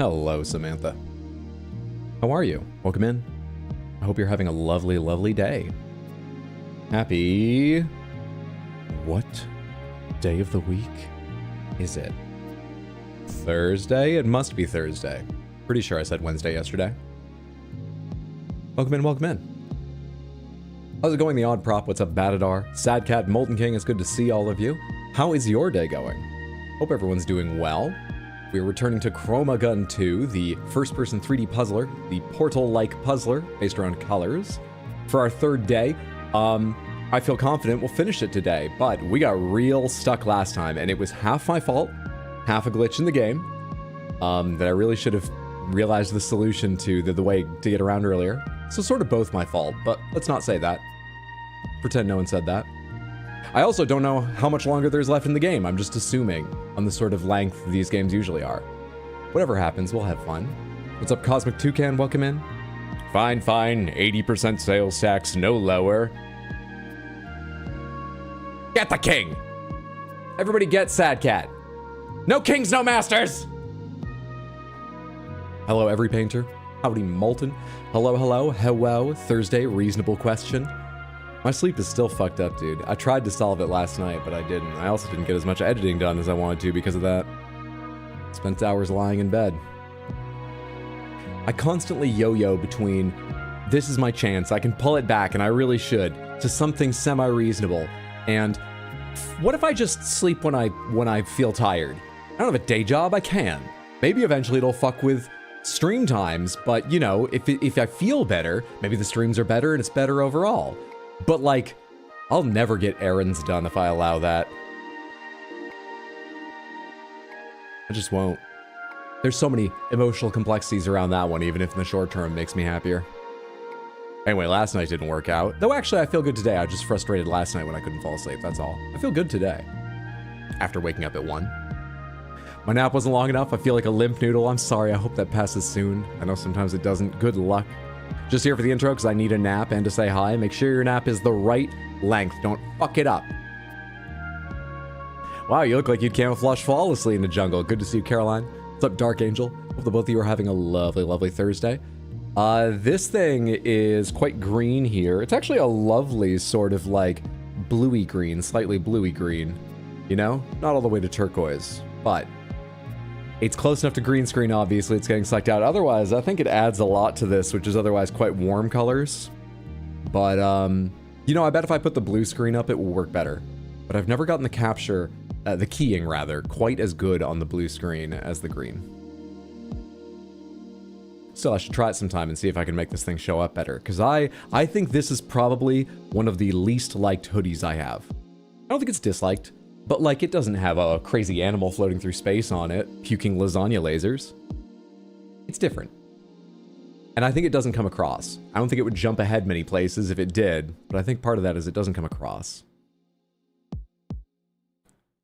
Hello, Samantha. How are you? Welcome in. I hope you're having a lovely, lovely day. Happy... What day of the week is it? Thursday? It must be Thursday. Pretty sure I said Wednesday yesterday. Welcome in, welcome in. How's it going, The Odd Prop? What's up, Batadar? Sad Cat, Molten King, it's good to see all of you. How is your day going? Hope everyone's doing well. We're returning to ChromaGun 2, the first-person 3D puzzler, the Portal-like puzzler based around colors. For our third day, I feel confident we'll finish it today, but we got real stuck last time, and it was half my fault, half a glitch in the game, that I really should have realized the solution to the way to get around earlier. So sort of both my fault, but let's not say that. Pretend no one said that. I also don't know how much longer there's left in the game. I'm just assuming on the sort of length these games usually are. Whatever happens, we'll have fun. What's up, Cosmic Toucan? Welcome in. Fine, fine. 80% sales tax, no lower. Get the king! Everybody get Sad Cat. No kings, no masters! Hello, every painter. Howdy, Molten. Hello, hello, hello. Thursday, reasonable question. My sleep is still fucked up, dude. I tried to solve it last night, but I didn't. I also didn't get as much editing done as I wanted to because of that. Spent hours lying in bed. I constantly yo-yo between, this is my chance, I can pull it back, and I really should, to something semi-reasonable. And what if I just sleep when I feel tired? I don't have a day job, I can. Maybe eventually it'll fuck with stream times, but you know, if I feel better, maybe the streams are better and it's better overall. But like, I'll never get errands done if I allow that. I just won't. There's so many emotional complexities around that one, even if in the short term it makes me happier. Anyway, last night didn't work out. Though actually I feel good today. I was just frustrated last night when I couldn't fall asleep, that's all. I feel good today. After waking up at 1. My nap wasn't long enough. I feel like a limp noodle. I'm sorry. I hope that passes soon. I know sometimes it doesn't. Good luck. Just here for the intro because I need a nap and to say hi. Make sure your nap is the right length. Don't fuck it up. Wow, you look like you'd camouflage flawlessly in the jungle. Good to see you, Caroline. What's up, Dark Angel? Hope the both of you are having a lovely, lovely Thursday. This thing is quite green here. It's actually a lovely sort of like bluey green, slightly bluey green. You know? Not all the way to turquoise, but it's close enough to green screen, obviously. It's getting sucked out. Otherwise, I think it adds a lot to this, which is otherwise quite warm colors. But, you know, I bet if I put the blue screen up, it will work better. But I've never gotten the capture, the keying rather, quite as good on the blue screen as the green. Still, I should try it sometime and see if I can make this thing show up better. Because I think this is probably one of the least liked hoodies I have. I don't think it's disliked. But, like, it doesn't have a crazy animal floating through space on it, puking lasagna lasers. It's different. And I think it doesn't come across. I don't think it would jump ahead many places if it did, but I think part of that is it doesn't come across.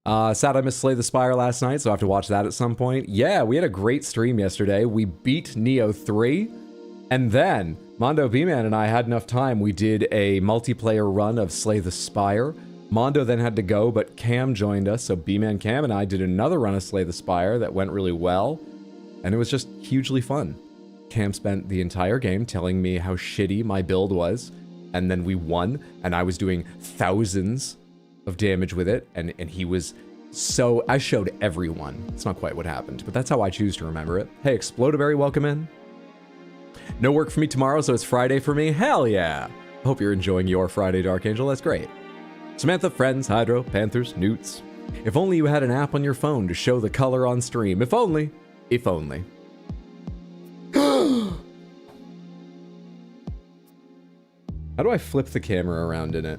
Sad I missed Slay the Spire last night, so I have to watch that at some point. Yeah, we had a great stream yesterday. We beat Neo 3, and then Mondo B-Man and I had enough time. We did a multiplayer run of Slay the Spire. Mondo then had to go, but Cam joined us, so B-Man Cam and I did another run of Slay the Spire that went really well, and it was just hugely fun. Cam spent the entire game telling me how shitty my build was, and then we won, and I was doing thousands of damage with it, and he was so... I showed everyone. It's not quite what happened, but that's how I choose to remember it. Hey, Explodaberry, welcome in. No work for me tomorrow, so it's Friday for me? Hell yeah! I hope you're enjoying your Friday, Dark Angel. That's great. Samantha, Friends, Hydro, Panthers, Newts. If only you had an app on your phone to show the color on stream. If only. If only. How do I flip the camera around in it?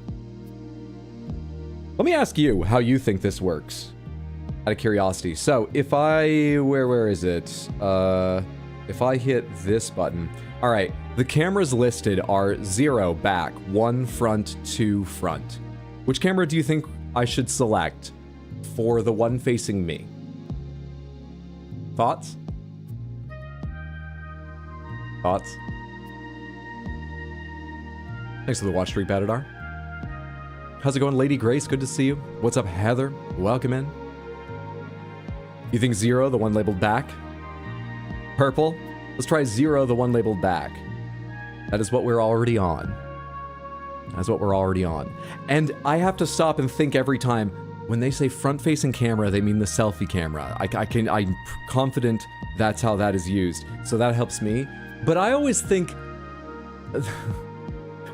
Let me ask you how you think this works. Out of curiosity. So, if I... Where is it? If I hit this button... Alright, the cameras listed are 0 back, 1 front, 2 front. Which camera do you think I should select for the one facing me? Thoughts? Thoughts? Thanks for the watch streak, Batadar. How's it going, Lady Grace? Good to see you. What's up, Heather? Welcome in. You think 0, the one labeled back? Purple. Let's try 0, the one labeled back. That is what we're already on. That's what we're already on. And I have to stop and think every time, when they say front-facing camera, they mean the selfie camera. I'm confident that's how that is used, so that helps me. But I always think,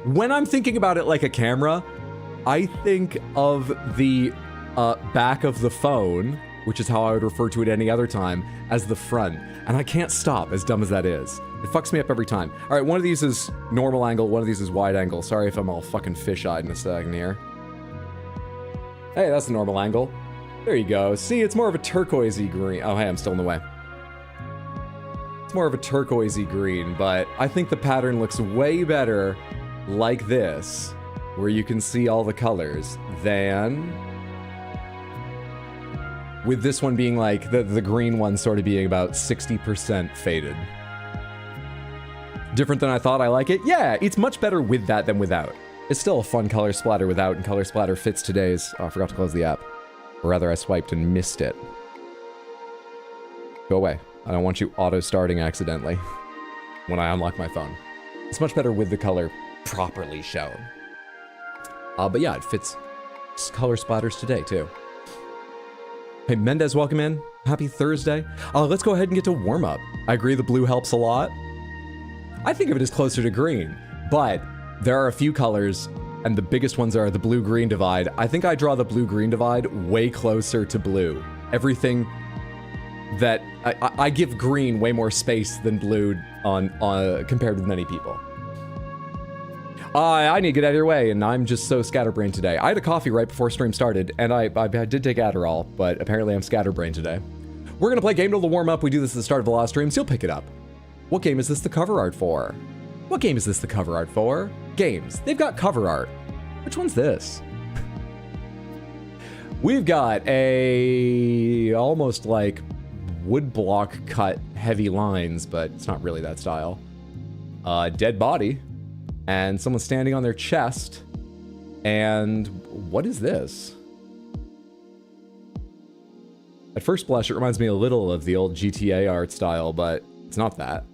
when I'm thinking about it like a camera, I think of the back of the phone, which is how I would refer to it any other time, as the front. And I can't stop, as dumb as that is. It fucks me up every time. All right, one of these is normal angle, one of these is wide angle. Sorry if I'm all fucking fish-eyed in a second here. Hey, that's the normal angle. There you go. See, it's more of a turquoisey green. Oh, hey, I'm still in the way. It's more of a turquoisey green, but I think the pattern looks way better like this, where you can see all the colors, than with this one being like, the green one sort of being about 60% faded. Different than I thought. I like it. Yeah, it's much better with that than without. It's still a fun color splatter without, and color splatter fits today's... Oh, I forgot to close the app. Or rather, I swiped and missed it. Go away. I don't want you auto-starting accidentally when I unlock my phone. It's much better with the color properly shown. But yeah, it fits color splatters today, too. Hey, Mendez, welcome in. Happy Thursday. Let's go ahead and get to warm-up. I agree the blue helps a lot. I think of it as closer to green, but there are a few colors, and the biggest ones are the blue-green divide. I think I draw the blue-green divide way closer to blue. Everything that... I give green way more space than blue on compared with many people. I need to get out of your way, and I'm just so scatterbrained today. I had a coffee right before stream started, and I did take Adderall, but apparently I'm scatterbrained today. We're gonna play gamedle to warm up. We do this at the start of the last streams. You'll pick it up. What game is this the cover art for? What game is this the cover art for? Games. They've got cover art. Which one's this? We've got a almost like woodblock cut heavy lines, but it's not really that style. Dead body. And someone standing on their chest. And what is this? At first blush, it reminds me a little of the old GTA art style, but it's not that.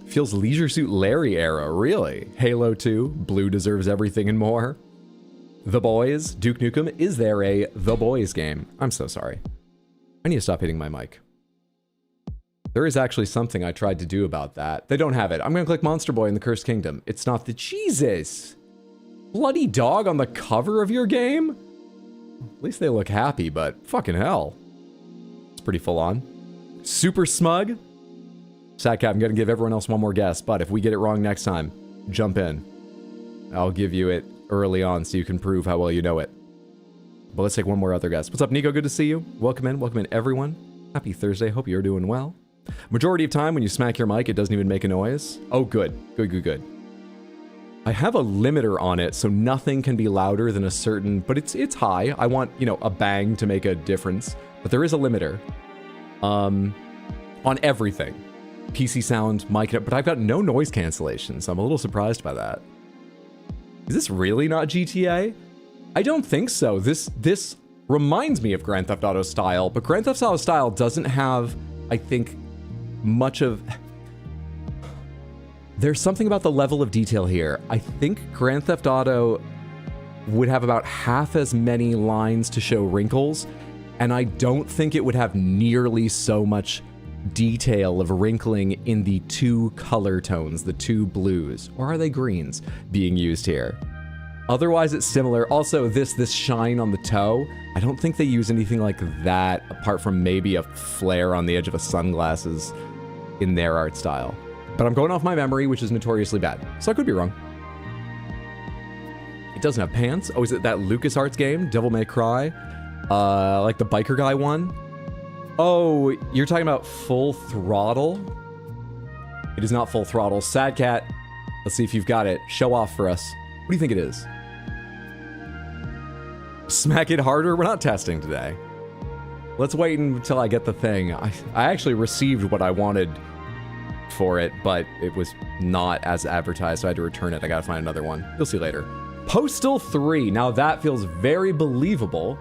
Feels Leisure Suit Larry era, really. Halo 2, Blue Deserves Everything and More. The Boys, Duke Nukem. Is there a The Boys game? I'm so sorry. I need to stop hitting my mic. There is actually something I tried to do about that. They don't have it. I'm gonna click Monster Boy in the Cursed Kingdom. It's not the... Jesus! Bloody dog on the cover of your game? At least they look happy, but fucking hell. It's pretty full on. Super smug? Sadcap, I'm gonna give everyone else one more guess, but if we get it wrong next time, jump in. I'll give you it early on so you can prove how well you know it. But let's take one more other guess. What's up, Nico? Good to see you. Welcome in everyone. Happy Thursday. Hope you're doing well. Majority of time when you smack your mic, it doesn't even make a noise. Oh, good. Good. I have a limiter on it, so nothing can be louder than a certain... But it's high. I want, you know, a bang to make a difference. But there is a limiter. On everything. PC sound, mic... But I've got no noise cancellation, so I'm a little surprised by that. Is this really not GTA? I don't think so. This reminds me of Grand Theft Auto style, but Grand Theft Auto style doesn't have, I think, much of... There's something about the level of detail here. I think Grand Theft Auto would have about half as many lines to show wrinkles, and I don't think it would have nearly so much detail of wrinkling in the two color tones, the two blues, or are they greens, being used here. Otherwise, it's similar. Also, this shine on the toe, I don't think they use anything like that, apart from maybe a flare on the edge of a sunglasses in their art style. But I'm going off my memory, which is notoriously bad, so I could be wrong. It doesn't have pants. Oh, is it that LucasArts game, Devil May Cry? Like the biker guy one? Oh, you're talking about Full Throttle? It is not Full Throttle. Sad Cat, let's see if you've got it. Show off for us. What do you think it is? Smack it harder? We're not testing today. Let's wait until I get the thing. I actually received what I wanted for it, but it was not as advertised, so I had to return it. I gotta find another one. You'll see later. Postal 3. Now that feels very believable.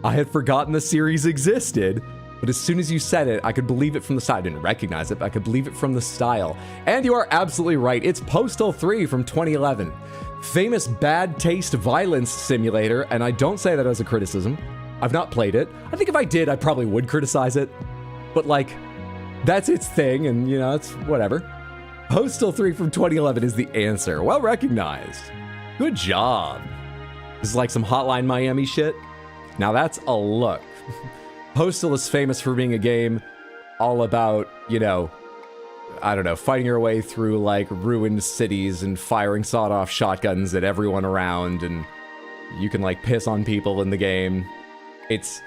I had forgotten the series existed, But as soon as you said it, I could believe it from the side. I didn't recognize it, but I could believe it from the style. And you are absolutely right. It's Postal 3 from 2011. Famous bad taste violence simulator, and I don't say that as a criticism. I've not played it. I think if I did, I probably would criticize it. But like, that's its thing, and you know, it's whatever. Postal 3 from 2011 is the answer. Well recognized. Good job. This is like some Hotline Miami shit. Now that's a look. Postal is famous for being a game all about, you know, I don't know, fighting your way through like ruined cities and firing sawed-off shotguns at everyone around, and you can like piss on people in the game. That's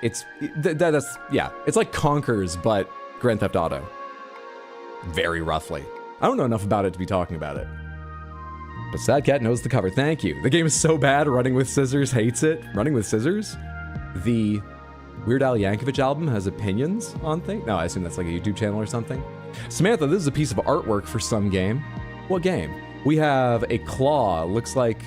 like Conkers, but Grand Theft Auto. Very roughly. I don't know enough about it to be talking about it. But Sad Cat knows the cover. Thank you. The game is so bad, Running with Scissors hates it. Running with Scissors? The Weird Al Yankovic album has opinions on things? No, I assume that's like a YouTube channel or something. Samantha, this is a piece of artwork for some game. What game? We have a claw. Looks like...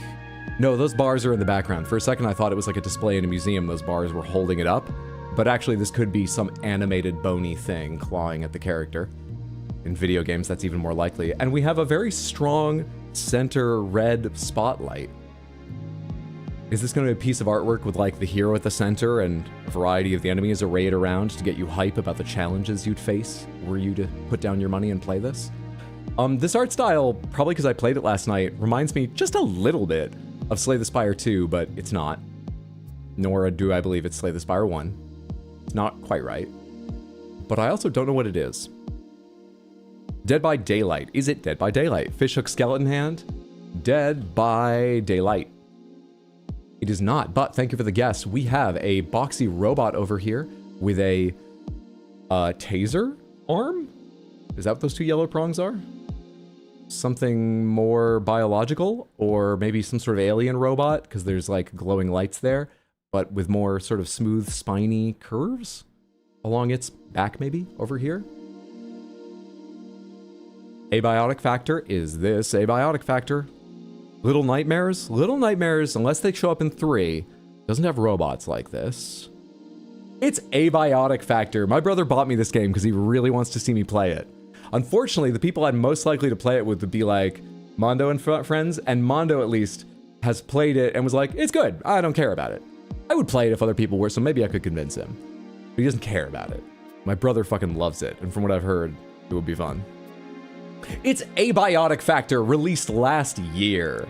No, those bars are in the background. For a second, I thought it was like a display in a museum. Those bars were holding it up. But actually, this could be some animated bony thing clawing at the character. In video games, that's even more likely. And we have a very strong center red spotlight. Is this going to be a piece of artwork with like the hero at the center and a variety of the enemies arrayed around to get you hype about the challenges you'd face were you to put down your money and play this? This art style, probably because I played it last night, reminds me just a little bit of Slay the Spire 2, but it's not. Nor do I believe it's Slay the Spire 1. It's not quite right. But I also don't know what it is. Dead by Daylight. Is it Dead by Daylight? Fishhook Skeleton Hand? Dead by Daylight. It is not, but thank you for the guess. We have a boxy robot over here with a taser arm? Is that what those two yellow prongs are? Something more biological, or maybe some sort of alien robot, because there's like glowing lights there, but with more sort of smooth, spiny curves along its back, maybe over here. Abiotic Factor is this Abiotic Factor. Little Nightmares? Little Nightmares, unless they show up in 3, doesn't have robots like this. It's Abiotic Factor. My brother bought me this game because he really wants to see me play it. Unfortunately, the people I'm most likely to play it with would be like Mondo and friends, and Mondo at least has played it and was like, it's good, I don't care about it. I would play it if other people were, so maybe I could convince him. But he doesn't care about it. My brother fucking loves it, and from what I've heard, it would be fun. It's Abiotic Factor, released last year.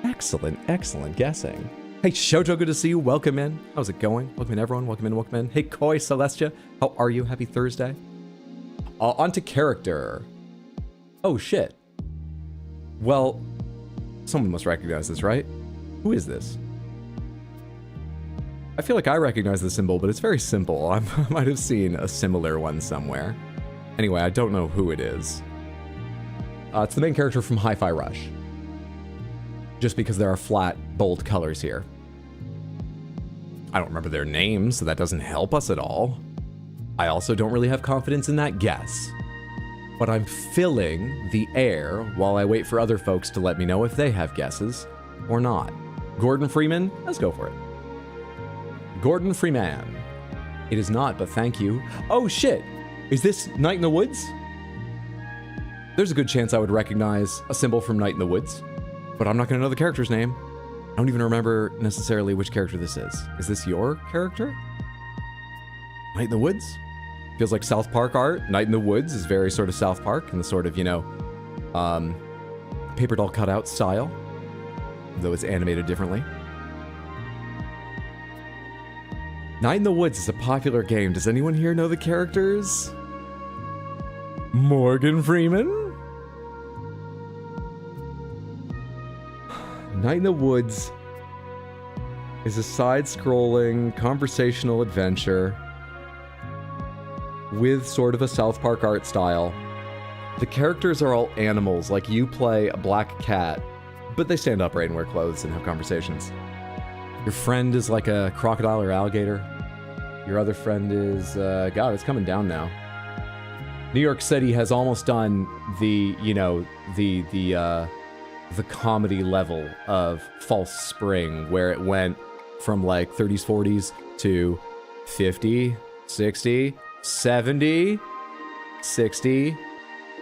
Excellent, excellent guessing. Hey, Shoto, good to see you. Welcome in. How's it going? Welcome in, everyone. Welcome in, welcome in. Hey, Koi Celestia, how are you? Happy Thursday. On to character. Oh, shit. Well, someone must recognize this, right? Who is this? I feel like I recognize the symbol, but it's very simple. I might have seen a similar one somewhere. Anyway, I don't know who it is. It's the main character from Hi-Fi Rush. Just because there are flat, bold colors here. I don't remember their names, so that doesn't help us at all. I also don't really have confidence in that guess. But I'm filling the air while I wait for other folks to let me know if they have guesses or not. Gordon Freeman? Let's go for it. Gordon Freeman. It is not, but thank you. Oh shit! Is this Night in the Woods? There's a good chance I would recognize a symbol from Night in the Woods, but I'm not gonna know the character's name. I don't even remember necessarily which character this is. Is this your character? Night in the Woods? Feels like South Park art. Night in the Woods is very sort of South Park in the sort of, you know, paper doll cutout style, though it's animated differently. Night in the Woods is a popular game. Does anyone here know the characters? Morgan Freeman? Night in the Woods is a side-scrolling conversational adventure with sort of a South Park art style. The characters are all animals, like you play a black cat, but they stand upright and wear clothes and have conversations. Your friend is like a crocodile or alligator. Your other friend is, God, it's coming down now. New York City has almost done the, you know, the comedy level of False Spring, where it went from like 30s, 40s to 50, 60, 70, 60.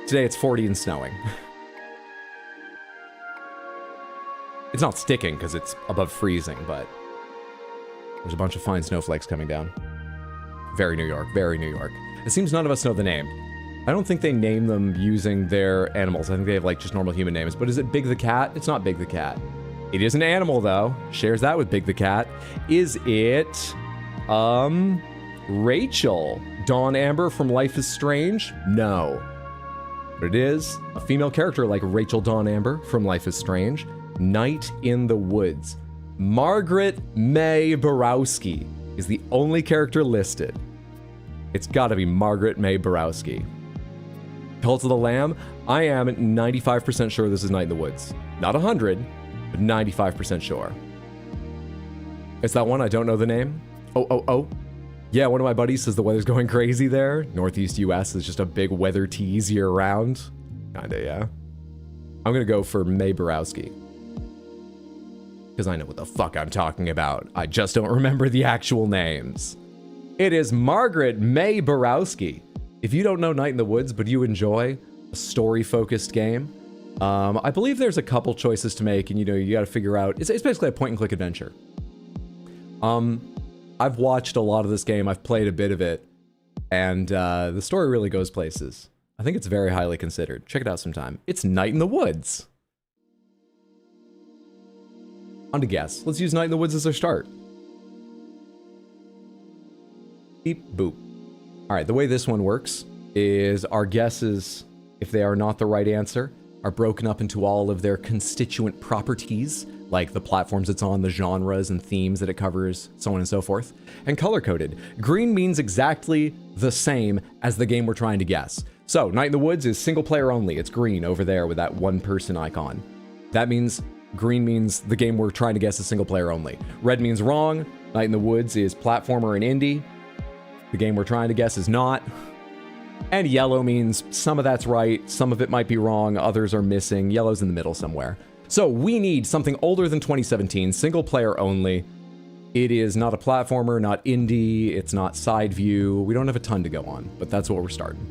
Today it's 40 and snowing. It's not sticking because it's above freezing, but there's a bunch of fine snowflakes coming down. Very New York, very New York. It seems none of us know the name. I don't think they name them using their animals. I think they have like just normal human names. But is it Big the Cat? It's not Big the Cat. It is an animal though. Shares that with Big the Cat. Is it, Rachel? Dawn Amber from Life is Strange? No. But it is a female character like Rachel Dawn Amber from Life is Strange. Night in the Woods. Margaret May Borowski is the only character listed. It's gotta be Margaret May Borowski. Cult of the Lamb, I am 95% sure this is Night in the Woods. Not 100, but 95% sure. It's that one, I don't know the name. Oh. Yeah, one of my buddies says the weather's going crazy there. Northeast US is just a big weather tease year round. Kinda, yeah. I'm gonna go for May Borowski. Because I know what the fuck I'm talking about. I just don't remember the actual names. It is Margaret May Borowski. If you don't know Night in the Woods, but you enjoy a story-focused game, I believe there's a couple choices to make, and you gotta figure out... It's basically a point-and-click adventure. I've watched a lot of this game, I've played a bit of it, and the story really goes places. I think it's very highly considered. Check it out sometime. It's Night in the Woods. On to guess. Let's use Night in the Woods as our start. Beep, boop. All right, the way this one works is our guesses, if they are not the right answer, are broken up into all of their constituent properties, like the platforms it's on, the genres and themes that it covers, so on and so forth, and color-coded. Green means exactly the same as the game we're trying to guess. So, Night in the Woods is single player only. It's green over there with that one person icon. That means green means the game we're trying to guess is single player only. Red means wrong. Night in the Woods is platformer and indie. The game we're trying to guess is not. And yellow means some of that's right, some of it might be wrong, others are missing. Yellow's in the middle somewhere. So we need something older than 2017, single player only. It is not a platformer, not indie, it's not side view. We don't have a ton to go on, but that's what we're starting.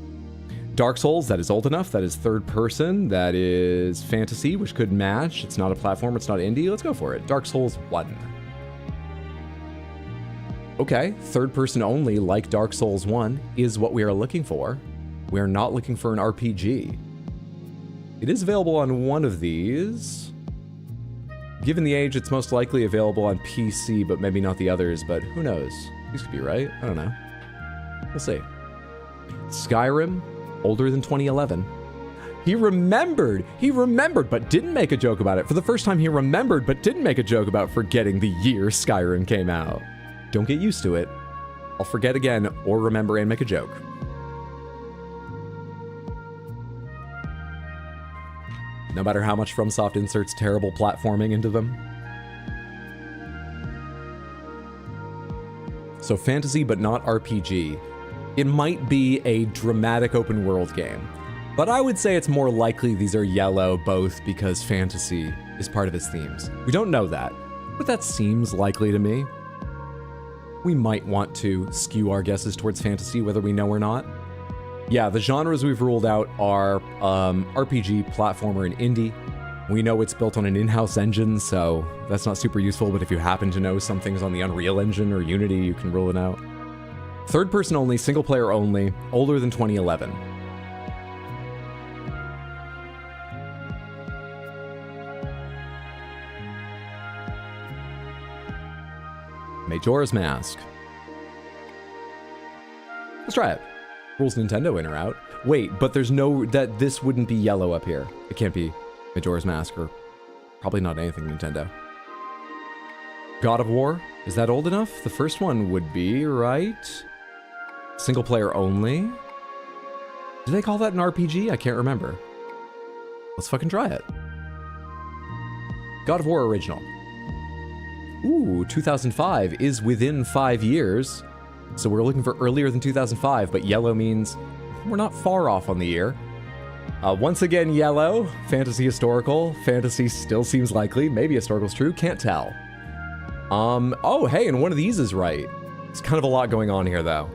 Dark Souls, that is old enough, that is third person, that is fantasy, which could match. It's not a platformer, it's not indie, let's go for it. Dark Souls 1. Okay, third person only, like Dark Souls 1, is what we are looking for. We are not looking for an RPG. It is available on one of these. Given the age, it's most likely available on PC, but maybe not the others, but who knows? These could be right, I don't know. We'll see. Skyrim, older than 2011. He remembered, but didn't make a joke about it. For the first time, he remembered, but didn't make a joke about forgetting the year Skyrim came out. Don't get used to it. I'll forget again, or remember and make a joke. No matter how much FromSoft inserts terrible platforming into them. So fantasy, but not RPG. It might be a dramatic open world game, but I would say it's more likely these are yellow, both because fantasy is part of its themes. We don't know that, but that seems likely to me. We might want to skew our guesses towards fantasy, whether we know or not. Yeah, the genres we've ruled out are RPG, platformer, and indie. We know it's built on an in-house engine, so that's not super useful, but if you happen to know something's on the Unreal Engine or Unity, you can rule it out. Third person only, single player only, older than 2011. Majora's Mask. Let's try it. Rules Nintendo in or out. Wait, but there's no... this wouldn't be yellow up here. It can't be Majora's Mask, or probably not anything Nintendo. God of War? Is that old enough? The first one would be, right? Single player only? Do they call that an RPG? I can't remember. Let's fucking try it. God of War original. Ooh, 2005 is within 5 years. So we're looking for earlier than 2005, but yellow means we're not far off on the year. Once again, yellow, fantasy historical. Fantasy still seems likely. Maybe historical's true, can't tell. Oh, hey, and one of these is right. It's kind of a lot going on here, though.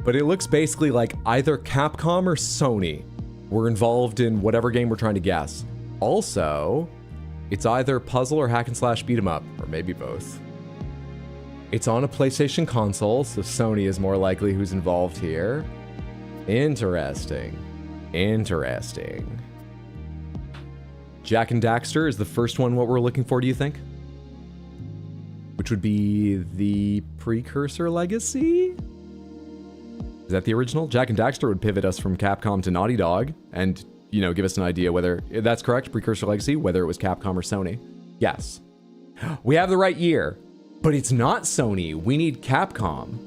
but it looks basically like either Capcom or Sony were involved in whatever game we're trying to guess. Also, it's either puzzle or hack and slash beat 'em up, or maybe both. It's on a PlayStation console, so Sony is more likely who's involved here. Interesting. Interesting. Jak and Daxter is the first one what we're looking for, do you think? Which would be the precursor legacy? Is that the original? Jak and Daxter would pivot us from Capcom to Naughty Dog and, you know, give us an idea whether that's correct, precursor legacy, whether it was Capcom or Sony. Yes. We have the right year, but it's not Sony. We need Capcom.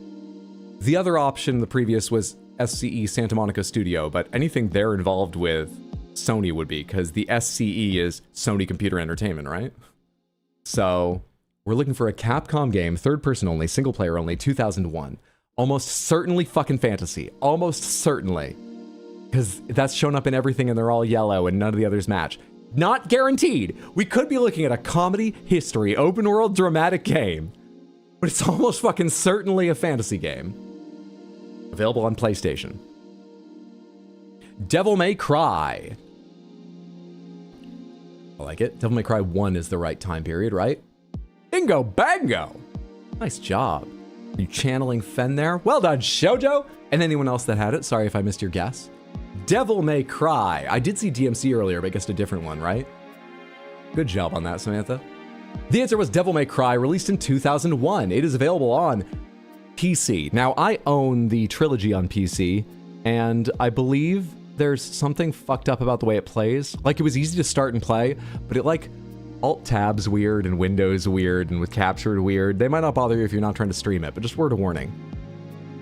The other option, the previous, was SCE Santa Monica Studio, but anything they're involved with, Sony would be, because the SCE is Sony Computer Entertainment, right? So we're looking for a Capcom game, third person only, single player only, 2001. Almost certainly fucking fantasy. Almost certainly. Because that's shown up in everything and they're all yellow and none of the others match. Not guaranteed. We could be looking at a comedy, history, open world, dramatic game. But it's almost fucking certainly a fantasy game. Available on PlayStation. Devil May Cry. I like it. Devil May Cry 1 is the right time period, right? Bingo bango! Nice job. Are you channeling Fen there? Well done, Shoujo! And anyone else that had it, sorry if I missed your guess. Devil May Cry. I did see DMC earlier, but I guessed a different one, right? Good job on that, Samantha. The answer was Devil May Cry, released in 2001. It is available on PC. Now, I own the trilogy on PC, and I believe there's something fucked up about the way it plays. Like, it was easy to start and play, but it, like, Alt-tabs weird and Windows weird and with captured weird. They might not bother you if you're not trying to stream it, but just word of warning.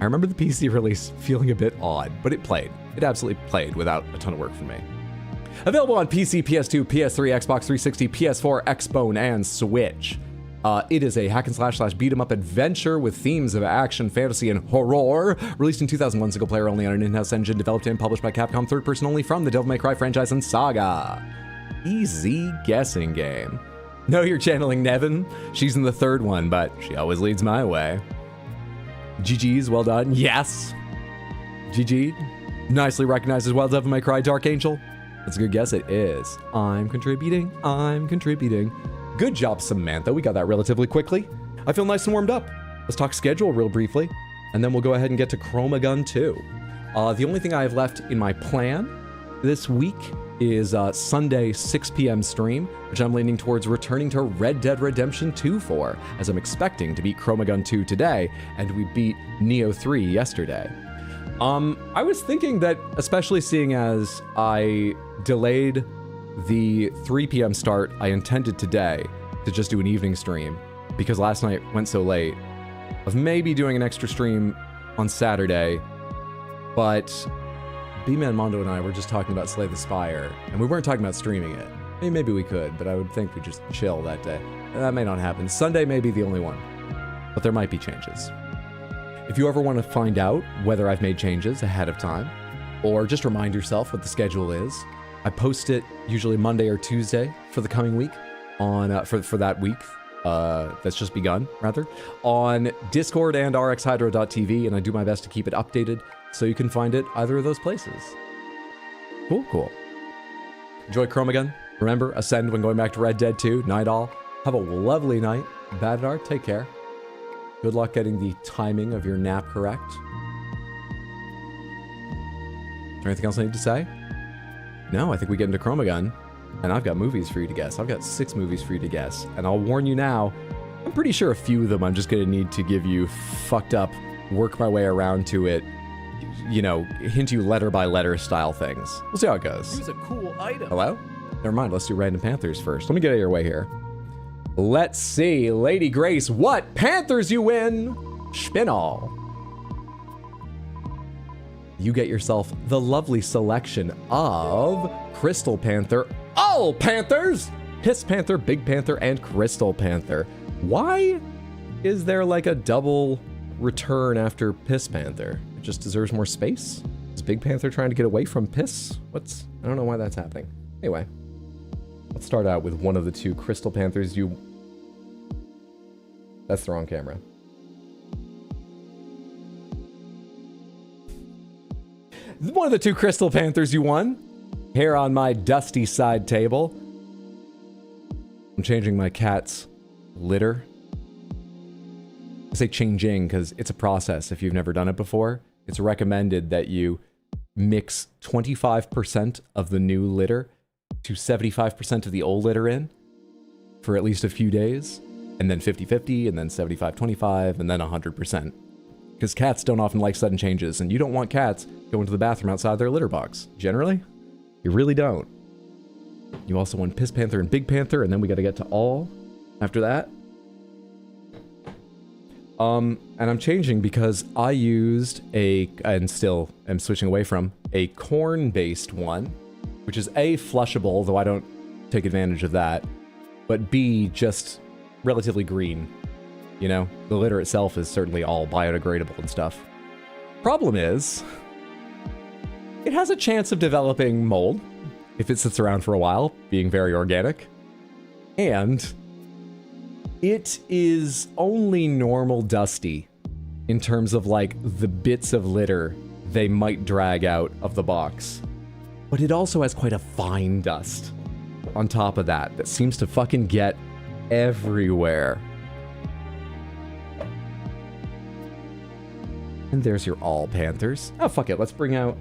I remember the PC release feeling a bit odd, but it played. It absolutely played without a ton of work from me. Available on PC, PS2, PS3, Xbox 360, PS4, Xbone, and Switch. It is a hack and slash beat 'em up adventure with themes of action, fantasy, and horror. Released in 2001, single player only on an in-house engine, developed and published by Capcom, third person only from the Devil May Cry franchise and saga. Easy guessing game. No, you're channeling Nevin. She's in the third one, but she always leads my way. GG's, well done. Yes. GG. Nicely recognized as well, Devil May Cry Dark Angel. That's a good guess. It is. I'm contributing. I'm contributing. Good job, Samantha. We got that relatively quickly. I feel nice and warmed up. Let's talk schedule real briefly, and then we'll go ahead and get to ChromaGun 2. The only thing I have left in my plan this week is Sunday 6 p.m. stream, which I'm leaning towards returning to Red Dead Redemption 2 for, as I'm expecting to beat ChromaGun 2 today, and we beat Neo 3 yesterday. I was thinking that, especially seeing as I delayed the 3 p.m. start I intended today to just do an evening stream, because last night went so late, of maybe doing an extra stream on Saturday, but B-Man Mondo and I were just talking about Slay the Spire, and we weren't talking about streaming it. Maybe we could, but I would think we'd just chill that day. That may not happen. Sunday may be the only one, but there might be changes. If you ever want to find out whether I've made changes ahead of time, or just remind yourself what the schedule is, I post it usually Monday or Tuesday for the coming week on for that week that's just begun, rather, on Discord and rxhydro.tv, and I do my best to keep it updated so you can find it either of those places. Cool. Enjoy ChromaGun. Remember, ascend when going back to Red Dead 2. Night all. Have a lovely night. Badadar, take care. Good luck getting the timing of your nap correct. Is there anything else I need to say? No, I think we get into ChromaGun, and I've got movies for you to guess. I've got 6 movies for you to guess, and I'll warn you now, I'm pretty sure a few of them I'm just gonna need to give you fucked up, work my way around to it, you know, hint you letter by letter style things. We'll see how it goes. Here's a cool item. Hello? Never mind, let's do Random Panthers first. Let me get out of your way here. Let's see, Lady Grace, what Panthers you win? Spinall. You get yourself the lovely selection of Crystal Panther, all Panthers, Piss Panther, Big Panther, and Crystal Panther. Why is there like a double return after Piss Panther? It just deserves more space? Is Big Panther trying to get away from Piss? I don't know why that's happening. Anyway, let's start out with one of the 2 Crystal Panthers That's the wrong camera. One of the 2 Crystal Panthers you won. Here on my dusty side table. I'm changing my cat's litter. I say changing because it's a process if you've never done it before. It's recommended that you mix 25% of the new litter to 75% of the old litter in for at least a few days, and then 50-50, and then 75-25, and then 100%. Because cats don't often like sudden changes, and you don't want cats going to the bathroom outside their litter box. Generally, you really don't. You also want Piss Panther and Big Panther, and then we gotta get to all after that. And I'm changing because I used and still am switching away from, a corn-based one, which is A, flushable, though I don't take advantage of that, but B, just relatively green. You know, the litter itself is certainly all biodegradable and stuff. Problem is, it has a chance of developing mold if it sits around for a while, being very organic. And it is only normal dusty in terms of, like, the bits of litter they might drag out of the box. But it also has quite a fine dust on top of that seems to fucking get everywhere. And there's your all Panthers. Oh, fuck it. Let's bring out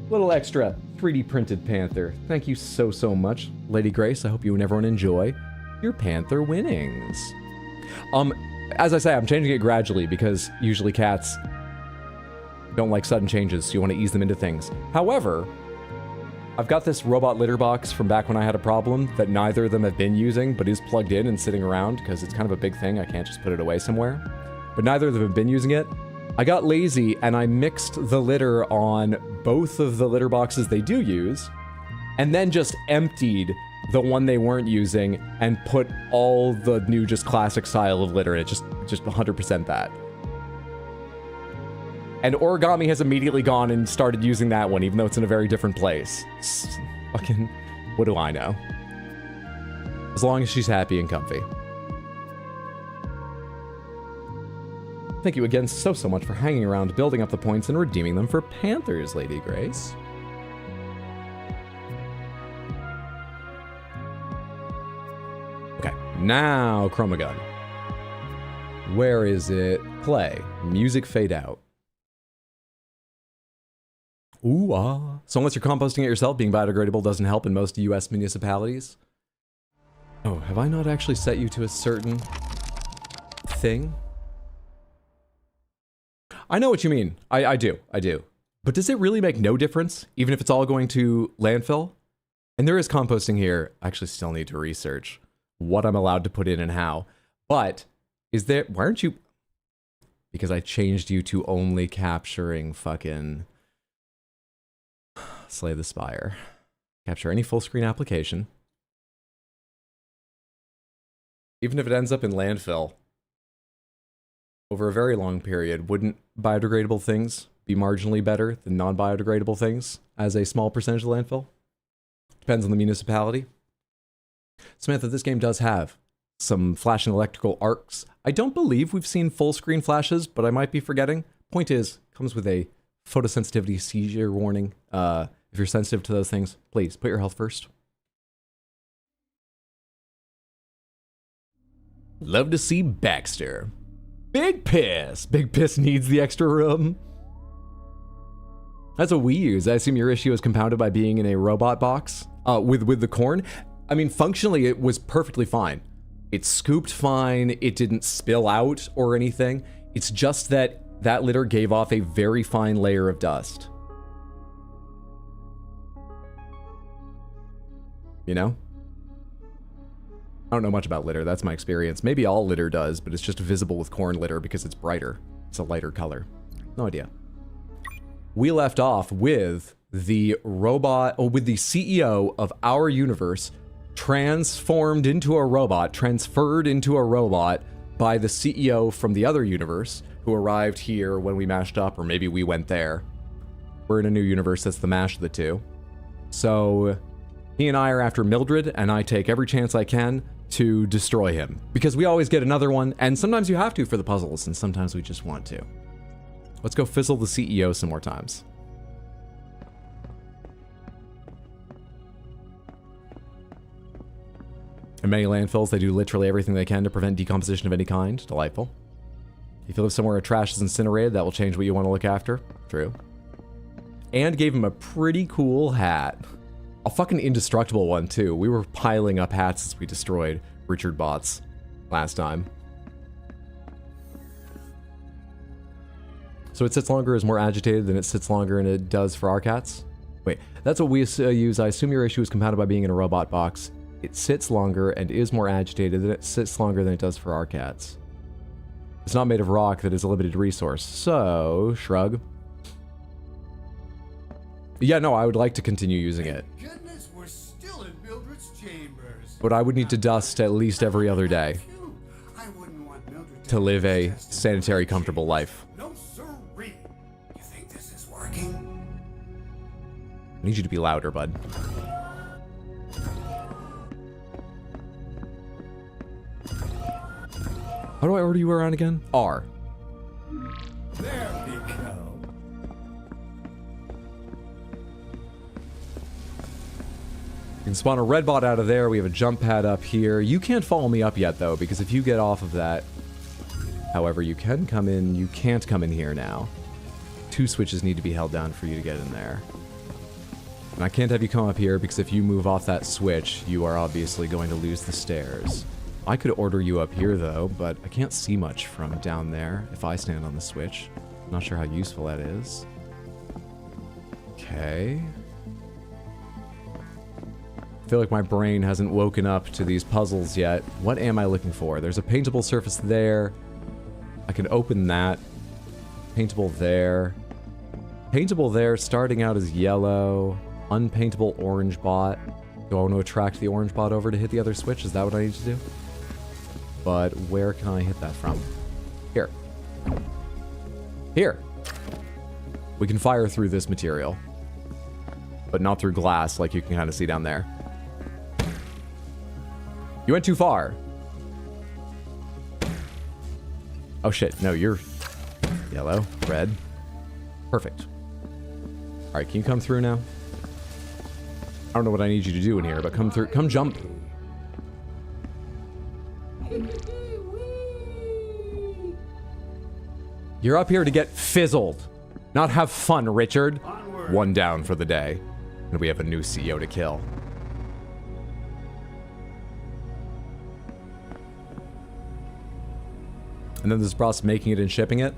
a little extra 3D printed Panther. Thank you so, so much, Lady Grace. I hope you and everyone enjoy your Panther winnings. As I say, I'm changing it gradually because usually cats don't like sudden changes, so you want to ease them into things. However, I've got this robot litter box from back when I had a problem that neither of them have been using, but is plugged in and sitting around because it's kind of a big thing. I can't just put it away somewhere. But neither of them have been using it. I got lazy and I mixed the litter on both of the litter boxes they do use, and then just emptied the one they weren't using and put all the new just classic style of litter in it. Just 100% that. And Origami has immediately gone and started using that one, even though it's in a very different place. Fucking, what do I know? As long as she's happy and comfy. Thank you again so much for hanging around, building up the points, and redeeming them for Panthers, Lady Grace. Okay, now ChromaGun. Where is it? Play. Music fade out. Ooh, ah. So unless you're composting it yourself, being biodegradable doesn't help in most US municipalities. Oh, have I not actually set you to a certain thing? I know what you mean. I do. But does it really make no difference, even if it's all going to landfill? And there is composting here. I actually still need to research what I'm allowed to put in and how. But is there... Why aren't you... Because I changed you to only capturing fucking... Slay the Spire. Capture any full screen application. Even if it ends up in landfill, over a very long period, wouldn't biodegradable things be marginally better than non-biodegradable things as a small percentage of landfill? Depends on the municipality. Samantha, this game does have some flashing electrical arcs. I don't believe we've seen full screen flashes, but I might be forgetting. Point is, comes with a photosensitivity seizure warning. If you're sensitive to those things, please put your health first. Love to see Baxter. Big Piss! Big Piss needs the extra room. That's what we use. I assume your issue is compounded by being in a robot box with the corn. I mean, functionally, it was perfectly fine. It scooped fine. It didn't spill out or anything. It's just that that litter gave off a very fine layer of dust. You know? I don't know much about litter, that's my experience. Maybe all litter does, but it's just visible with corn litter because it's brighter. It's a lighter color. No idea. We left off with the robot, with the CEO of our universe transformed into a robot, transferred into a robot by the CEO from the other universe who arrived here when we mashed up, or maybe we went there. We're in a new universe that's the mash of the two. So he and I are after Mildred, and I take every chance I can to destroy him. Because we always get another one, and sometimes you have to for the puzzles, and sometimes we just want to. Let's go Fizzle the CEO some more times. In many landfills, they do literally everything they can to prevent decomposition of any kind. Delightful. If you live somewhere where trash is incinerated, that will change what you want to look after. True. And gave him a pretty cool hat. A fucking indestructible one, too. We were piling up hats as we destroyed Richard bots last time. So it sits longer, is more agitated than it sits longer and it does for our cats? Wait, that's what we use. I assume your issue is compounded by being in a robot box. It sits longer and is more agitated than it sits longer than it does for our cats. It's not made of rock that is a limited resource. So, shrug. Yeah, no, I would like to continue using it. Goodness, we're still in Mildred's chambers. But I would need to dust at least every other day I wouldn't want Mildred to live a sanitary, comfortable life. No sirree. You think this is working? I need you to be louder, bud. How do I order you around again? R. There we go. You can spawn a red bot out of there. We have a jump pad up here. You can't follow me up yet, though, because if you get off of that... However, you can come in. You can't come in here now. 2 switches need to be held down for you to get in there. And I can't have you come up here, because if you move off that switch, you are obviously going to lose the stairs. I could order you up here, though, but I can't see much from down there if I stand on the switch. I'm not sure how useful that is. Okay. I feel like my brain hasn't woken up to these puzzles yet. What am I looking for? There's a paintable surface there. I can open that. Paintable there. Paintable there, starting out as yellow. Unpaintable orange bot. Do I want to attract the orange bot over to hit the other switch? Is that what I need to do? But where can I hit that from? Here. Here. We can fire through this material. But not through glass, like you can kind of see down there. You went too far. Oh shit, no, you're yellow, red. Perfect. Alright, can you come through now? I don't know what I need you to do in here, but come through. Come jump. You're up here to get fizzled, not have fun, Richard. Onward. 1 down for the day. And we have a new CEO to kill. And then there's the process of making it and shipping it.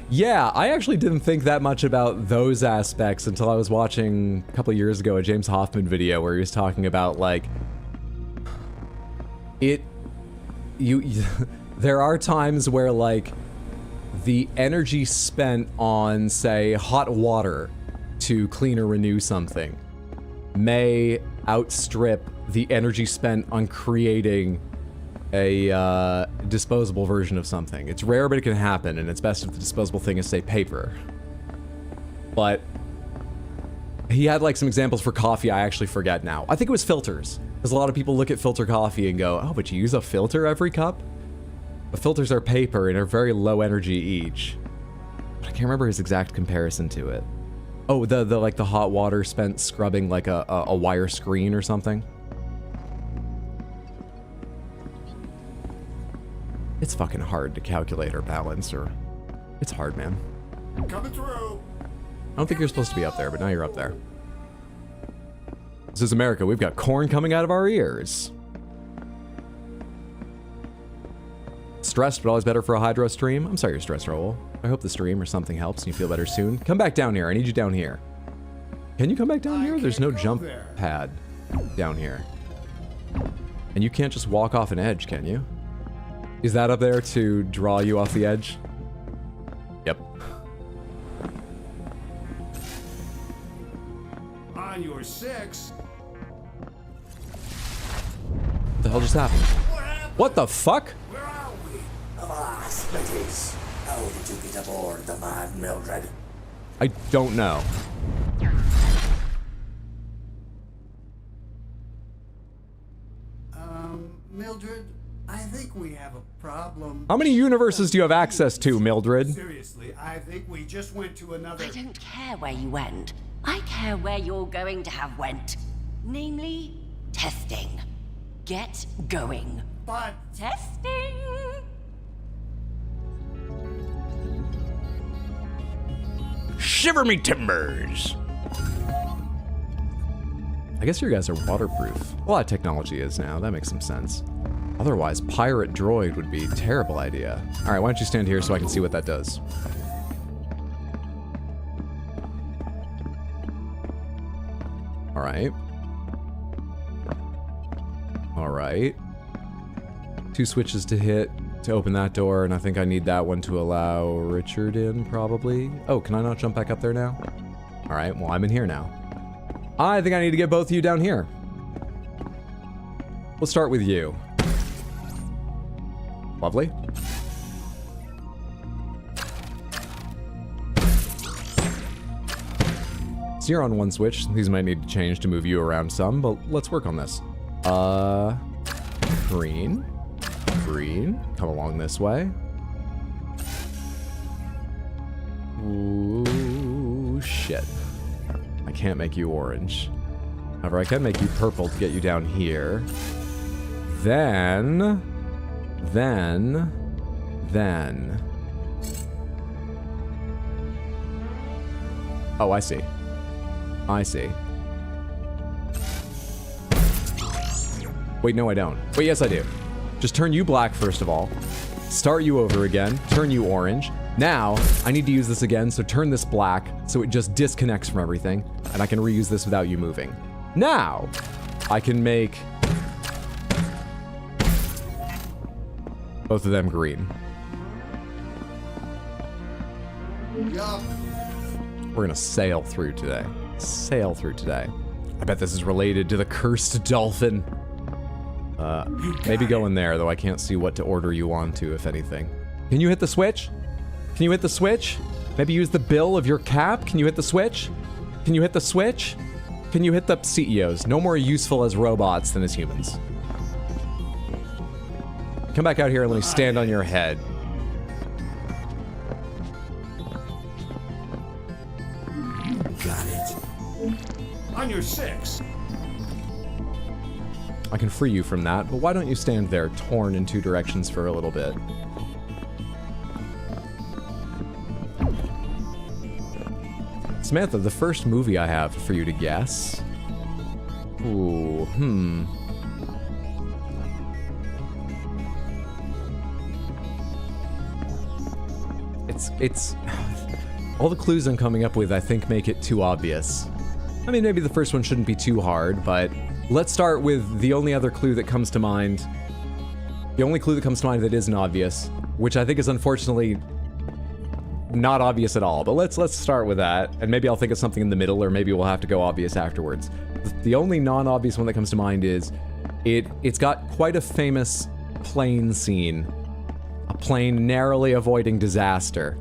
Yeah, I actually didn't think that much about those aspects until I was watching a couple of years ago a James Hoffman video where he was talking about, like, there are times where, like, the energy spent on, say, hot water to clean or renew something may outstrip the energy spent on creating a disposable version of something. It's rare, but it can happen, and it's best if the disposable thing is, say, paper. But he had, like, some examples for coffee I actually forget now. I think it was filters, because a lot of people look at filter coffee and go, oh, but you use a filter every cup? The filters are paper and are very low energy each. But I can't remember his exact comparison to it. Oh, the hot water spent scrubbing, like, a wire screen or something? It's fucking hard to calculate or balance, or... It's hard, man. Coming through. I don't think you're supposed to be up there, but now you're up there. This is America. We've got corn coming out of our ears. Stressed, but always better for a hydro stream. I'm sorry you're stressed, Raoul. I hope the stream or something helps and you feel better soon. Come back down here. I need you down here. Can you come back down here? There's no jump pad down here. And you can't just walk off an edge, can you? Is that up there to draw you off the edge? Yep. On your 6. What the hell just happened? What the fuck? Where are we? Avast, ladies. How did you get aboard the Mad Mildred? I don't know. Mildred, I think we have a problem. How many universes do you have access to, Mildred? Seriously, I think we just went to another... I don't care where you went. I care where you're going to have went. Namely, testing. Get going. But Testing. Shiver me timbers. I guess your guys are waterproof. A lot of technology is now. That makes some sense. Otherwise, pirate droid would be a terrible idea. All right, why don't you stand here so I can see what that does? All right. All right. 2 switches to hit to open that door, and I think I need that one to allow Richard in, probably. Oh, can I not jump back up there now? All right, well, I'm in here now. I think I need to get both of you down here. We'll start with you. Lovely. So you're on 1 switch. These might need to change to move you around some, but let's work on this. Green. Green. Come along this way. Ooh, shit. I can't make you orange. However, I can make you purple to get you down here. Then... Oh, I see. I see. Wait, no, I don't. Wait, yes, I do. Just turn you black, first of all. Start you over again. Turn you orange. Now, I need to use this again, so turn this black, so it just disconnects from everything, and I can reuse this without you moving. Now, I can make both of them green. yup. We're gonna sail through today. Sail through today. I bet this is related to the cursed dolphin. Maybe go in there, though I can't see what to order you onto, if anything. Can you hit the switch? Can you hit the switch? Maybe use the bill of your cap? Can you hit the switch? Can you hit the switch? Can you hit the CEOs? No more useful as robots than as humans. Come back out here and let me stand on your head. Got it. On your 6. I can free you from that, but why don't you stand there, torn in 2 directions for a little bit? Samantha, the first movie I have for you to guess. Ooh, It's... All the clues I'm coming up with, I think, make it too obvious. I mean, maybe the first one shouldn't be too hard, but let's start with the only other clue that comes to mind. The only clue that comes to mind that isn't obvious, which I think is unfortunately not obvious at all, but let's start with that, and maybe I'll think of something in the middle, or maybe we'll have to go obvious afterwards. The only non-obvious one that comes to mind is it's got quite a famous plane scene. A plane narrowly avoiding disaster.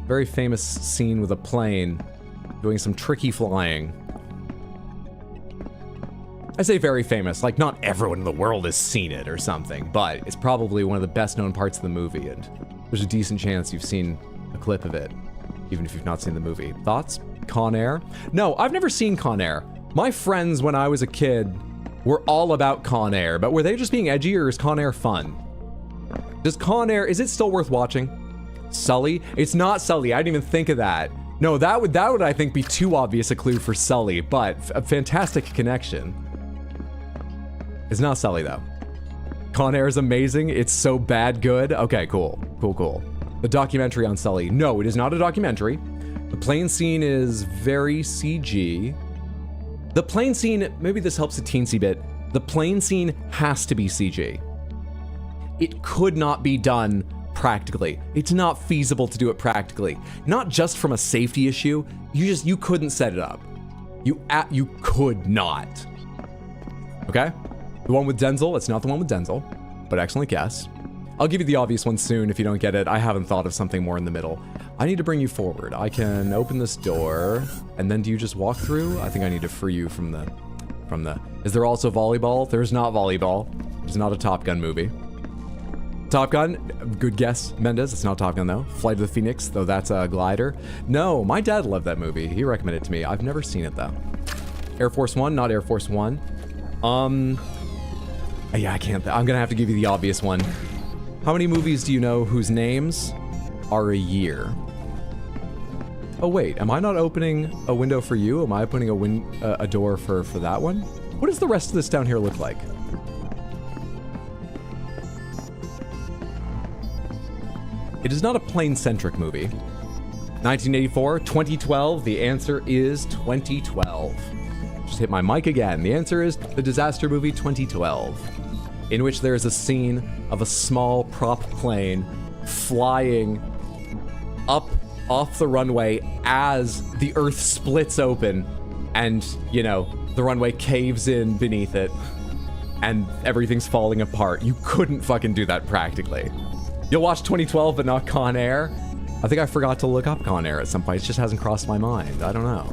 Very famous scene with a plane doing some tricky flying. I say very famous, like not everyone in the world has seen it or something, but it's probably one of the best known parts of the movie, and there's a decent chance you've seen a clip of it, even if you've not seen the movie. Thoughts? Con Air? No, I've never seen Con Air. My friends when I was a kid were all about Con Air, but were they just being edgy, or is Con Air fun? Does Con Air, is it still worth watching? Sully? It's not Sully, I didn't even think of that. No, that would I think be too obvious a clue for Sully, but a fantastic connection. It's not Sully though. Con Air is amazing, it's so bad good. Okay, cool. The documentary on Sully. No, it is not a documentary. The plane scene is very CG. The plane scene, maybe this helps a teensy bit. The plane scene has to be CG. It could not be done practically. It's not feasible to do it practically. Not just from a safety issue, you couldn't set it up. You could not. Okay? The one with Denzel, it's not the one with Denzel, but excellent guess. I'll give you the obvious one soon if you don't get it. I haven't thought of something more in the middle. I need to bring you forward. I can open this door, and then do you just walk through? I think I need to free you from the... Is there also volleyball? There's not volleyball. It's not a Top Gun movie. Top Gun, good guess, Mendez. It's not Top Gun though. Flight of the Phoenix, though that's a glider. No, my dad loved that movie. He recommended it to me. I've never seen it though. Air Force One, not Air Force One. Yeah, I can't. I'm gonna have to give you the obvious one. How many movies do you know whose names are a year? Oh wait, am I not opening a window for you? Am I opening a door for that one? What does the rest of this down here look like? It is not a plane-centric movie. 1984, 2012, the answer is 2012. Just hit my mic again. The answer is the disaster movie 2012, in which there is a scene of a small prop plane flying up off the runway as the earth splits open and, you know, the runway caves in beneath it and everything's falling apart. You couldn't fucking do that practically. You'll watch 2012 but not Con Air? I think I forgot to look up Con Air at some point. It just hasn't crossed my mind. I don't know.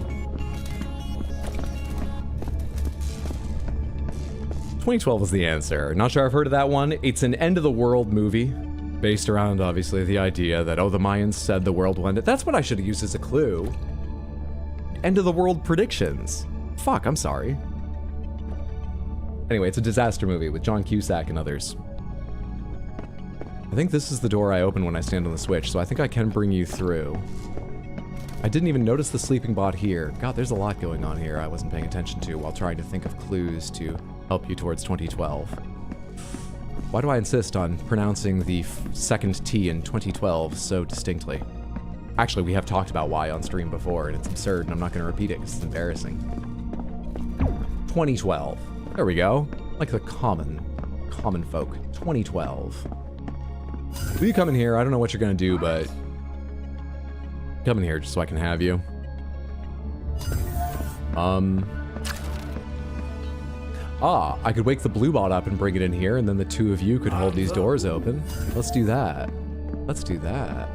2012 is the answer. Not sure I've heard of that one. It's an end-of-the-world movie based around, obviously, the idea that, oh, the Mayans said the world will end. That's what I should have used as a clue. End-of-the-world predictions. Fuck, I'm sorry. Anyway, it's a disaster movie with John Cusack and others. I think this is the door I open when I stand on the switch, so I think I can bring you through. I didn't even notice the sleeping bot here. God, there's a lot going on here I wasn't paying attention to while trying to think of clues to help you towards 2012. Why do I insist on pronouncing the second T in 2012 so distinctly? Actually, we have talked about why on stream before, and it's absurd, and I'm not going to repeat it because it's embarrassing. 2012. There we go. Like the common folk. 2012. Will you come in here? I don't know what you're going to do, but come in here just so I can have you. I could wake the blue bot up and bring it in here, and then the two of you could hold these doors open. Let's do that. Let's do that.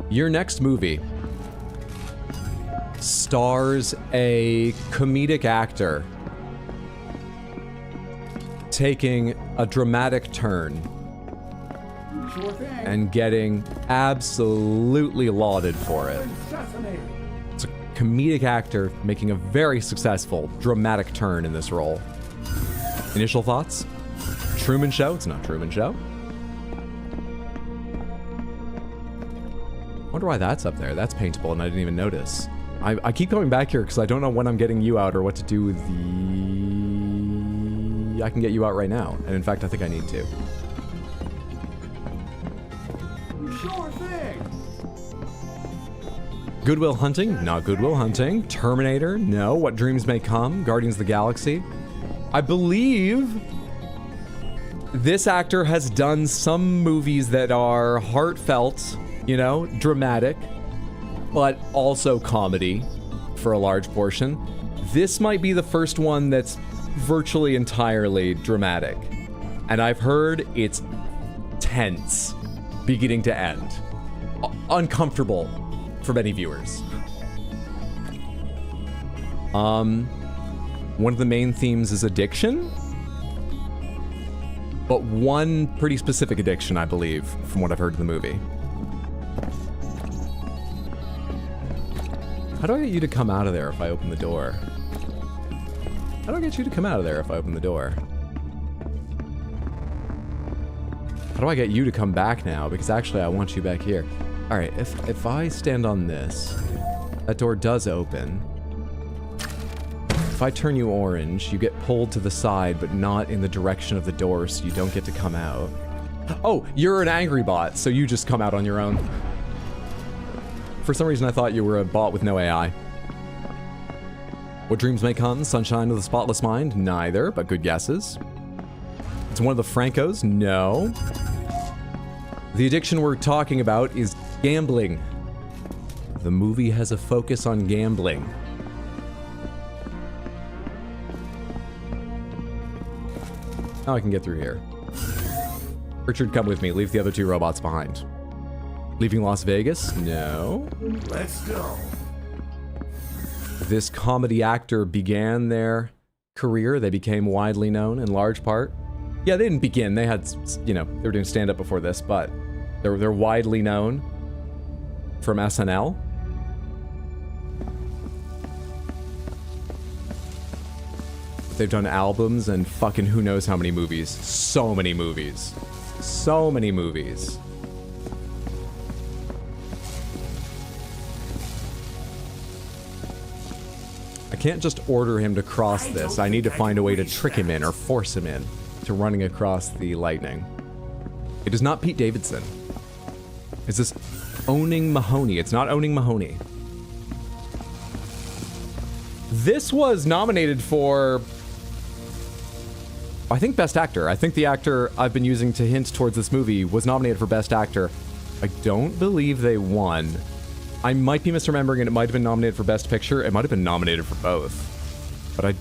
Your next movie stars a comedic actor taking a dramatic turn and getting absolutely lauded for it. It's a comedic actor making a very successful dramatic turn in this role. Initial thoughts? Truman Show? It's not Truman Show. Wonder why that's up there. That's paintable and I didn't even notice. I keep coming back here because I don't know when I'm getting you out or what to do with the... I can get you out right now. And in fact, I think I need to. Sure thing. Good Will Hunting? Not Good Will Hunting. Terminator? No. What Dreams May Come? Guardians of the Galaxy? I believe this actor has done some movies that are heartfelt, you know, dramatic, but also comedy for a large portion. This might be the first one that's virtually entirely dramatic. And I've heard it's tense, beginning to end. Uncomfortable for many viewers. One of the main themes is addiction, but one pretty specific addiction, I believe, from what I've heard of the movie. How do I get you to come out of there if I open the door? How do I get you to come out of there if I open the door? How do I get you to come back now? Because actually I want you back here. All right, if I stand on this, that door does open. If I turn you orange, you get pulled to the side, but not in the direction of the door, so you don't get to come out. Oh, you're an angry bot, so you just come out on your own. For some reason, I thought you were a bot with no AI. What Dreams May Come? Sunshine of the Spotless Mind? Neither, but good guesses. It's one of the Francos? No. The addiction we're talking about is gambling. The movie has a focus on gambling. Now I can get through here. Richard, come with me. Leave the other two robots behind. Leaving Las Vegas? No. Let's go. This comedy actor began their career. They became widely known in large part. Yeah, they didn't begin. They had, you know, they were doing stand-up before this, but they're widely known from SNL. They've done albums and fucking who knows how many movies. So many movies. So many movies. I can't just order him to cross this. I need to find a way to trick him in or force him in to running across the lightning. It is not Pete Davidson. Is this owning Mahoney? It's not owning Mahoney. This was nominated for, I think, Best Actor. I think the actor I've been using to hint towards this movie was nominated for Best Actor. I don't believe they won. I might be misremembering and it might have been nominated for Best Picture. It might have been nominated for both. But I'm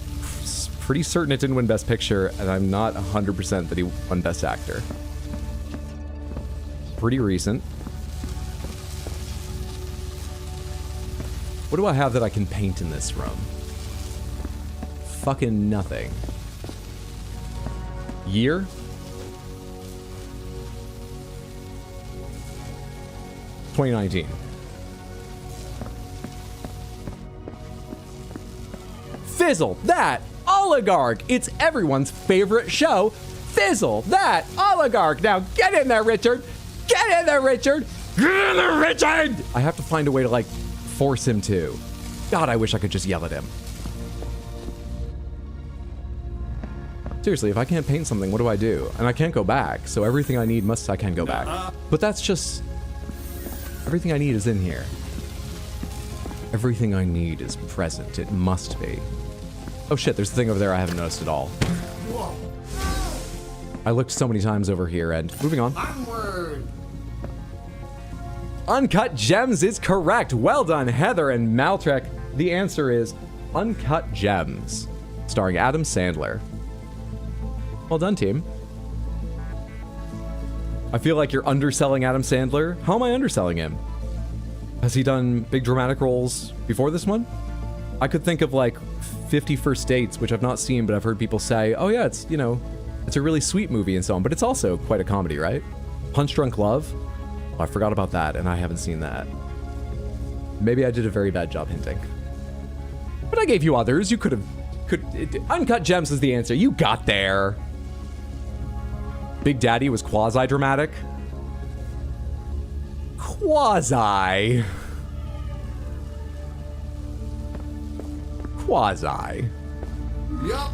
pretty certain it didn't win Best Picture, and I'm not 100% that he won Best Actor. Pretty recent. What do I have that I can paint in this room? Fucking nothing. Year? $2019. Fizzle, that oligarch. It's everyone's favorite show. Fizzle, that oligarch. Now get in there, Richard. Get in there, Richard. Get in there, Richard. I have to find a way to, like, force him to. God, I wish I could just yell at him. Seriously, if I can't paint something, what do I do? And I can't go back, so everything I need I can go back. But that's just... everything I need is in here. Everything I need is present. It must be. Oh shit, there's a thing over there I haven't noticed at all. Whoa. I looked so many times over here, and moving on. Onward. Uncut Gems is correct. Well done, Heather and Maltrek. The answer is Uncut Gems, starring Adam Sandler. Well done, team. I feel like you're underselling Adam Sandler. How am I underselling him? Has he done big dramatic roles before this one? I could think of like 50 First Dates, which I've not seen, but I've heard people say, oh yeah, it's, you know, it's a really sweet movie and so on, but it's also quite a comedy, right? Punch Drunk Love? Oh, I forgot about that, and I haven't seen that. Maybe I did a very bad job hinting. But I gave you others. You could have... Uncut Gems is the answer. You got there. Big Daddy was quasi-dramatic. Quasi. Quasi. Yup.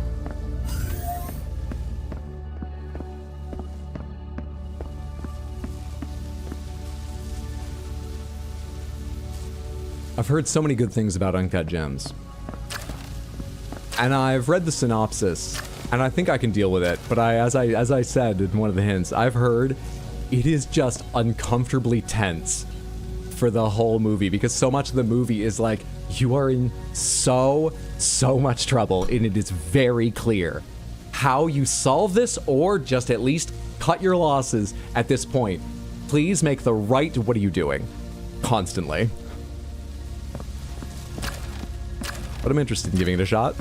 I've heard so many good things about Uncut Gems. And I've read the synopsis, and I think I can deal with it, but as I said in one of the hints, I've heard it is just uncomfortably tense for the whole movie, because so much of the movie is like, you are in so much trouble, and it is very clear how you solve this, or just at least cut your losses at this point. Please make the right, what are you doing? Constantly. But I'm interested in giving it a shot.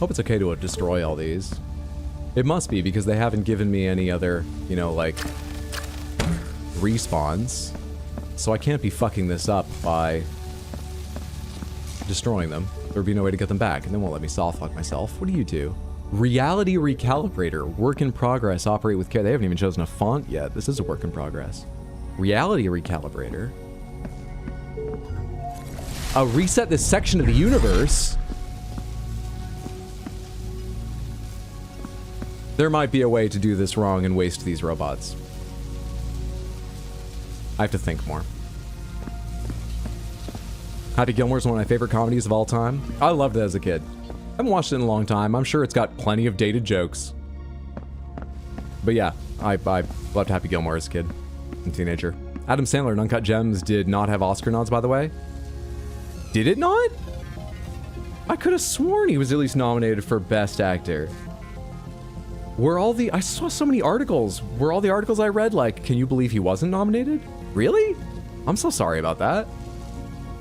Hope it's okay to destroy all these. It must be, because they haven't given me any other, you know, like, respawns. So I can't be fucking this up by destroying them. There would be no way to get them back, and they won't let me soft lock myself. What do you do? Reality Recalibrator. Work in progress. Operate with care. They haven't even chosen a font yet. This is a work in progress. Reality Recalibrator. Reset this section of the universe. There might be a way to do this wrong and waste these robots. I have to think more. Happy Gilmore is one of my favorite comedies of all time. I loved it as a kid. I haven't watched it in a long time. I'm sure it's got plenty of dated jokes. But yeah, I loved Happy Gilmore as a kid and teenager. Adam Sandler in Uncut Gems did not have Oscar nods, by the way. Did it not? I could have sworn he was at least nominated for Best Actor. I saw so many articles. Were all the articles I read like, can you believe he wasn't nominated? Really? I'm so sorry about that.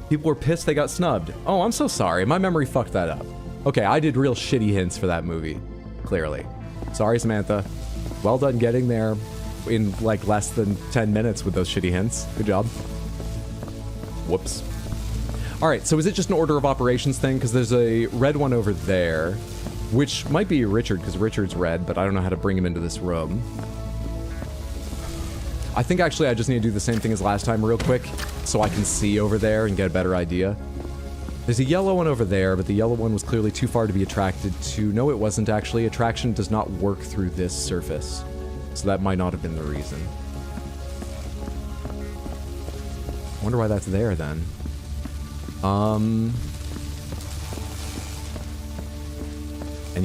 People were pissed they got snubbed. Oh, I'm so sorry. My memory fucked that up. Okay, I did real shitty hints for that movie. Clearly. Sorry, Samantha. Well done getting there in like less than 10 minutes with those shitty hints. Good job. Whoops. All right, so is it just an order of operations thing? Because there's a red one over there, which might be Richard, because Richard's red, but I don't know how to bring him into this room. I think actually I just need to do the same thing as last time real quick, so I can see over there and get a better idea. There's a yellow one over there, but the yellow one was clearly too far to be attracted to. No, it wasn't actually. Attraction does not work through this surface, so that might not have been the reason. I wonder why that's there then. And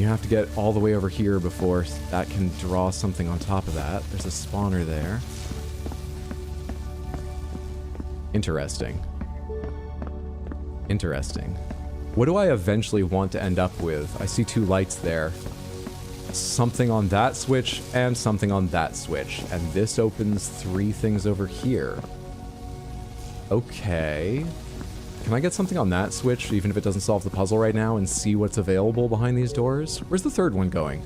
you have to get all the way over here before that can draw something on top of that. There's a spawner there. Interesting. Interesting. What do I eventually want to end up with? I see 2 lights there. Something on that switch and something on that switch. And this opens 3 things over here. Okay. Can I get something on that switch, even if it doesn't solve the puzzle right now, and see what's available behind these doors? Where's the 3rd one going?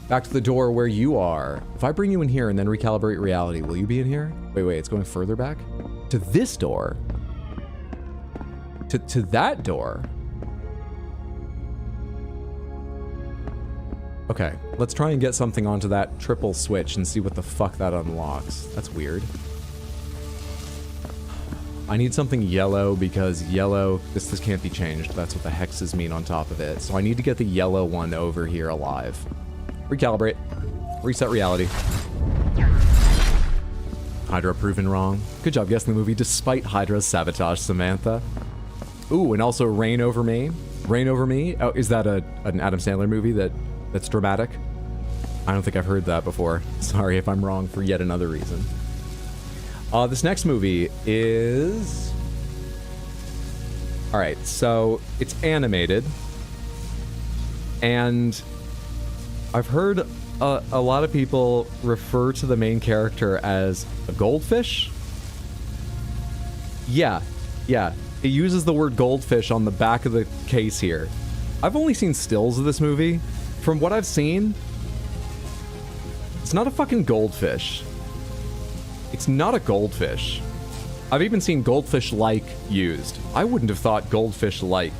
Back to the door where you are. If I bring you in here and then recalibrate reality, will you be in here? Wait, it's going further back? To this door? To that door? Okay, let's try and get something onto that triple switch and see what the fuck that unlocks. That's weird. I need something yellow because yellow, this can't be changed. That's what the hexes mean on top of it. So I need to get the yellow one over here alive. Recalibrate. Reset reality. Hydra proven wrong. Good job guessing the movie despite Hydra's sabotage, Samantha. Ooh, and also Rain Over Me. Rain Over Me? Oh, is that an Adam Sandler movie that's dramatic? I don't think I've heard that before. Sorry if I'm wrong for yet another reason. This next movie is... Alright, so it's animated. And I've heard a lot of people refer to the main character as a goldfish. Yeah. It uses the word goldfish on the back of the case here. I've only seen stills of this movie. From what I've seen, it's not a fucking goldfish. It's not a goldfish. I've even seen goldfish-like used. I wouldn't have thought goldfish-like.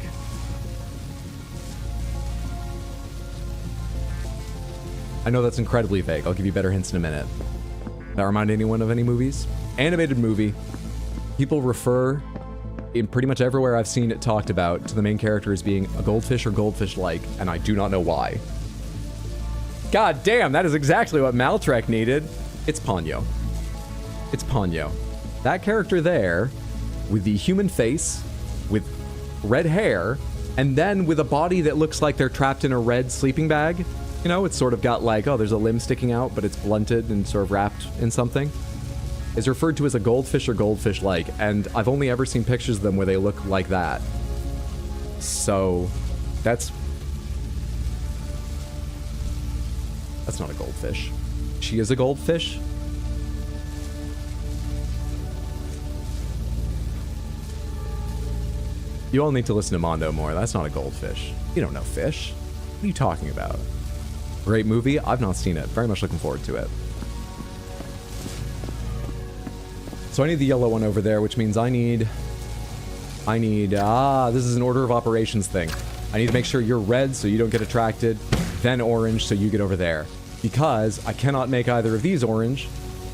I know that's incredibly vague. I'll give you better hints in a minute. That remind anyone of any movies? Animated movie. People refer, in pretty much everywhere I've seen it talked about, to the main character as being a goldfish or goldfish-like, and I do not know why. God damn, that is exactly what Maltrek needed. It's Ponyo. It's Ponyo. That character there, with the human face, with red hair, and then with a body that looks like they're trapped in a red sleeping bag. You know, it's sort of got like, oh, there's a limb sticking out, but it's blunted and sort of wrapped in something. Is referred to as a goldfish or goldfish-like, and I've only ever seen pictures of them where they look like that. So, that's not a goldfish. She is a goldfish? You all need to listen to Mondo more. That's not a goldfish. You don't know fish. What are you talking about? Great movie. I've not seen it. Very much looking forward to it. So I need the yellow one over there, which means I need, this is an order of operations thing. I need to make sure you're red so you don't get attracted, then orange so you get over there. Because I cannot make either of these orange,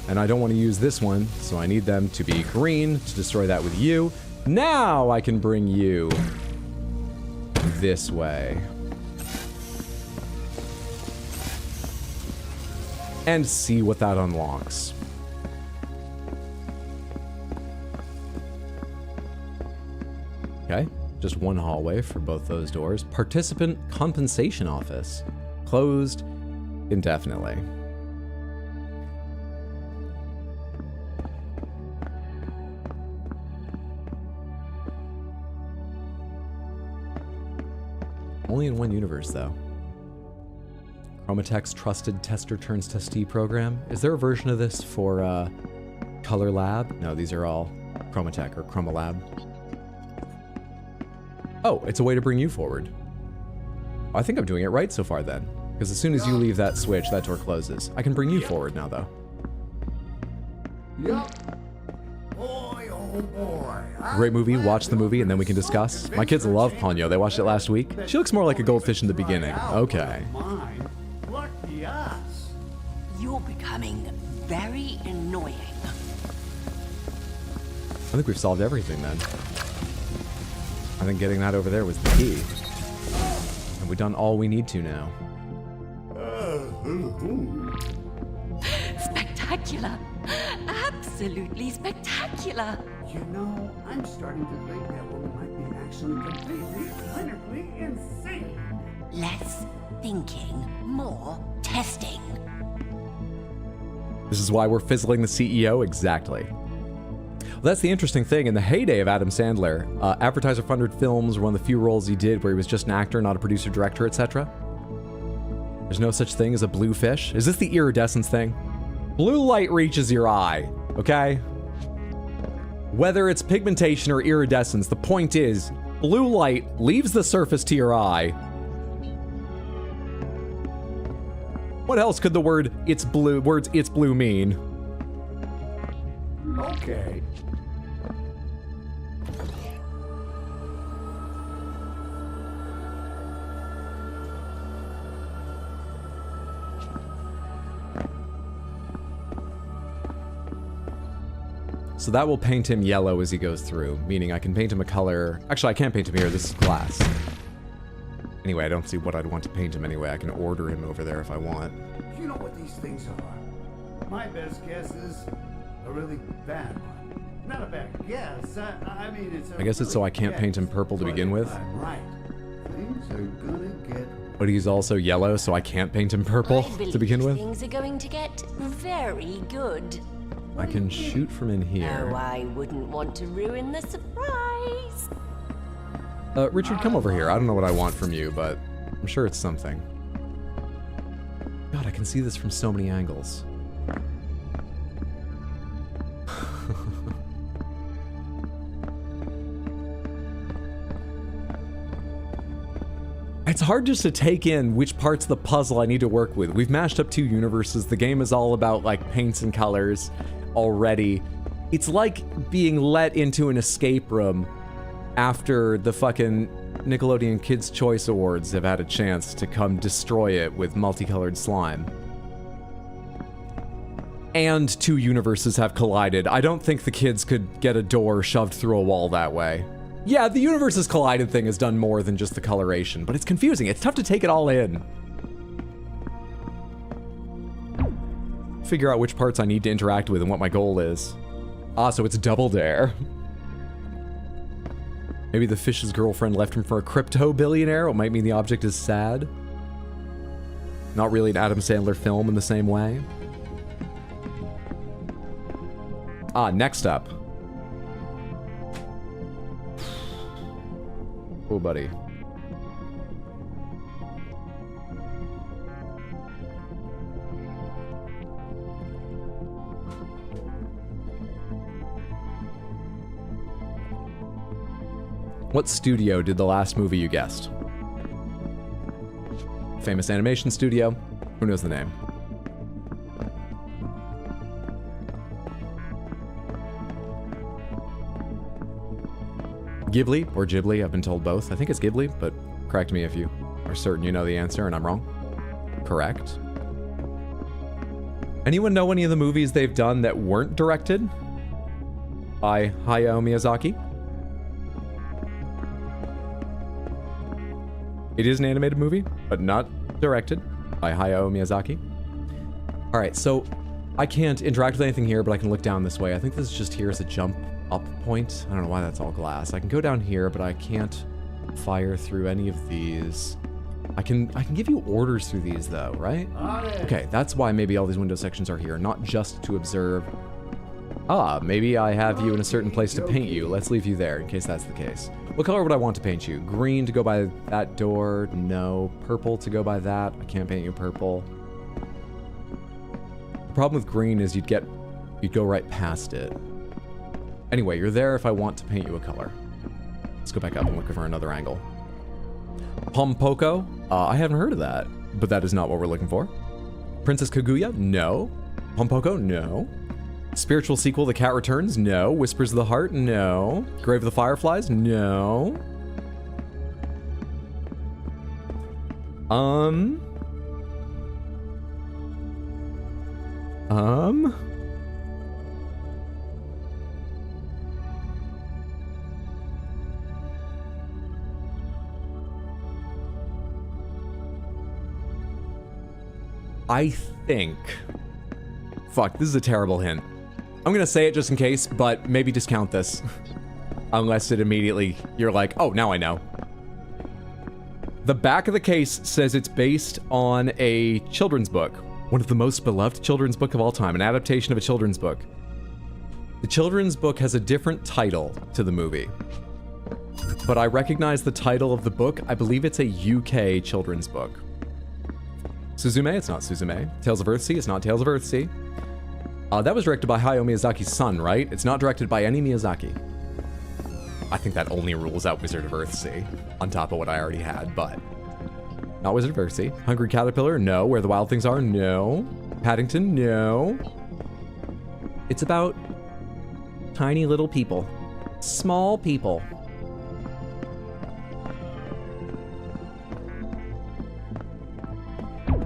and I don't want to use this one, so I need them to be green to destroy that with you. Now I can bring you this way. And see what that unlocks. Okay, just one hallway for both those doors. Participant compensation office. Closed indefinitely. Only in one universe, though. Chromatech's Trusted Tester Turns Testee program. Is there a version of this for Color Lab? No, these are all Chromatech or Chroma Lab. Oh, it's a way to bring you forward. I think I'm doing it right so far then. Because as soon as you leave that switch, that door closes. I can bring you forward now, though. Yup. Boy, oh boy. Great movie, watch the movie and then we can discuss. My kids love Ponyo, they watched it last week. She looks more like a goldfish in the beginning. Okay. Mine. Lucky us. You're becoming very annoying. I think we've solved everything then. I think getting that over there was the key. And we've done all we need to now. Spectacular. Absolutely spectacular. You know, I'm starting to think that woman might be actually completely, clinically insane. Less thinking, more testing. This is why we're fizzling the CEO, exactly. Well, that's the interesting thing. In the heyday of Adam Sandler, advertiser-funded films were one of the few roles he did where he was just an actor, not a producer, director, etc. There's no such thing as a blue fish. Is this the iridescence thing? Blue light reaches your eye, okay? Whether it's pigmentation or iridescence, the point is, blue light leaves the surface to your eye. What else could the words "it's blue" mean? Okay. So that will paint him yellow as he goes through, meaning I can paint him a color. Actually, I can't paint him here. This is glass. Anyway, I don't see what I'd want to paint him anyway. I can order him over there if I want. You know what these things are. My best guess is a really bad one. Not a bad guess. I mean, it's. I guess it's so I can't paint him purple to begin with. I'm right. Things are gonna get. But he's also yellow, so I can't paint him purple I to begin with. Things are going to get very good. I can shoot from in Oh, here. I wouldn't want to ruin the surprise. Richard, come over here. I don't know what I want from you, but I'm sure it's something. God, I can see this from so many angles. It's hard just to take in which parts of the puzzle I need to work with. We've mashed up two universes. The game is all about like paints and colors already. It's like being let into an escape room after the fucking Nickelodeon Kids' Choice Awards have had a chance to come destroy it with multicolored slime. And two universes have collided. I don't think the kids could get a door shoved through a wall that way. Yeah, the universes collided thing has done more than just the coloration, but it's confusing. It's tough to take it all in. Figure out which parts I need to interact with and what my goal is. Ah, so it's Double Dare. Maybe the fish's girlfriend left him for a crypto billionaire. It might mean the object is sad. Not really an Adam Sandler film in the same way. Ah, next up. Oh, buddy. What studio did the last movie you guessed? Famous animation studio? Who knows the name? Ghibli or Ghibli, I've been told both. I think it's Ghibli, but correct me if you are certain you know the answer and I'm wrong. Correct. Anyone know any of the movies they've done that weren't directed by Hayao Miyazaki? It is an animated movie, but not directed by Hayao Miyazaki. All right, so I can't interact with anything here, but I can look down this way. I think this is just here as a jump up point. I don't know why that's all glass. I can go down here, but I can't fire through any of these. I can give you orders through these though, right? Okay, that's why maybe all these window sections are here, not just to observe. Ah, maybe I have you in a certain place to paint you. Let's leave you there in case that's the case. What color would I want to paint you? Green to go by that door? No. Purple to go by that? I can't paint you purple. The problem with green is you'd go right past it. Anyway, you're there if I want to paint you a color. Let's go back up and look for another angle. Pompoko? I haven't heard of that, but that is not what we're looking for. Princess Kaguya? No. Pompoko? No. Spiritual sequel, The Cat Returns? No. Whispers of the Heart? No. Grave of the Fireflies? No. I think... Fuck, this is a terrible hint. I'm gonna say it just in case, but maybe discount this. Unless it immediately, you're like, oh, now I know. The back of the case says it's based on a children's book. One of the most beloved children's book of all time, an adaptation of a children's book. The children's book has a different title to the movie. But I recognize the title of the book. I believe it's a UK children's book. Suzume, it's not Suzume. Tales of Earthsea, it's not Tales of Earthsea. That was directed by Hayao Miyazaki's son, right? It's not directed by any Miyazaki. I think that only rules out Wizard of Earthsea, on top of what I already had, but... Not Wizard of Earthsea. Hungry Caterpillar, no. Where the Wild Things Are, no. Paddington, no. It's about tiny little people. Small people.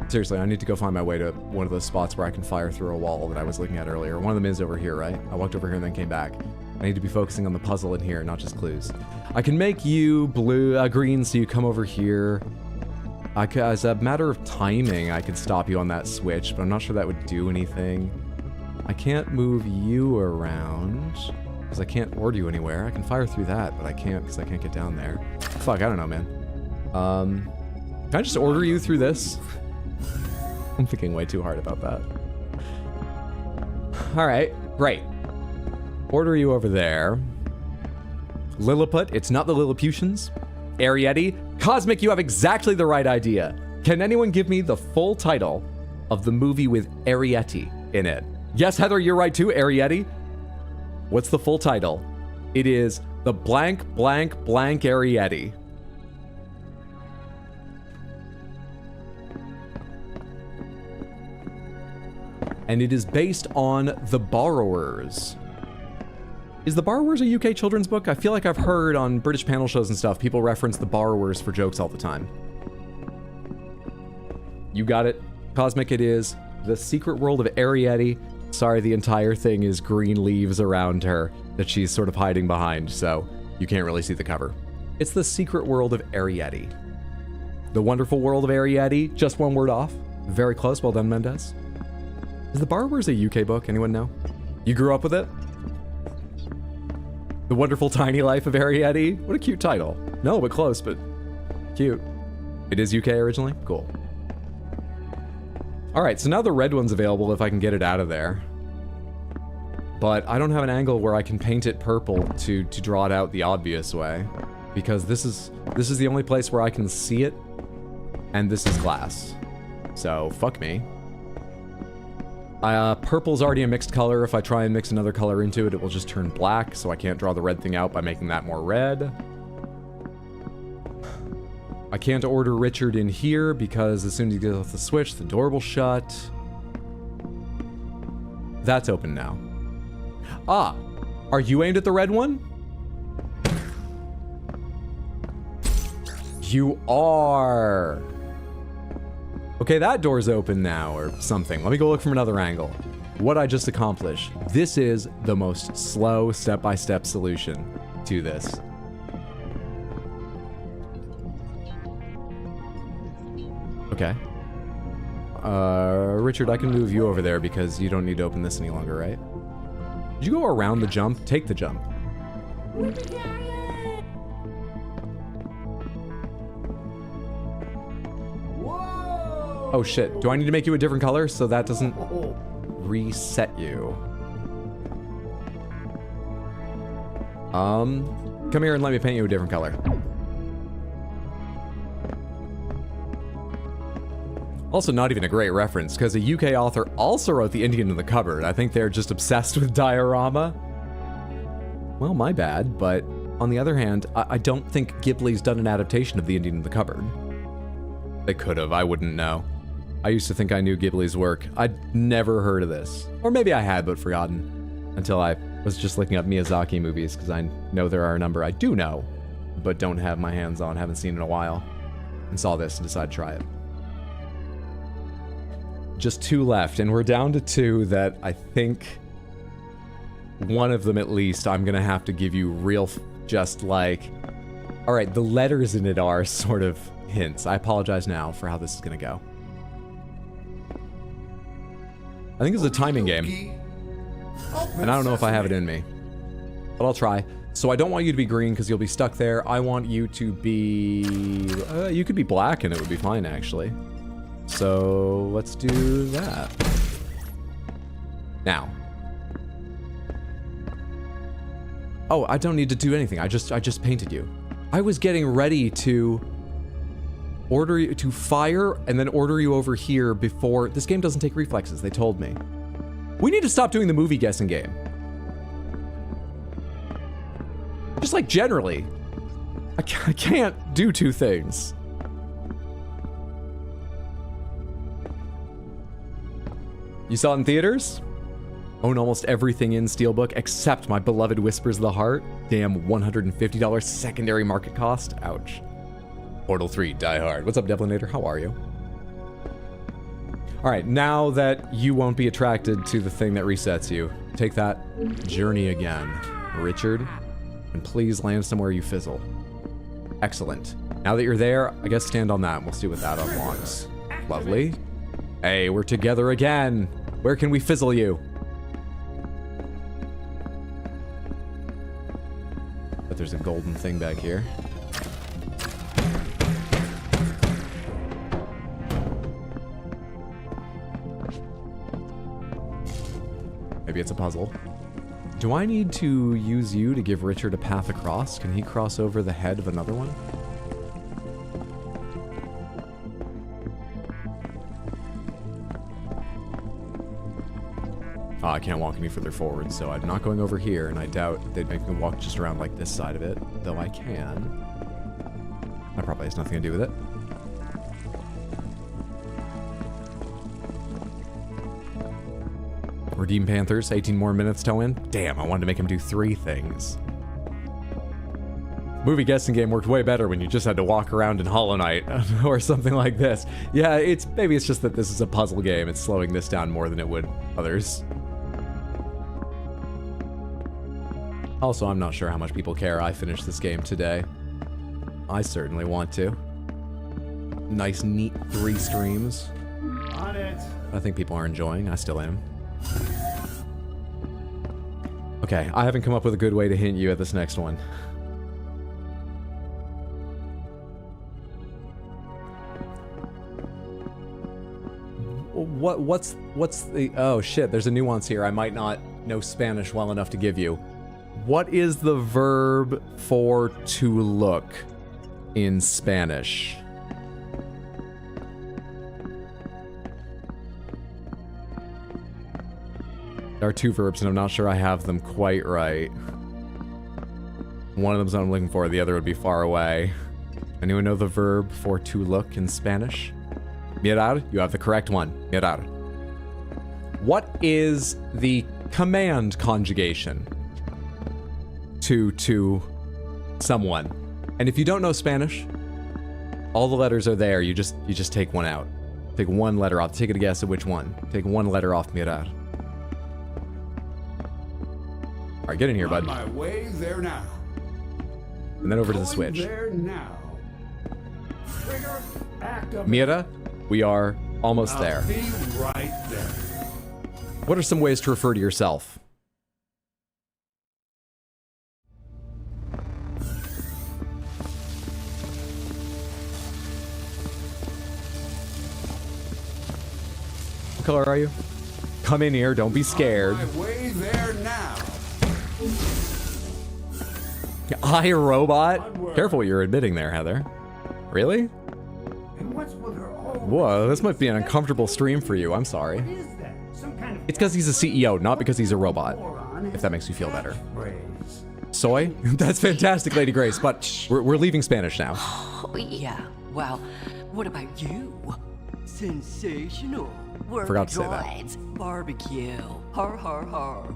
Seriously, I need to go find my way to one of those spots where I can fire through a wall that I was looking at earlier. One of them is over here, right? I walked over here and then came back. I need to be focusing on the puzzle in here, not just clues. I can make you green so you come over here. As a matter of timing, I could stop you on that switch, but I'm not sure that would do anything. I can't move you around, because I can't order you anywhere. I can fire through that, but I can't because I can't get down there. Fuck, I don't know, man. Can I just order you through this? I'm thinking way too hard about that. Alright, great. Order you over there. Lilliput, it's not the Lilliputians. Arietti, Cosmic, you have exactly the right idea. Can anyone give me the full title of the movie with Arietti in it? Yes, Heather, you're right too, Arietti. What's the full title? It is The Blank Blank Blank Arietti. And it is based on The Borrowers. Is The Borrowers a UK children's book? I feel like I've heard on British panel shows and stuff, people reference The Borrowers for jokes all the time. You got it. Cosmic, it is The Secret World of Arietti. Sorry, the entire thing is green leaves around her that she's sort of hiding behind, so you can't really see the cover. It's The Secret World of Arietti. The Wonderful World of Arietti, just one word off. Very close, well done, Mendez. Is The Borrowers a UK book? Anyone know? You grew up with it? The Wonderful Tiny Life of Arietti? What a cute title. No, but close, but cute. It is UK originally? Cool. Alright, so now the red one's available if I can get it out of there. But I don't have an angle where I can paint it purple to draw it out the obvious way. Because this is the only place where I can see it, and this is glass. So, fuck me. Purple's already a mixed color. If I try and mix another color into it, it will just turn black, so I can't draw the red thing out by making that more red. I can't order Richard in here because as soon as he gets off the switch, the door will shut. That's open now. Ah, are you aimed at the red one? You are. Okay, that door's open now, or something. Let me go look from another angle. What I just accomplished. This is the most slow step-by-step solution to this. Okay. Richard, I can move you over there because you don't need to open this any longer, right? Did you go around the jump? Take the jump. Oh shit, do I need to make you a different color so that doesn't reset you? Come here and let me paint you a different color. Also not even a great reference, because a UK author also wrote The Indian in the Cupboard. I think they're just obsessed with diorama. Well, my bad, but on the other hand, I don't think Ghibli's done an adaptation of The Indian in the Cupboard. They could have, I wouldn't know. I used to think I knew Ghibli's work. I'd never heard of this. Or maybe I had, but forgotten. until I was just looking up Miyazaki movies because I know there are a number I do know, but don't have my hands on, haven't seen in a while, and saw this and decided to try it. Just 2 left, and we're down to 2 that I think one of them at least I'm gonna have to give you real, just like, all right, the letters in it are sort of hints. I apologize now for how this is gonna go. I think it's a timing game, and I don't know if I have it in me, but I'll try. So I don't want you to be green because you'll be stuck there. I want you to be, you could be black and it would be fine actually. So let's do that. Now. Oh, I don't need to do anything. I just painted you. I was getting ready to order you to fire and then order you over here before. This game doesn't take reflexes, they told me. We need to stop doing the movie guessing game. Just like generally. I can't do 2 things. You saw it in theaters? Own almost everything in Steelbook except my beloved Whispers of the Heart. Damn, $150 secondary market cost. Ouch. Portal 3, Die Hard. What's up, Devlinator? How are you? All right, now that you won't be attracted to the thing that resets you, take that journey again, Richard, and please land somewhere you fizzle. Excellent. Now that you're there, I guess stand on that and we'll see what that unlocks. Lovely. Hey, we're together again. Where can we fizzle you? But there's a golden thing back here. Maybe it's a puzzle. Do I need to use you to give Richard a path across? Can he cross over the head of another one? Oh, I can't walk any further forward, so I'm not going over here, and I doubt they'd make me walk just around like this side of it, though I can. That probably has nothing to do with it. Redeem Panthers, 18 more minutes to win. Damn, I wanted to make him do 3 things. Movie guessing game worked way better when you just had to walk around in Hollow Knight or something like this. Yeah, maybe it's just that this is a puzzle game. It's slowing this down more than it would others. Also, I'm not sure how much people care I finished this game today. I certainly want to. Nice, neat 3 streams. On it. I think people are enjoying. I still am. Okay, I haven't come up with a good way to hint you at this next one. What's the... Oh shit, there's a nuance here I might not know Spanish well enough to give you. What is the verb for to look in Spanish? There are 2 verbs, and I'm not sure I have them quite right. One of them's what I'm looking for, the other would be far away. Anyone know the verb for to look in Spanish? Mirar, you have the correct one. Mirar. What is the command conjugation to someone? And if you don't know Spanish, all the letters are there. You just take one out. Take one letter off. Take a guess at which one. Take one letter off mirar. All right, get in here, bud. On my way there now. And then over to the Going switch. There now. Trigger, activate. Mira, we are almost there. I'll be right there. What are some ways to refer to yourself? What color are you? Come in here, don't be scared. On my way there now. I, robot? Careful what you're admitting there, Heather. Really? And what's with her old Whoa, this might be an uncomfortable stream for you. I'm sorry. What is that? Some kind of It's because he's a CEO, not because he's a robot. If that makes you feel better. phrase. Soy? That's fantastic, Lady Grace, but we're leaving Spanish now. Oh, yeah. Well, what about you? Sensational. We're Forgot to say that. droids. Barbecue. Har, har, har.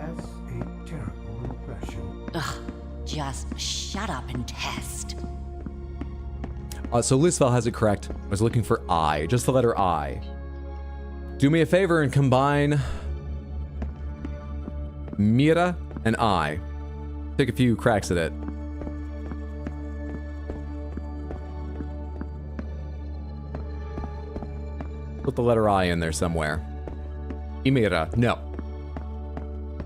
That's a terrible impression. Ugh, just shut up and test. So Lucifel has it correct. I was looking for I, just the letter I. Do me a favor and combine Mira and I. Take a few cracks at it. Put the letter I in there somewhere. Imira. No.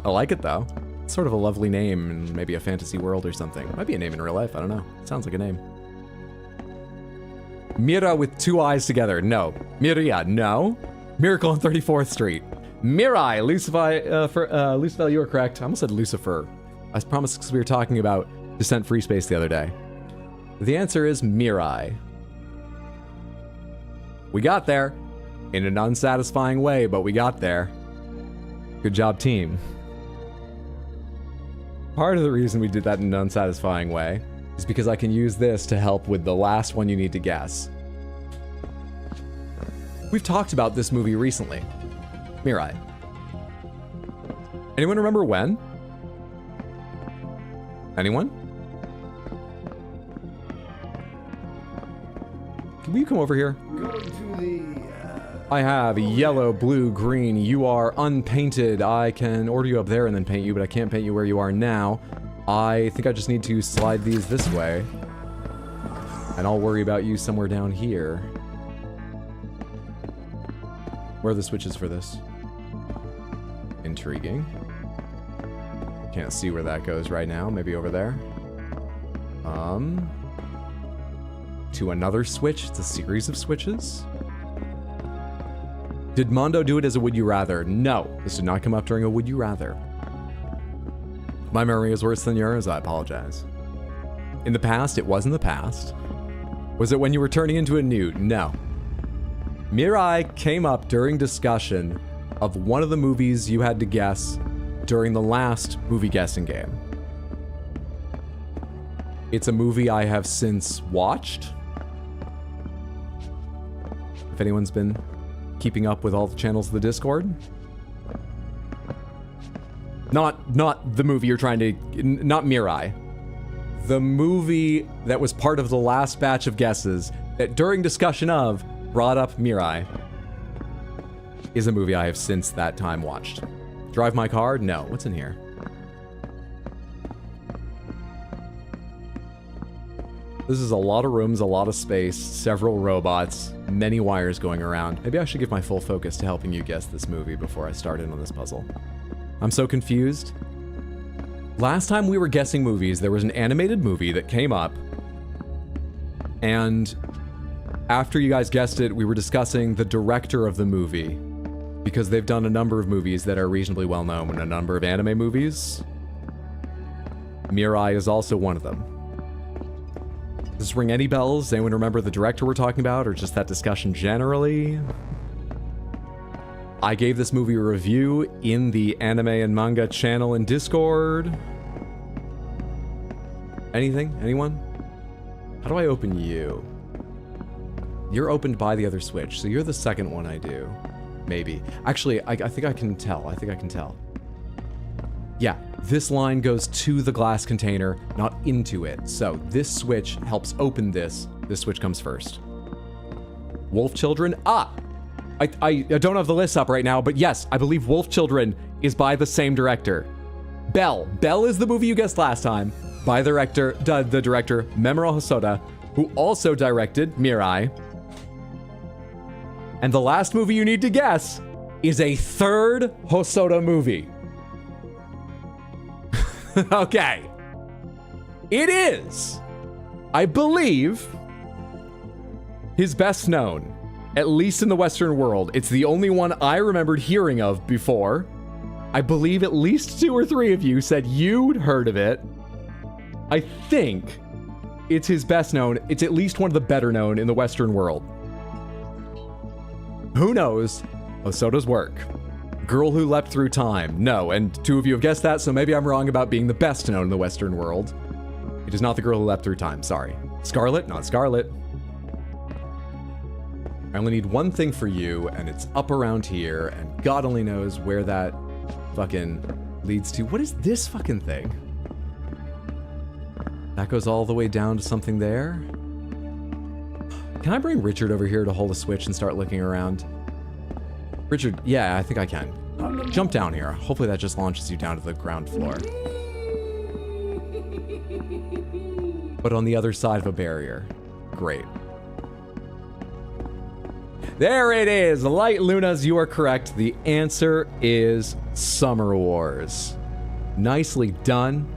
I like it though. It's sort of a lovely name in maybe a fantasy world or something. Might be a name in real life. I don't know. Sounds like a name. Mira with two I's together. No. Miria. No. Miracle on 34th Street. Mirai. Lucifel, you were correct. I almost said Lucifer. I promised because we were talking about Descent Free Space the other day. The answer is Mirai. We got there. In an unsatisfying way, but we got there. Good job, team. Part of the reason we did that in an unsatisfying way is because I can use this to help with the last one you need to guess. We've talked about this movie recently. Mirai. Anyone remember when? Anyone? Can you come over here? Going to the, I have yellow, blue, green. You are unpainted. I can order you up there and then paint you, but I can't paint you where you are now. I think I just need to slide these this way. And I'll worry about you somewhere down here. Where are the switches for this? Intriguing. Can't see where that goes right now. Maybe over there. To another switch. It's a series of switches. Did Mondo do it as a would you rather? No, this did not come up during a would you rather. My memory is worse than yours, I apologize. In the past, it was in the past. Was it when you were turning into a newt? No. Mirai came up during discussion of one of the movies you had to guess during the last movie guessing game. It's a movie I have since watched. If anyone's been keeping up with all the channels of the Discord. Not the movie you're trying to... Not Mirai. The movie that was part of the last batch of guesses that during discussion of brought up Mirai is a movie I have since that time watched. Drive My Car? No. What's in here? This is a lot of rooms, a lot of space, several robots, many wires going around. Maybe I should give my full focus to helping you guess this movie before I start in on this puzzle. I'm so confused. Last time we were guessing movies, there was an animated movie that came up, and after you guys guessed it, we were discussing the director of the movie, because they've done a number of movies that are reasonably well known, and a number of anime movies. Mirai is also one of them. Does this ring any bells? Does anyone remember the director we're talking about, or just that discussion generally? I gave this movie a review in the anime and manga channel in Discord. Anything? Anyone? How do I open you? You're opened by the other switch, so you're the second one I do. Maybe. Actually, I think I can tell. I think I can tell. Yeah, this line goes to the glass container, not into it. So this switch helps open this. This switch comes first. Wolf Children? Ah! I don't have the list up right now, but yes, I believe Wolf Children is by the same director. Bell. Bell is the movie you guessed last time, by the director Mamoru Hosoda, who also directed Mirai. And the last movie you need to guess is a third Hosoda movie. Okay. It is, I believe, his best known, at least in the Western world. It's the only one I remembered hearing of before. I believe at least 2 or 3 of you said you'd heard of it. I think it's his best known. It's at least one of the better known in the Western world. Who knows? Hosoda's work. Girl Who Leapt Through Time. No, and 2 of you have guessed that, so maybe I'm wrong about being the best known in the Western world. It is not The Girl Who Leapt Through Time, sorry. Scarlet? Not Scarlet. I only need one thing for you, and it's up around here, and God only knows where that fucking leads to... What is this fucking thing? That goes all the way down to something there. Can I bring Richard over here to hold a switch and start looking around? Richard, yeah, I think I can. Jump down here. Hopefully that just launches you down to the ground floor. But on the other side of a barrier. Great. There it is! Light Lunas, you are correct. The answer is Summer Wars. Nicely done.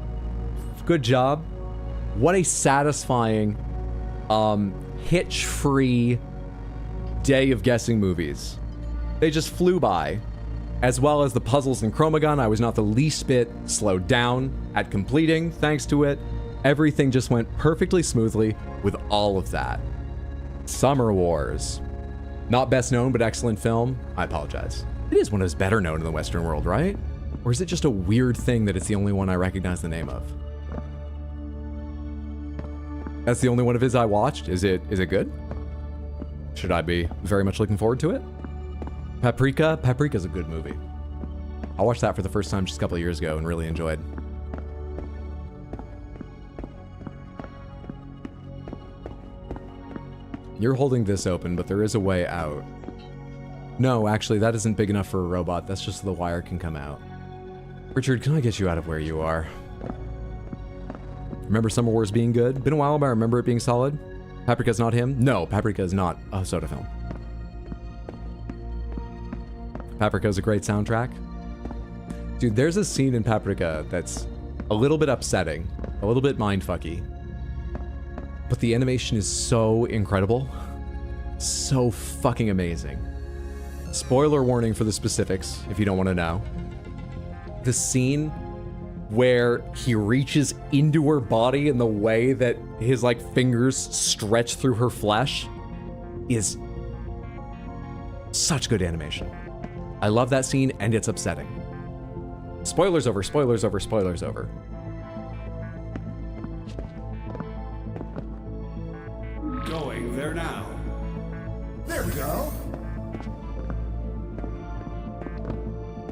Good job. What a satisfying, hitch-free day of guessing movies. They just flew by. As well as the puzzles in ChromaGun, I was not the least bit slowed down at completing, thanks to it. Everything just went perfectly smoothly with all of that. Summer Wars. Not best known, but excellent film. I apologize. It is one of those better known in the Western world, right? Or is it just a weird thing that it's the only one I recognize the name of? That's the only one of his I watched. Is it good? Should I be very much looking forward to it? Paprika? Paprika's a good movie. I watched that for the first time just a couple of years ago and really enjoyed. You're holding this open, but there is a way out. No, actually, that isn't big enough for a robot. That's just so the wire can come out. Richard, can I get you out of where you are? Remember Summer Wars being good? Been a while, but I remember it being solid. Paprika's not him? No, Paprika is not a soda film. Paprika's a great soundtrack. Dude, there's a scene in Paprika that's a little bit upsetting, a little bit mindfucky. But the animation is so incredible. So fucking amazing. Spoiler warning for the specifics, if you don't want to know. The scene where he reaches into her body in the way that his, like, fingers stretch through her flesh is such good animation. I love that scene, and it's upsetting. Spoilers over, spoilers over, spoilers over. Going there now. There we go.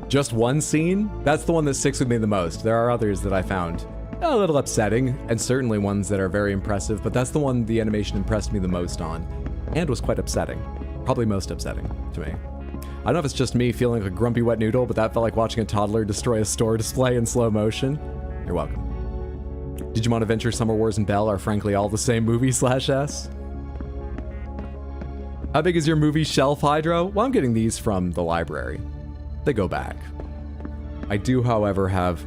Just one scene? That's the one that sticks with me the most. There are others that I found a little upsetting, and certainly ones that are very impressive, but that's the one the animation impressed me the most on, and was quite upsetting. Probably most upsetting to me. I don't know if it's just me feeling like a grumpy wet noodle, but that felt like watching a toddler destroy a store display in slow motion. You're welcome. Digimon Adventure, Summer Wars, and Bell are frankly all the same movie /S. How big is your movie shelf, Hydro? Well, I'm getting these from the library. They go back. I do, however, have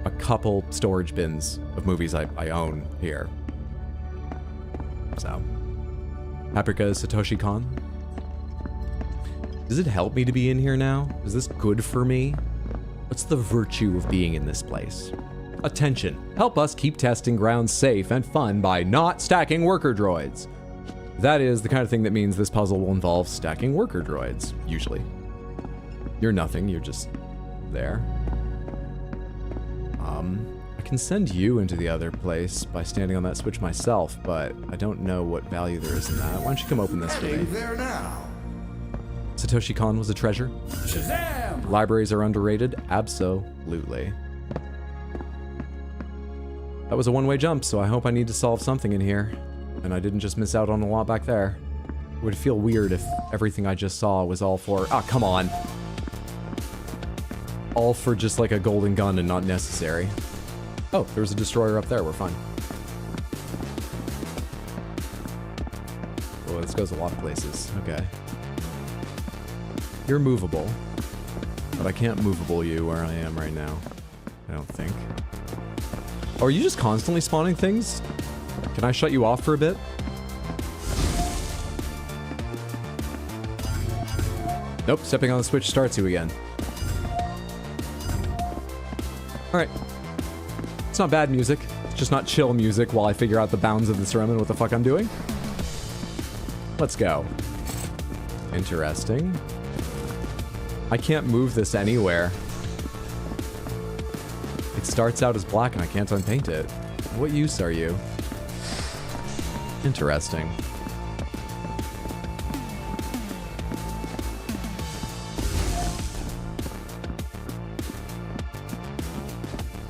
a couple storage bins of movies I own here. So, Paprika is Satoshi Kon. Does it help me to be in here now? Is this good for me? What's the virtue of being in this place? Attention, help us keep testing grounds safe and fun by not stacking worker droids. That is the kind of thing that means this puzzle will involve stacking worker droids, usually. You're nothing, you're just there. I can send you into the other place by standing on that switch myself, but I don't know what value there is in that. Why don't you come open this for me? There now. Satoshi Kon was a treasure. Shazam! Libraries are underrated? Absolutely. That was a one-way jump, so I hope I need to solve something in here. And I didn't just miss out on a lot back there. It would feel weird if everything I just saw was all for... Ah, come on! All for just like a golden gun and not necessary. Oh, there's a destroyer up there, we're fine. Oh, this goes a lot of places, okay. You're movable, but I can't movable you where I am right now. I don't think. Oh, are you just constantly spawning things? Can I shut you off for a bit? Nope, stepping on the switch starts you again. Alright. It's not bad music. It's just not chill music while I figure out the bounds of this room and what the fuck I'm doing. Let's go. Interesting. I can't move this anywhere. It starts out as black and I can't unpaint it. What use are you? Interesting.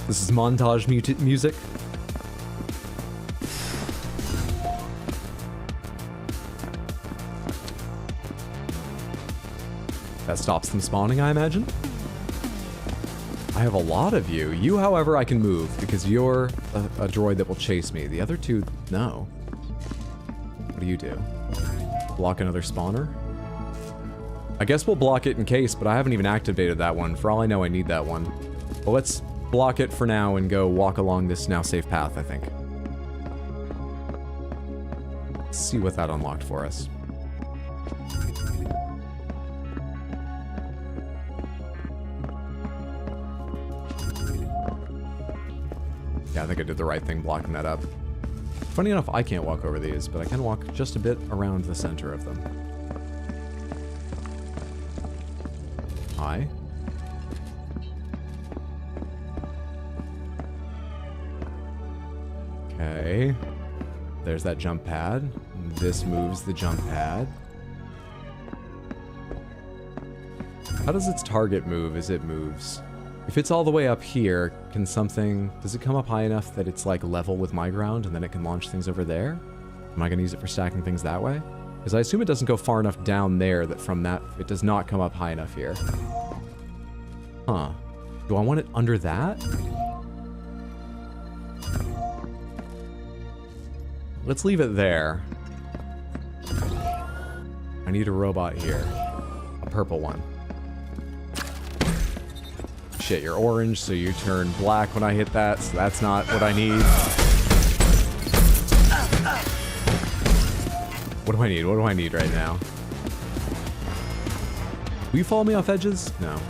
This is montage music. That stops them spawning, I imagine. I have a lot of you. You, however, I can move because you're a droid that will chase me. The other two, no. What do you do? Block another spawner? I guess we'll block it in case, but I haven't even activated that one. For all I know, I need that one. But let's block it for now and go walk along this now safe path, I think. Let's see what that unlocked for us. Yeah, I think I did the right thing blocking that up. Funny enough, I can't walk over these, but I can walk just a bit around the center of them. Hi. Okay. There's that jump pad. This moves the jump pad. How does its target move as it moves? If it's all the way up here, can something... Does it come up high enough that it's like level with my ground and then it can launch things over there? Am I going to use it for stacking things that way? Because I assume it doesn't go far enough down there that from that... It does not come up high enough here. Huh. Do I want it under that? Let's leave it there. I need a robot here. A purple one. Shit, you're orange, so you turn black when I hit that, so that's not what I need. What do I need? What do I need right now? Will you follow me off edges? No.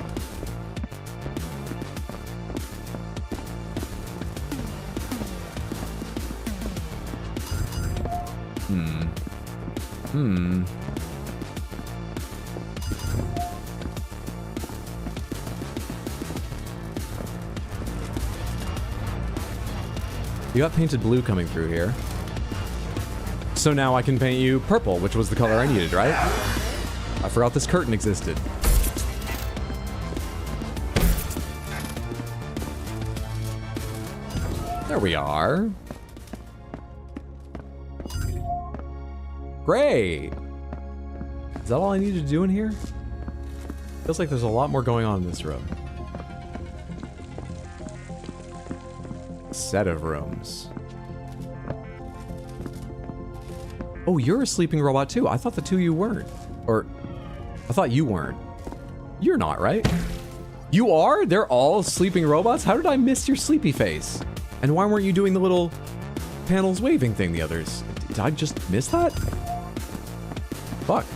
You got painted blue coming through here. So now I can paint you purple, which was the color I needed, right? I forgot this curtain existed. There we are. Great! Is that all I need to do in here? Feels like there's a lot more going on in this room. Set of rooms. Oh, you're a sleeping robot too. I thought the two of you weren't. Or, I thought you weren't. You're not, right? You are? They're all sleeping robots? How did I miss your sleepy face? And why weren't you doing the little panels waving thing the others? Did I just miss that? Fuck.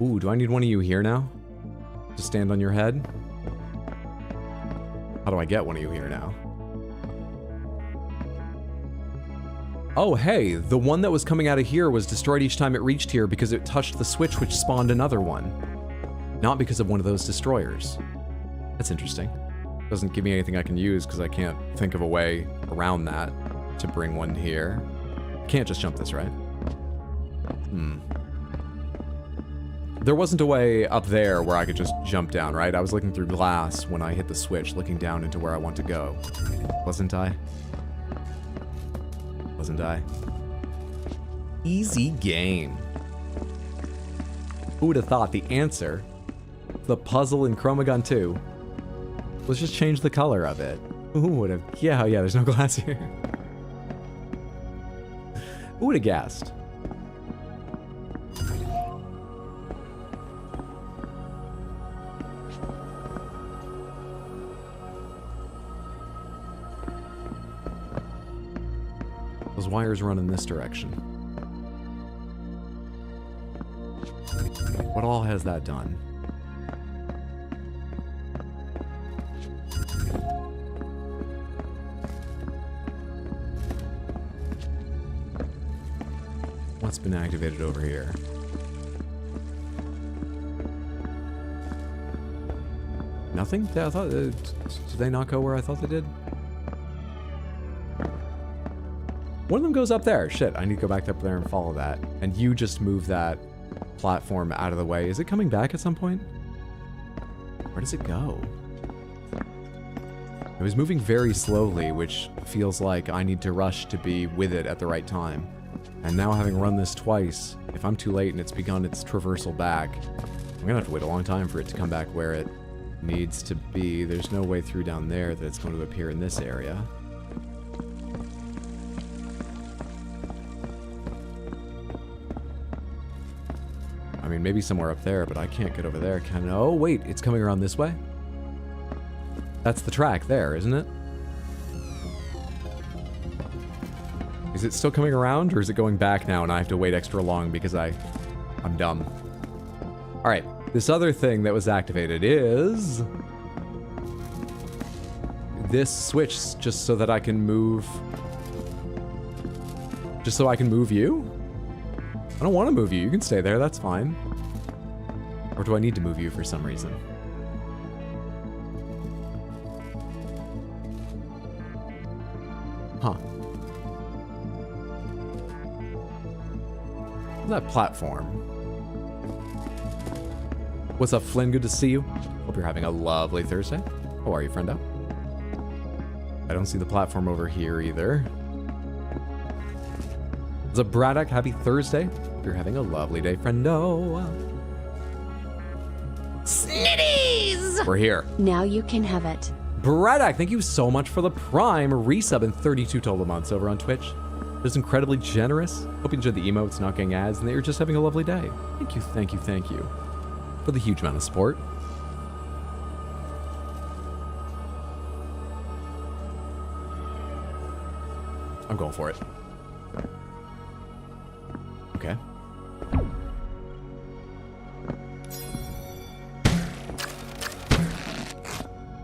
Ooh, do I need one of you here now? To stand on your head? How do I get one of you here now? Oh, hey, the one that was coming out of here was destroyed each time it reached here because it touched the switch which spawned another one. Not because of one of those destroyers. That's interesting. Doesn't give me anything I can use because I can't think of a way around that to bring one here. Can't just jump this, right? There wasn't a way up there where I could just jump down, right? I was looking through glass when I hit the switch, looking down into where I want to go. Wasn't I? Wasn't I? Easy game. Who would have thought the answer to the puzzle in ChromaGun 2 was just change the color of it? Who would have? Yeah, there's no glass here. Who would have guessed? Those wires run in this direction. What all has that done? What's been activated over here? Nothing? I thought, did they not go where I thought they did? One of them goes up there. Shit, I need to go back up there and follow that. And you just move that platform out of the way. Is it coming back at some point? Or Where does it go? It was moving very slowly, which feels like I need to rush to be with it at the right time. And now having run this twice, if I'm too late and it's begun its traversal back, I'm gonna have to wait a long time for it to come back where it needs to be. There's no way through down there that it's going to appear in this area. I mean, maybe somewhere up there, but I can't get over there, can I? Oh, wait, it's coming around this way? That's the track there, isn't it? Is it still coming around, or is it going back now and I have to wait extra long because I'm dumb? Alright, this other thing that was activated is... this switch, just so that I can move... just so I can move you? I don't want to move you. You can stay there. That's fine. Or do I need to move you for some reason? Huh. That platform. What's up, Flynn? Good to see you. Hope you're having a lovely Thursday. How are you, friendo? I don't see the platform over here either. Zabraddock, happy Thursday. Hope you're having a lovely day, friendo. Snitties! We're here. Now you can have it. Braddock, thank you so much for the Prime resub in 32 total months over on Twitch. That's incredibly generous. Hope you enjoyed the emotes, not getting ads, and that you're just having a lovely day. Thank you, thank you, thank you for the huge amount of support. I'm going for it. Okay.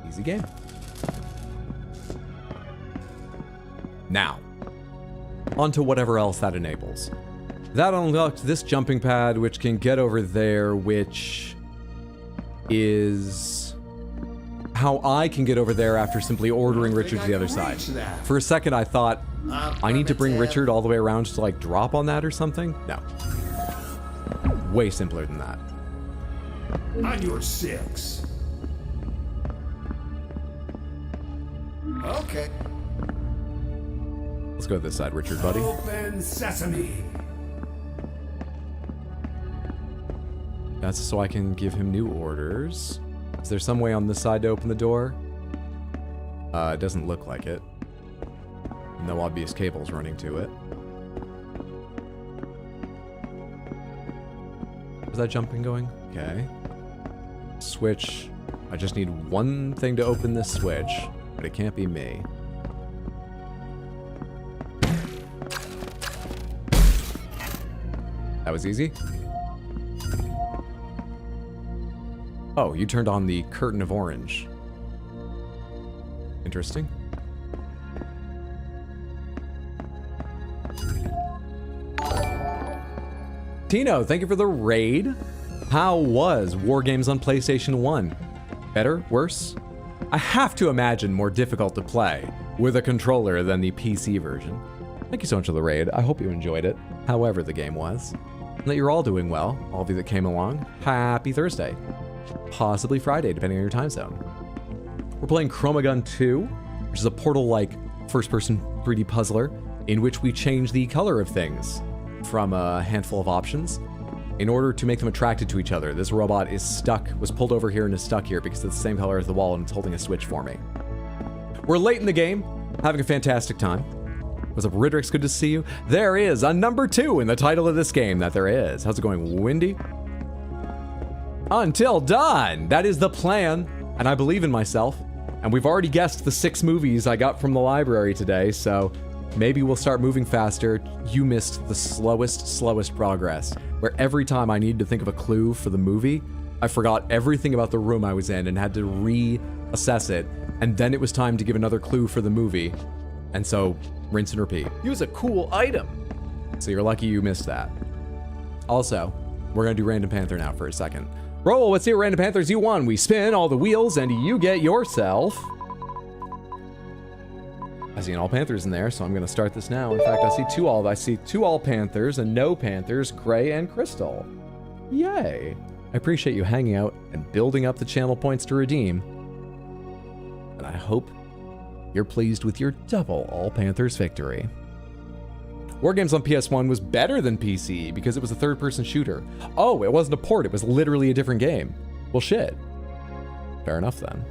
Easy game. Now, onto whatever else that enables. That unlocked this jumping pad, which can get over there, which is how I can get over there after simply ordering Richard to the other side. For a second, I thought, I need to bring Richard all the way around to, like, drop on that or something? No. Way simpler than that. On your 6. Okay. Let's go this side, Richard, buddy. Open sesame. That's so I can give him new orders. Is there some way on this side to open the door? It doesn't look like it. No obvious cables running to it. Is that jumping going? Okay. Switch. I just need one thing to open this switch, but it can't be me. That was easy. Oh, you turned on the curtain of orange. Interesting. Tino, thank you for the raid. How was War Games on PlayStation 1? Better? Worse? I have to imagine more difficult to play with a controller than the PC version. Thank you so much for the raid. I hope you enjoyed it, however the game was. And that you're all doing well, all of you that came along. Happy Thursday. Possibly Friday, depending on your time zone. We're playing ChromaGun 2, which is a Portal-like first-person 3D puzzler in which we change the color of things from a handful of options in order to make them attracted to each other. This robot is stuck, was pulled over here and is stuck here because it's the same color as the wall and it's holding a switch for me. We're late in the game, having a fantastic time. What's up, Ridrix? Good to see you. There is a number 2 in the title of this game that there is. How's it going, Windy? Until Dawn! That is the plan, and I believe in myself. And we've already guessed the 6 movies I got from the library today, so maybe we'll start moving faster. You missed the slowest progress, where every time I needed to think of a clue for the movie, I forgot everything about the room I was in and had to reassess it, and then it was time to give another clue for the movie. And so, rinse and repeat. Use a cool item! So you're lucky you missed that. Also, we're gonna do Random Panther now for a second. Roll, let's see what Random Panthers you won. We spin all the wheels and you get yourself... I see an all Panthers in there, so I'm gonna start this now. In fact, I see two all Panthers and no Panthers, gray and crystal. Yay. I appreciate you hanging out and building up the channel points to redeem. And I hope you're pleased with your double All Panthers victory. Wargames on PS1 was better than PC because it was a third-person shooter. Oh, it wasn't a port, it was literally a different game. Well, shit. Fair enough, then.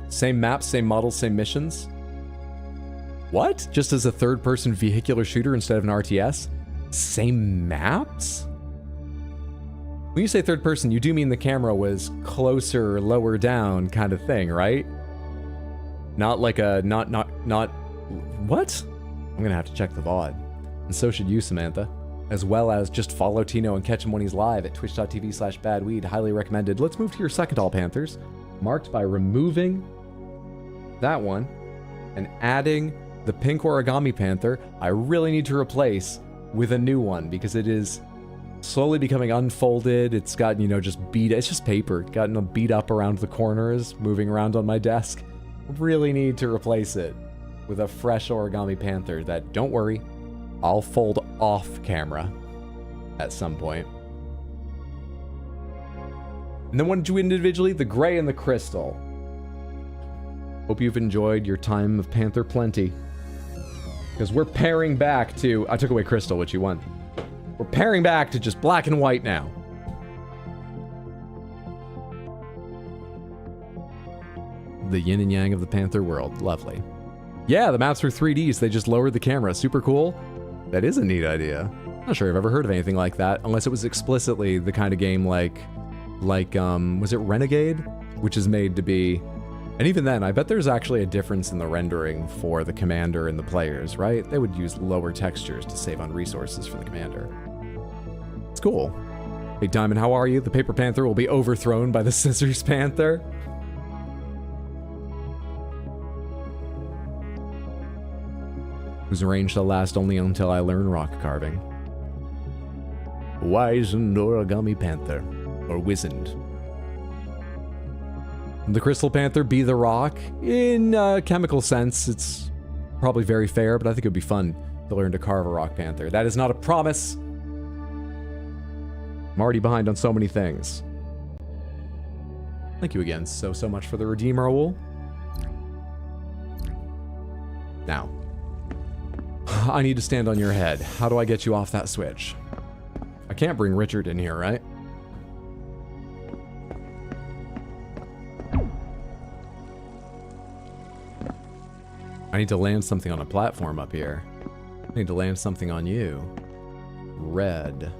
Same maps, same models, same missions? What? Just as a third-person vehicular shooter instead of an RTS? Same maps? When you say third-person, you do mean the camera was closer, lower down kind of thing, right? Not like a, not, what? I'm gonna have to check the VOD. And so should you, Samantha. As well as just follow Tino and catch him when he's live at twitch.tv/badweed. Highly recommended. Let's move to your second All Panthers, marked by removing that one and adding the pink origami panther. I really need to replace with a new one because it is slowly becoming unfolded. It's gotten, you know, just beat. It's just paper. Gotten beat up around the corners, moving around on my desk. Really need to replace it with a fresh origami panther that, don't worry, I'll fold off camera at some point. And then what did you individually? The gray and the crystal. Hope you've enjoyed your time of Panther plenty. Because we're pairing back to... I took away crystal, which you want. We're pairing back to just black and white now. The yin and yang of the Panther world. Lovely. Yeah, the maps were 3Ds. They just lowered the camera. Super cool. That is a neat idea. Not sure I've ever heard of anything like that, unless it was explicitly the kind of game like was it Renegade? Which is made to be... And even then, I bet there's actually a difference in the rendering for the commander and the players, right? They would use lower textures to save on resources for the commander. It's cool. Big Diamond, how are you? The Paper Panther will be overthrown by the Scissors Panther. Whose reign shall last only until I learn rock carving. Wizened origami panther, or wizened. The Crystal Panther be the rock. In a chemical sense, it's probably very fair, but I think it would be fun to learn to carve a rock panther. That is not a promise. I'm already behind on so many things. Thank you again so much for the Redeemer Wool. Now, I need to stand on your head. How do I get you off that switch? I can't bring Richard in here, right? I need to land something on a platform up here. I need to land something on you. Red.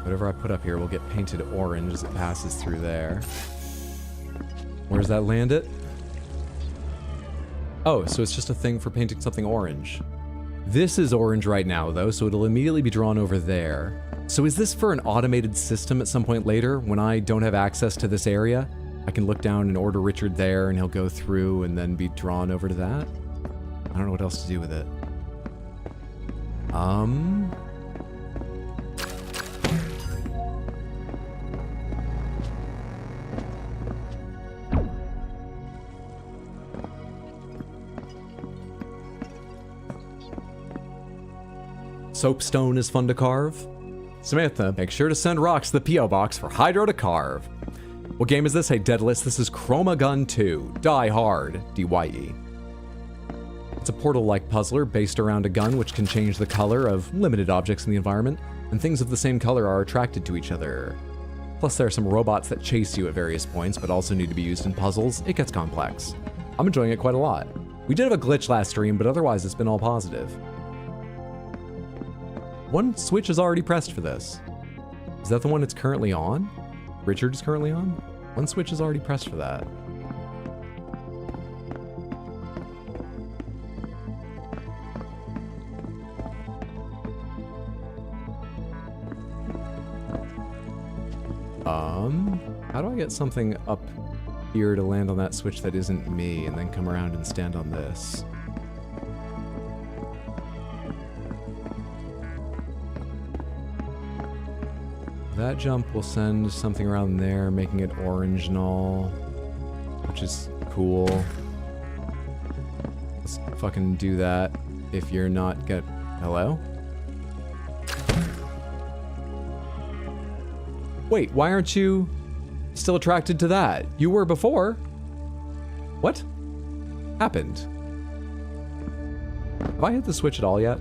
Whatever I put up here will get painted orange as it passes through there. Where does that land it? Oh, so it's just a thing for painting something orange. This is orange right now, though, so it'll immediately be drawn over there. So is this for an automated system at some point later, when I don't have access to this area? I can look down and order Richard there, and he'll go through and then be drawn over to that? I don't know what else to do with it. Soapstone is fun to carve. Samantha, make sure to send rocks to the P.O. box for Hydro to carve. What game is this? Hey, Deadless, this is ChromaGun 2. Die Hard, D-Y-E. It's a portal-like puzzler based around a gun which can change the color of limited objects in the environment, and things of the same color are attracted to each other. Plus, there are some robots that chase you at various points, but also need to be used in puzzles. It gets complex. I'm enjoying it quite a lot. We did have a glitch last stream, but otherwise it's been all positive. One switch is already pressed for this. Is that the one it's currently on? Richard is currently on? One switch is already pressed for that. How do I get something up here to land on that switch that isn't me and then come around and stand on this? that jump will send something around there, making it orange and all, which is cool. Let's fucking do that if you're not get... Hello? Wait, why aren't you still attracted to that? You were before. What happened? Have I hit the switch at all yet?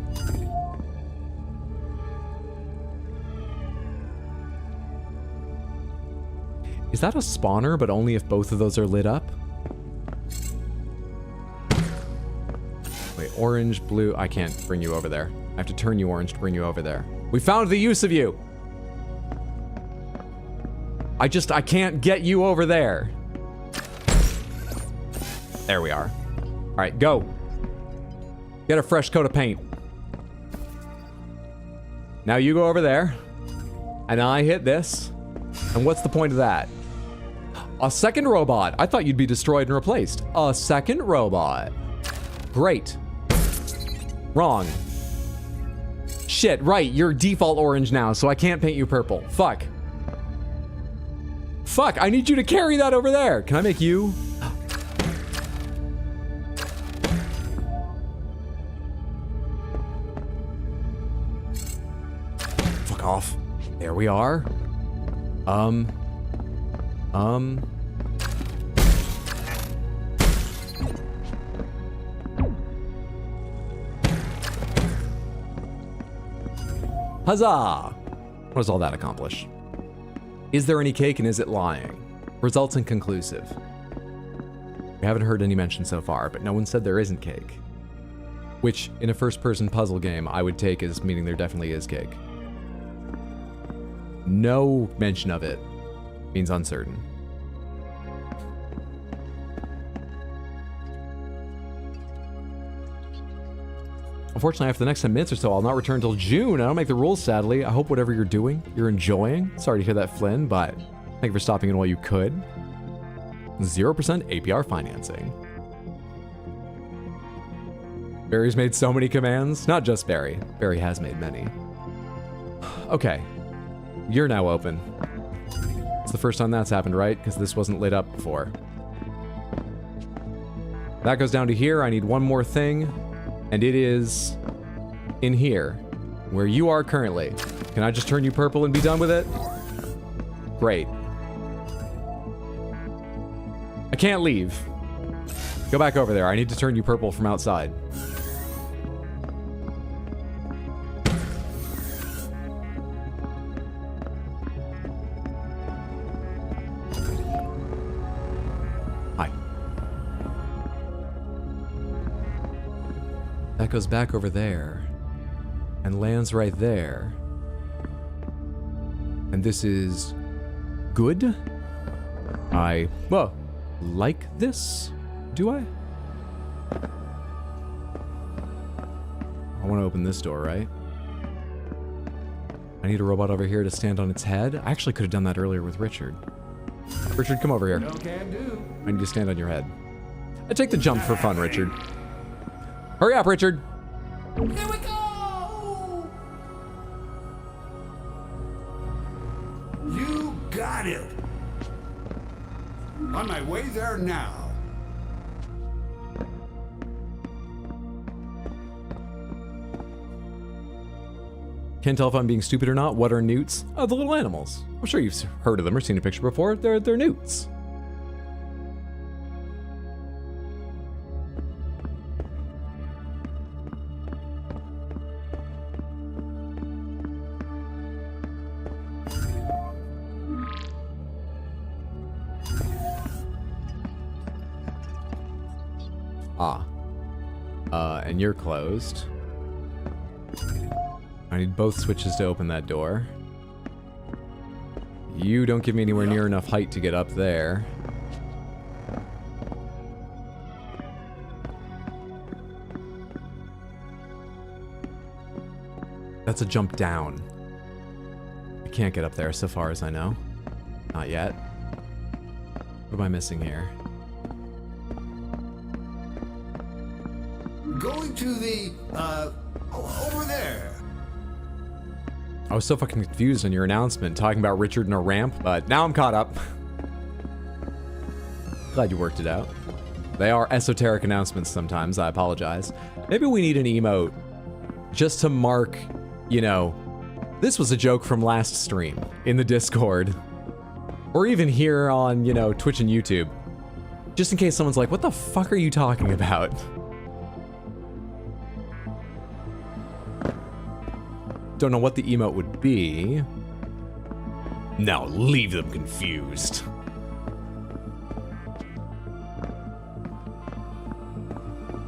Is that a spawner, but only if both of those are lit up? Wait, orange, blue. I can't bring you over there. I have to turn you orange to bring you over there. We found the use of you! I can't get you over there. There we are. All right, go. Get a fresh coat of paint. Now you go over there. And I hit this. And what's the point of that? A second robot. I thought you'd be destroyed and replaced. A second robot. Great. Wrong. Shit, right. You're default orange now, so I can't paint you purple. Fuck. Fuck, I need you to carry that over there. Can I make you? Fuck off. There we are. Huzzah! What does all that accomplish? Is there any cake and is it lying? Results inconclusive. We haven't heard any mention so far, but no one said there isn't cake. Which, in a first-person puzzle game, I would take as meaning there definitely is cake. No mention of it means uncertain. Unfortunately, after the next 10 minutes or so, I'll not return until June. I don't make the rules, sadly. I hope whatever you're doing, you're enjoying. Sorry to hear that, Flynn, but thank you for stopping in while you could. 0% APR financing. Barry's made so many commands. Not just Barry. Barry has made many. Okay. You're now open. It's the first time that's happened, right? Because this wasn't lit up before. That goes down to here. I need one more thing. And it is in here, where you are currently. Can I just turn you purple and be done with it? Great. I can't leave. Go back over there. I need to turn you purple from outside. Hi. That goes back over there and lands right there. And this is good. Well, like this? Do I? I want to open this door, right? I need a robot over here to stand on its head. I actually could have done that earlier with Richard. Richard, come over here. No can do. I need to stand on your head. I take the jump for fun, Richard. Hurry up, Richard. Here we go! You got it. On my way there now. Can't tell if I'm being stupid or not. What are newts? Oh, the little animals. I'm sure you've heard of them or seen a picture before. They're newts. And you're closed. I need both switches to open that door. You don't give me anywhere near enough height to get up there. That's a jump down. I can't get up there so far as I know. Not yet. What am I missing here? Going to the, over there. I was so fucking confused on your announcement talking about Richard and a ramp, but now I'm caught up. Glad you worked it out. They are esoteric announcements sometimes, I apologize. Maybe we need an emote just to mark, you know, this was a joke from last stream in the Discord. Or even here on, you know, Twitch and YouTube. Just in case someone's like, what the fuck are you talking about? Don't know what the emote would be. Now leave them confused.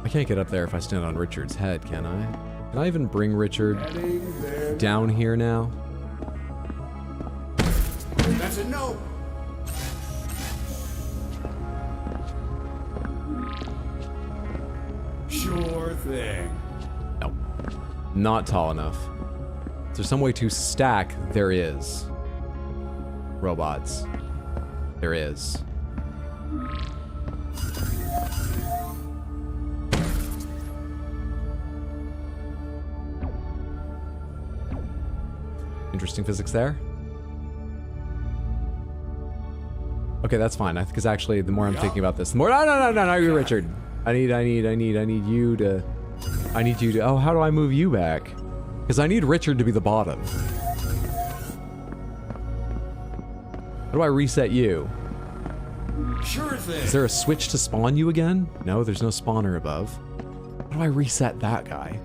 I can't get up there if I stand on Richard's head, can I? Can I even bring Richard down here now? That's a no. Sure thing. Nope. Not tall enough. Is there some way to stack? There is. Robots. There is. Interesting physics there. Okay, that's fine. I think because actually, the more I'm thinking about this, the more no, you, Richard. I need you to. Oh, how do I move you back? Because I need Richard to be the bottom. How do I reset you? Sure thing. Is there a switch to spawn you again? No, there's no spawner above. How do I reset that guy?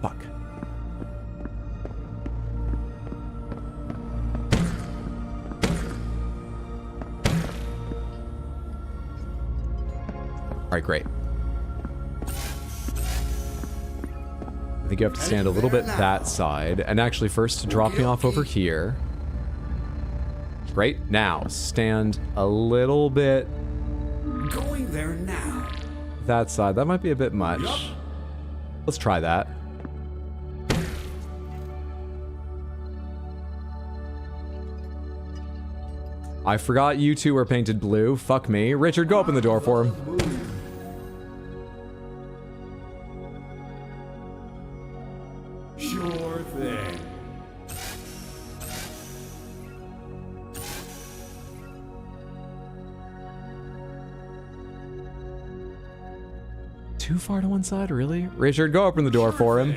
Fuck. Alright, great. I think you have to stand a little bit that side. And actually, first, drop me off over here. Great. Now, stand a little bit... Going there now. That side. That might be a bit much. Let's try that. I forgot you two were painted blue. Fuck me. Richard, go open the door for him. Sure thing. Too far to one side, really? Richard, go open the door for him.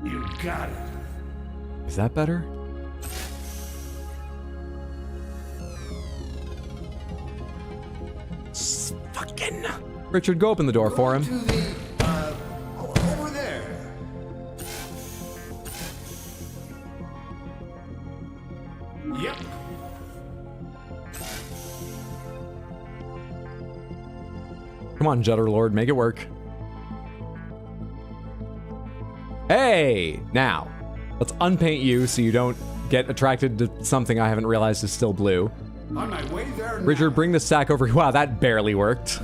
You got it. Is that better? Fucking... Richard, go open the door for him. To the, over there. Yep. Come on, Judder Lord, make it work. Hey! Now, let's unpaint you so you don't get attracted to something I haven't realized is still blue. On my way there now. Richard, bring the sack over here. Wow, that barely worked.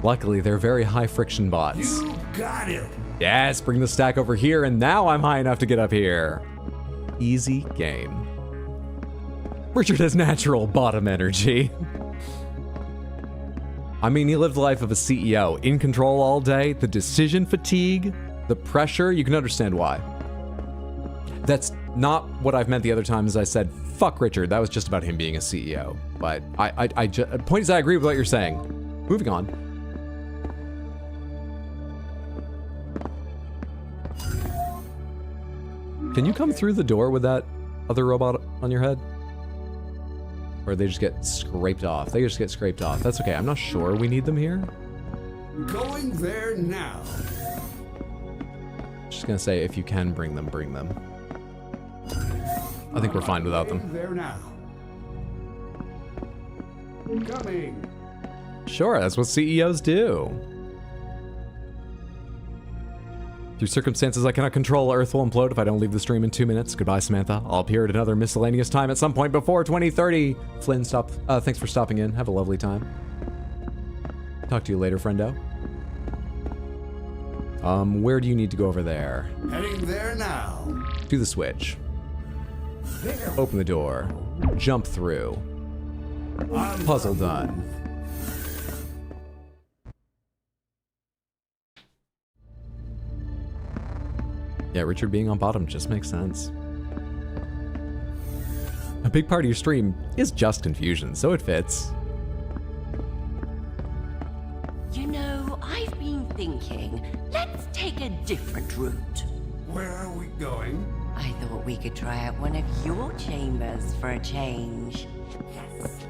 Luckily, they're very high friction bots. You got it. Yes, bring the stack over here, and now I'm high enough to get up here. Easy game. Richard has natural bottom energy. I mean, he lived the life of a CEO. In control all day, the decision fatigue, the pressure, you can understand why. That's not what I've meant the other times I said, fuck Richard. That was just about him being a CEO. But point is, I agree with what you're saying. Moving on. Can you come through the door with that other robot on your head? Or they just get scraped off? They just get scraped off. That's okay. I'm not sure we need them here. Going there now. Just gonna say, if you can bring them, bring them. I think we're fine without them. There now. Coming. Sure, that's what CEOs do. Through circumstances I cannot control, Earth will implode if I don't leave the stream in 2 minutes. Goodbye, Samantha. I'll appear at another miscellaneous time at some point before 2030. Flynn, thanks for stopping in. Have a lovely time. Talk to you later, friendo. Where do you need to go over there? Heading there now. Do the switch. Open the door. Jump through. Puzzle done. Yeah, Richard being on bottom just makes sense. A big part of your stream is just confusion, so it fits. You know, I've been thinking, let's take a different route. Where are we going? I thought we could try out one of your chambers for a change. Yes.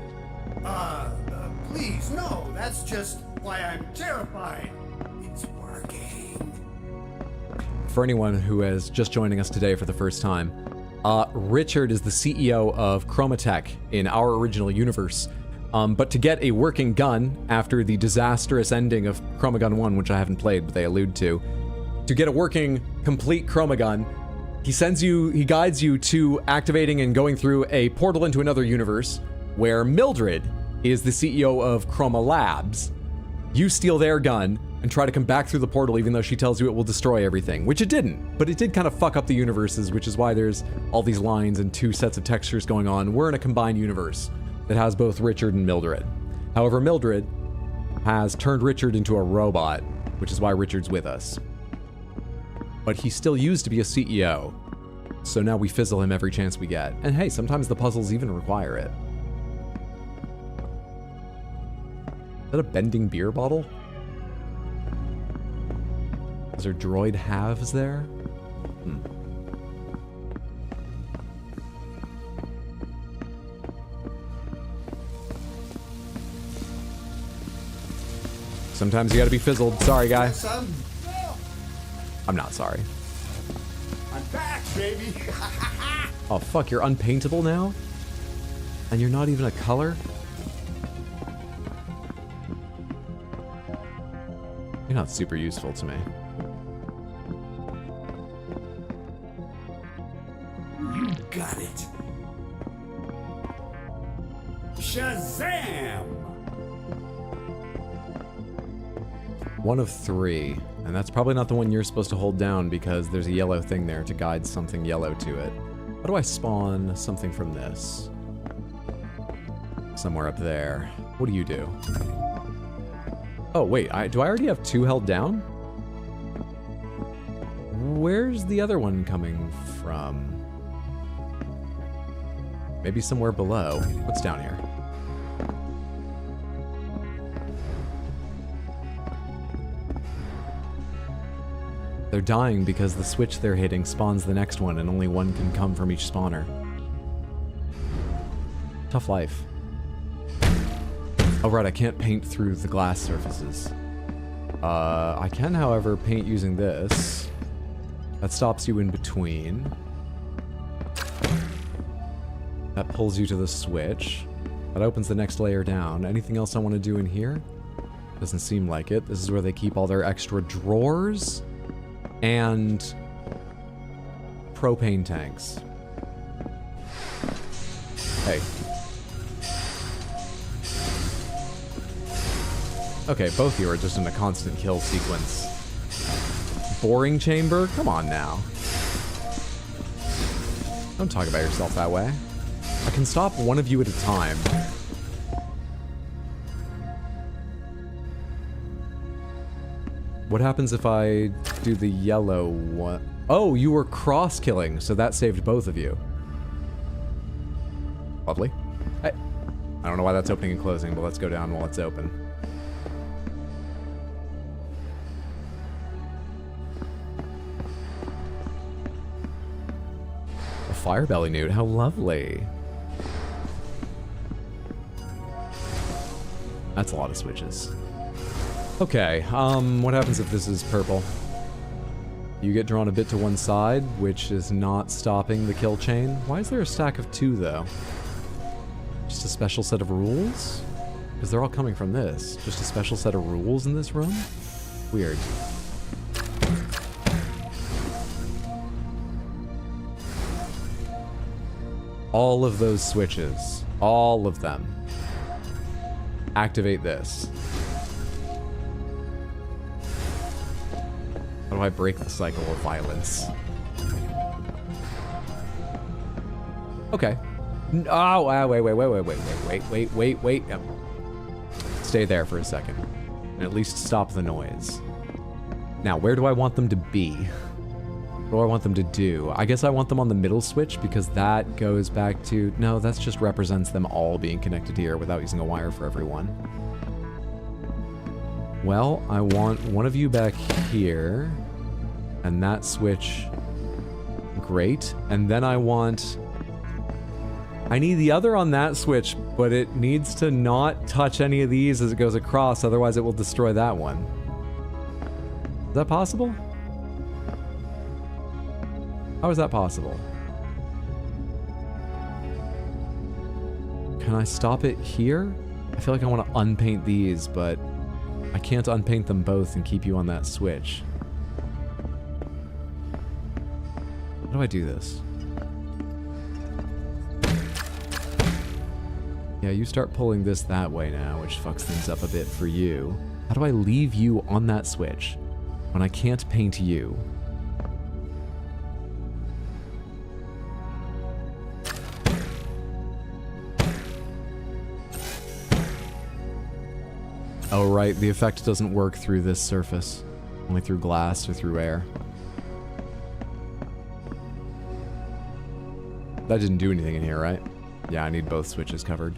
Please, no. That's just why I'm terrified. It's working. For anyone who is just joining us today for the first time, Richard is the CEO of Chromatech in our original universe. But to get a working gun after the disastrous ending of ChromaGun 1, which I haven't played, but they allude to get a working, complete ChromaGun, he guides you to activating and going through a portal into another universe where Mildred is the CEO of Chroma Labs. You steal their gun and try to come back through the portal even though she tells you it will destroy everything, which it didn't, but it did kind of fuck up the universes, which is why there's all these lines and two sets of textures going on. We're in a combined universe that has both Richard and Mildred. However, Mildred has turned Richard into a robot, which is why Richard's with us. But he still used to be a CEO, so now we fizzle him every chance we get. And hey, sometimes the puzzles even require it. Is that a bending beer bottle? Is there droid halves there? Sometimes you gotta be fizzled. Sorry, guy. I'm not sorry. I'm back, baby. Oh, fuck, you're unpaintable now? And you're not even a color? You're not super useful to me. You got it. Shazam! One of three, and that's probably not the one you're supposed to hold down because there's a yellow thing there to guide something yellow to it. How do I spawn something from this? Somewhere up there. What do you do? Oh, wait, do I already have two held down? Where's the other one coming from? Maybe somewhere below. What's down here? They're dying because the switch they're hitting spawns the next one and only one can come from each spawner. Tough life. Oh right, I can't paint through the glass surfaces. I can, however, paint using this. That stops you in between. That pulls you to the switch. That opens the next layer down. Anything else I want to do in here? Doesn't seem like it. This is where they keep all their extra drawers and propane tanks. Hey. Okay, both of you are just in a constant kill sequence. Boring chamber? Come on now. Don't talk about yourself that way. I can stop one of you at a time. What happens if I do the yellow one? Oh, you were cross-killing, so that saved both of you. Lovely. Hey. I don't know why that's opening and closing, but let's go down while it's open. A fire belly nude, how lovely. That's a lot of switches. Okay, what happens if this is purple? You get drawn a bit to one side, which is not stopping the kill chain. Why is there a stack of two, though? Just a special set of rules? Because they're all coming from this. Just a special set of rules in this room? Weird. All of those switches. All of them. Activate this. How do I break the cycle of violence? Okay. Oh, wait. Stay there for a second. And at least stop the noise. Now, where do I want them to be? What do I want them to do? I guess I want them on the middle switch because that goes back to... No, that just represents them all being connected here without using a wire for everyone. Well, I want one of you back here. And that switch... Great. And then I want... I need the other on that switch, but it needs to not touch any of these as it goes across, otherwise it will destroy that one. Is that possible? How is that possible? Can I stop it here? I feel like I want to unpaint these, but I can't unpaint them both and keep you on that switch. How do I do this? Yeah, you start pulling this that way now, which fucks things up a bit for you. How do I leave you on that switch when I can't paint you? Oh, right, the effect doesn't work through this surface. Only through glass or through air. That didn't do anything in here, right? Yeah, I need both switches covered.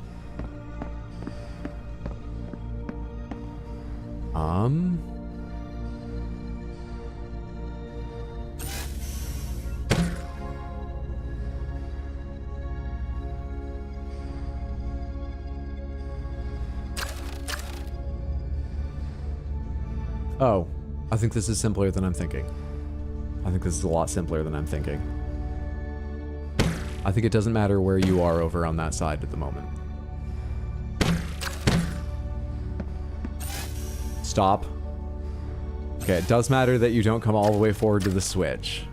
Oh, I think this is simpler than I'm thinking. I think this is a lot simpler than I'm thinking. I think it doesn't matter where you are over on that side at the moment. Stop. Okay, it does matter that you don't come all the way forward to the switch.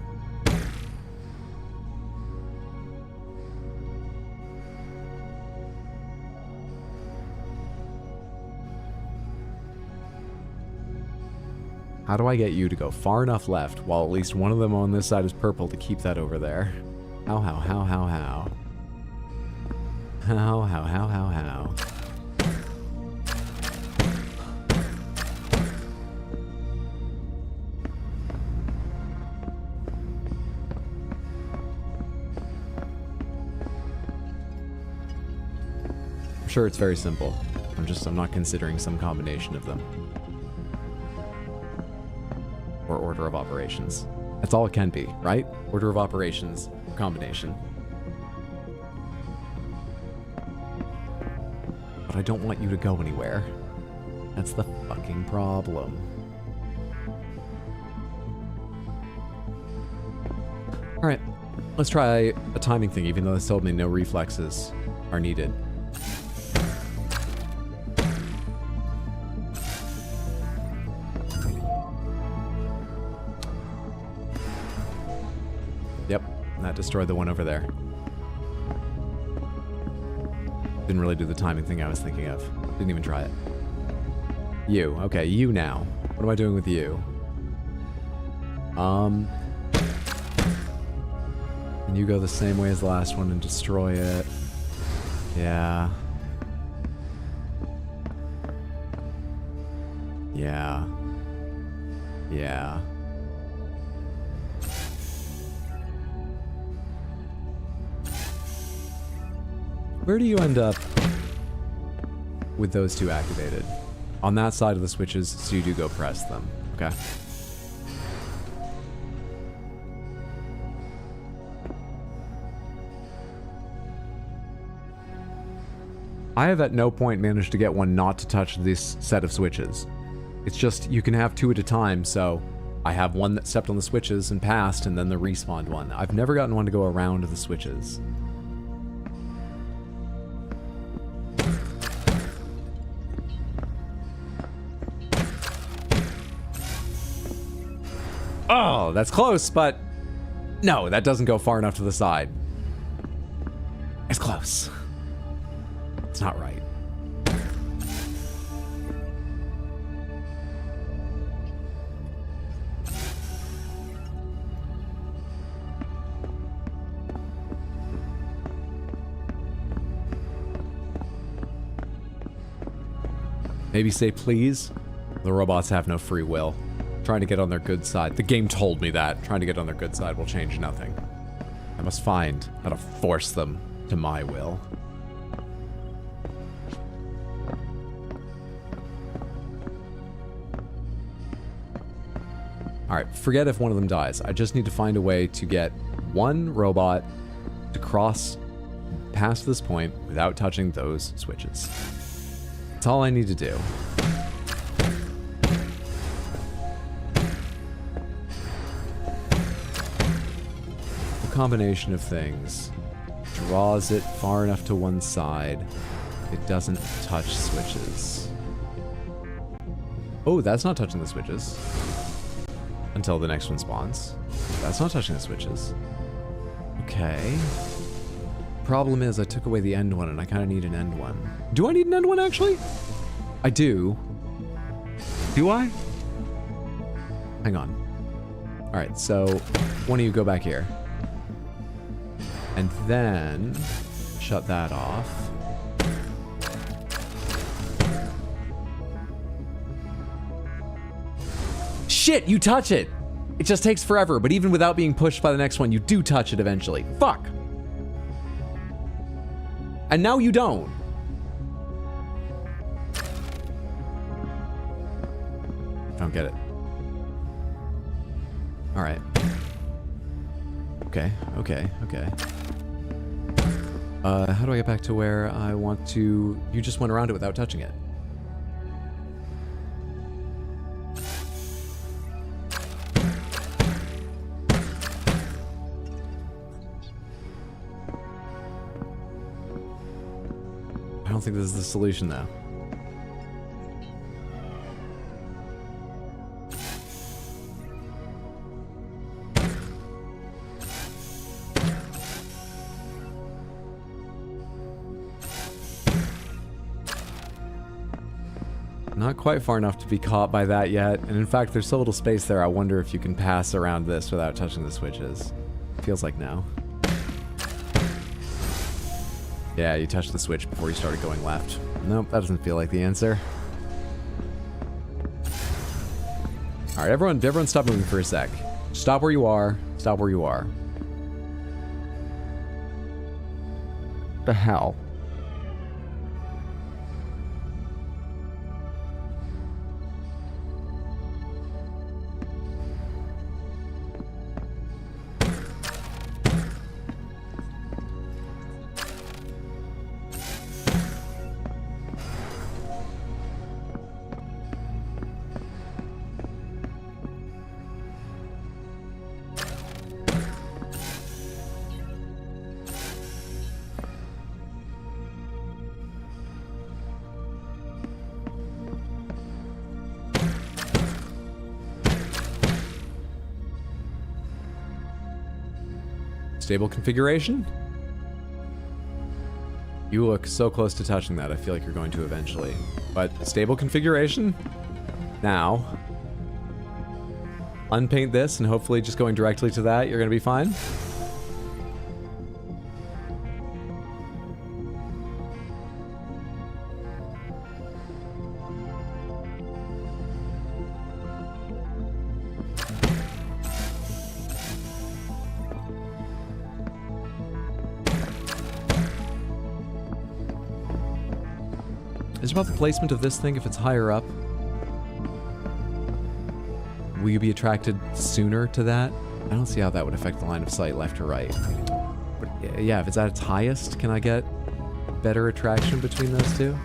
How do I get you to go far enough left while at least one of them on this side is purple to keep that over there? How? How? I'm sure it's very simple. I'm not considering some combination of them. Or order of operations. That's all it can be, right? Order of operations, combination. But I don't want you to go anywhere. That's the fucking problem. Alright, let's try a timing thing, even though this told me no reflexes are needed. Yep, that destroyed the one over there. Didn't really do the timing thing I was thinking of. Didn't even try it. You. Okay, you now. What am I doing with you? And you go the same way as the last one and destroy it. Yeah. Yeah. Yeah. Where do you end up with those two activated? On that side of the switches, so you do go press them. Okay. I have at no point managed to get one not to touch this set of switches. It's just, you can have two at a time, so I have one that stepped on the switches and passed, and then the respawned one. I've never gotten one to go around the switches. Oh, that's close, but no, that doesn't go far enough to the side. It's close. It's not right. Maybe say please? The robots have no free will. Trying to get on their good side. The game told me that. Trying to get on their good side will change nothing. I must find how to force them to my will. Alright, forget if one of them dies. I just need to find a way to get one robot to cross past this point without touching those switches. That's all I need to do. A combination of things. Draws it far enough to one side. It doesn't touch switches. Oh, that's not touching the switches. Until the next one spawns. That's not touching the switches. Okay. Problem is, I took away the end one, and I kind of need an end one. Do I need an end one, actually? I do. Do I? Hang on. Alright, so one of you go back here. And then shut that off. Shit, you touch it! It just takes forever, but even without being pushed by the next one, you do touch it eventually. Fuck! And now you don't. Don't get it. Alright. Okay. How do I get back to where I want to... You just went around it without touching it. I don't think this is the solution, though. Not quite far enough to be caught by that yet, and in fact, there's so little space there, I wonder if you can pass around this without touching the switches. Feels like no. Yeah, you touched the switch before you started going left. Nope, that doesn't feel like the answer. Alright, everyone stop moving for a sec. Stop where you are. Stop where you are. The hell? Stable configuration? You look so close to touching that, I feel like you're going to eventually. But stable configuration? Now. Unpaint this, and hopefully just going directly to that, you're gonna be fine. Is it about the placement of this thing if it's higher up? Will you be attracted sooner to that? I don't see how that would affect the line of sight left or right. But yeah, if it's at its highest, can I get better attraction between those two?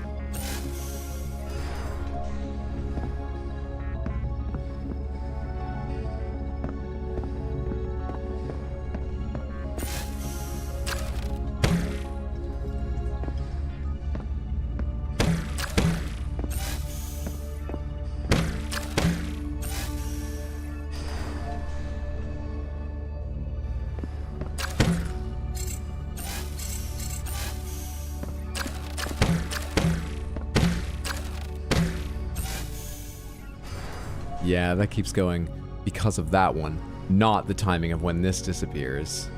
Yeah, that keeps going because of that one, not the timing of when this disappears.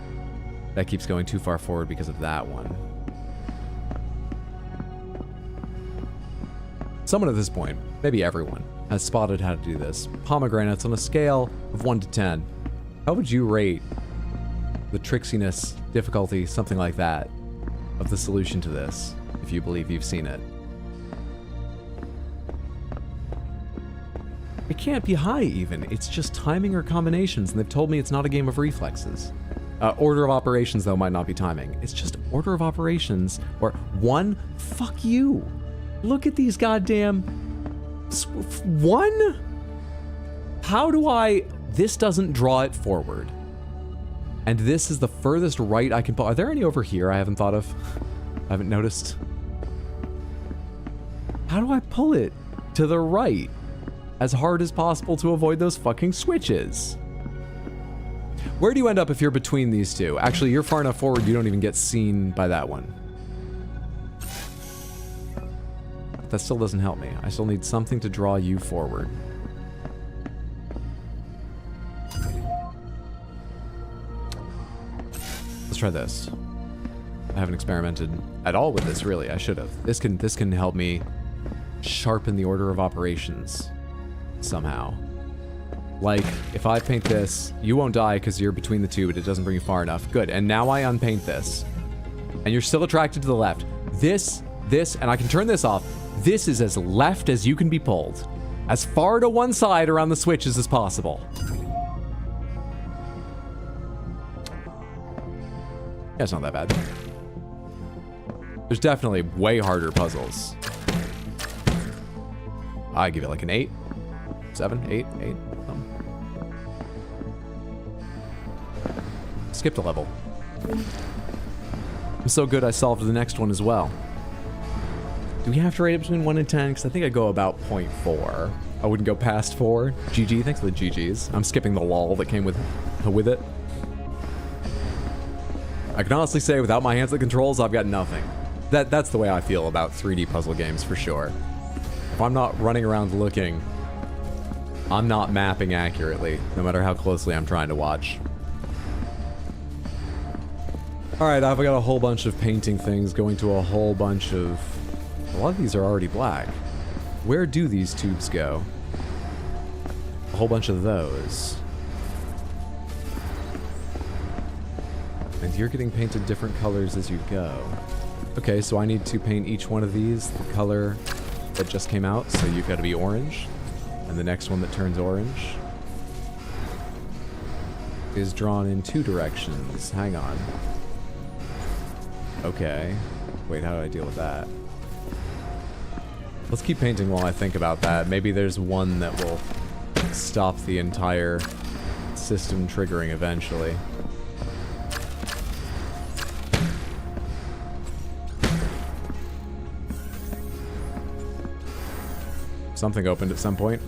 That keeps going too far forward because of that one. Someone at this point, maybe everyone, has spotted how to do this. Pomegranates on a scale of 1 to 10. How would you rate the tricksiness, difficulty, something like that, of the solution to this, if you believe you've seen it? It can't be high, even. It's just timing or combinations, and they've told me it's not a game of reflexes. Order of operations, though, might not be timing. It's just order of operations, or one? Fuck you. Look at these goddamn... One? How do I... This doesn't draw it forward. And this is the furthest right I can pull. Are there any over here I haven't thought of? I haven't noticed. How do I pull it to the right as hard as possible to avoid those fucking switches? Where do you end up if you're between these two? Actually, you're far enough forward you don't even get seen by that one. That still doesn't help me. I still need something to draw you forward. Let's try this. I haven't experimented at all with this, really. I should have. This can help me sharpen the order of operations somehow. Like, if I paint this, you won't die because you're between the two, but it doesn't bring you far enough. Good. And now I unpaint this. And you're still attracted to the left. This, and I can turn this off. This is as left as you can be pulled. As far to one side around the switches as possible. Yeah, it's not that bad. There's definitely way harder puzzles. I give it like an 8. 7, 8, 8. Skipped a level. I'm so good I solved the next one as well. Do we have to rate it between 1 and 10? Because I think I go about 0.4. I wouldn't go past 4. GG, thanks for the GGs. I'm skipping the lol that came with it. I can honestly say without my hands at controls, I've got nothing. That's the way I feel about 3D puzzle games for sure. If I'm not running around looking, I'm not mapping accurately, no matter how closely I'm trying to watch. Alright, I've got a whole bunch of painting things going to a whole bunch of... A lot of these are already black. Where do these tubes go? A whole bunch of those. And you're getting painted different colors as you go. Okay, so I need to paint each one of these the color that just came out, so you've got to be orange. And the next one that turns orange is drawn in 2 directions. Hang on. Okay. Wait, how do I deal with that? Let's keep painting while I think about that. Maybe there's one that will stop the entire system triggering eventually. Something opened at some point.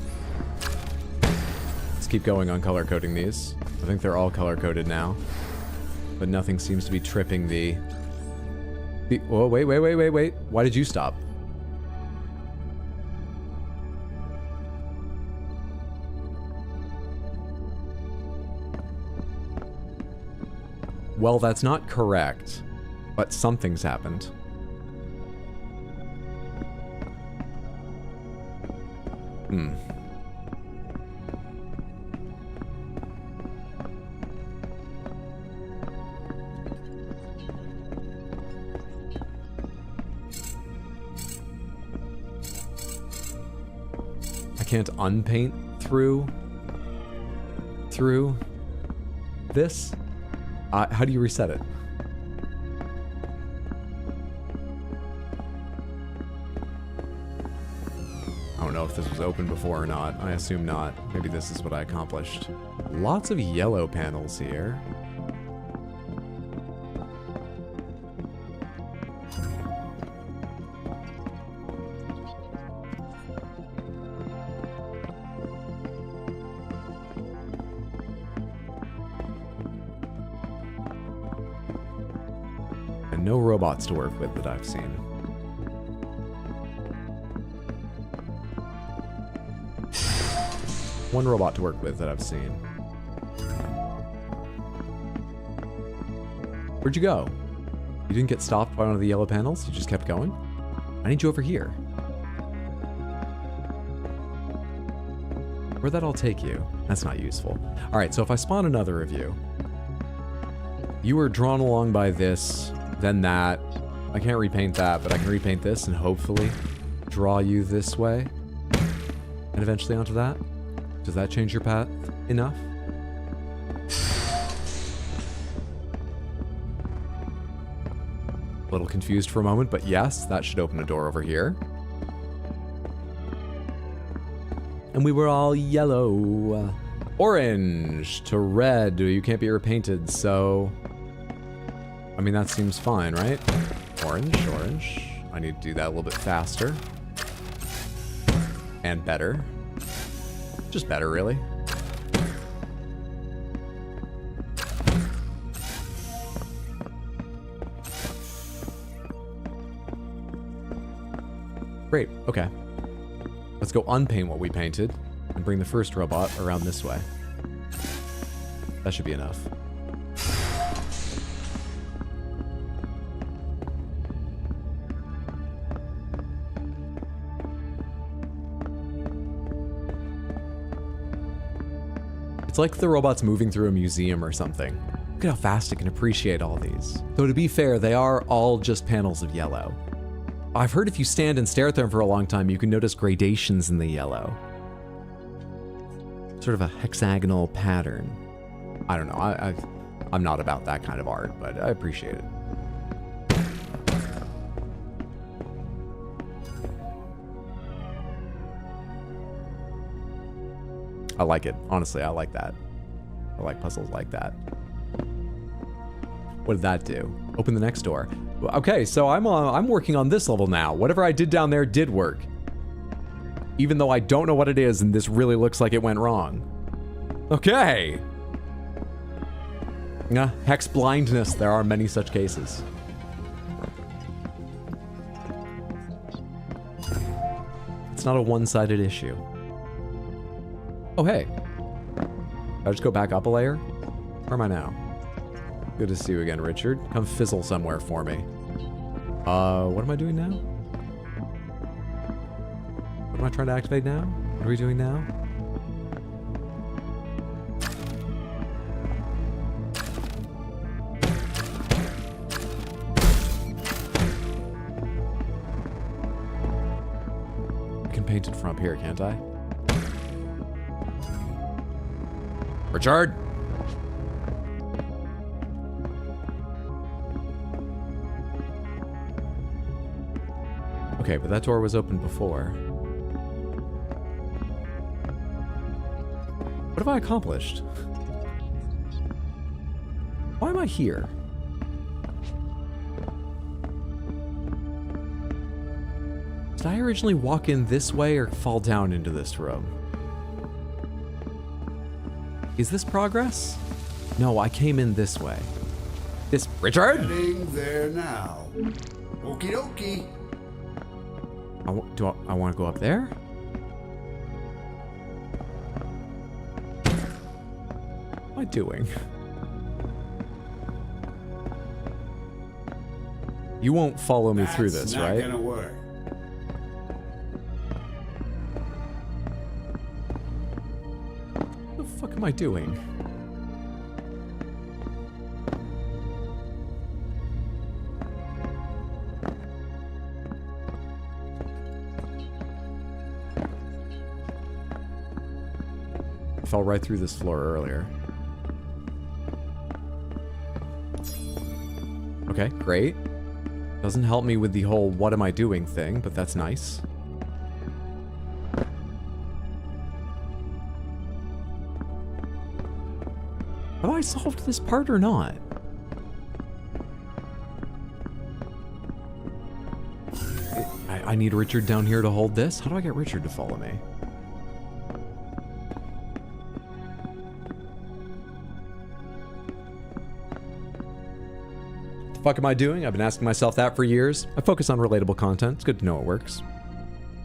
Let's keep going on color coding these. I think they're all color coded now. But nothing seems to be tripping the... Whoa, wait. Why did you stop? Well, that's not correct, but something's happened. I can't unpaint through this? How do you reset it? I don't know if this was open before or not. I assume not. Maybe this is what I accomplished. Lots of yellow panels here. And no robots to work with that I've seen. One robot to work with that I've seen. Where'd you go? You didn't get stopped by one of the yellow panels? You just kept going? I need you over here. Where'd that all take you? That's not useful. All right, so if I spawn another of you, you were drawn along by this, then that. I can't repaint that, but I can repaint this and hopefully draw you this way. And eventually onto that. Does that change your path enough? A little confused for a moment, but yes, that should open a door over here. And we were all yellow. Orange to red. You can't be repainted, so... I mean, that seems fine, right? Orange, orange. I need to do that a little bit faster. And better. Just better, really. Great, okay. Let's go unpaint what we painted and bring the first robot around this way. That should be enough. It's like the robot's moving through a museum or something. Look at how fast it can appreciate all these. Though to be fair, they are all just panels of yellow. I've heard if you stand and stare at them for a long time, you can notice gradations in the yellow. Sort of a hexagonal pattern. I don't know, I'm not about that kind of art, but I appreciate it. I like it. Honestly, I like that. I like puzzles like that. What did that do? Open the next door. Okay, so I'm working on this level now. Whatever I did down there did work. Even though I don't know what it is, and this really looks like it went wrong. Okay. Hex blindness. There are many such cases. It's not a one-sided issue. Oh, hey. I'll just go back up a layer? Where am I now? Good to see you again, Richard. Come fizzle somewhere for me. What am I doing now? What am I trying to activate now? What are we doing now? I can paint it from up here, can't I? Richard! Okay, but that door was open before. What have I accomplished? Why am I here? Did I originally walk in this way or fall down into this room? Is this progress? No, I came in this way. This... Richard? Heading there now. Okie dokie. I want to go up there? What am I doing? You won't follow me through this, right? That's not gonna work. What the fuck am I doing? I fell right through this floor earlier. Okay, great. Doesn't help me with the whole what am I doing thing, but that's nice. Have I solved this part or not? I need Richard down here to hold this? How do I get Richard to follow me? What the fuck am I doing? I've been asking myself that for years. I focus on relatable content. It's good to know it works.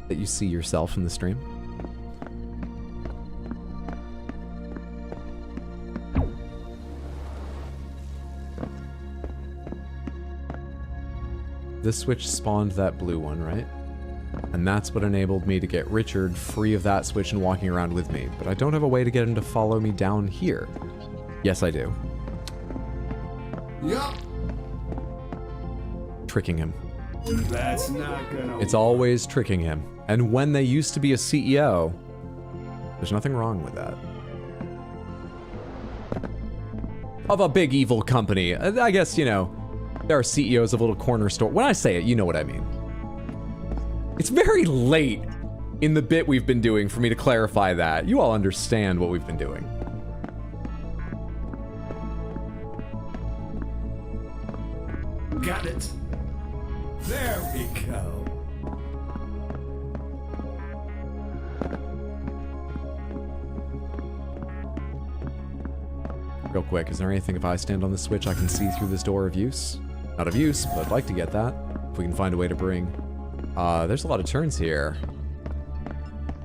That you see yourself in the stream. This switch spawned that blue one, right? And that's what enabled me to get Richard free of that switch and walking around with me. But I don't have a way to get him to follow me down here. Yes, I do. Yup. Tricking him. That's not gonna It's always tricking him. And when they used to be a CEO, there's nothing wrong with that. Of a big evil company. I guess, you know, there are CEOs of little corner store. When I say it, you know what I mean. It's very late in the bit we've been doing for me to clarify that. You all understand what we've been doing. Got it. There we go. Real quick, is there anything if I stand on the switch I can see through this door of use? Not of use, but I'd like to get that. If we can find a way to bring... there's a lot of turns here.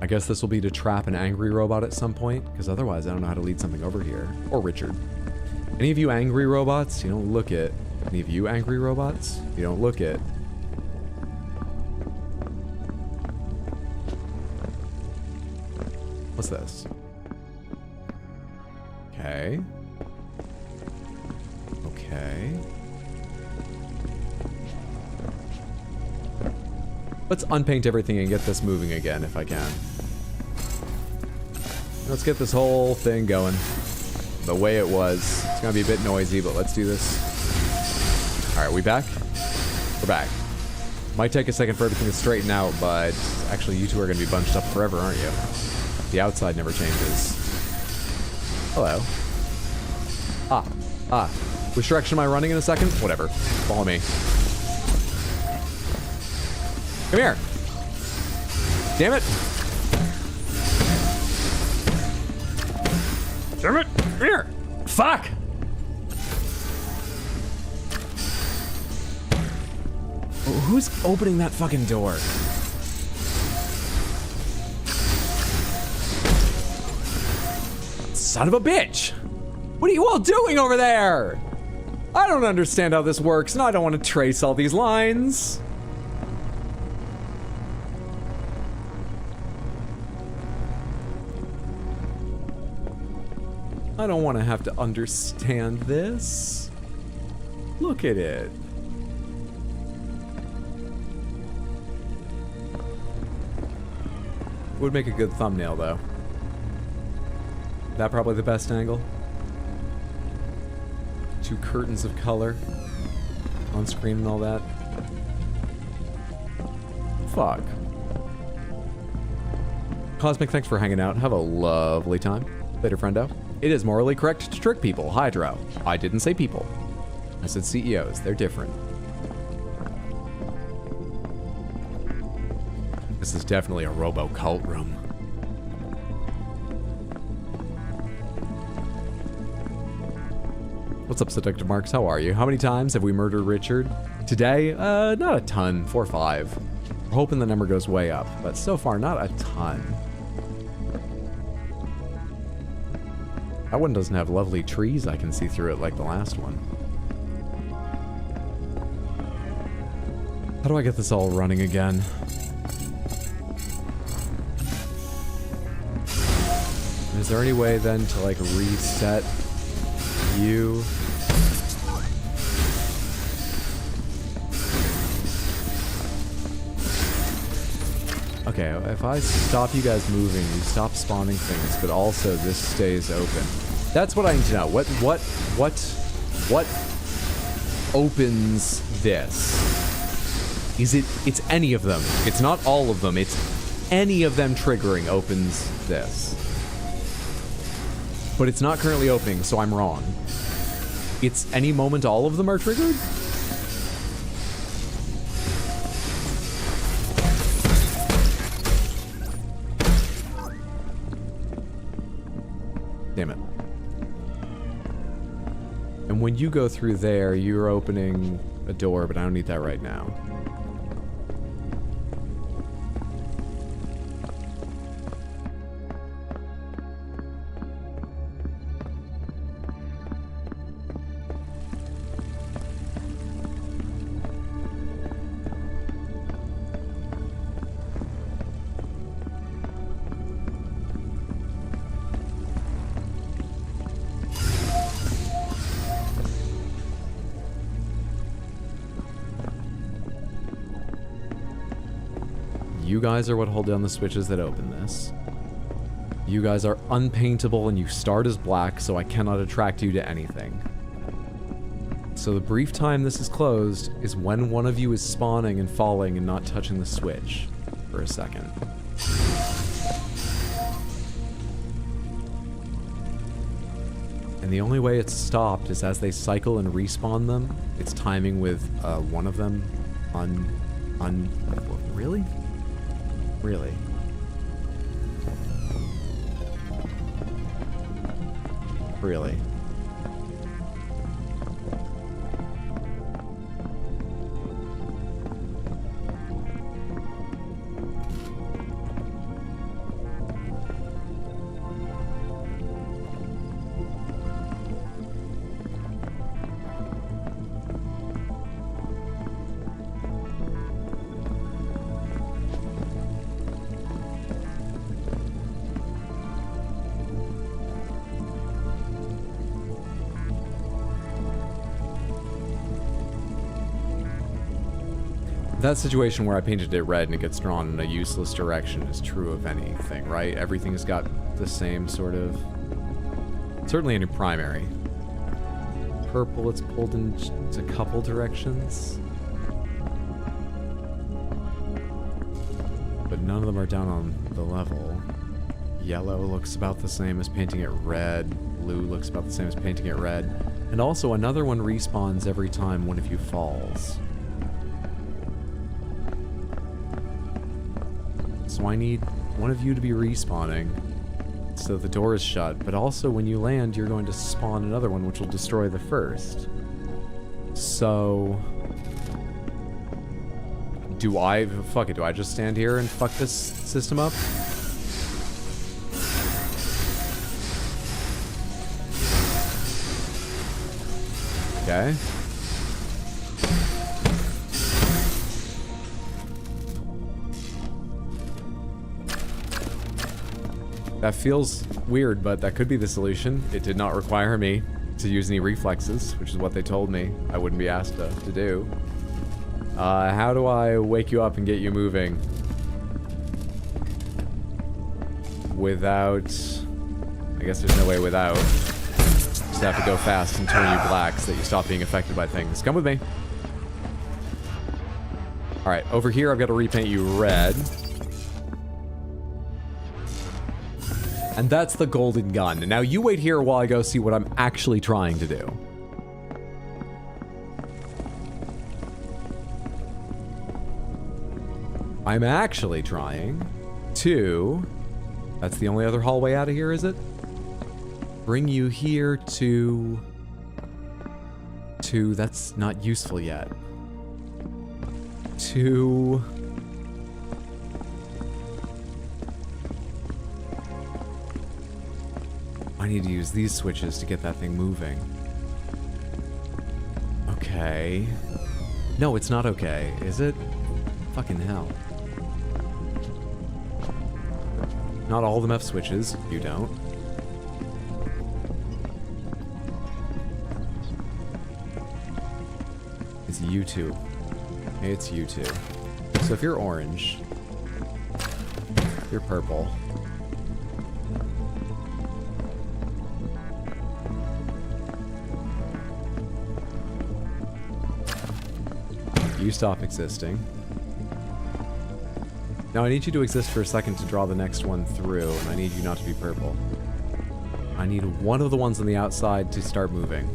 I guess this will be to trap an angry robot at some point, because otherwise I don't know how to lead something over here. Or Richard. Any of you angry robots? You don't look it. Any of you angry robots? You don't look it. What's this? Okay. Okay. Let's unpaint everything and get this moving again if I can. Let's get this whole thing going the way it was. It's gonna be a bit noisy, but let's do this. Alright, we back? We're back. Might take a second for everything to straighten out, but actually you two are gonna be bunched up forever, aren't you? The outside never changes. Hello. Which direction am I running in a second? Whatever. Follow me. Come here. Damn it. Damn it. Come here. Fuck. Who's opening that fucking door? Son of a bitch. What are you all doing over there? I don't understand how this works, and I don't want to trace all these lines. I don't want to have to understand this. Look at it. Would make a good thumbnail, though. That probably the best angle. Two curtains of color on screen and all that. Fuck. Cosmic, thanks for hanging out. Have a lovely time. Later, friendo. It is morally correct to trick people. Hydro. I didn't say people. I said CEOs. They're different. This is definitely a Robo cult room. What's up, Seductive Marks? How are you? How many times have we murdered Richard? Today? Not a ton. 4 or 5. We're hoping the number goes way up, but so far, not a ton. That one doesn't have lovely trees I can see through it like the last one. How do I get this all running again? Is there any way then to like reset you? Okay, if I stop you guys moving, you stop spawning things, but also this stays open. That's what I need to know. What opens this? It's any of them. It's not all of them. It's any of them triggering opens this. But it's not currently opening, so I'm wrong. It's any moment all of them are triggered? Damn it. And when you go through there, you're opening a door, but I don't need that right now. You guys are what hold down the switches that open this. You guys are unpaintable and you start as black, so I cannot attract you to anything. So the brief time this is closed is when one of you is spawning and falling and not touching the switch for a second. And the only way it's stopped is as they cycle and respawn them. It's timing with one of them really? Really? Really? That situation where I painted it red and it gets drawn in a useless direction is true of anything, right? Everything's got the same sort of... Certainly in your primary. Purple, it's pulled in a couple directions. But none of them are down on the level. Yellow looks about the same as painting it red. Blue looks about the same as painting it red. And also another one respawns every time one of you falls. So I need one of you to be respawning so the door is shut, but also when you land, you're going to spawn another one, which will destroy the first. So... Fuck it, do I just stand here and fuck this system up? Okay. That feels weird, but that could be the solution. It did not require me to use any reflexes, which is what they told me I wouldn't be asked to do. How do I wake you up and get you moving? Without... I guess there's no way without. Just have to go fast and turn you black so that you stop being affected by things. Come with me. Alright, over here I've got to repaint you red. And that's the golden gun. Now you wait here while I go see what I'm actually trying to do. I'm actually trying to... That's the only other hallway out of here, is it? Bring you here to... That's not useful yet. To... I need to use these switches to get that thing moving. Okay. No, it's not okay, is it? Fucking hell. Not all of them have switches. You don't. It's you two. It's you two. So if you're orange, you're purple. You stop existing. Now I need you to exist for a second to draw the next one through, and I need you not to be purple. I need one of the ones on the outside to start moving.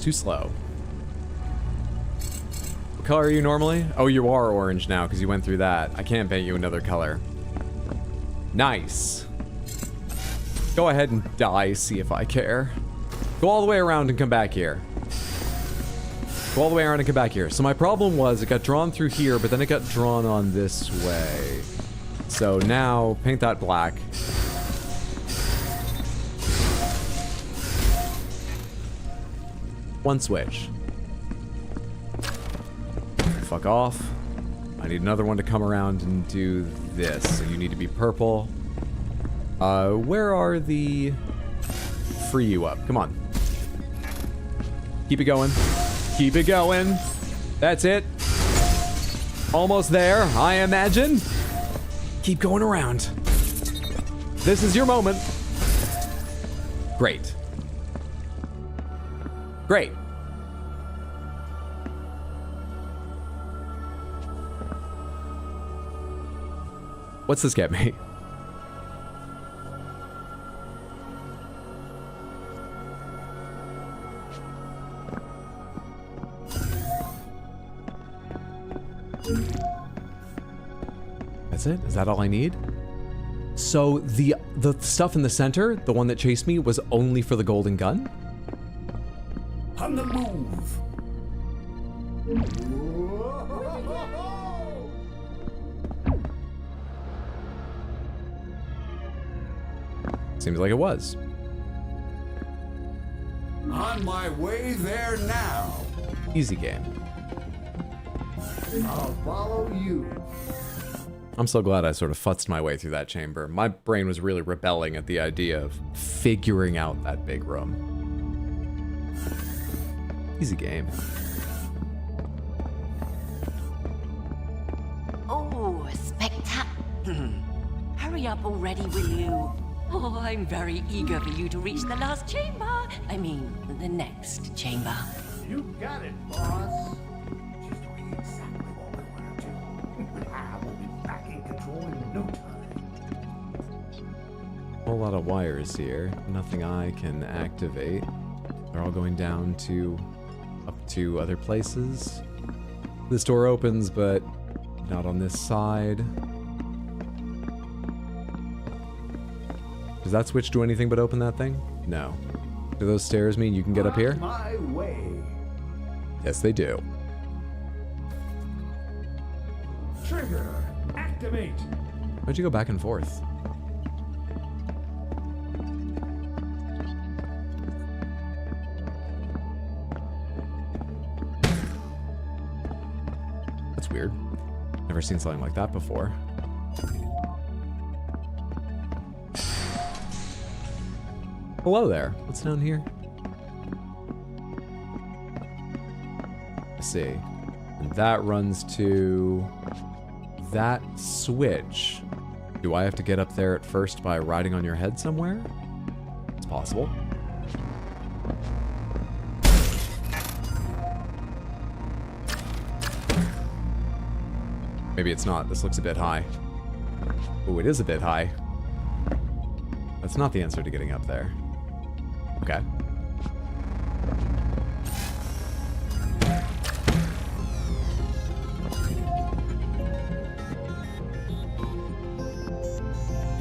Too slow. What color are you normally? Oh, you are orange now because you went through that. I can't paint you another color. Nice. Go ahead and die, see if I care. Go all the way around and come back here. Go all the way around and come back here. So my problem was it got drawn through here, but then it got drawn on this way. So now, paint that black. One switch. Fuck off. I need another one to come around and do this. So you need to be purple. Where are the... Free you up. Come on. Keep it going. Keep it going. That's it. Almost there, I imagine. Keep going around. This is your moment. Great. Great. What's this get me? That's it? Is that all I need? So the stuff in the center, the one that chased me, was only for the golden gun? On the move. Seems like it was. On my way there now. Easy game. I'll follow you. I'm so glad I sort of futzed my way through that chamber. My brain was really rebelling at the idea of figuring out that big room. Easy game. Oh, spectacular. Hurry up already, will you? Oh, I'm very eager for you to reach the last chamber. I mean, the next chamber. You got it, boss. She's doing exactly what we want her to. I will be back in control in no time. Whole lot of wires here. Nothing I can activate. They're all going down to up to other places. This door opens, but not on this side. Does that switch do anything but open that thing? No. Do those stairs mean you can get up here? On my way. Yes, they do. Trigger, activate. Why'd you go back and forth? That's weird. Never seen something like that before. Hello there. What's down here? I see. And that runs to that switch. Do I have to get up there at first by riding on your head somewhere? It's possible. Maybe it's not. This looks a bit high. Oh, it is a bit high. That's not the answer to getting up there. Okay.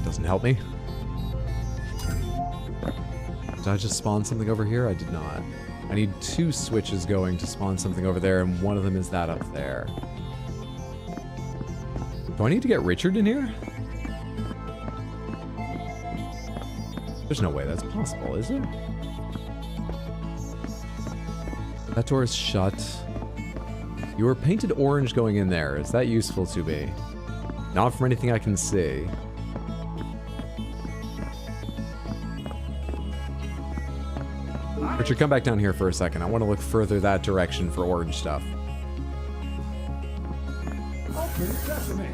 Doesn't help me. Did I just spawn something over here? I did not. I need 2 switches going to spawn something over there, and one of them is that up there. Do I need to get Richard in here? There's no way that's possible, is it? That door is shut. You were painted orange going in there. Is that useful to me? Not from anything I can see. Richard, come back down here for a second. I want to look further that direction for orange stuff. Open sesame.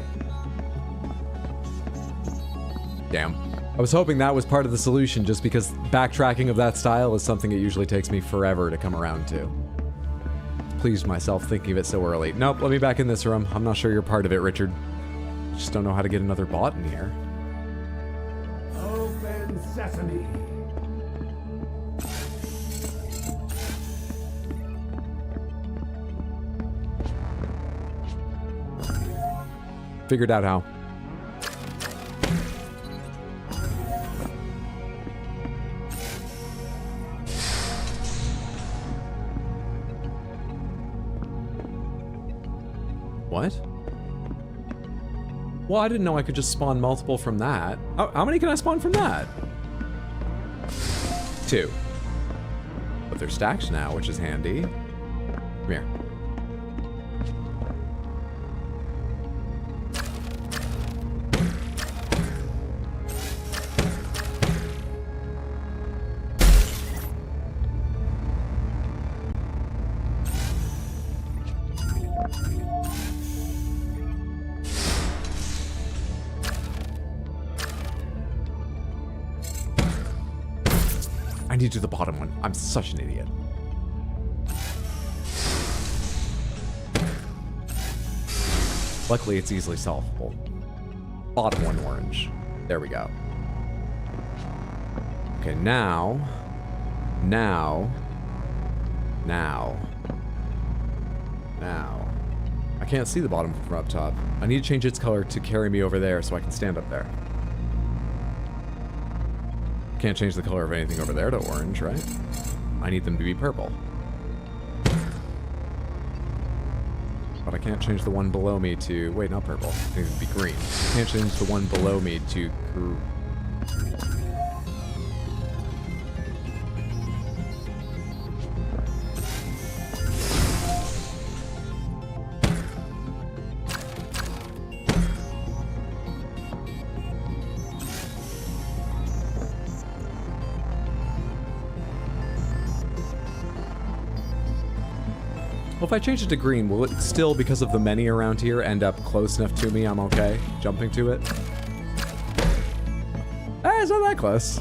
Damn. I was hoping that was part of the solution, just because backtracking of that style is something it usually takes me forever to come around to. Pleased myself thinking of it so early. Nope, let me back in this room. I'm not sure you're part of it, Richard. Just don't know how to get another bot in here. Open sesame. Figured out how. What? Well, I didn't know I could just spawn multiple from that. How many can I spawn from that? 2. But they're stacked now, which is handy. Come here. I need to do the bottom one. I'm such an idiot. Luckily, it's easily solvable. Bottom one orange. There we go. Okay, now. I can't see the bottom from up top. I need to change its color to carry me over there so I can stand up there. Can't change the color of anything over there to orange, right? I need them to be purple. But I can't change the one below me to... Wait, not purple. I need them to be green. I can't change the one below me to... Well, if I change it to green, will it still, because of the many around here, end up close enough to me? I'm okay jumping to it. It's not that close.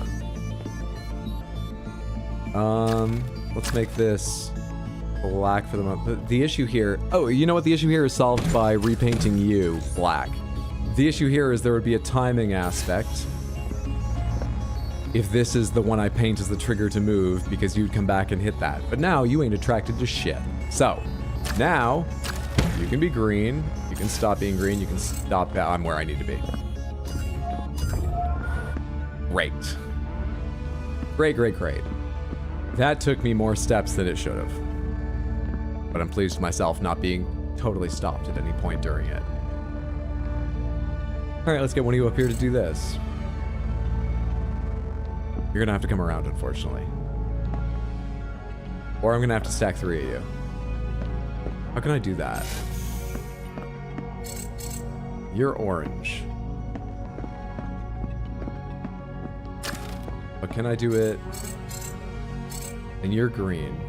Let's make this black for the moment. The issue here... Oh, you know what? The issue here is solved by repainting you black. The issue here is there would be a timing aspect. If this is the one I paint as the trigger to move, because you'd come back and hit that. But now, you ain't attracted to shit. So, now, you can be green, you can stop being green, you can stop... I'm where I need to be. Great. Great. That took me more steps than it should have. But I'm pleased with myself not being totally stopped at any point during it. Alright, let's get one of you up here to do this. You're gonna have to come around, unfortunately. Or I'm gonna have to stack 3 of you. How can I do that? You're orange. But can I do it? And you're green.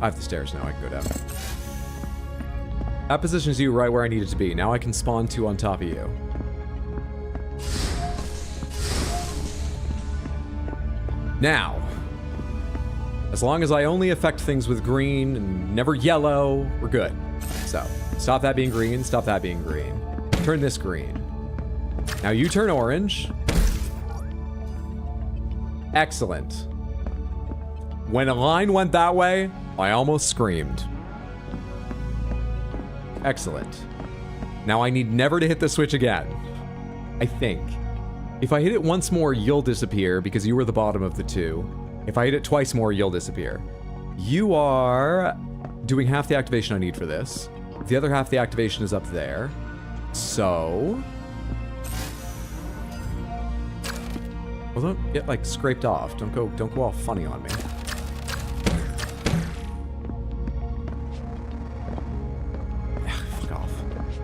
I have the stairs now, I can go down. That positions you right where I need it to be. Now I can spawn 2 on top of you. Now, as long as I only affect things with green and never yellow, we're good. So, stop that being green, stop that being green. Turn this green. Now you turn orange. Excellent. When a line went that way, I almost screamed. Excellent. Now I need never to hit the switch again. I think. If I hit it once more, you'll disappear because you were the bottom of the 2. If I hit it twice more, you'll disappear. You are doing half the activation I need for this. The other half of the activation is up there. So... Well, don't get, like, scraped off. Don't go all funny on me.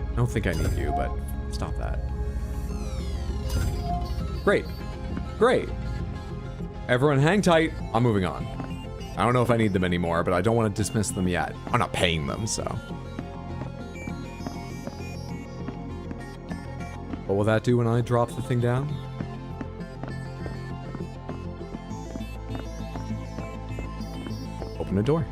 I don't think I need you, but stop that. Great. Everyone hang tight. I'm moving on. I don't know if I need them anymore, but I don't want to dismiss them yet. I'm not paying them, so. What will that do when I drop the thing down? Open a door.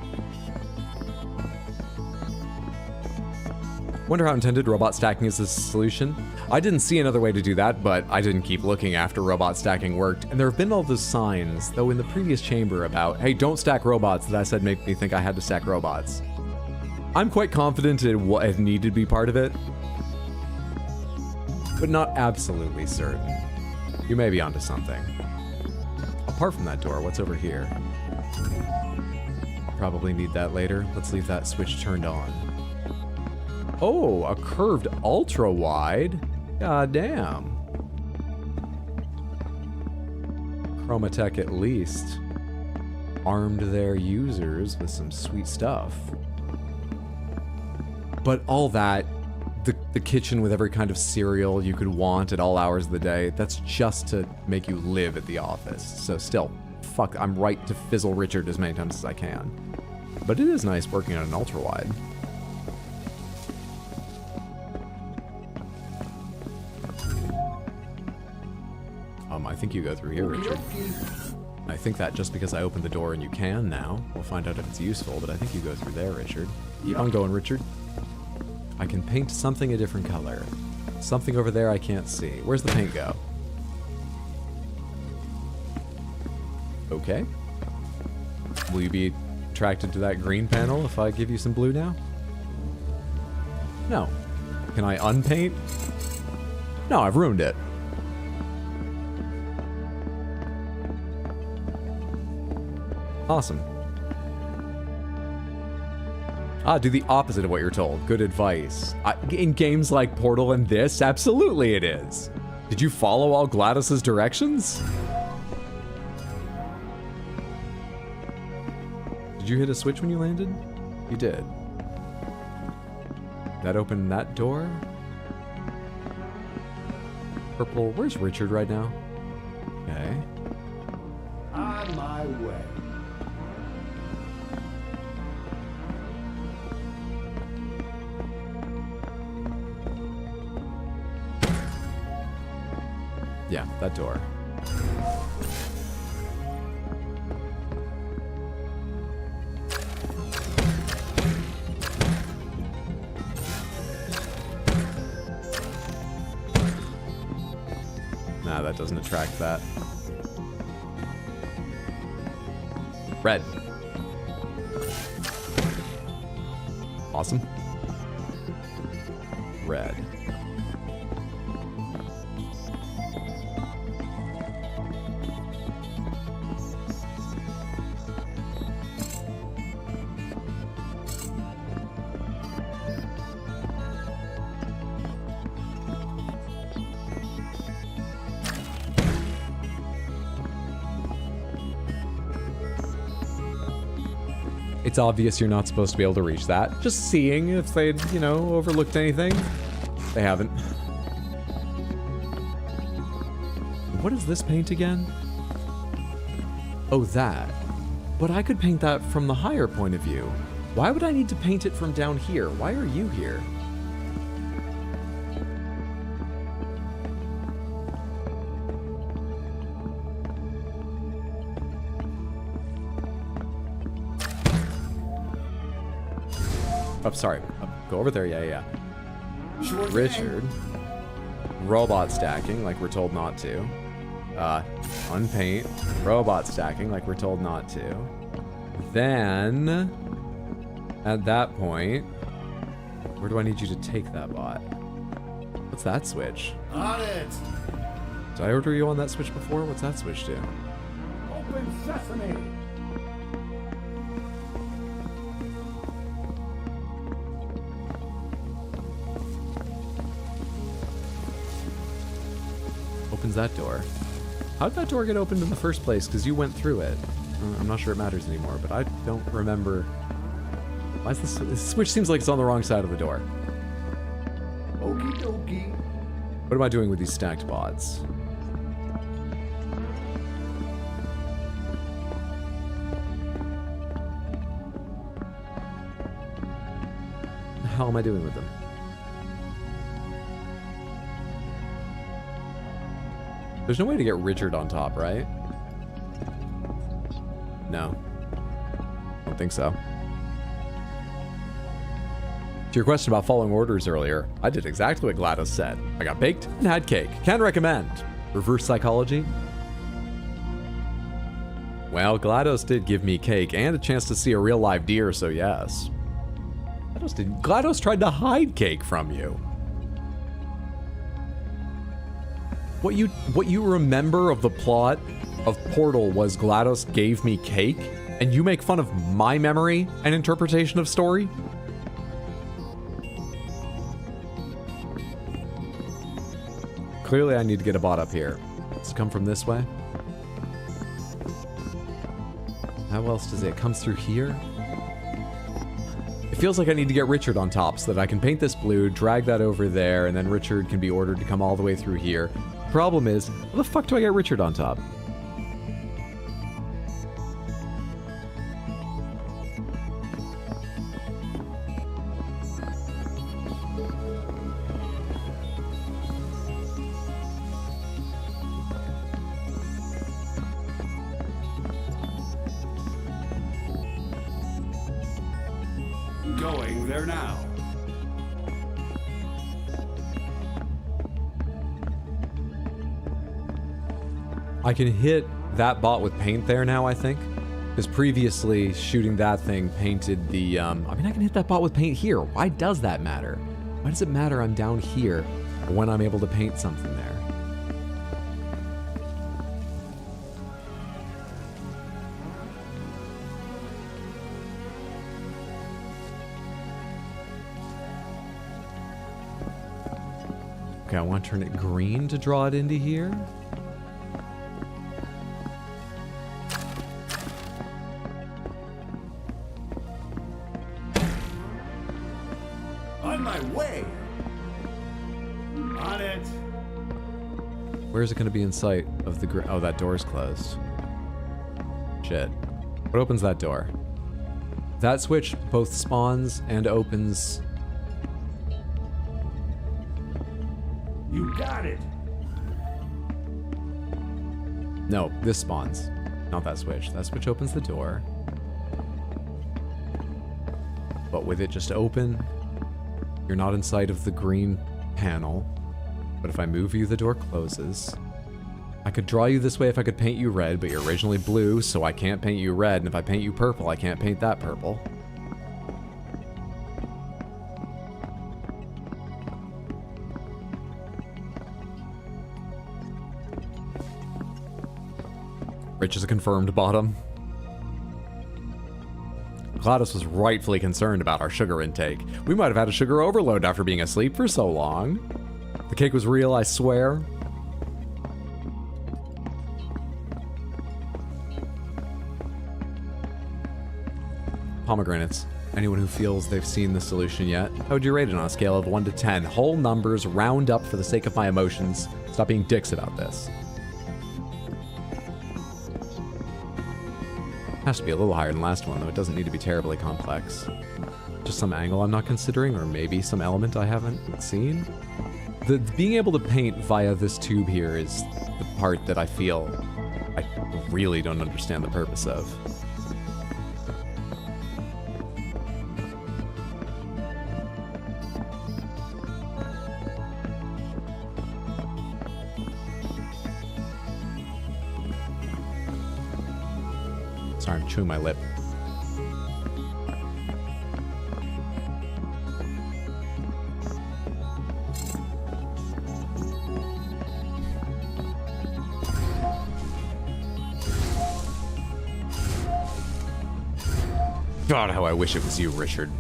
Wonder how intended robot stacking is the solution. I didn't see another way to do that, but I didn't keep looking after robot stacking worked. And there have been all those signs, though in the previous chamber about, hey, don't stack robots, that I said make me think I had to stack robots. I'm quite confident it needed to be part of it, but not absolutely certain. You may be onto something. Apart from that door, what's over here? I'll probably need that later. Let's leave that switch turned on. Oh, a curved ultra wide. God damn. Chromatech at least armed their users with some sweet stuff. But all that, the kitchen with every kind of cereal you could want at all hours of the day, that's just to make you live at the office. So still, fuck, I'm right to Fizzle Richard as many times as I can. But it is nice working on an ultra wide. I think you go through here, Richard. I think that just because I opened the door and you can now, we'll find out if it's useful, but I think you go through there, Richard. Keep on going, Richard. I can paint something a different color. Something over there I can't see. Where's the paint go? Okay. Will you be attracted to that green panel if I give you some blue now? No. Can I unpaint? No, I've ruined it. Awesome. Do the opposite of what you're told. Good advice. In games like Portal and this, absolutely it is. Did you follow all GLaDOS's directions? Did you hit a switch when you landed? You did. That opened that door? Purple, where's Richard right now? Okay. On my way. Yeah, that door. Nah, that doesn't attract that. Red. Awesome. Red. It's obvious you're not supposed to be able to reach that. Just seeing if they'd, you know, overlooked anything. They haven't. What is this paint again? Oh, that. But I could paint that from the higher point of view. Why would I need to paint it from down here? Why are you here? Oh, sorry. Go over there. Yeah. Sure thing. Richard. Robot stacking, like we're told not to. Unpaint. Robot stacking, like we're told not to. Then, at that point, where do I need you to take that bot? What's that switch? On it. Did I order you on that switch before? What's that switch do? Open sesame. Opens that door. How did that door get opened in the first place? Because you went through it. I'm not sure it matters anymore, but I don't remember. Why is this switch seems like it's on the wrong side of the door. Okie dokie. What am I doing with these stacked bots? The hell am I doing with them? There's no way to get Richard on top, right? No. I don't think so. To your question about following orders earlier, I did exactly what GLaDOS said. I got baked and had cake. Can recommend. Reverse psychology? Well, GLaDOS did give me cake and a chance to see a real live deer, so yes. GLaDOS tried to hide cake from you. What you remember of the plot of Portal was GLaDOS gave me cake, and you make fun of my memory and interpretation of story? Clearly I need to get a bot up here. Does it come from this way? How else does it come through here? It feels like I need to get Richard on top so that I can paint this blue, drag that over there, and then Richard can be ordered to come all the way through here. Problem is, how the fuck do I get Richard on top? Going there now. I can hit that bot with paint there now, I think. Because previously, shooting that thing painted the, I mean, I can hit that bot with paint here. Why does that matter? Why does it matter I'm down here when I'm able to paint something there? Okay, I want to turn it green to draw it into here. On my way. On it. Where is it going to be in sight of the oh, that door's closed. Shit. What opens that door? That switch both spawns and opens. You got it. No, this spawns. Not that switch. That switch opens the door. But with it just open, you're not in sight of the green panel. But if I move you, the door closes. I could draw you this way if I could paint you red, but you're originally blue, so I can't paint you red. And if I paint you purple, I can't paint that purple. Rich is a confirmed bottom. Gladys was rightfully concerned about our sugar intake. We might have had a sugar overload after being asleep for so long. The cake was real, I swear. Pomegranates. Anyone who feels they've seen the solution yet? How would you rate it on a scale of 1 to 10? Whole numbers, round up for the sake of my emotions. Stop being dicks about this. Has to be a little higher than last one, though it doesn't need to be terribly complex. Just some angle I'm not considering, or maybe some element I haven't seen. The being able to paint via this tube here is the part that I feel I really don't understand the purpose of. Sorry, I'm chewing my lip. God, how I wish it was you, Richard.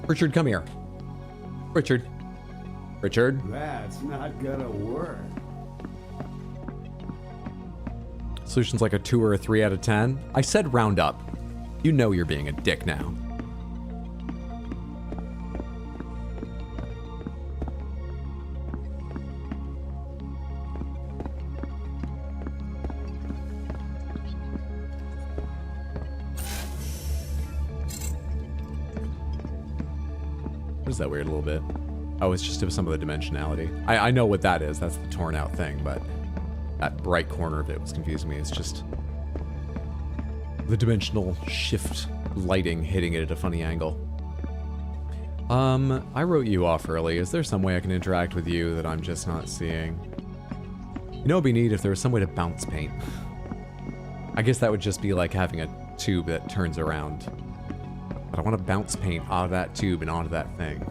Richard, come here. Richard. Richard. That's not gonna work. Solution's like a 2 or a 3 out of 10. I said round up. You know you're being a dick now. What is that weird little bit? Oh, it's just some of the dimensionality. I know what that is. That's the torn out thing, but that bright corner of it was confusing me. It's just the dimensional shift lighting hitting it at a funny angle. I wrote you off early. Is there some way I can interact with you that I'm just not seeing? You know, it'd be neat if there was some way to bounce paint. I guess that would just be like having a tube that turns around. But I want to bounce paint out of that tube and onto that thing.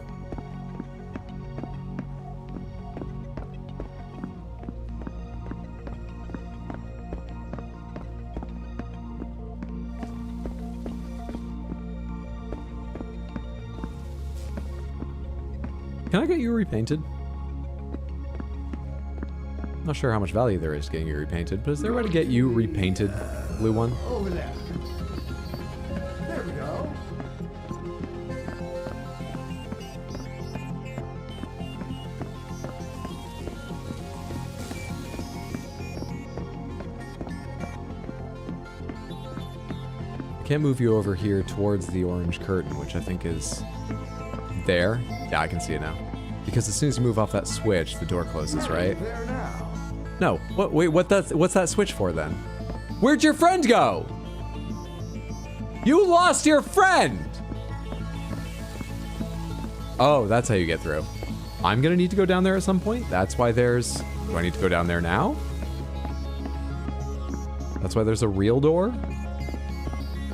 Can I get you repainted? Not sure how much value there is getting you repainted, but is there a way to get you repainted, blue one? Over there. There we go. I can't move you over here towards the orange curtain, which I think is there. Yeah, I can see it now. Because as soon as you move off that switch, the door closes, right? There now. No. What? Wait. What's that switch for then? Where'd your friend go? You lost your friend. Oh, that's how you get through. I'm gonna need to go down there at some point. That's why there's. Do I need to go down there now? That's why there's a real door.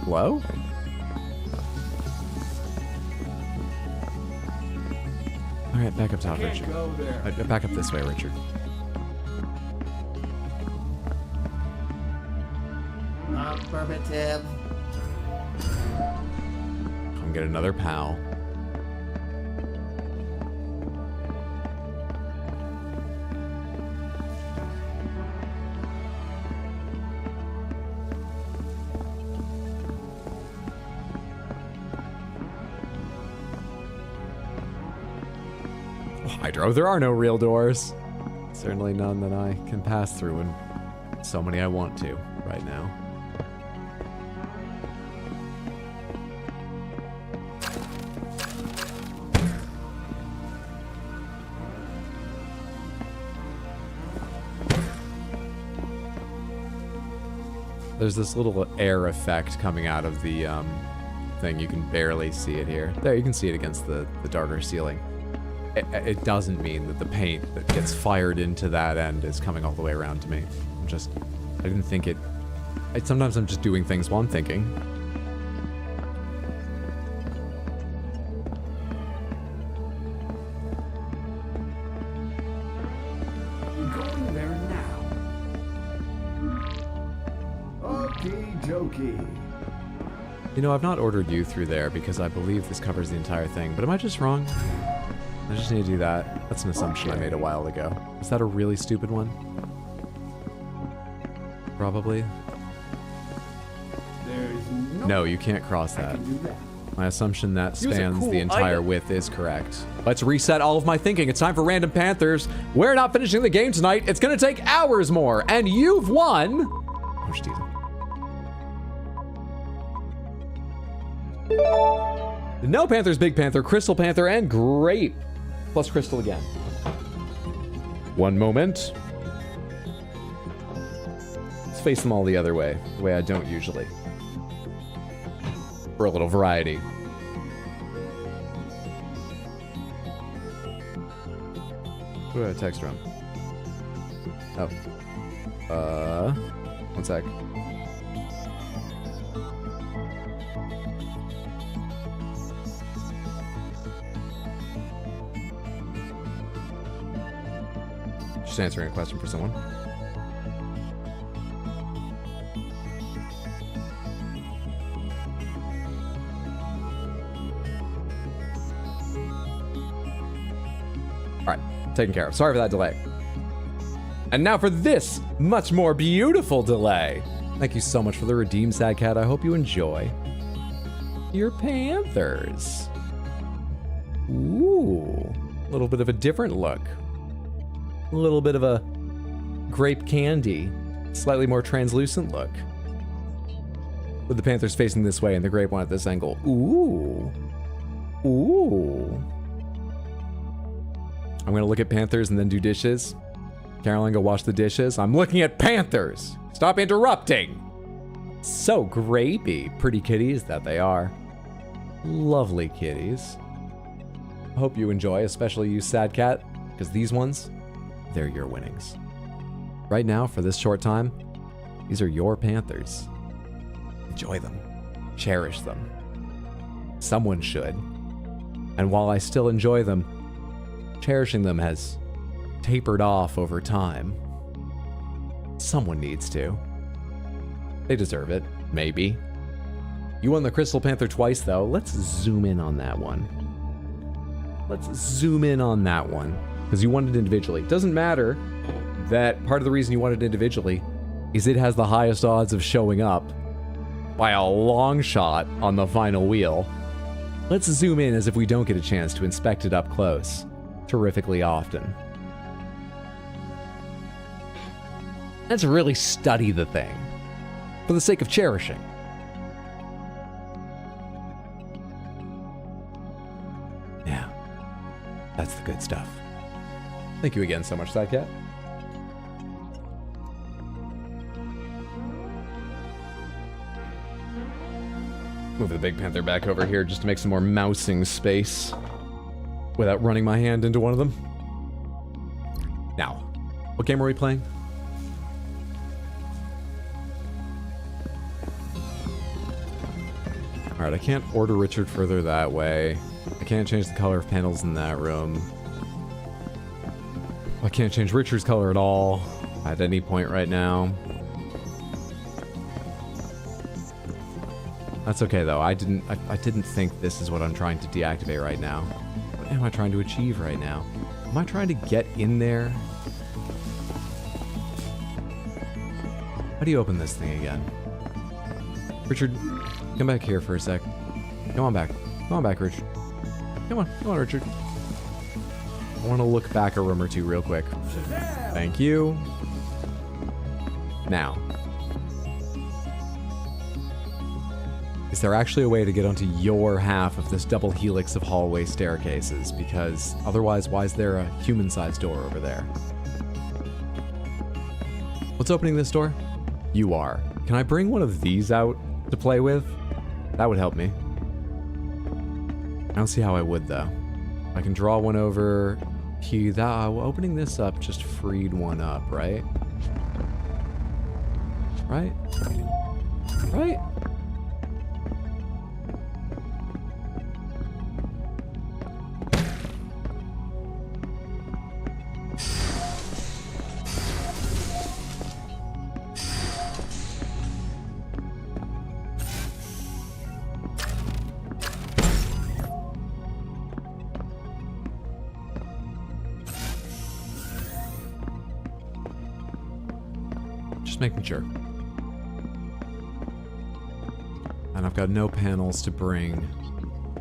Hello? All right, back up top, Can't Richard. go there. Back up this way, Richard. Affirmative. Come get another pal. Hydro, there are no real doors. Certainly none that I can pass through, and so many I want to right now. There's this little air effect coming out of the thing. You can barely see it here. There, you can see it against the darker ceiling. It doesn't mean that the paint that gets fired into that end is coming all the way around to me. I didn't think it... sometimes I'm just doing things while I'm thinking. Going there now. Okie dokie. You know, I've not ordered you through there because I believe this covers the entire thing, but am I just wrong? I just need to do that. That's an assumption I made a while ago. Is that a really stupid one? Probably. There's No, you can't cross I that. can do that. My assumption that Use a spans cool the entire item. width is correct. Let's reset all of my thinking. It's time for Random Panthers. We're not finishing the game tonight. It's gonna take hours more, and you've won. I'm just teasing. No Panthers, Big Panther, Crystal Panther, and Grape. Plus Crystal again. One moment. Let's face them all the other way, the way I don't usually. For a little variety. Who did I text from? Oh. One sec. Just answering a question for someone. All right, taken care of. Sorry for that delay. And now for this much more beautiful delay. Thank you so much for the redeem, Sad Cat. I hope you enjoy your Panthers. Ooh, a little bit of a different look. A little bit of a grape candy, slightly more translucent look. With the Panthers facing this way and the grape one at this angle. Ooh. Ooh. I'm gonna look at Panthers and then do dishes. Caroline, go wash the dishes. I'm looking at Panthers. Stop interrupting. So grapey. Pretty kitties that they are. Lovely kitties. I hope you enjoy, especially you, Sad Cat, because these ones, they're your winnings. right now, for this short time, these are your Panthers. Enjoy them. Cherish them. Someone should. And while I still enjoy them, cherishing them has tapered off over time. Someone needs to. They deserve it, maybe. You won the Crystal Panther twice, though. Let's zoom in on that one. Let's zoom in on that one. Because you won it individually. Doesn't matter that part of the reason you won it individually is it has the highest odds of showing up by a long shot on the final wheel. Let's zoom in as if we don't get a chance to inspect it up close terrifically often. Let's really study the thing for the sake of cherishing. Yeah, that's the good stuff. Thank you again so much, Sidecat. Move the Big Panther back over here just to make some more mousing space without running my hand into one of them. Now, what game are we playing? Alright, I can't order Richard further that way. I can't change the color of panels in that room. I can't change Richard's color at all at any point right now. That's okay though. I didn't think this is what I'm trying to deactivate right now. What am I trying to achieve right now? Am I trying to get in there? How do you open this thing again? Richard, come back here for a sec. Come on back. Come on back, Richard. Come on, Richard. I want to look back a room or two real quick. Thank you. Now. Is there actually a way to get onto your half of this double helix of hallway staircases? Because otherwise, why is there a human-sized door over there? What's opening this door? You are. Can I bring one of these out to play with? That would help me. I don't see how I would, though. I can draw one over here. Opening this up just freed one up, right? Right? Right? Making sure. And I've got no panels to bring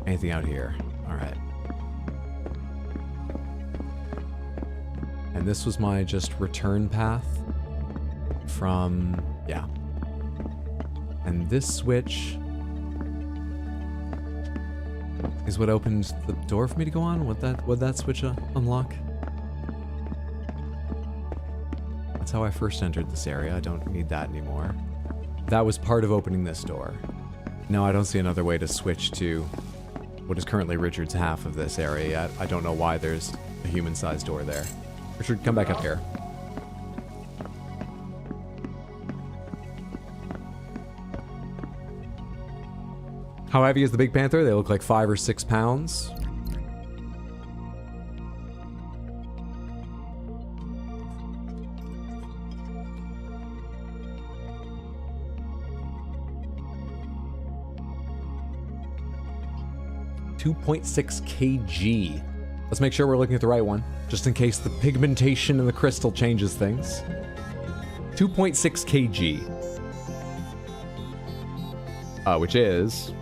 anything out here. Alright. And this was my just return path from... yeah. And this switch is what opened the door for me to go on? Would that switch unlock? That's how I first entered this area. I don't need that anymore. That was part of opening this door. No, I don't see another way to switch to what is currently Richard's half of this area yet. I don't know why there's a human-sized door there. Richard, come back up here. How heavy is the Big Panther? They look like 5 or 6 pounds. .6 kg. Let's make sure we're looking at the right one, just in case the pigmentation in the crystal changes things. 2.6 kg. Which is...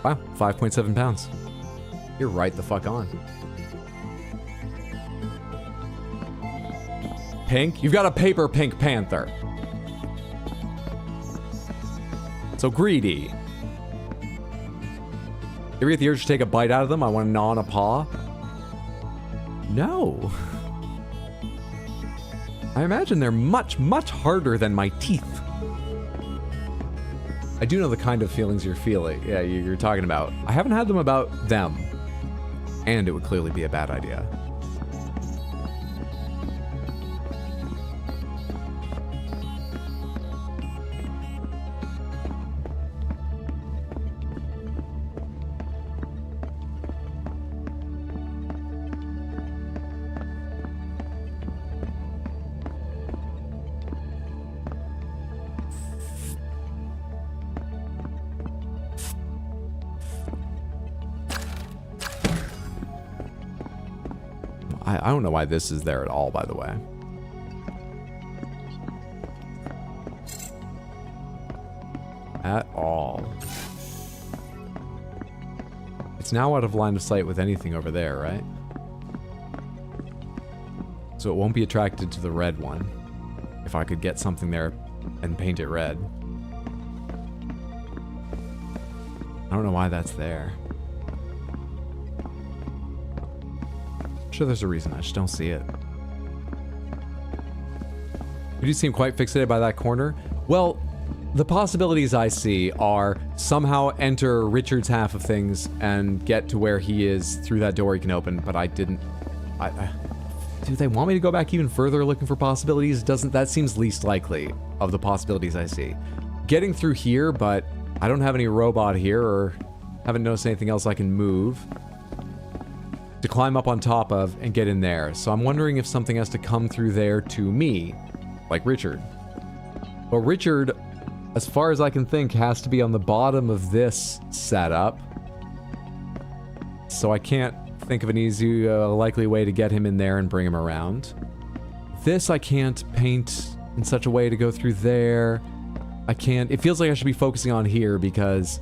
wow, 5.7 pounds. You're right the fuck on. Pink? You've got a paper pink panther. So greedy. You ever get the urge to take a bite out of them? I want to gnaw on a paw. No. I imagine they're much, much harder than my teeth. I do know the kind of feelings you're feeling. Yeah, you're talking about. I haven't had them about them. And it would clearly be a bad idea. I don't know why this is there at all, by the way. At all. It's now out of line of sight with anything over there, right? So it won't be attracted to the red one. If I could get something there and paint it red. I don't know why that's there. Sure, there's a reason. I just don't see it. You do seem quite fixated by that corner. Well, the possibilities I see are somehow enter Richard's half of things and get to where he is through that door he can open, but I didn't... Do they want me to go back even further looking for possibilities? That seems least likely of the possibilities I see. Getting through here, but I don't have any robot here or haven't noticed anything else I can move to climb up on top of and get in there. So I'm wondering if something has to come through there to me, like Richard. But Richard, as far as I can think, has to be on the bottom of this setup. So I can't think of an easy, likely way to get him in there and bring him around. This I can't paint in such a way to go through there. I can't... It feels like I should be focusing on here because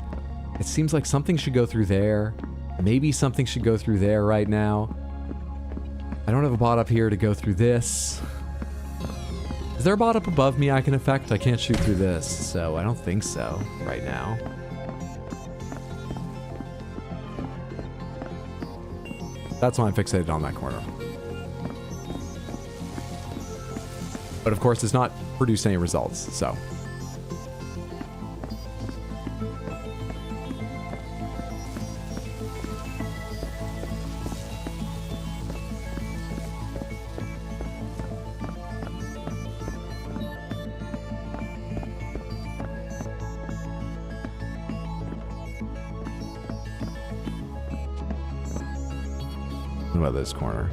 it seems like something should go through there. Maybe something should go through there right now. I don't have a bot up here to go through this. Is there a bot up above me I can affect? I can't shoot through this, so I don't think so right now. That's why I'm fixated on that corner. But of course, it's not produced any results, so... About this corner.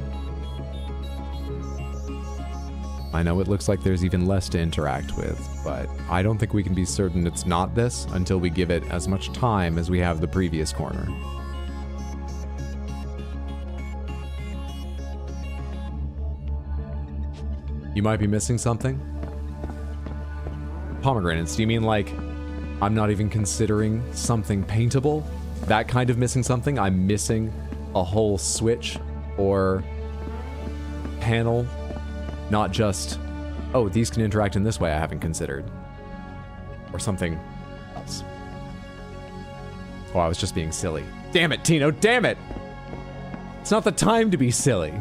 I know it looks like there's even less to interact with, but I don't think we can be certain it's not this until we give it as much time as we have the previous corner. You might be missing something? Pomegranates, do you mean like I'm not even considering something paintable? That kind of missing something? I'm missing a whole switch or panel, not just, oh, these can interact in this way I haven't considered. Or something else. Oh, I was just being silly. Damn it, Tino, damn it! It's not the time to be silly.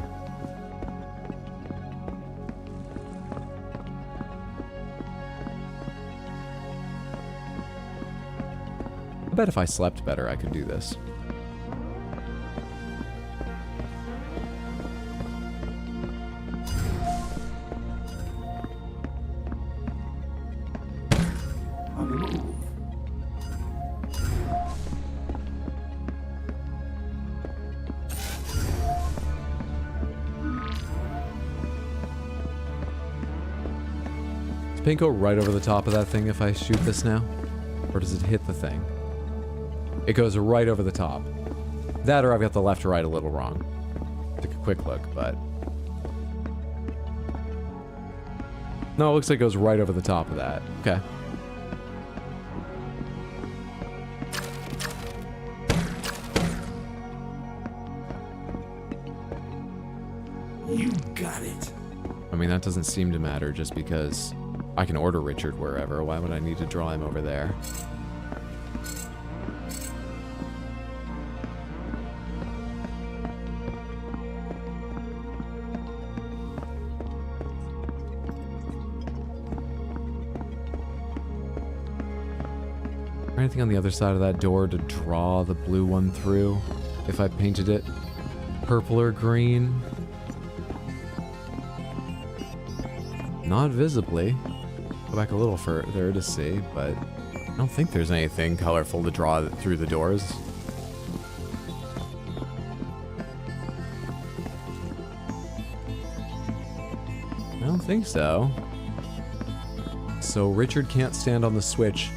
I bet if I slept better, I could do this. Does paint go right over the top of that thing if I shoot this now? Or does it hit the thing? It goes right over the top. That or I've got the left or right a little wrong. Took a quick look, but... No, it looks like it goes right over the top of that. Okay. You got it. I mean, that doesn't seem to matter just because I can order Richard wherever. Why would I need to draw him over there? Anything on the other side of that door to draw the blue one through if I painted it purple or green. Not visibly. Go back a little further to see, but I don't think there's anything colorful to draw through the doors. I don't think so. So Richard can't stand on the switch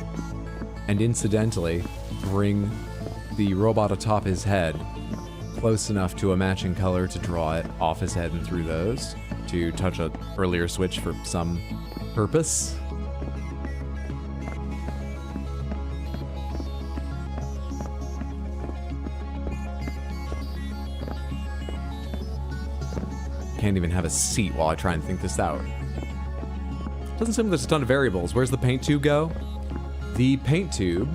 and incidentally bring the robot atop his head close enough to a matching color to draw it off his head and through those to touch an earlier switch for some purpose. Can't even have a seat while I try and think this out. Doesn't seem like there's a ton of variables. Where's the paint tube go? The paint tube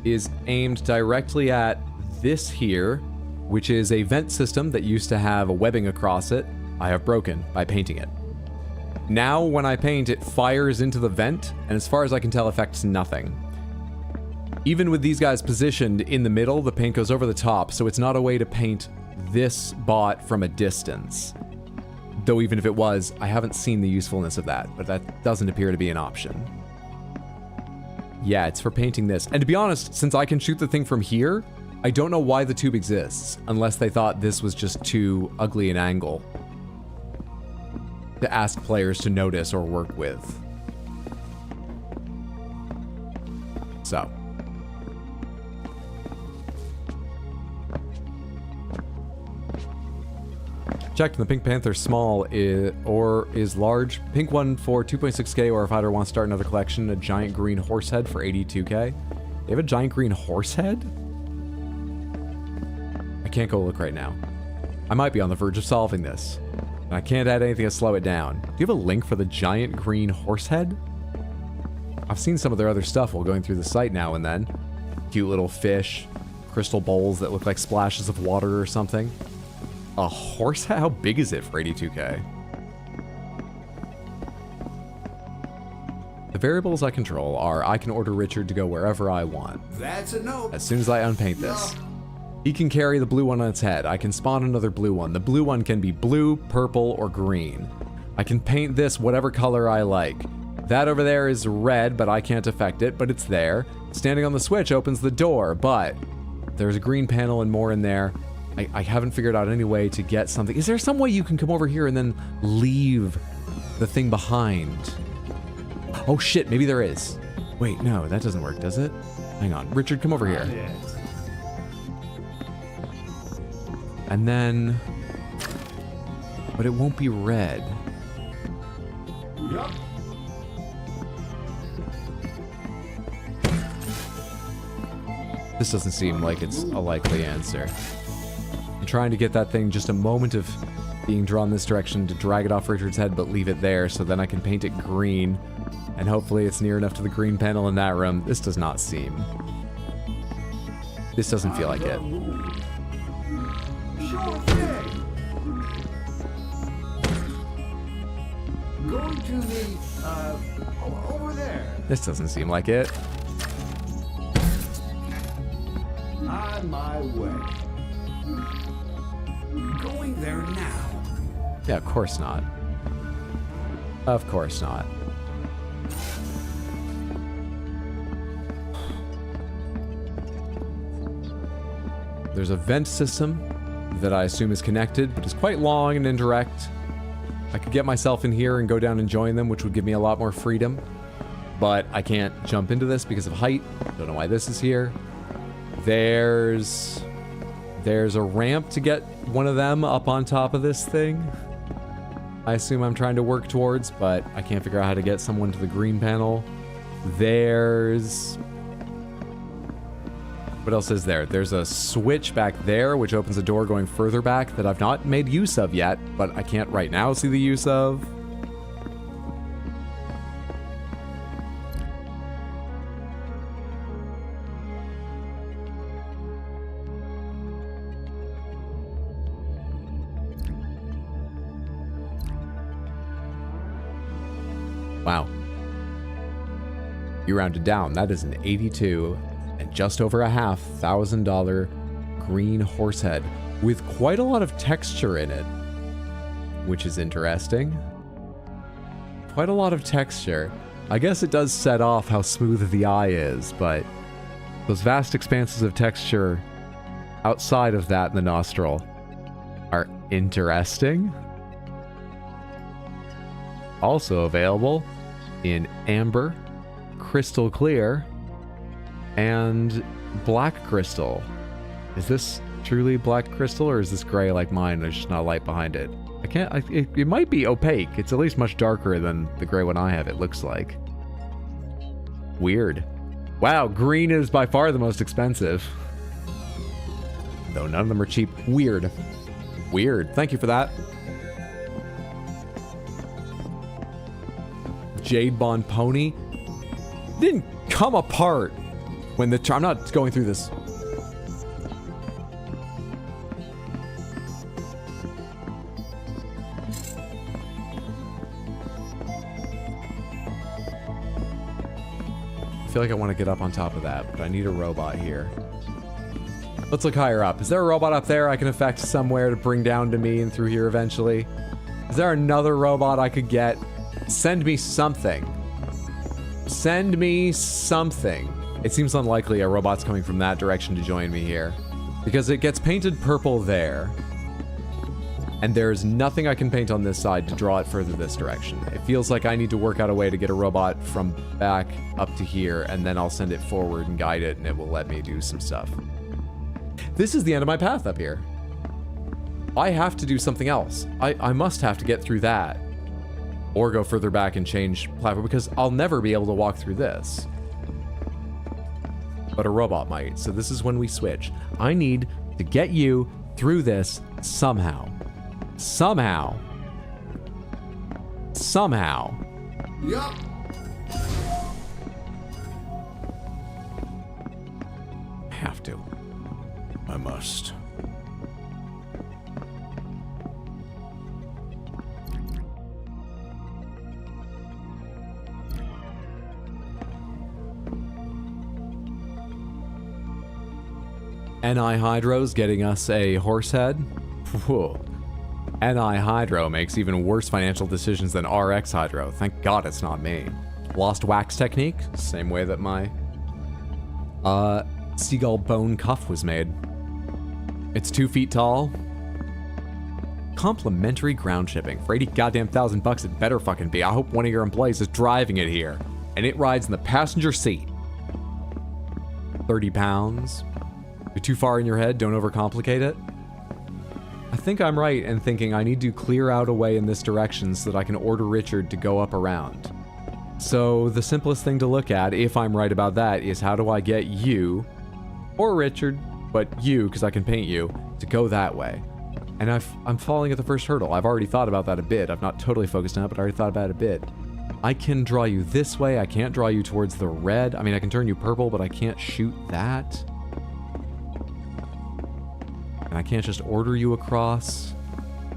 is aimed directly at this here, which is a vent system that used to have a webbing across it. I have broken by painting it. Now when I paint, it fires into the vent, and as far as I can tell, affects nothing. Even with these guys positioned in the middle, the paint goes over the top, so it's not a way to paint this bot from a distance. Though even if it was, I haven't seen the usefulness of that, but that doesn't appear to be an option. Yeah, it's for painting this. And to be honest, since I can shoot the thing from here, I don't know why the tube exists, unless they thought this was just too ugly an angle to ask players to notice or work with. So. Checked, the Pink Panther small is large. Pink one for 2.6k, or if fighter wants to start another collection, a giant green horse head for 82k. They have a giant green horse head? I can't go look right now. I might be on the verge of solving this. And I can't add anything to slow it down. Do you have a link for the giant green horse head? I've seen some of their other stuff while going through the site now and then. Cute little fish, crystal bowls that look like splashes of water or something. A horse head? How big is it for 82k? The variables I control are I can order Richard to go wherever I want. That's a no. As soon as I unpaint this. He can carry the blue one on its head. I can spawn another blue one. The blue one can be blue, purple, or green. I can paint this whatever color I like. That over there is red, but I can't affect it, but it's there. Standing on the switch opens the door, but there's a green panel and more in there. I haven't figured out any way to get something. Is there some way you can come over here and then leave the thing behind? Oh shit, maybe there is. Wait, no, that doesn't work, does it? Hang on, Richard, come over here. And then, but it won't be red. Yup. This doesn't seem like it's a likely answer. I'm trying to get that thing just a moment of being drawn this direction to drag it off Richard's head, but leave it there so then I can paint it green. And hopefully it's near enough to the green panel in that room. This does not seem. This doesn't feel like it. Sure thing. Go to the, over there. This doesn't seem like it. On my way. Going there now. Yeah, of course not. Of course not. There's a vent system that I assume is connected, but is quite long and indirect. I could get myself in here and go down and join them, which would give me a lot more freedom. But I can't jump into this because of height. Don't know why this is here. There's a ramp to get one of them up on top of this thing. I assume I'm trying to work towards, but I can't figure out how to get someone to the green panel. There's... What else is there? There's a switch back there, which opens a door going further back that I've not made use of yet, but I can't right now see the use of. Wow. You rounded down. That is an 82 and just over $500 green horse head with quite a lot of texture in it, which is interesting. Quite a lot of texture. I guess it does set off how smooth the eye is, but those vast expanses of texture outside of that in the nostril are interesting. Also available in amber, crystal clear, and black crystal. Is this truly black crystal, or is this gray like mine? There's just not light behind it. It might be opaque. It's at least much darker than the gray one I have, it looks like. Weird. Wow, green is by far the most expensive. Though none of them are cheap. Weird. Weird. Thank you for that. Jade Bond Pony didn't come apart when the... I'm not going through this. I feel like I want to get up on top of that, but I need a robot here. Let's look higher up. Is there a robot up there I can affect somewhere to bring down to me and through here eventually? Is there another robot I could get? Send me something. Send me something. It seems unlikely a robot's coming from that direction to join me here, because it gets painted purple there, and there's nothing I can paint on this side to draw it further this direction. It feels like I need to work out a way to get a robot from back up to here, and then I'll send it forward and guide it, and it will let me do some stuff. This is the end of my path up here. I have to do something else. I must have to get through that, or go further back and change platform, because I'll never be able to walk through this. But a robot might, so this is when we switch. I need to get you through this somehow. Somehow. Somehow. Yup. Have to. I must. NI Hydro's getting us a horse head. Whoa. NI Hydro makes even worse financial decisions than RX Hydro. Thank God it's not me. Lost Wax Technique, same way that my seagull bone cuff was made. It's 2 feet tall. Complimentary ground shipping. For 80 goddamn thousand bucks, it better fucking be. I hope one of your employees is driving it here, and it rides in the passenger seat. 30 pounds. You're too far in your head, don't overcomplicate it. I think I'm right in thinking I need to clear out a way in this direction so that I can order Richard to go up around. So the simplest thing to look at, if I'm right about that, is how do I get you, or Richard, but you, because I can paint you, to go that way. And I'm falling at the first hurdle. I've already thought about that a bit. I've not totally focused on it, but I already thought about it a bit. I can draw you this way. I can't draw you towards the red. I mean, I can turn you purple, but I can't shoot that. And I can't just order you across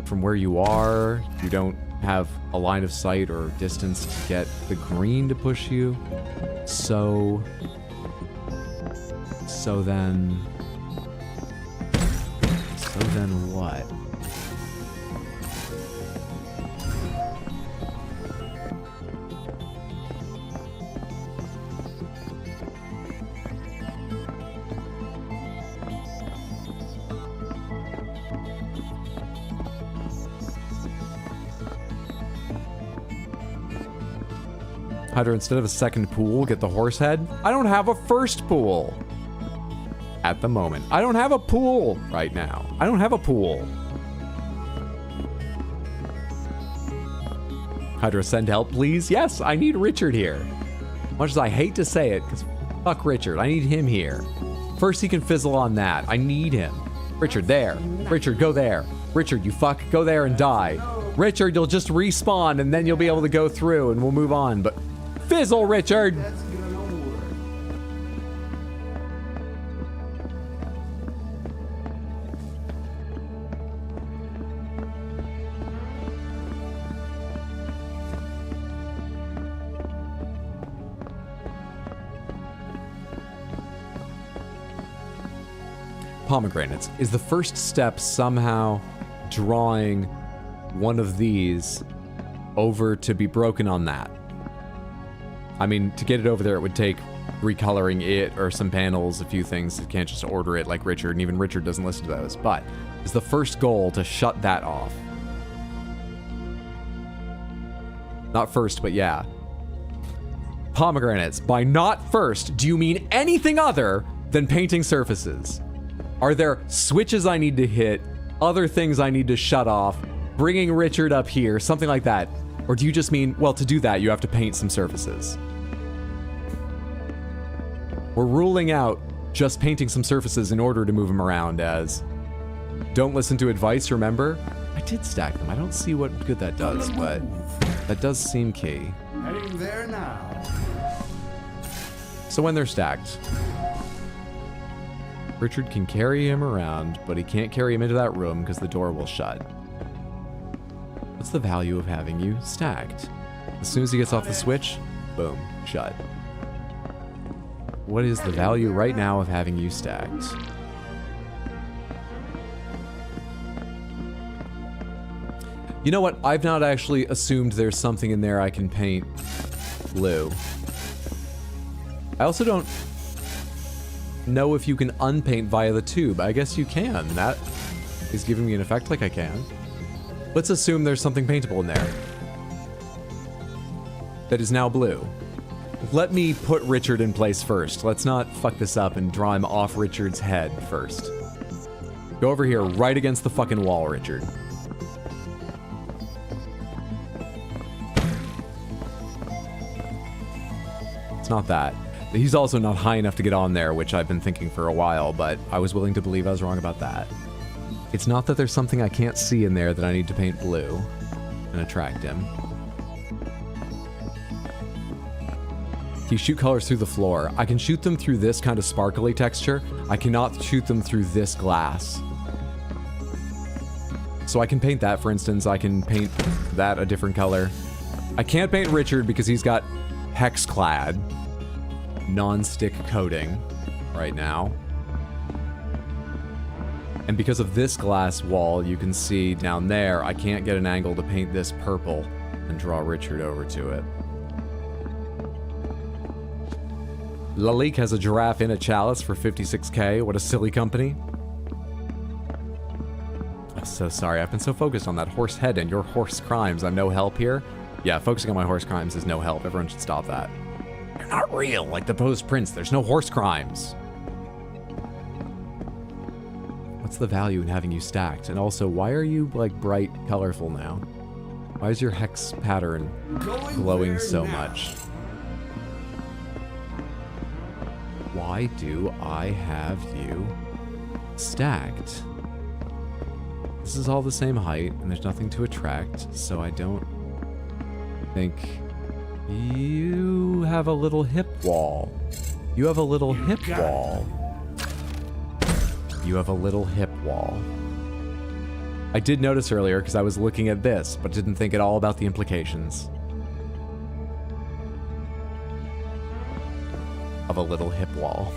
from where you are. You don't have a line of sight or distance to get the green to push you. So then what? Hydra, instead of a second pool, get the horse head. I don't have a first pool at the moment. I don't have a pool right now. I don't have a pool. Hydra, send help, please. Yes, I need Richard here. Much as I hate to say it, because fuck Richard. I need him here. First, he can fizzle on that. I need him. Richard, there. Richard, go there. Richard, you fuck. Go there and die. Richard, you'll just respawn, and then you'll be able to go through, and we'll move on. But fizzle, Richard! That's gonna work. pomegranates. Is the first step somehow drawing one of these over to be broken on that? I mean, to get it over there, it would take recoloring it or some panels, a few things. You can't just order it like Richard, and even Richard doesn't listen to those. But is the first goal to shut that off? Not first, but yeah. Pomegranates. By not first, do you mean anything other than painting surfaces? Are there switches I need to hit, other things I need to shut off, bringing Richard up here, something like that? Or do you just mean, well, to do that, you have to paint some surfaces? We're ruling out just painting some surfaces in order to move him around as, don't listen to advice, remember? I did stack them. I don't see what good that does, but that does seem key. Heading there now. So when they're stacked, Richard can carry him around, but he can't carry him into that room because the door will shut. What's the value of having you stacked? As soon as he gets off the switch, boom, shut. What is the value right now of having you stacked? You know what? I've not actually assumed there's something in there I can paint blue. I also don't know if you can unpaint via the tube. I guess you can. That is giving me an effect like I can. Let's assume there's something paintable in there that is now blue. Let me put Richard in place first. Let's not fuck this up and draw him off Richard's head first. Go over here right against the fucking wall, Richard. It's not that. He's also not high enough to get on there, which I've been thinking for a while, but I was willing to believe I was wrong about that. It's not that there's something I can't see in there that I need to paint blue and attract him. Can you shoot colors through the floor? I can shoot them through this kind of sparkly texture. I cannot shoot them through this glass. So I can paint that, for instance. I can paint that a different color. I can't paint Richard because he's got hex-clad non-stick coating right now. And because of this glass wall, you can see down there, I can't get an angle to paint this purple and draw Richard over to it. Lalique has a giraffe in a chalice for 56k. What a silly company. I'm so sorry. I've been so focused on that horse head and your horse crimes. I'm no help here. Yeah, focusing on my horse crimes is no help. Everyone should stop that. They're not real, like the Post Prince. There's no horse crimes. What's the value in having you stacked? And also, why are you, like, bright, colorful now? Why is your hex pattern glowing so much? Why do I have you stacked? This is all the same height, and there's nothing to attract, so I don't think... You have a little hip wall. You have a little hip wall. You have a little hip wall. I did notice earlier because I was looking at this, but didn't think at all about the implications of a little hip wall.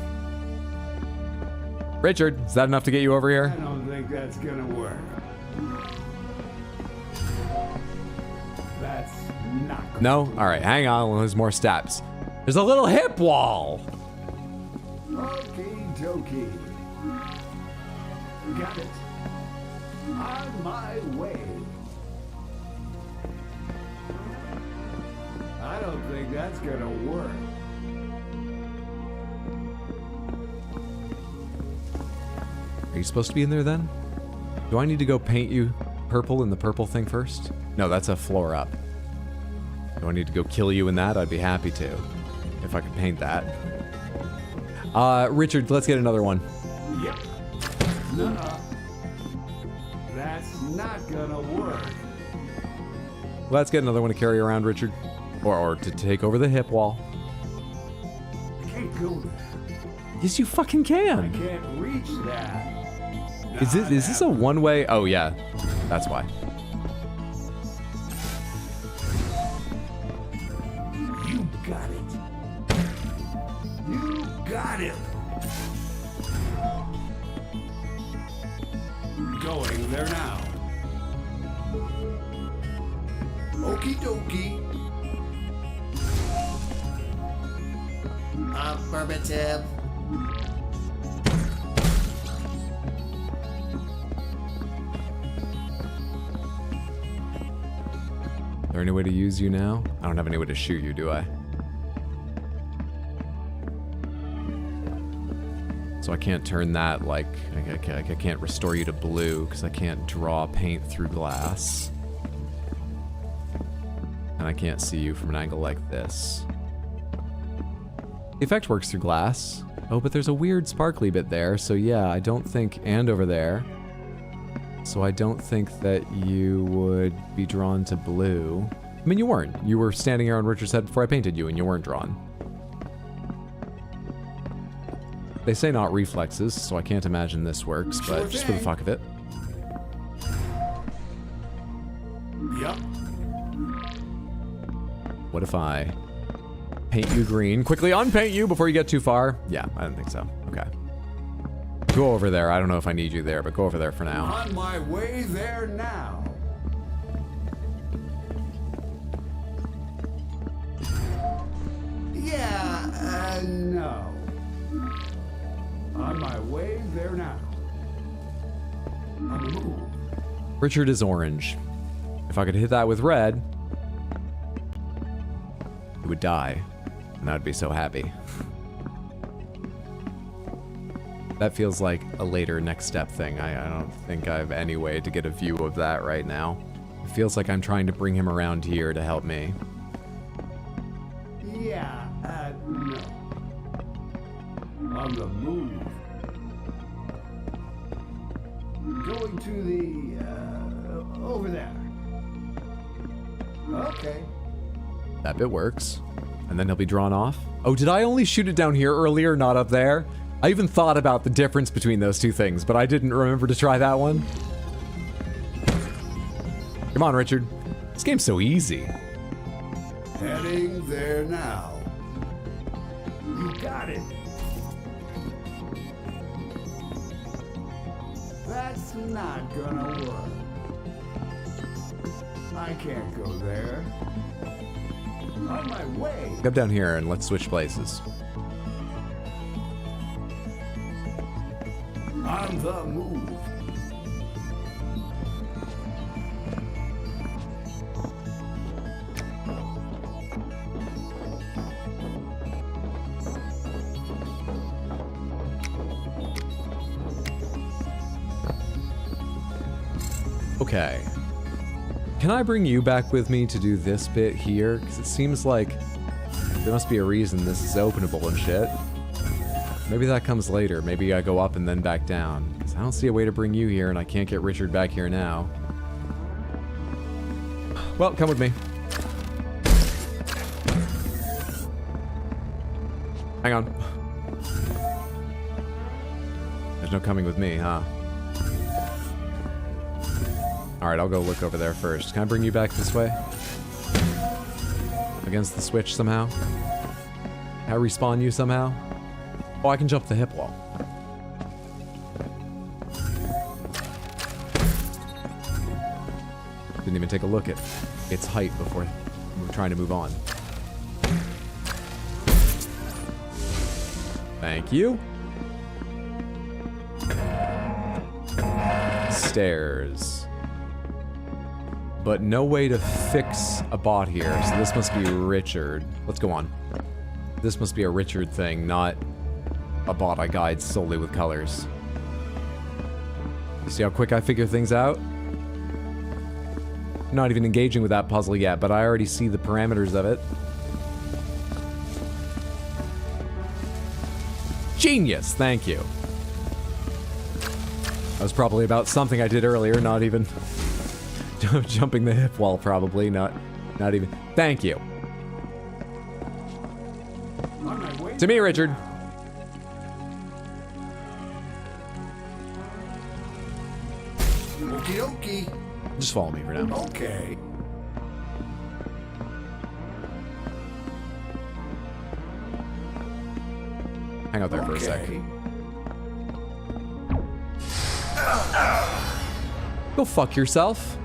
Richard, is that enough to get you over here? I don't think that's gonna work. That's not good. No? Alright, hang on, there's more steps. There's a little hip wall! Okie dokie. Got it. On my way. I don't think that's gonna work. Are you supposed to be in there then? Do I need to go paint you purple in the purple thing first? No, that's a floor up. Do I need to go kill you in that? I'd be happy to. If I could paint that. Richard, let's get another one. Yep. Nuh-uh. That's not gonna work. Let's get another one to carry around, Richard. Or to take over the hip wall. I can't go there. Yes, you fucking I can. can't reach that. Is this a one-way? Oh, yeah. That's why. You got it. You got it. Going there now. Okie dokie. Affirmative. Is there any way to use you now? I don't have any way to shoot you, do I? So I can't turn that, like, I can't restore you to blue because I can't draw paint through glass. And I can't see you from an angle like this. The effect works through glass. Oh, but there's a weird sparkly bit there, so yeah, I don't think, and over there. So I don't think that you would be drawn to blue. I mean, you weren't. You were standing here on Richard's head before I painted you, and you weren't drawn. They say not reflexes, so I can't imagine this works, but just for the fuck of it. Yup. What if I paint you green? Quickly unpaint you before you get too far? Yeah, I don't think so. Okay. Go over there. I don't know if I need you there, but go over there for now. On my way there now. Yeah, no. On my way there now. On the move. Richard is orange. If I could hit that with red, he would die, and I'd be so happy. That feels like a later next step thing. I don't think I have any way to get a view of that right now. It feels like I'm trying to bring him around here to help me. Yeah, no. On the move. Going to the, over there. Okay. That bit works. And then he'll be drawn off. Oh, did I only shoot it down here earlier, not up there? I even thought about the difference between those two things, but I didn't remember to try that one. Come on, Richard. This game's so easy. Heading there now. You got it. That's not gonna work. I can't go there. On my way. Come down here and let's switch places. On the move. Okay. Can I bring you back with me to do this bit here? Because it seems like there must be a reason this is openable and shit. Maybe that comes later. Maybe I go up and then back down. Because I don't see a way to bring you here, and I can't get Richard back here now. Well, come with me. Hang on. There's no coming with me, huh? Alright, I'll go look over there first. Can I bring you back this way? Against the switch somehow? Can I respawn you somehow? Oh, I can jump the hip wall. Didn't even take a look at its height before we were trying to move on. Thank you. Stairs. But no way to fix a bot here, so this must be Richard. Let's go on. This must be a Richard thing, not a bot I guide solely with colors. You see how quick I figure things out? I'm not even engaging with that puzzle yet, but I already see the parameters of it. Genius, thank you. That was probably about something I did earlier, not even jumping the hip wall, probably, not even. Thank you. To me, Richard. Okie dokie. Just follow me for now. Okay. Hang out there for a sec. Go fuck yourself.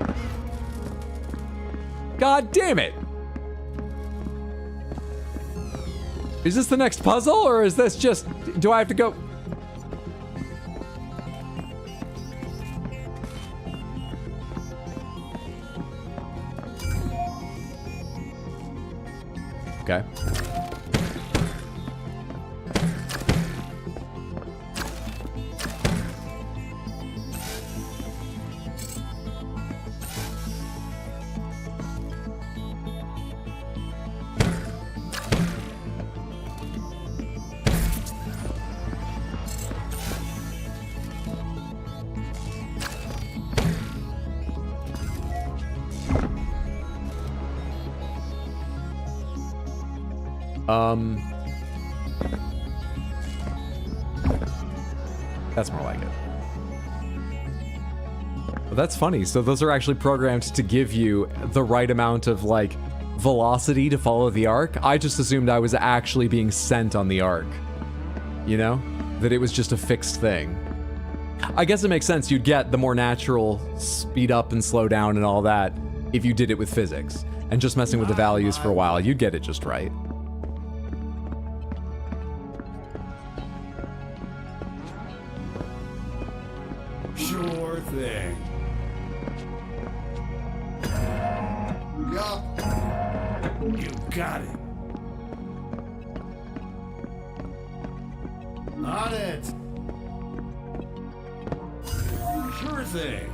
God damn it. Is this the next puzzle, or is this just... Do I have to go... Okay. That's more like it. Well, that's funny. So those are actually programmed to give you the right amount of, like, velocity to follow the arc. I just assumed I was actually being sent on the arc. You know? That it was just a fixed thing. I guess it makes sense. You'd get the more natural speed up and slow down and all that if you did it with physics. And just messing with the values for a while, you'd get it just right. Sure thing. Yup. You got it. On it. Sure thing.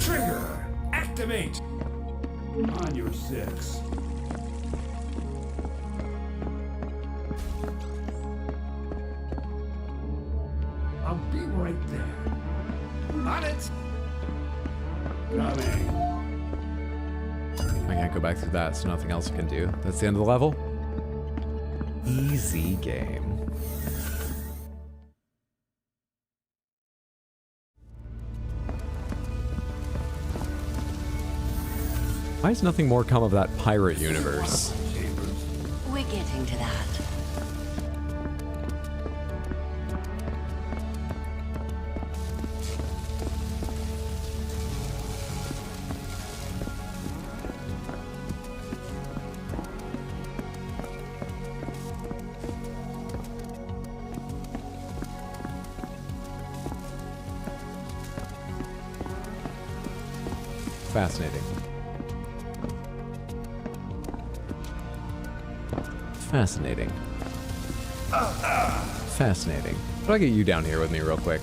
Trigger. Activate. On your 6. I'll be right there. On it! Coming. I can't go back through that, so nothing else I can do. That's the end of the level. Easy game. Why has nothing more come of that pirate universe? We're getting to that. Fascinating. Fascinating. Fascinating. How do I get you down here with me real quick?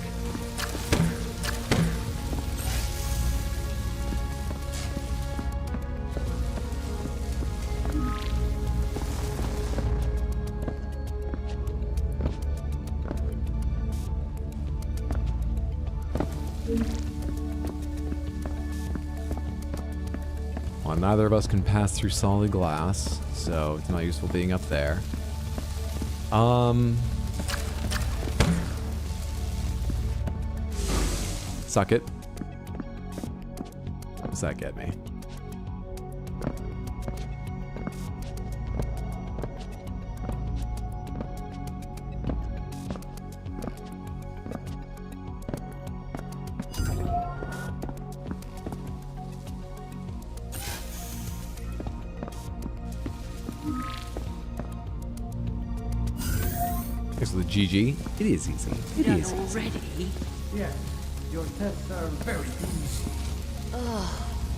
Well, neither of us can pass through solid glass, so it's not useful being up there. Suck it. Does that get me? Here's the GG. It is easy. It Done is easy. already? Yeah, your tests are very easy.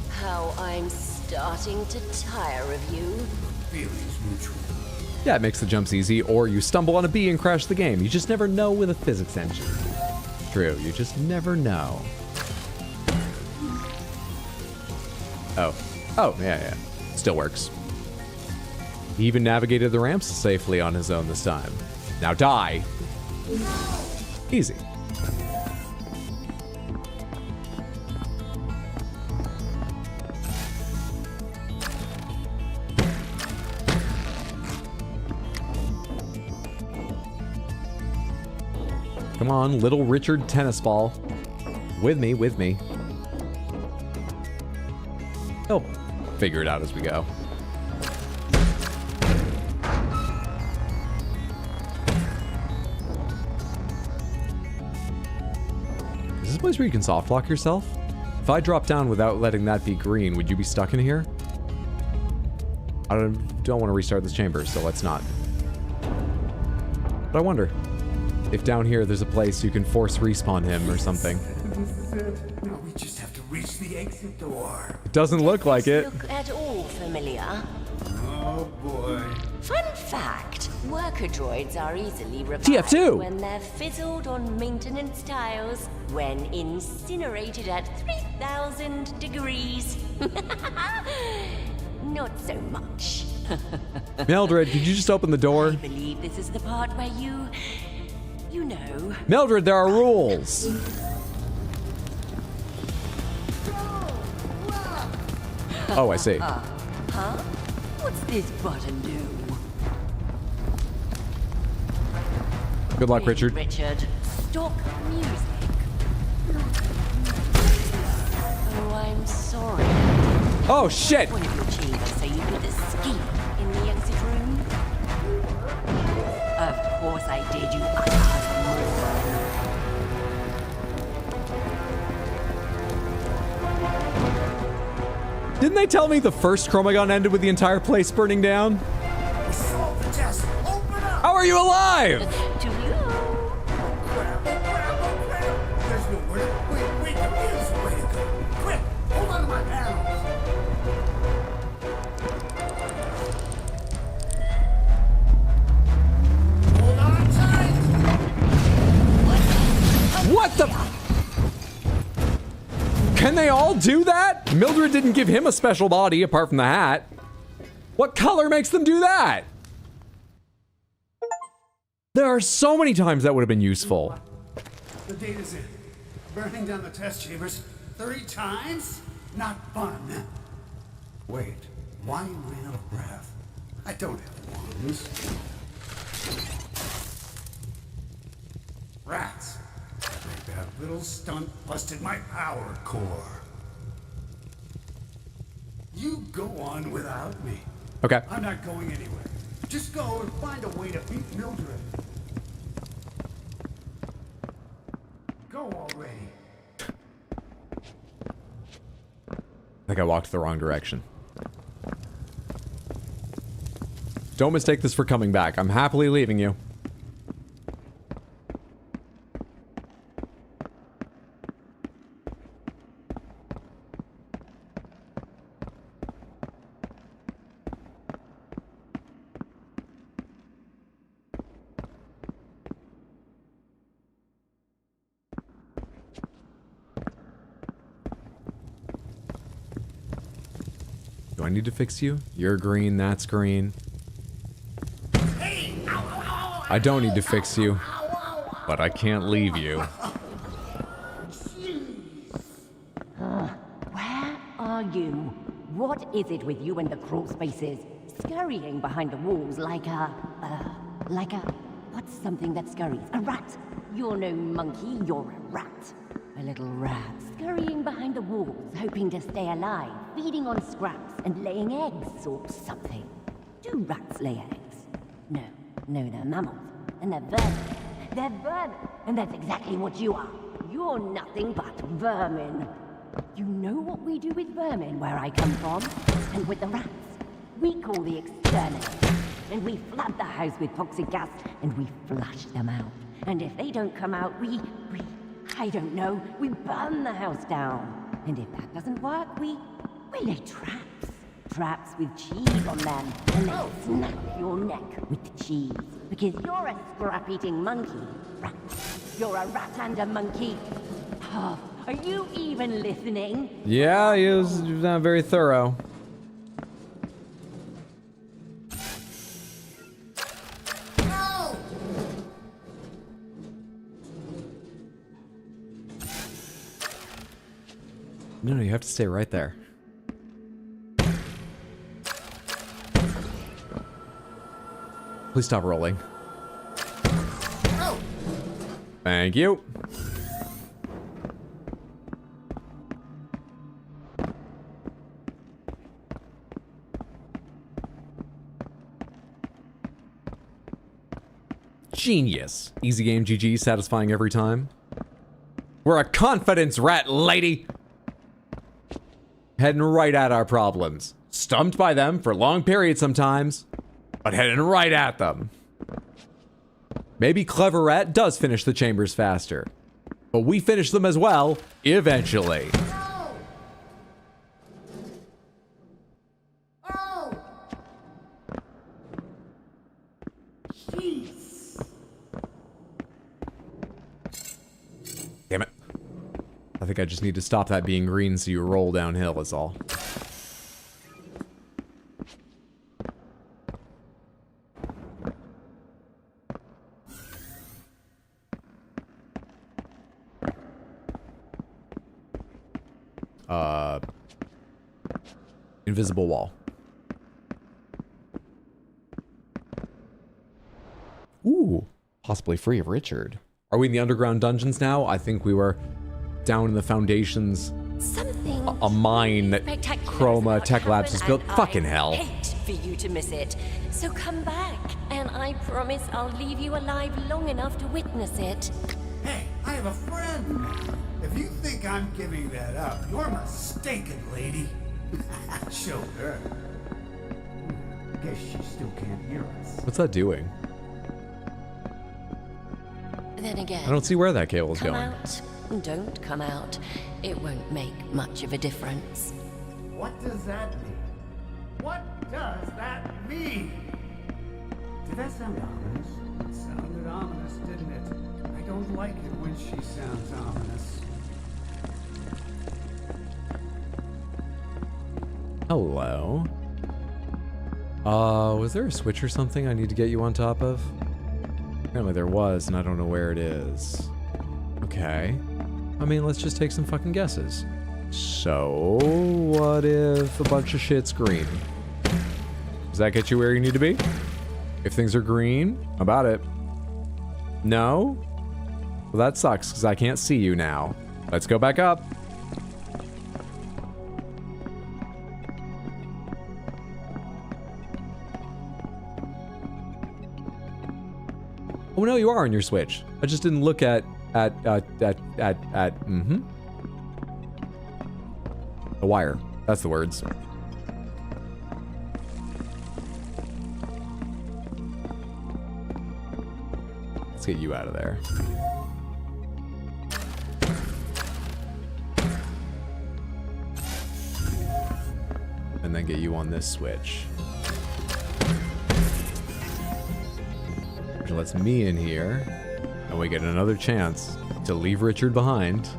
How I'm starting to tire of you. Feelings mutual. Yeah, it makes the jumps easy, or you stumble on a bee and crash the game. You just never know with a physics engine. True, you just never know. Oh. Oh, yeah. Still works. He even navigated the ramps safely on his own this time. Now die. Easy. Come on, little Richard tennis ball. With me. He'll figure it out as we go. a place where you can soft lock yourself? If I drop down without letting that be green, would you be stuck in here? I don't want to restart this chamber, so let's not. But I wonder if down here there's a place you can force respawn him or something. This is it. Now we just have to reach the exit door. It doesn't look like it. Look at all familiar. Oh boy. Fun fact, worker droids are easily revived TF2. when they're fizzled on maintenance tiles, when incinerated at 3,000 degrees. Not so much. Mildred, could you just open the door? I believe this is the part where you know. Mildred, there are rules. Oh, I see. Huh? What's this button do? Good luck, Hey, Richard. Richard, stop music. Oh, I'm sorry. Oh, shit! One of your chambers so you could escape in the exit room? Of course I did, you utter moron. Didn't they tell me the first ChromaGun ended with the entire place burning down? We solved the test. Open up. How are you alive? To you. Crap, crap. There's nowhere. Wait, there's a way to go. Quick, hold on to my panels. Hold on tight. What the? Can they all do that? Mildred didn't give him a special body apart from the hat. What color makes them do that? There are so many times that would have been useful. The data's in. Burning down the test chambers 3 times? Not fun. Wait, why am I out of breath? I don't have lungs. Rats. That little stunt busted my power core. You go on without me. Okay. I'm not going anywhere. Just go and find a way to beat Mildred. Go already. I think I walked the wrong direction. Don't mistake this for coming back. I'm happily leaving you. Do I need to fix you? You're green, that's green. I don't need to fix you, but I can't leave you. Where are you? What is it with you and the crawl spaces? Scurrying behind the walls like a, what's something that scurries? A rat. You're no monkey, you're a rat. A little rat scurrying behind the walls, hoping to stay alive, feeding on scraps and laying eggs or something. Do rats lay eggs? No, they're mammals. And they're vermin. They're vermin. And that's exactly what you are. You're nothing but vermin. You know what we do with vermin where I come from? And with the rats? We call the exterminators. And we flood the house with toxic gas and we flush them out. And if they don't come out, I don't know, we burn the house down. And if that doesn't work, we lay traps. Traps with cheese on them, and they snap your neck with the cheese. Because you're a scrap-eating monkey. Rat. You're a rat and a monkey. Oh, are you even listening? Yeah, he was not very thorough. No, you have to stay right there. Please stop rolling. Thank you. Genius. Easy game, GG, satisfying every time. We're a confidence rat, lady. Heading right at our problems. Stumped by them for long periods sometimes, but heading right at them. Maybe Clever Rat does finish the chambers faster, but we finish them as well, eventually. Damn it. I think I just need to stop that being green so you roll downhill is all. Invisible wall. Ooh, possibly free of Richard. Are we in the underground dungeons now? I think we were down in the foundations. Something A mine that Chroma Tech Labs has built. Fucking hell. Hate for you to miss it. So come back, and I promise I'll leave you alive long enough to witness it. Hey, I have a friend. If you think I'm giving that up, you're mistaken, lady. Show her. Guess she still can't hear us. What's that doing? Then again, I don't see where that cable's come going. out, don't come out. It won't make much of a difference. What does that mean? What does that mean? Did that sound ominous? It sounded ominous, didn't it? I don't like it when she sounds ominous. Hello. Was there a switch or something I need to get you on top of? Apparently there was, and I don't know where it is. Okay. I mean, let's just take some fucking guesses. So, what if a bunch of shit's green? Does that get you where you need to be? If things are green, how about it? No? Well, that sucks, because I can't see you now. Let's go back up. Oh no, you are on your Switch. I just didn't look at the wire. That's the words. Let's get you out of there. And then get you on this switch. Which lets me in here. And we get another chance to leave Richard behind.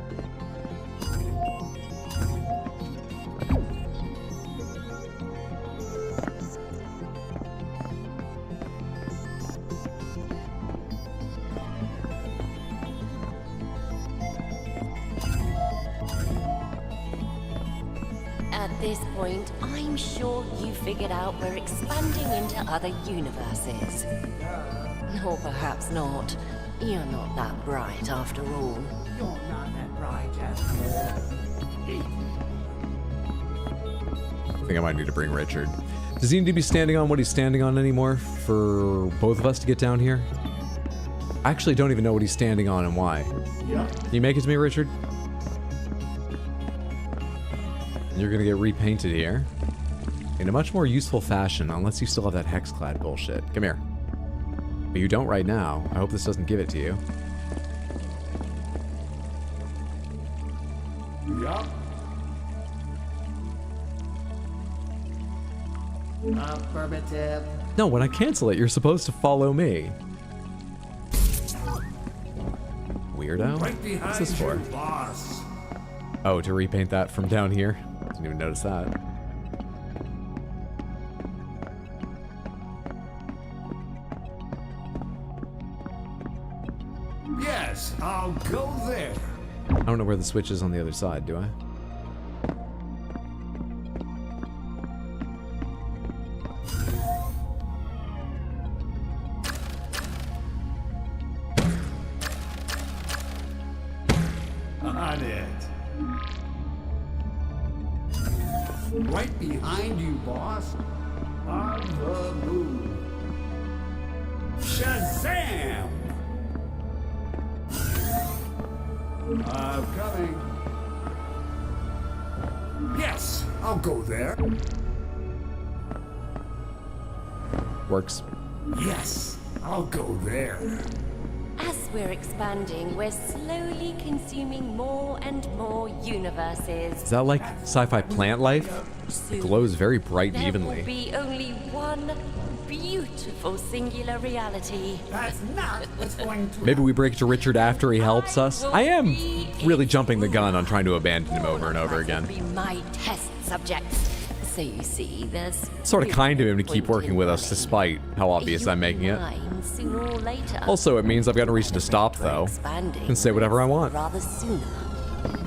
At this point, I'm sure you figured out we're expanding into other universes. Or perhaps not. You're not that bright after all. You're not that bright after I think I might need to bring Richard. Does he need to be standing on what he's standing on anymore for both of us to get down here? I actually don't even know what he's standing on and why. Yeah. Can you make it to me, Richard? You're gonna get repainted here in a much more useful fashion, unless you still have that hexclad bullshit. Come here. But you don't right now. I hope this doesn't give it to you. Yup. Affirmative. No, when I cancel it, you're supposed to follow me. Weirdo? Right behind What's this for? you, boss. Oh, to repaint that from down here? Didn't even notice that. Yes, I'll go there. I don't know where the switch is on the other side, do I? On it. Right behind you, boss. On the move. Shazam! I'm coming. Yes, I'll go there. Works. Yes, I'll go there. As we're expanding, we're slowly consuming more and more universes. Is that like sci-fi plant life? Soon, Glows very bright and there evenly. will be only one beautiful singular reality. That's not what's going to Maybe we break to Richard after he helps us. I am really jumping the gun on trying to abandon him over and over again. Be my test subjects. So you see, there's Sort of kind of him to keep point working in with us running. despite how obvious I'm making it. Mine sooner or later. Also, it means I've got no reason to stop, though. Expanding Can say whatever I want. rather sooner.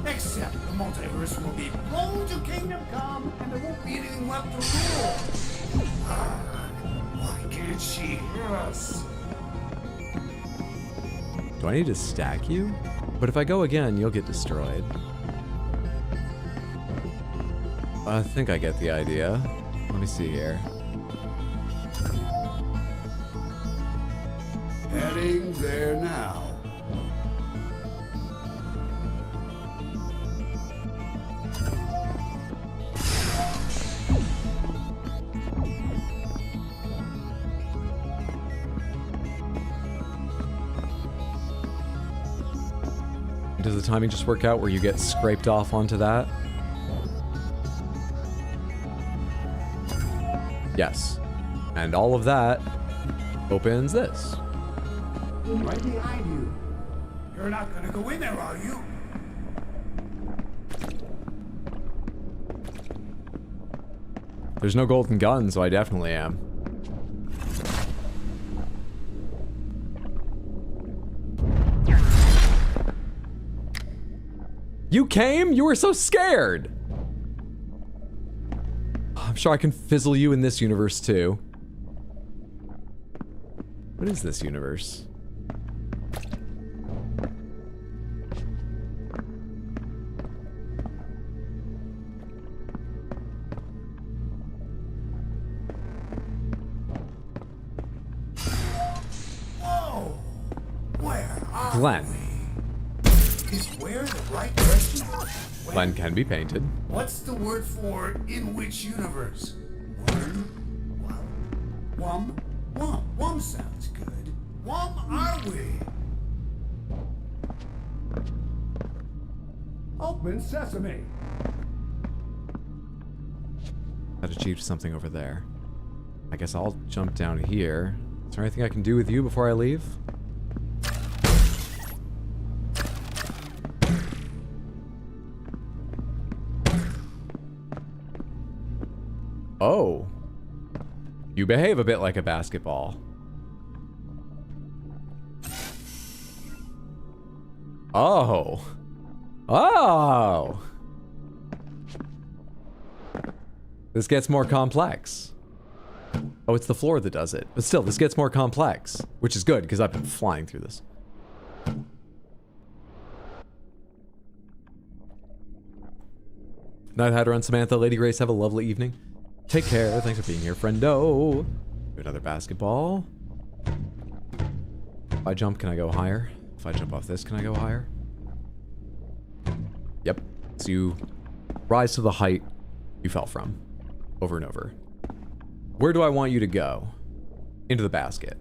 Except the multiverse will be blown to kingdom come, and there won't be anything left to rule. Why can't she hear us? Do I need to stack you? But if I go again, you'll get destroyed. I think I get the idea. Let me see here. Heading there now. Does the timing just work out where you get scraped off onto that? Yes. And all of that opens this. Right behind you. You're not gonna go in there, are you? There's no golden gun, so I definitely am. You came? You were so scared! I'm sure I can fizzle you in this universe too. What is this universe? Whoa! Where are Glenn. we? Is where the right question? Glenn can be painted. What's the word for in which universe? Wum? Wum sounds good. Wum are we? Open sesame. I've achieved something over there. I guess I'll jump down here. Is there anything I can do with you before I leave? Oh. You behave a bit like a basketball. Oh. Oh. This gets more complex. Oh, it's the floor that does it. But still, this gets more complex, which is good because I've been flying through this. Night Hatter and Samantha, Lady Grace, have a lovely evening. Take care. Thanks for being here, friendo. Another basketball. If I jump, can I go higher? If I jump off this, can I go higher? Yep. So you rise to the height you fell from. Over and over. Where do I want you to go? Into the basket.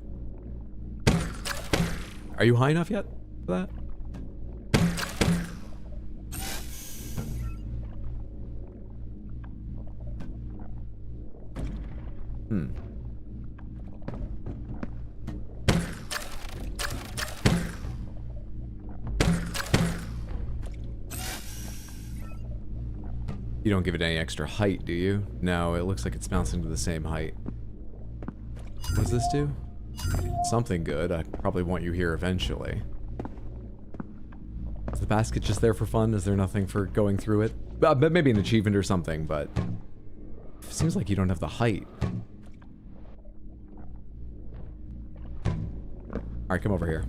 Are you high enough yet for that? You don't give it any extra height, do you? No, it looks like it's bouncing to the same height. What does this do? Something good. I probably want you here eventually. Is the basket just there for fun? Is there nothing for going through it? But maybe an achievement or something, but... It seems like you don't have the height. Alright, come over here.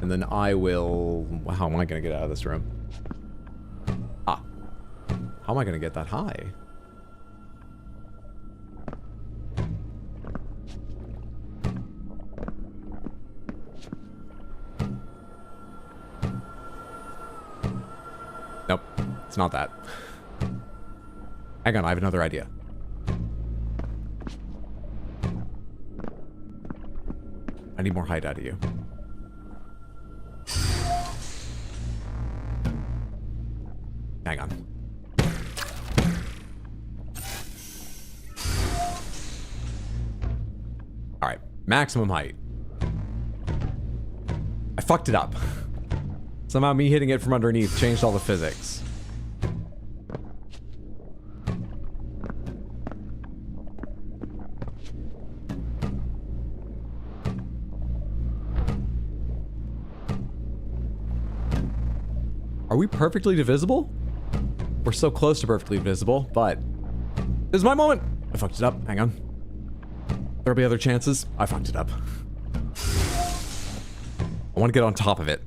And then I will... How am I going to get out of this room? Ah. How am I going to get that high? not that. Hang on, I have another idea. I need more height out of you. Hang on. Alright, maximum height. I fucked it up. Somehow me hitting it from underneath changed all the physics. Are we perfectly divisible? We're so close to perfectly divisible, but this is my moment. I fucked it up. Hang on. There'll be other chances. I fucked it up. I want to get on top of it.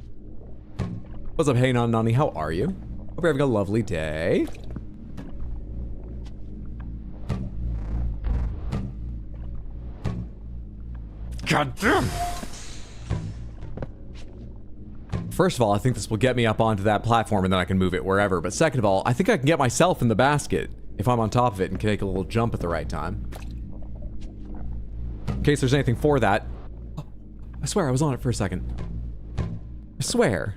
What's up, hey Nani? How are you? Hope you're having a lovely day. God damn! First of all, I think this will get me up onto that platform and then I can move it wherever. But second of all, I think I can get myself in the basket if I'm on top of it and can take a little jump at the right time. In case there's anything for that. Oh, I swear I was on it for a second. I swear.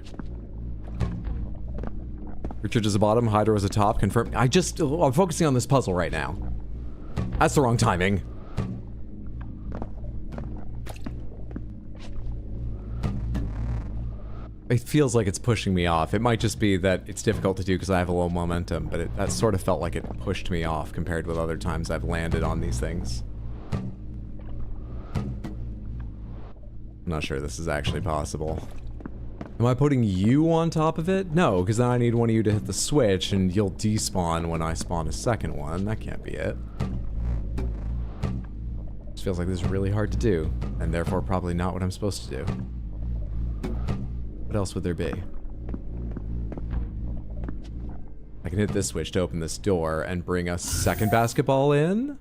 Richard is a bottom, Hydra is a top, confirm. I'm focusing on this puzzle right now. That's the wrong timing. It feels like it's pushing me off. It might just be that it's difficult to do because I have a low momentum, but that sort of felt like it pushed me off compared with other times I've landed on these things. I'm not sure this is actually possible. Am I putting you on top of it? No, because then I need one of you to hit the switch and you'll despawn when I spawn a second one. That can't be it. This feels like this is really hard to do, and therefore probably not what I'm supposed to do. What else would there be? I can hit this switch to open this door and bring a second basketball in?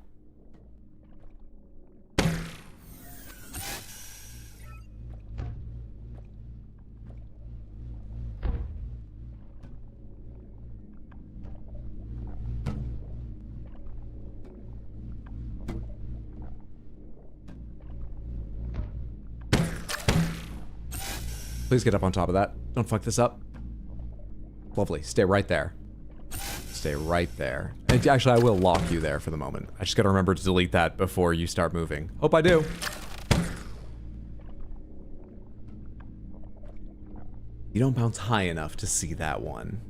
Please get up on top of that. Don't fuck this up. Lovely. Stay right there. Stay right there. And actually, I will lock you there for the moment. I just gotta remember to delete that before you start moving. Hope I do. You don't bounce high enough to see that one.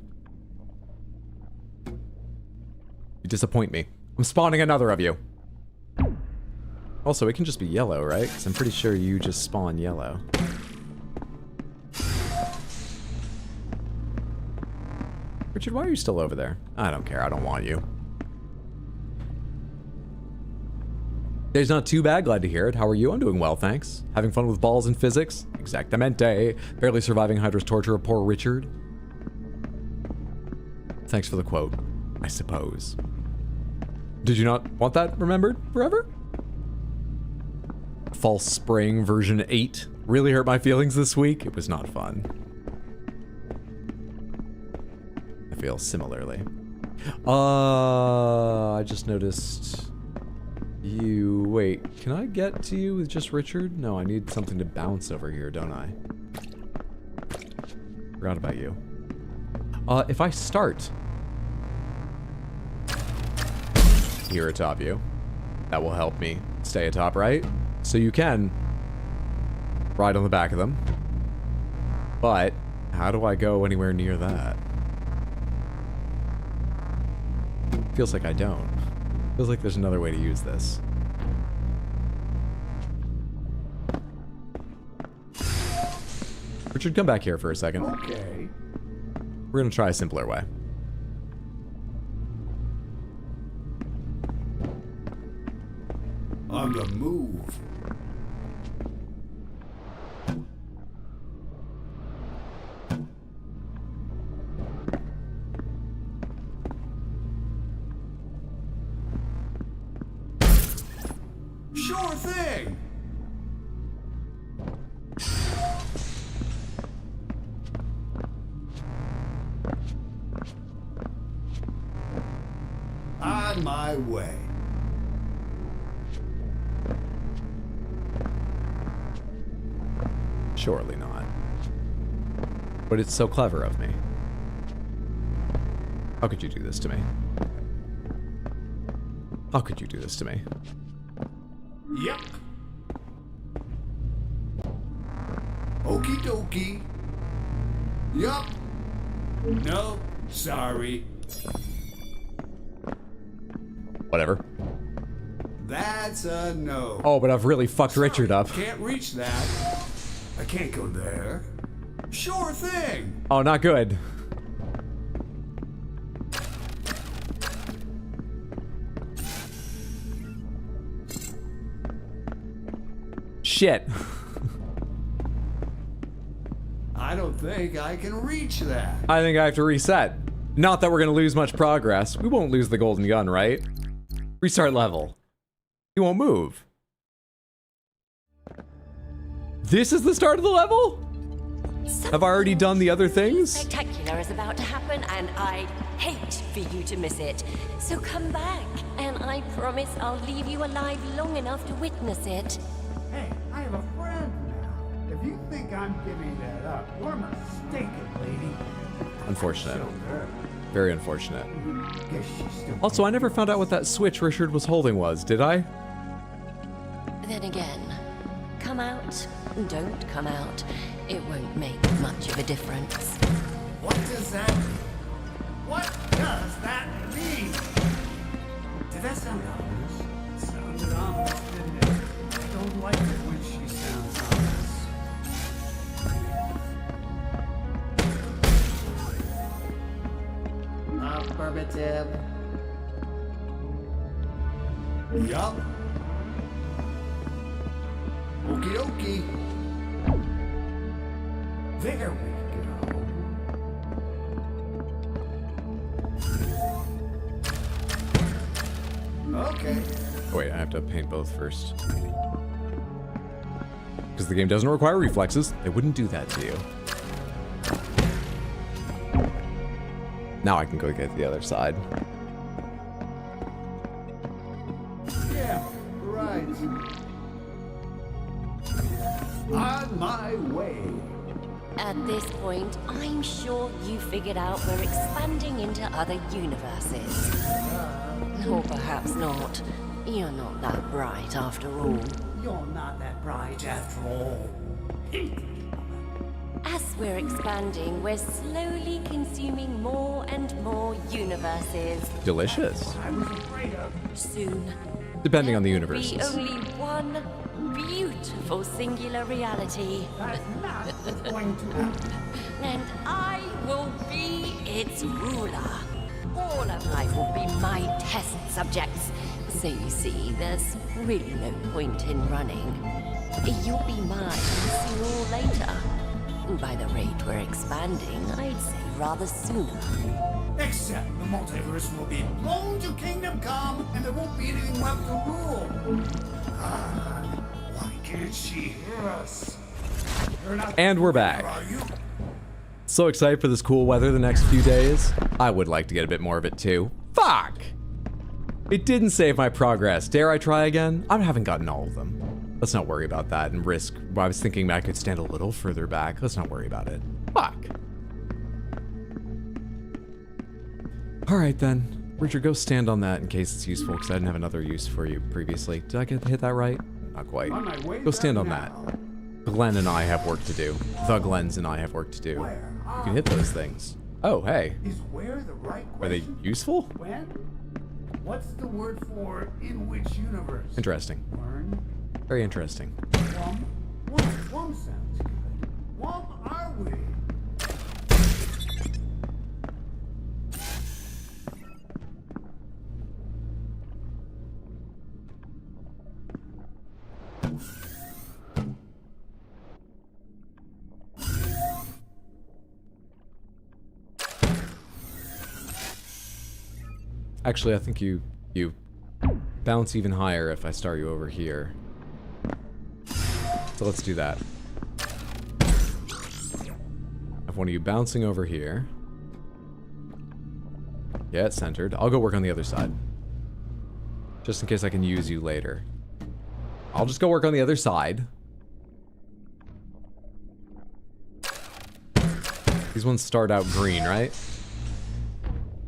You disappoint me. I'm spawning another of you. Also, it can just be yellow, right? Because I'm pretty sure you just spawn yellow. Richard, why are you still over there? I don't care. I don't want you. Day's not too bad. Glad to hear it. How are you? I'm doing well, thanks. Having fun with balls and physics? Exactamente. Barely surviving Hydra's torture of poor Richard. Thanks for the quote, I suppose. Did you not want that remembered forever? False Spring version 8 really hurt my feelings this week. It was not fun. I feel similarly. I just noticed you. Wait, can I get to you with just Richard? No, I need something to bounce over here, don't I? Forgot about you. If I start here atop you, that will help me stay atop, right? So you can ride on the back of them. But how do I go anywhere near that? Feels like I don't. Feels like there's another way to use this. Richard, come back here for a second. Okay. We're gonna try a simpler way. On the move. Sure thing. my way. Surely not. But it's so clever of me. How could you do this to me? How could you do this to me? Yep. Okie dokie. Yup. No, sorry. Whatever. That's a no. Oh, but I've really fucked Richard up. Can't reach that. I can't go there. Sure thing. Oh, not good. Shit. I don't think I can reach that. I think I have to reset. Not that we're gonna lose much progress. We won't lose the golden gun, right? Restart level. He won't move. This is the start of the level? Have I already done the other things? Spectacular is about to happen, and I'd hate for you to miss it. So come back, and I promise I'll leave you alive long enough to witness it. Hey, I have a friend now. If you think I'm giving that up, you're mistaken, lady. Unfortunate. Showed her. Very unfortunate. Guess she's still. Also, I never found out what that switch Richard was holding was, did I? Then again, come out, don't come out. It won't make much of a difference. What does that mean? What does that mean? Did that sound ominous? It sounded ominous, didn't it? I don't like it when she sounds ominous. Affirmative. Yup. Okie dokie. There we go. Okay. Oh, wait, I have to paint both first. Because the game doesn't require reflexes. It wouldn't do that to you. Now I can go get the other side. Yeah, right. On my way. At this point, I'm sure you figured out we're expanding into other universes. Or perhaps not. You're not that bright after all. You're not that bright after all. As we're expanding, we're slowly consuming more and more universes. Delicious. I was afraid of. Soon, Depending on the there'll be universes. only one beautiful singular reality. That's not what's going to happen. And I will be its ruler. All of life will be my test subjects. So you see, there's really no point in running. You'll be mine sooner or later. By the rate we're expanding, I'd say rather sooner. Except the multiverse will be blown to kingdom come, and there won't be anything left to rule. Why can't she hear us? You're not And we're back. Are you? So excited for this cool weather the next few days. I would like to get a bit more of it too. Fuck! It didn't save my progress. Dare I try again? I haven't gotten all of them. Let's not worry about that and risk. I was thinking I could stand a little further back. Let's not worry about it. Fuck. Alright then. Richard, go stand on that in case it's useful, because I didn't have another use for you previously. Did I hit that right? Not quite. On my way Go stand back on that. now. Glenn and I have work to do. The Glens and I have work to do. Where You can hit those things. Oh, hey. is where the right Are they question? useful? When? What's the word for in which universe? Interesting. Learn. Very interesting. Wum sounds good. Wum are we? Actually, I think you bounce even higher if I start you over here. So let's do that. I have one of you bouncing over here. Yeah, it's centered. I'll go work on the other side. Just in case I can use you later. I'll just go work on the other side. These ones start out green, right?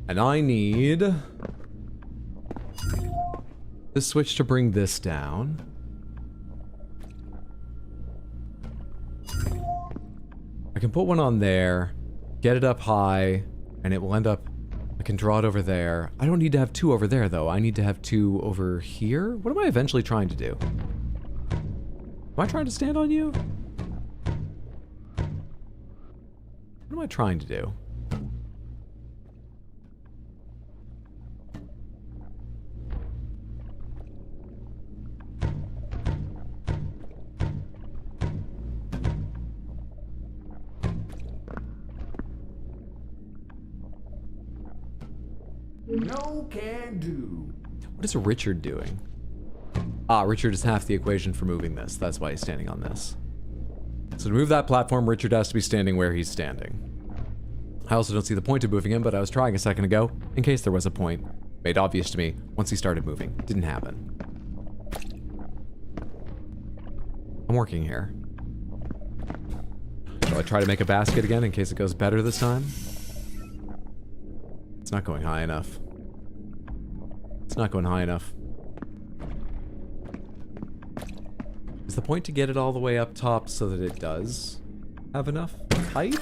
And I need this switch to bring this down. I can put one on there, get it up high, and it will end up... I can draw it over there. I don't need to have two over there, though. I need to have two over here. What am I eventually trying to do? Am I trying to stand on you? What am I trying to do? No can do. What is Richard doing? Ah, Richard is half the equation for moving this. That's why he's standing on this. So to move that platform, Richard has to be standing where he's standing. I also don't see the point of moving him, but I was trying a second ago, in case there was a point. Made obvious to me once he started moving. Didn't happen. I'm working here. Shall I try to make a basket again in case it goes better this time? It's not going high enough. It's not going high enough. Is the point to get it all the way up top so that it does have enough height?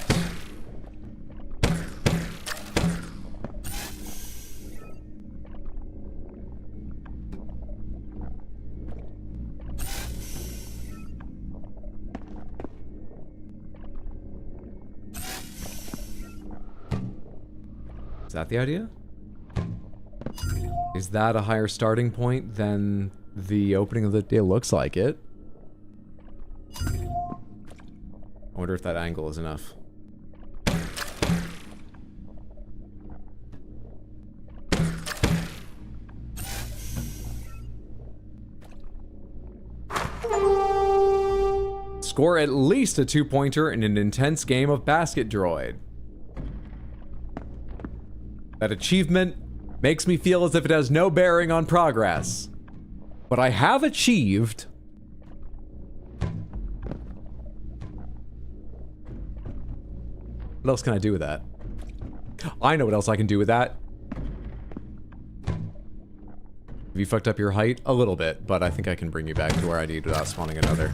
Is that the idea? Is that a higher starting point than the opening of the... It looks like it. I wonder if that angle is enough. Score at least a 2-pointer in an intense game of Basket Droid. That achievement makes me feel as if it has no bearing on progress. But I have achieved... What else can I do with that? I know what else I can do with that. Have you fucked up your height? A little bit, but I think I can bring you back to where I need without spawning another.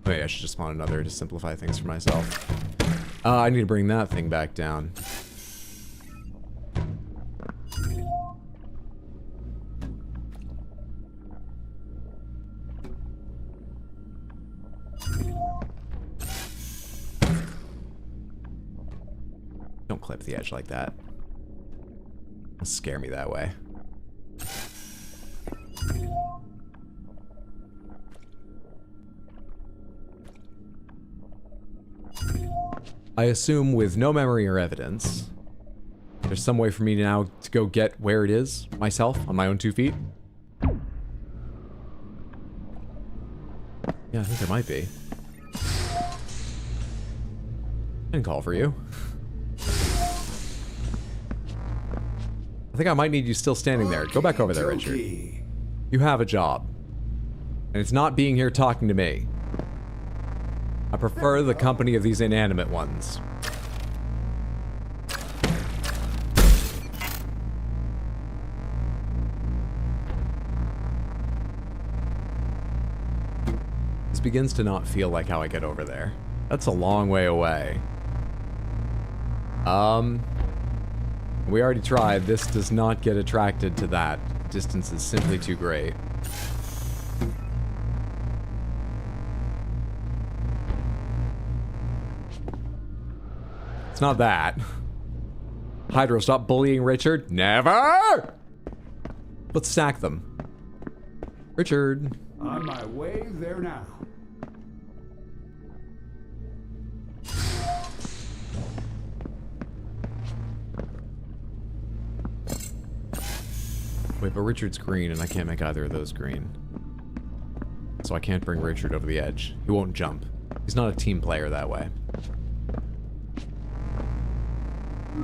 Oh yeah, I should just spawn another to simplify things for myself. I need to bring that thing back down. Don't clip the edge like that. It'll scare me that way. I assume with no memory or evidence, there's some way for me now to go get where it is myself on my own 2 feet. Yeah, I think there might be. I can call for you. I think I might need you still standing there. Go back over there, Richard. You have a job. And it's not being here talking to me. I prefer the company of these inanimate ones. This begins to not feel like how I get over there. That's a long way away. We already tried. This does not get attracted to that. Distance is simply too great. It's not that. Hydro, stop bullying Richard. Never! Let's stack them. Richard. On my way there now. Wait, but Richard's green, and I can't make either of those green. So I can't bring Richard over the edge. He won't jump. He's not a team player that way.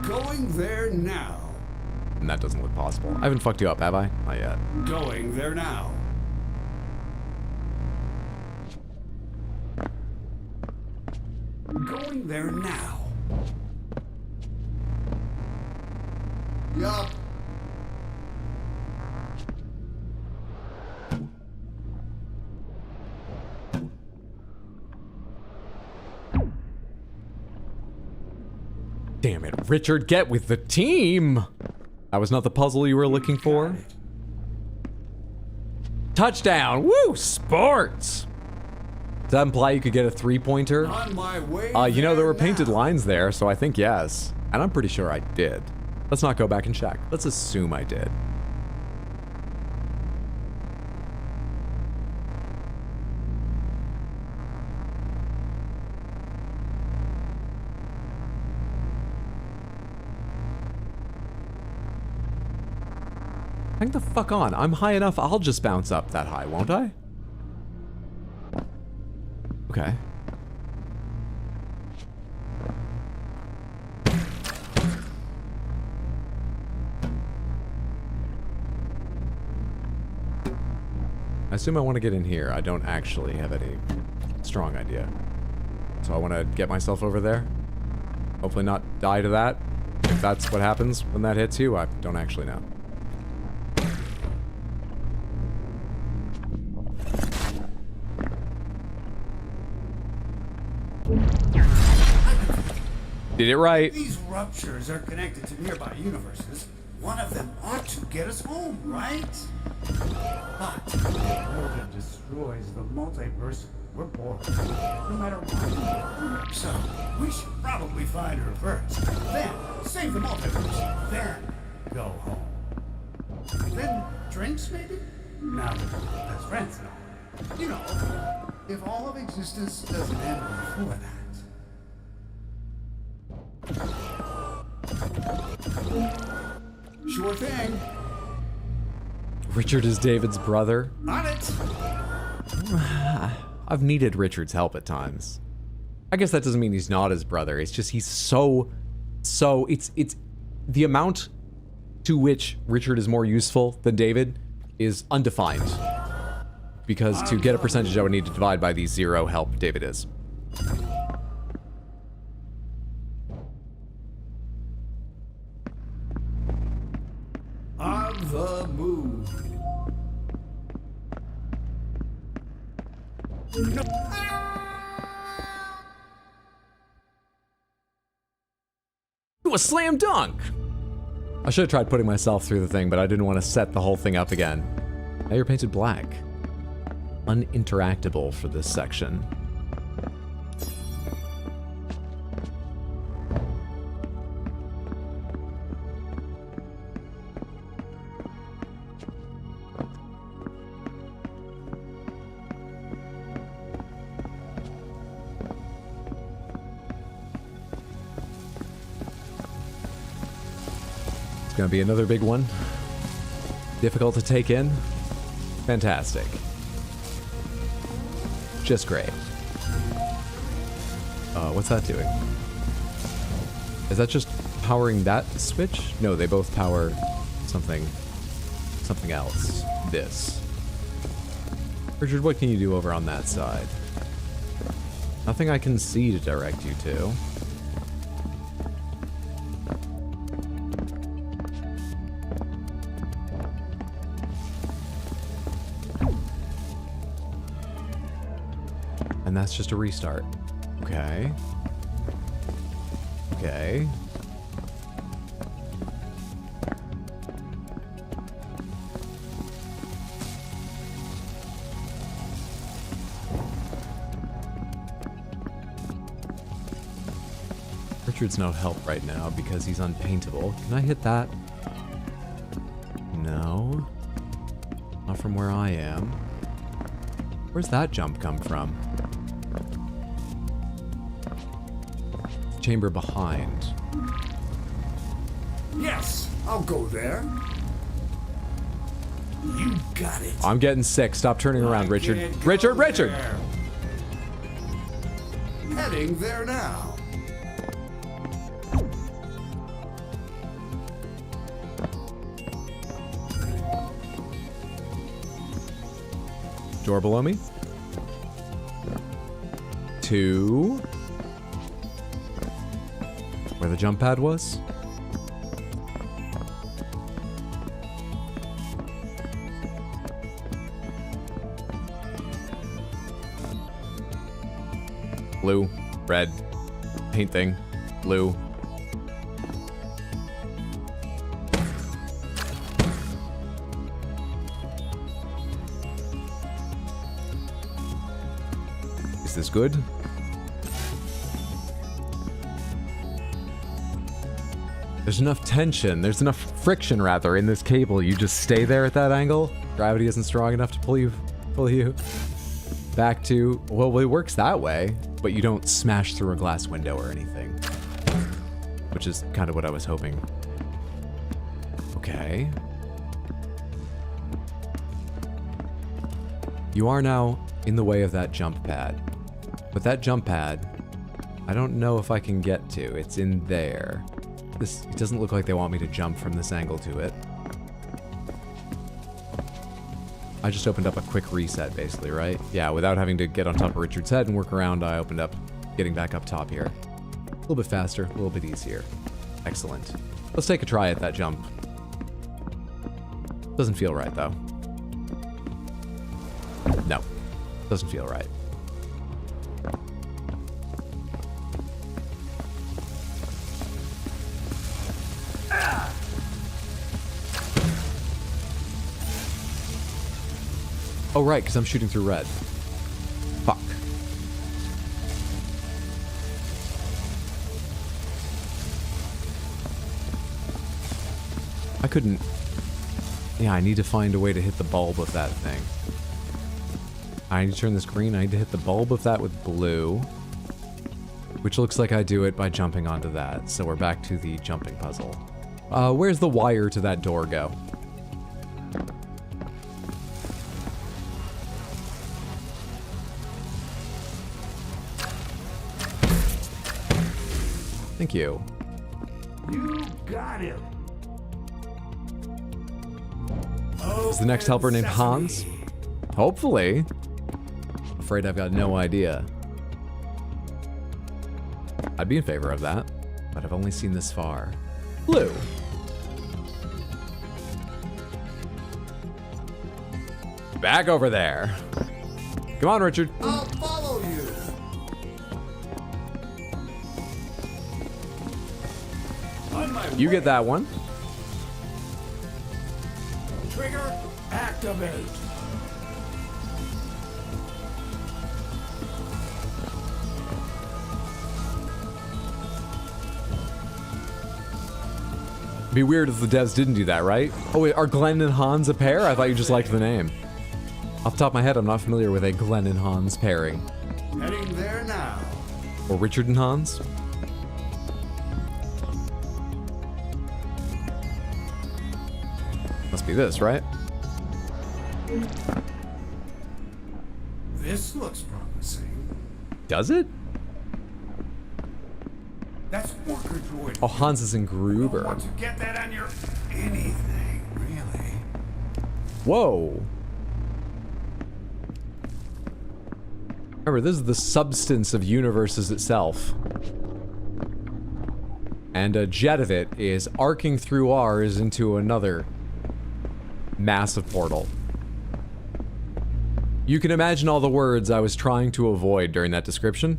Going there now. And that doesn't look possible. I haven't fucked you up, have I? Not yet. Going there now. Going there now. Yup. Damn it, Richard, get with the team! That was not the puzzle you were looking for. Touchdown! Woo! Sports! Does that imply you could get a three-pointer? On my way. You know, there were now. painted lines there, so I think yes. And I'm pretty sure I did. Let's not go back and check. Let's assume I did. Hang the fuck on. I'm high enough, I'll just bounce up that high, won't I? Okay. I assume I want to get in here. I don't actually have any strong idea. So I want to get myself over there. Hopefully not die to that. If that's what happens when that hits you, I don't actually know. Did it right. These ruptures are connected to nearby universes. One of them ought to get us home, right? But if Order destroys the multiverse, we're bored. No matter what. So, we should probably find her first. Then, save the multiverse. Then, go home. Then, drinks maybe? Now that we're best friends and all. You know, if all of existence doesn't end before that. Sure thing. Richard is David's brother. On it. I've needed Richard's help at times. I guess that doesn't mean he's not his brother. It's just he's so it's the amount to which Richard is more useful than David is undefined. Because to get a percentage I would need to divide by the 0 help David is. On the move. No. Ooh, a slam dunk! I should have tried putting myself through the thing, but I didn't want to set the whole thing up again. Now you're painted black. Uninteractable for this section. Gonna be another big one. Difficult to take in. Fantastic. Just great. What's that doing? Is that just powering that switch? No, they both power something else. This. Richard, what can you do over on that side? Nothing I can see to direct you to. And that's just a restart. Okay. Okay. Richard's no help right now because he's unpaintable. Can I hit that? No. Not from where I am. Where's that jump come from? Chamber behind. Yes, I'll go there. You got it. I'm getting sick. Stop turning around, Richard. Can't go Richard, Richard! there. Heading there now. Door below me. 2. Where the jump pad was. Blue, red, paint thing, blue. Is this good? There's enough tension, there's enough friction rather in this cable. You just stay there at that angle. Gravity isn't strong enough to pull you back to, well, it works that way, but you don't smash through a glass window or anything. Which is kind of what I was hoping. Okay. You are now in the way of that jump pad. But that jump pad, I don't know if I can get to. It's in there. It doesn't look like they want me to jump from this angle to it. I just opened up a quick reset, basically, right? Yeah, without having to get on top of Richard's head and work around, I opened up getting back up top here. A little bit faster, a little bit easier. Excellent. Let's take a try at that jump. Doesn't feel right, though. No. Doesn't feel right. Oh, right, because I'm shooting through red. Fuck. I couldn't... Yeah, I need to find a way to hit the bulb of that thing. I need to turn this green. I need to hit the bulb of that with blue. Which looks like I do it by jumping onto that. So we're back to the jumping puzzle. Where's the wire to that door go? Thank you. You got him. Is the next helper named Hans? Hopefully. Afraid I've got no idea. I'd be in favor of that, but I've only seen this far. Blue. Back over there. Come on, Richard. I'll follow you. You get that one. Trigger, activate. It'd be weird if the devs didn't do that, right? Oh wait, are Glenn and Hans a pair? I thought you just liked the name. Off the top of my head, I'm not familiar with a Glenn and Hans pairing. Heading there now. Or Richard and Hans? Must be this, right? This looks promising. Does it? That's worker droid. Oh, Hans is in You don't Gruber. want to get that on your anything, really. Whoa. Remember, this is the substance of universes itself. And a jet of it is arcing through ours into another massive portal. You can imagine all the words I was trying to avoid during that description.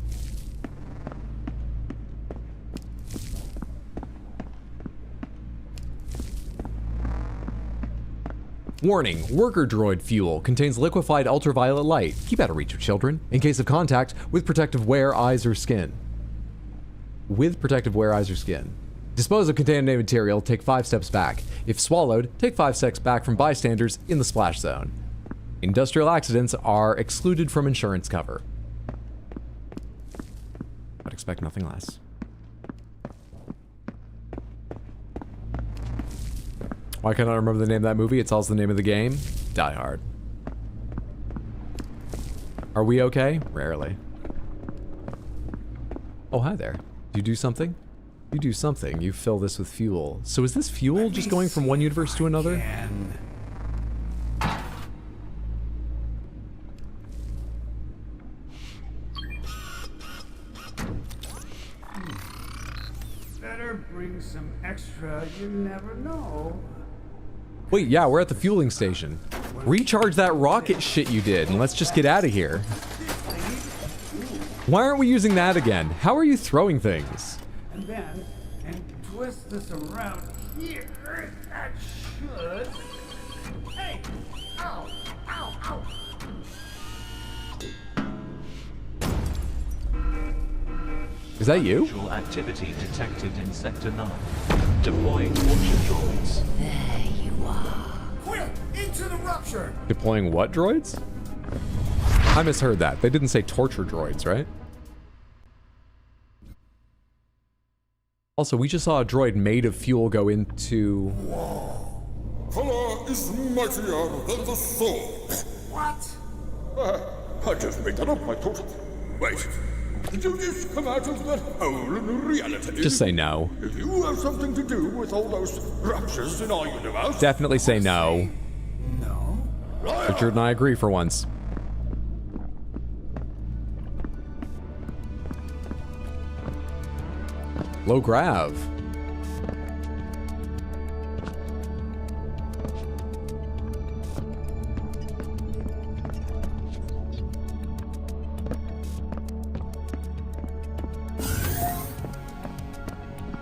Warning, worker droid fuel contains liquefied ultraviolet light. Keep out of reach of children. In case of contact, with protective wear, eyes, or skin. With protective wear, eyes, or skin. Dispose of contaminated material, take 5 steps back. If swallowed, take 5 steps back from bystanders in the splash zone. Industrial accidents are excluded from insurance cover. I'd expect nothing less. Why can't I remember the name of that movie? It's also the name of the game. Die Hard. Are we okay? Rarely. Oh, hi there. Do you do something? You do something. You fill this with fuel. So is this fuel just going from one universe to another? better bring some extra, you never know. Wait, yeah, we're at the fueling station. Recharge that rocket shit you did, and let's just get out of here. Why aren't we using that again? How are you throwing things? And then, and twist this around here. That should. Hey! Ow! Ow! Ow! Is that you? Unusual activity detected in Sector 9. Deploying torture droids. There you are. Quick, into the rupture! Deploying what droids? I misheard that. They didn't say torture droids, right? Also, we just saw a droid made of fuel go into... Color is mightier than the sword. What? I just made that up, I thought. Wait, did you just come out of that hole in reality? Just say no. If you have something to do with all those ruptures in our universe... Definitely say no. No. Richard and I agree for once. Low grav.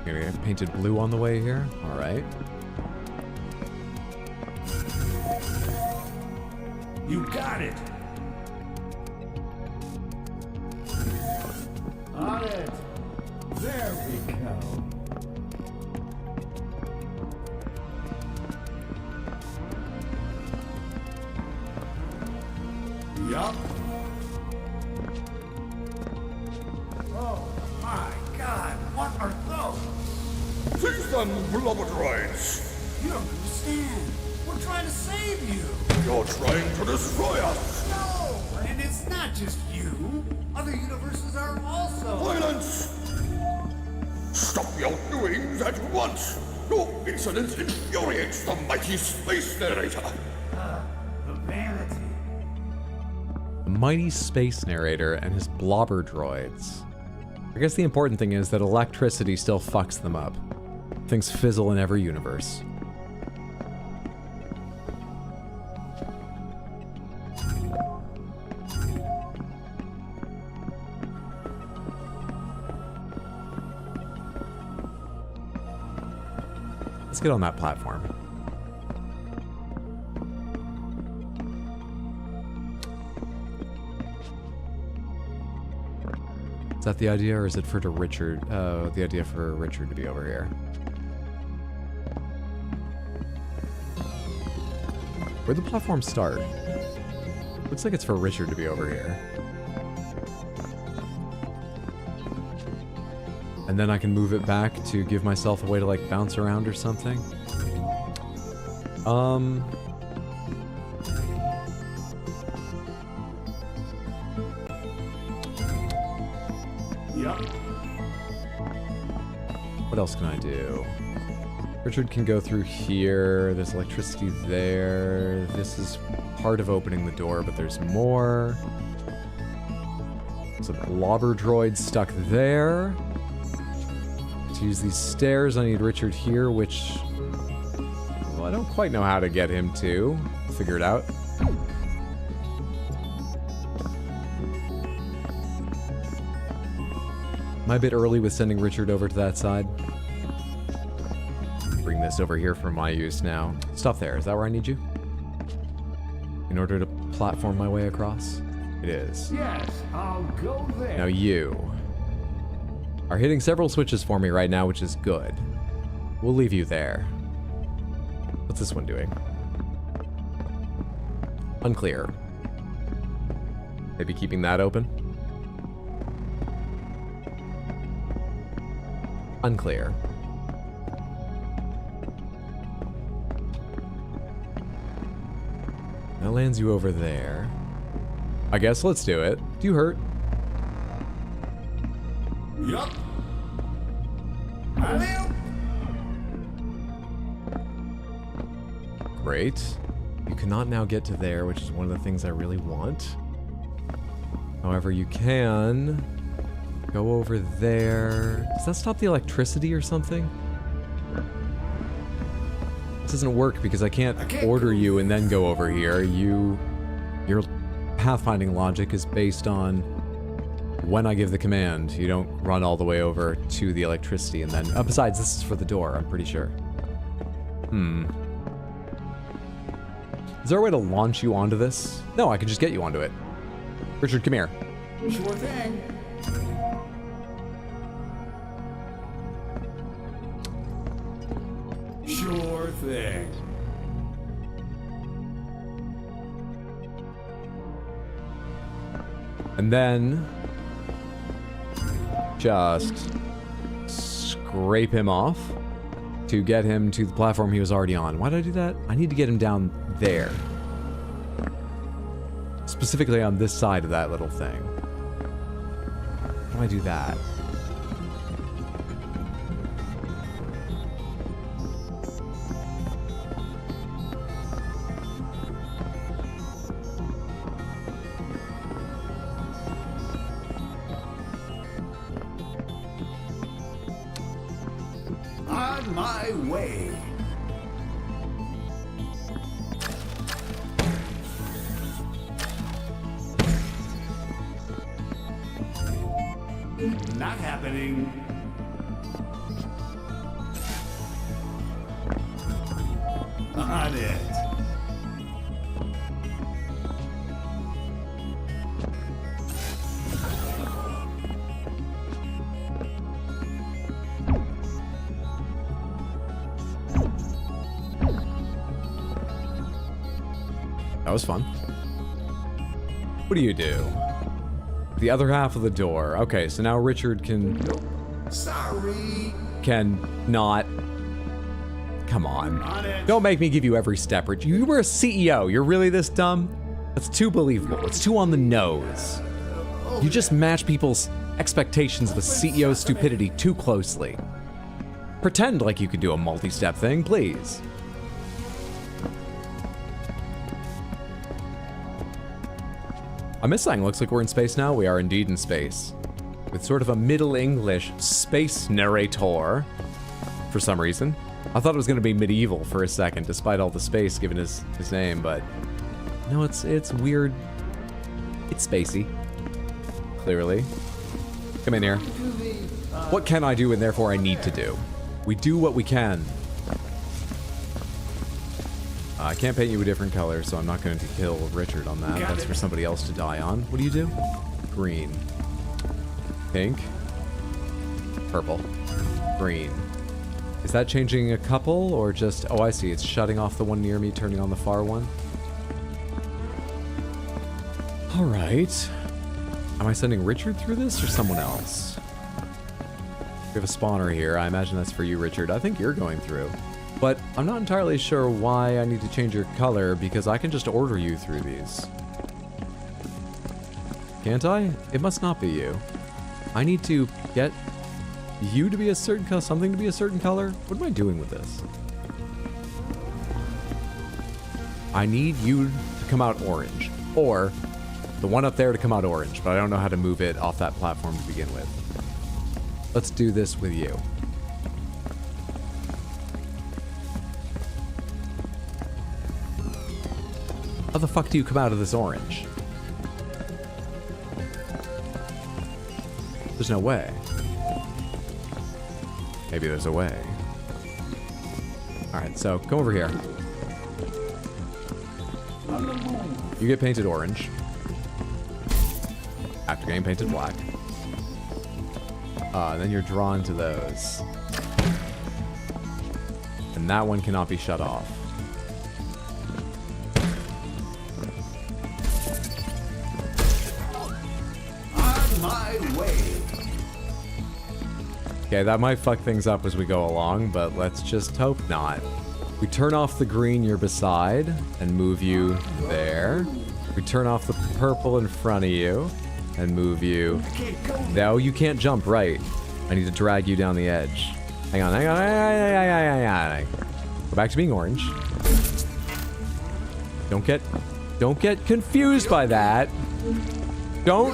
Gonna get painted blue on the way here. All right. You got it! On it! There we go. Yup. Oh my god, what are those? Seize them, blubber droids! You don't understand. We're trying to save you. You're trying to destroy us! No! And it's not just you. Other universes are also. Silence! Stop your doings at once! Your insolence infuriates the mighty space narrator! The vanity. The mighty space narrator and his blobber droids. I guess the important thing is that electricity still fucks them up. Things fizzle in every universe. Let's get on that platform. Is that the idea, or is it for Richard? The idea for Richard to be over here. Where'd the platform start? Looks like it's for Richard to be over here. And then I can move it back to give myself a way to like bounce around or something. Yup. What else can I do? Richard can go through here. There's electricity there. This is part of opening the door, but there's more. There's a blobber droid stuck there. To use these stairs, I need Richard here, which... well, I don't quite know how to get him to. Figure it out. Am I a bit early with sending Richard over to that side? Bring this over here for my use now. Stop there. Is that where I need you? In order to platform my way across? It is. Yes, I'll go there. Now you are hitting several switches for me right now, which is good. We'll leave you there. What's this one doing? Unclear. Maybe keeping that open? Unclear. That lands you over there. I guess let's do it. Do you hurt? Yup. Hello? Great. You cannot now get to there, which is one of the things I really want. However, you can Go over there. Does that stop the electricity or something? This doesn't work because I can't order you and then go over here. Your pathfinding logic is based on when I give the command. You don't run all the way over to the electricity and then... besides, this is for the door, I'm pretty sure. Is there a way to launch you onto this? No, I can just get you onto it. Richard, come here. Sure thing. Sure thing. And then just scrape him off to get him to the platform he was already on. Why did I do that? I need to get him down there. Specifically on this side of that little thing. How do I do that? On my way. Not happening. On it. That was fun. What do you do? The other half of the door. Okay, so now Richard can... Sorry. Can not... Come on. On it. Don't make me give you every step, Richard. You were a CEO. You're really this dumb? That's too believable. It's too on the nose. You just match people's expectations with CEO stupidity too closely. Pretend like you could do a multi-step thing, please. I miss saying, looks like we're in space now. We are indeed in space. With sort of a Middle English space narrator, for some reason. I thought it was going to be medieval for a second, despite all the space given his name, but... No, it's weird. It's spacey. Clearly. Come in here. What can I do and therefore I need to do? We do what we can. I can't paint you a different color, so I'm not going to kill Richard on that. That's for somebody else to die on. What do you do? Green. Pink. Purple. Green. Is that changing a couple, or just... Oh, I see. It's shutting off the one near me, turning on the far one. Alright. Am I sending Richard through this, or someone else? We have a spawner here. I imagine that's for you, Richard. I think you're going through. But I'm not entirely sure why I need to change your color, because I can just order you through these. Can't I? It must not be you. I need to get you to be a certain color, something to be a certain color? What am I doing with this? I need you to come out orange. Or the one up there to come out orange, but I don't know how to move it off that platform to begin with. Let's do this with you. How the fuck do you come out of this orange? There's no way. Maybe there's a way. Alright, so come over here. You get painted orange. After getting painted black. And then you're drawn to those. And that one cannot be shut off. Okay, that might fuck things up as we go along, but let's just hope not. We turn off the green you're beside and move you there. We turn off the purple in front of you and move you. No, you can't jump, right. I need to drag you down the edge. Hang on, hang on, hang on. Go back to being orange. Don't get confused by that. Don't.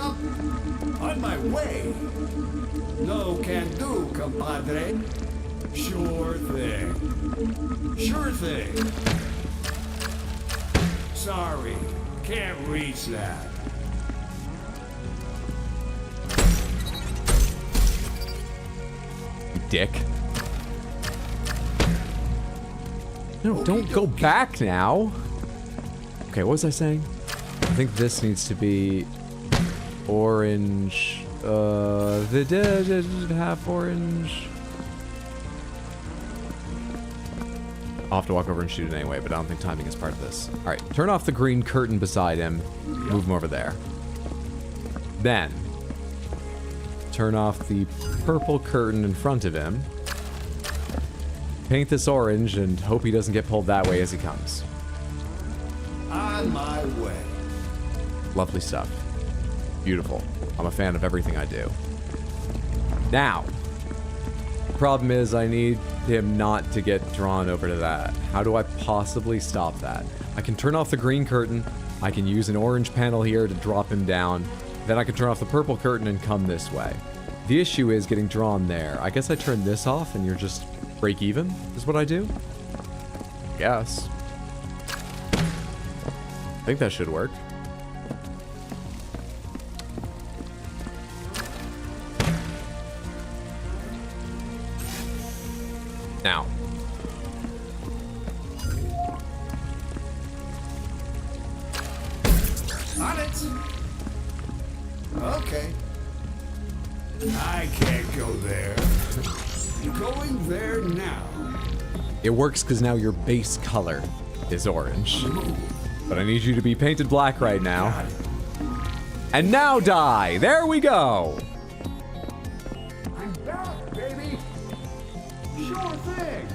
On my way. No can do, compadre. Sure thing. Sure thing. Sorry, can't reach that. Dick. No, don't go back now. Okay, what was I saying? I think this needs to be orange. Half orange. I'll have to walk over and shoot it anyway, but I don't think timing is part of this. All right, turn off the green curtain beside him. Move him over there. Then, turn off the purple curtain in front of him. Paint this orange and hope he doesn't get pulled that way as he comes. On my way. Lovely stuff. Beautiful. I'm a fan of everything I do. Now, the problem is I need him not to get drawn over to that. How do I possibly stop that? I can turn off the green curtain. I can use an orange panel here to drop him down. Then I can turn off the purple curtain and come this way. The issue is getting drawn there. I guess I turn this off and you're just break even, is what I do? I guess. I think that should work. Now. On it. Okay. I can't go there. Going there now. It works because now your base color is orange. But I need you to be painted black right now. And now die! There we go! I'm back, baby. Sure thing.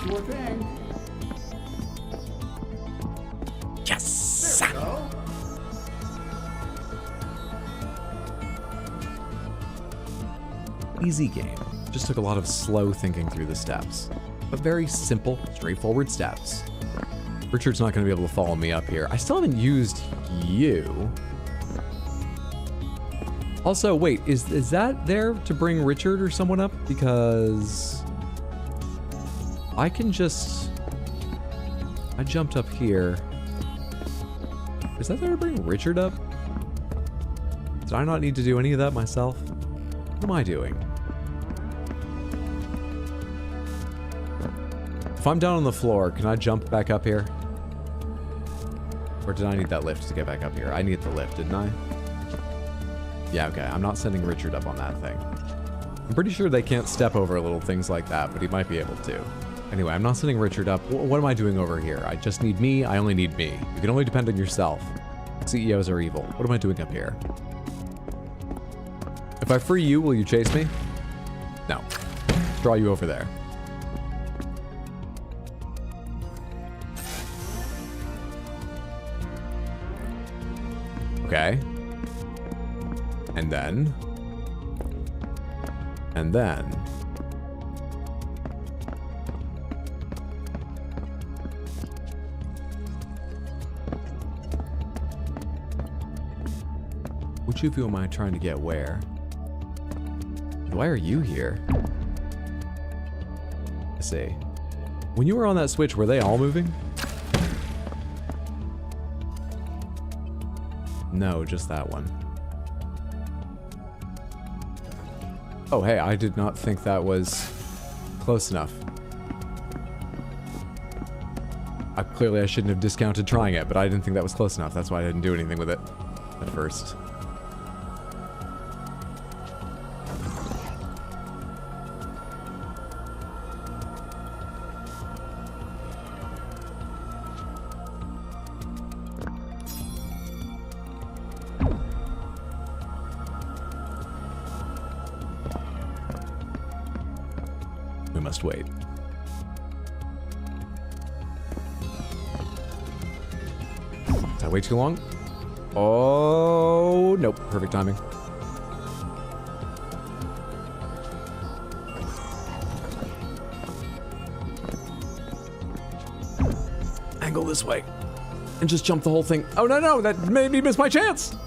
Sure thing. Yes! There we go. Easy game. Just took a lot of slow thinking through the steps. But very simple, straightforward steps. Richard's not going to be able to follow me up here. I still haven't used you. Also, wait, is that there to bring Richard or someone up? Because I can just... I jumped up here. Is that there to bring Richard up? Did I not need to do any of that myself? What am I doing? If I'm down on the floor, can I jump back up here? Or did I need that lift to get back up here? I need the lift, didn't I? Yeah, okay. I'm not sending Richard up on that thing. I'm pretty sure they can't step over little things like that, but he might be able to. Anyway, I'm not sending Richard up. What am I doing over here? I just need me. I only need me. You can only depend on yourself. CEOs are evil. What am I doing up here? If I free you, will you chase me? No. Let's draw you over there. Okay. And then. And then. Which of you am I trying to get where? Why are you here? Let's see. When you were on that switch, were they all moving? No, just that one. Oh, hey, I did not think that was close enough. Clearly I shouldn't have discounted trying it, but I didn't think that was close enough. That's why I didn't do anything with it at first. We must wait. Did I wait too long? Oh, nope. Perfect timing. Angle this way. And just jump the whole thing. Oh, no, no. That made me miss my chance.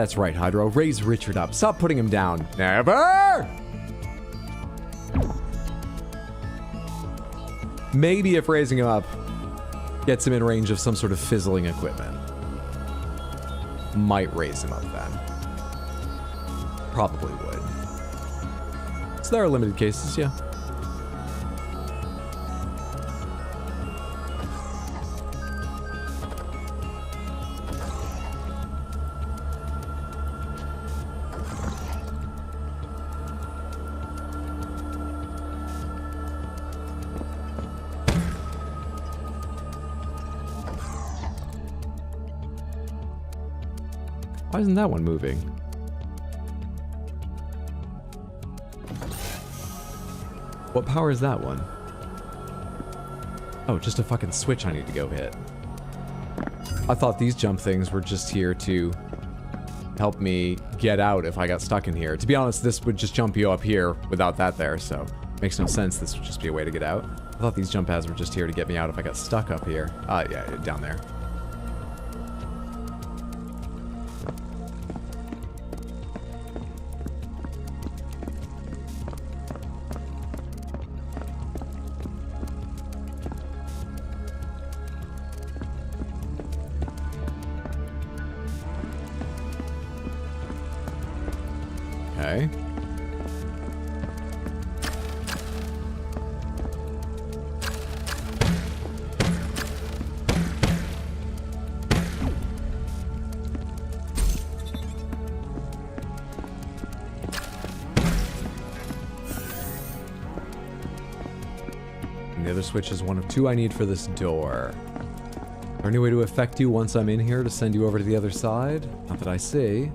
That's right, Hydro. Raise Richard up. Stop putting him down. Never! Maybe if raising him up gets him in range of some sort of fizzling equipment. Might raise him up then. Probably would. So there are limited cases, yeah. Why isn't that one moving? What power is that one? Oh, just a fucking switch I need to go hit. I thought these jump things were just here to help me get out if I got stuck in here. To be honest, this would just jump you up here without that there, so makes no sense. This would just be a way to get out. I thought these jump pads were just here to get me out if I got stuck up here. Yeah, down there. Okay. And the other switch is one of two I need for this door. Is there any way to affect you once I'm in here to send you over to the other side? Not that I see.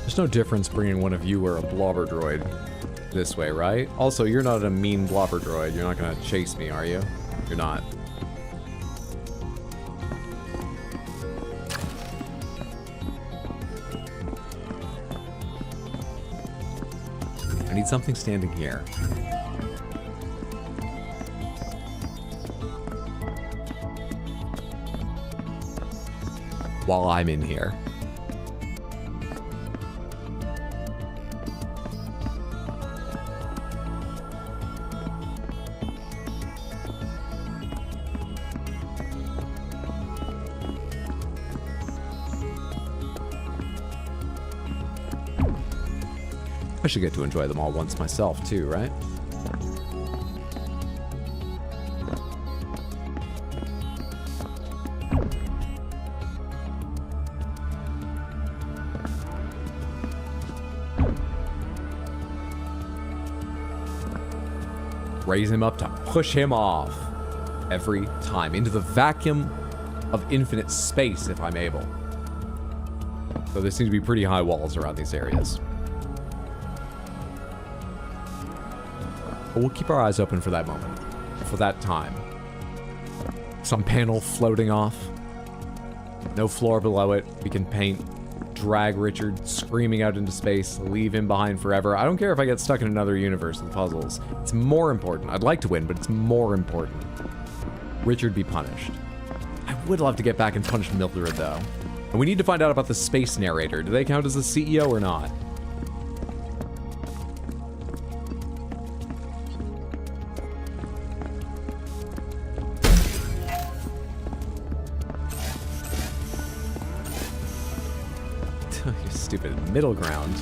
There's no difference bringing one of you or a blobber droid this way, right? Also, you're not a mean blobber droid. You're not gonna chase me, are you? You're not. I need something standing here. While I'm in here. I should get to enjoy them all once myself too, right? Raise him up to push him off every time into the vacuum of infinite space if I'm able. So there seem to be pretty high walls around these areas. But we'll keep our eyes open for that moment, for that time. Some panel floating off. No floor below it. We can paint, drag Richard screaming out into space, leave him behind forever. I don't care if I get stuck in another universe with puzzles. It's more important. I'd like to win, but it's more important. Richard be punished. I would love to get back and punish Mildred, though. And we need to find out about the space narrator. Do they count as the CEO or not? You stupid middle ground.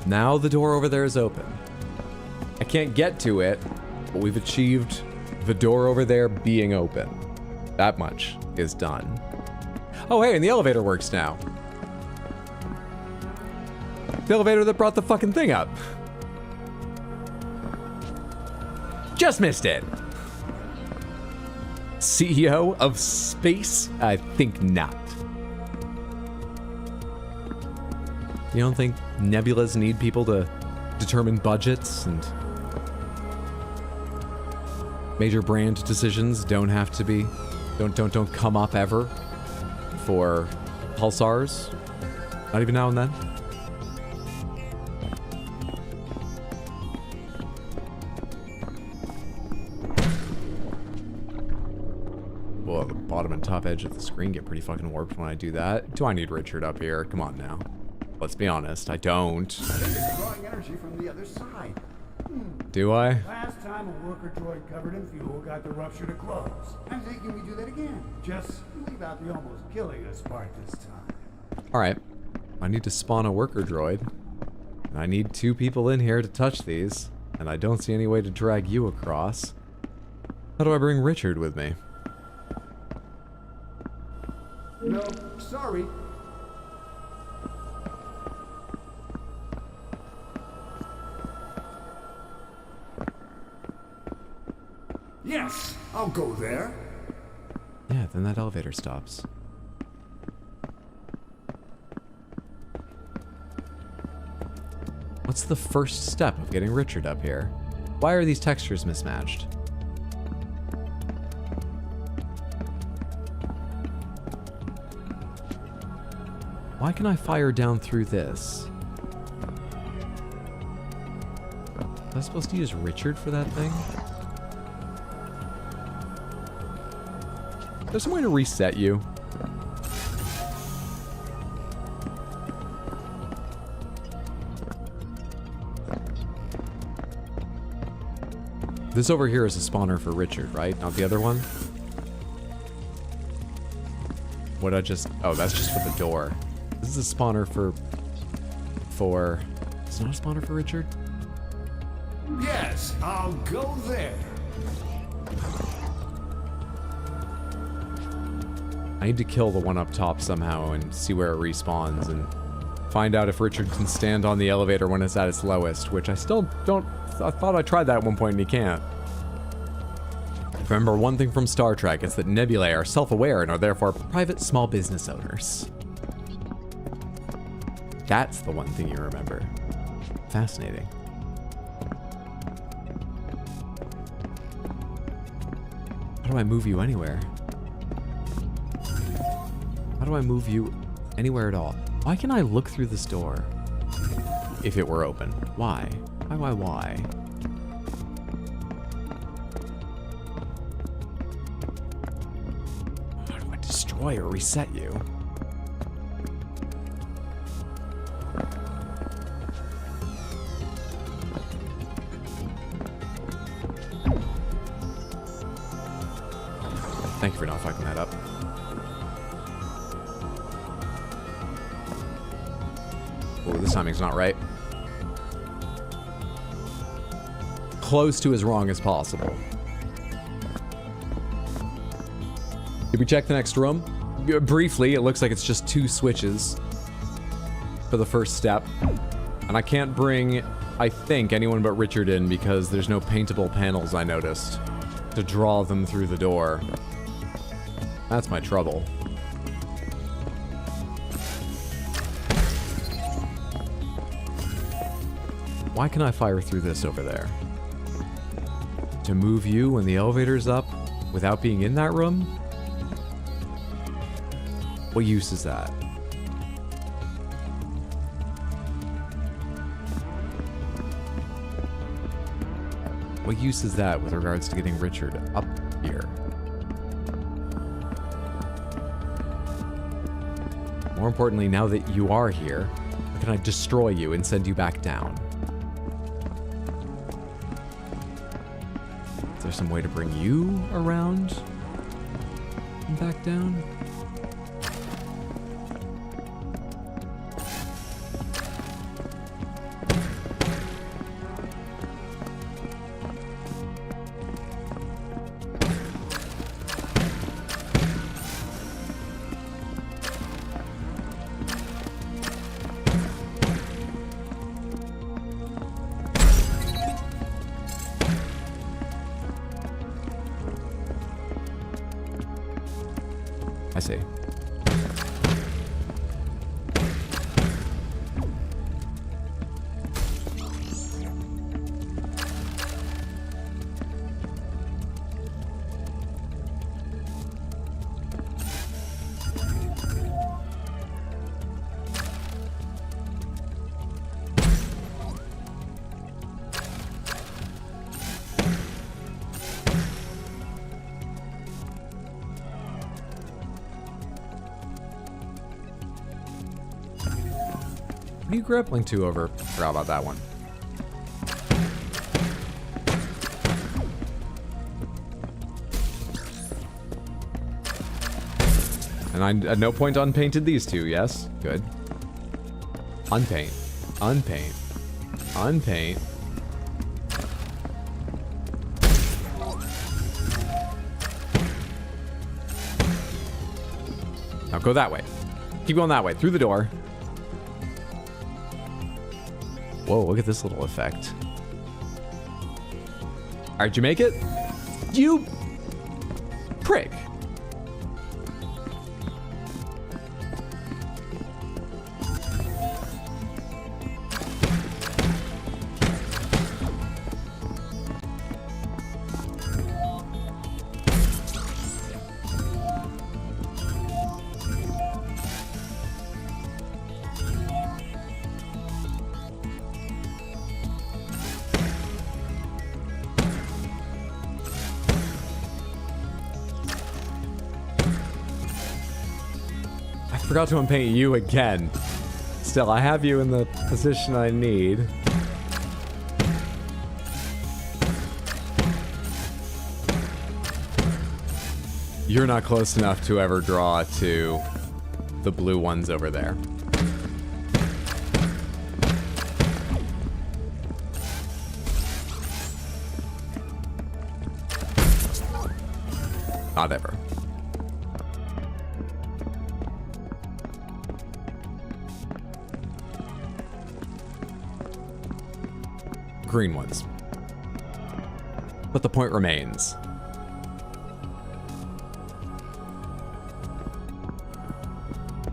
Now the door over there is open. I can't get to it, but we've achieved the door over there being open. That much is done. Oh, hey, and the elevator works now. The elevator that brought the fucking thing up. Just missed it. CEO of space? I think not. You don't think nebulas need people to determine budgets, and major brand decisions don't have to be, don't come up ever for pulsars? Not even now and then? Well, the bottom and top edge of the screen get pretty fucking warped when I do that. Do I need Richard up here? Come on now. Let's be honest, I don't. I think it's drawing energy from the other side. Do I? Last time a worker droid covered in fuel got the rupture to close. I'm thinking we do that again. Just leave out the almost killing us part this time. Alright. I need to spawn a worker droid. And I need 2 people in here to touch these. And I don't see any way to drag you across. How do I bring Richard with me? No, sorry. Yes, I'll go there. Yeah, then that elevator stops. What's the first step of getting Richard up here? Why are these textures mismatched? Why can I fire down through this? Was I supposed to use Richard for that thing? There's some way to reset you. This over here is a spawner for Richard, right? Not the other one? What I just... Oh, that's just for the door. This is a spawner for... It's not a spawner for Richard? Yes, I'll go there. I need to kill the one up top somehow and see where it respawns and find out if Richard can stand on the elevator when it's at its lowest, which I still don't... I thought I tried that at one point and he can't. Remember one thing from Star Trek, it's that nebulae are self-aware and are therefore private small business owners. That's the one thing you remember. Fascinating. How do I move you anywhere? How do I move you anywhere at all? Why can I look through this door if it were open? Why? Why? How do I destroy or reset you? Thank you for not fucking that up. Oh, this timing's not right. Close to as wrong as possible. Did we check the next room? Briefly, it looks like it's just 2 switches for the first step. And I can't bring, I think, anyone but Richard in because there's no paintable panels, I noticed, to draw them through the door. That's my trouble. Why can I fire through this over there? To move you when the elevator's up without being in that room? What use is that? What use is that with regards to getting Richard up here? More importantly, now that you are here, how can I destroy you and send you back down? Is there some way to bring you around and back down? What are you grappling to over? Forgot about that one. And I at no point unpainted these two, yes? Good. Unpaint. Unpaint. Unpaint. Now go that way. Keep going that way. Through the door. Whoa, look at this little effect. Alright, you make it? You prick. Forgot to unpaint you again. Still, I have you in the position I need. You're not close enough to ever draw to the blue ones over there. Not ever. Green ones. But the point remains.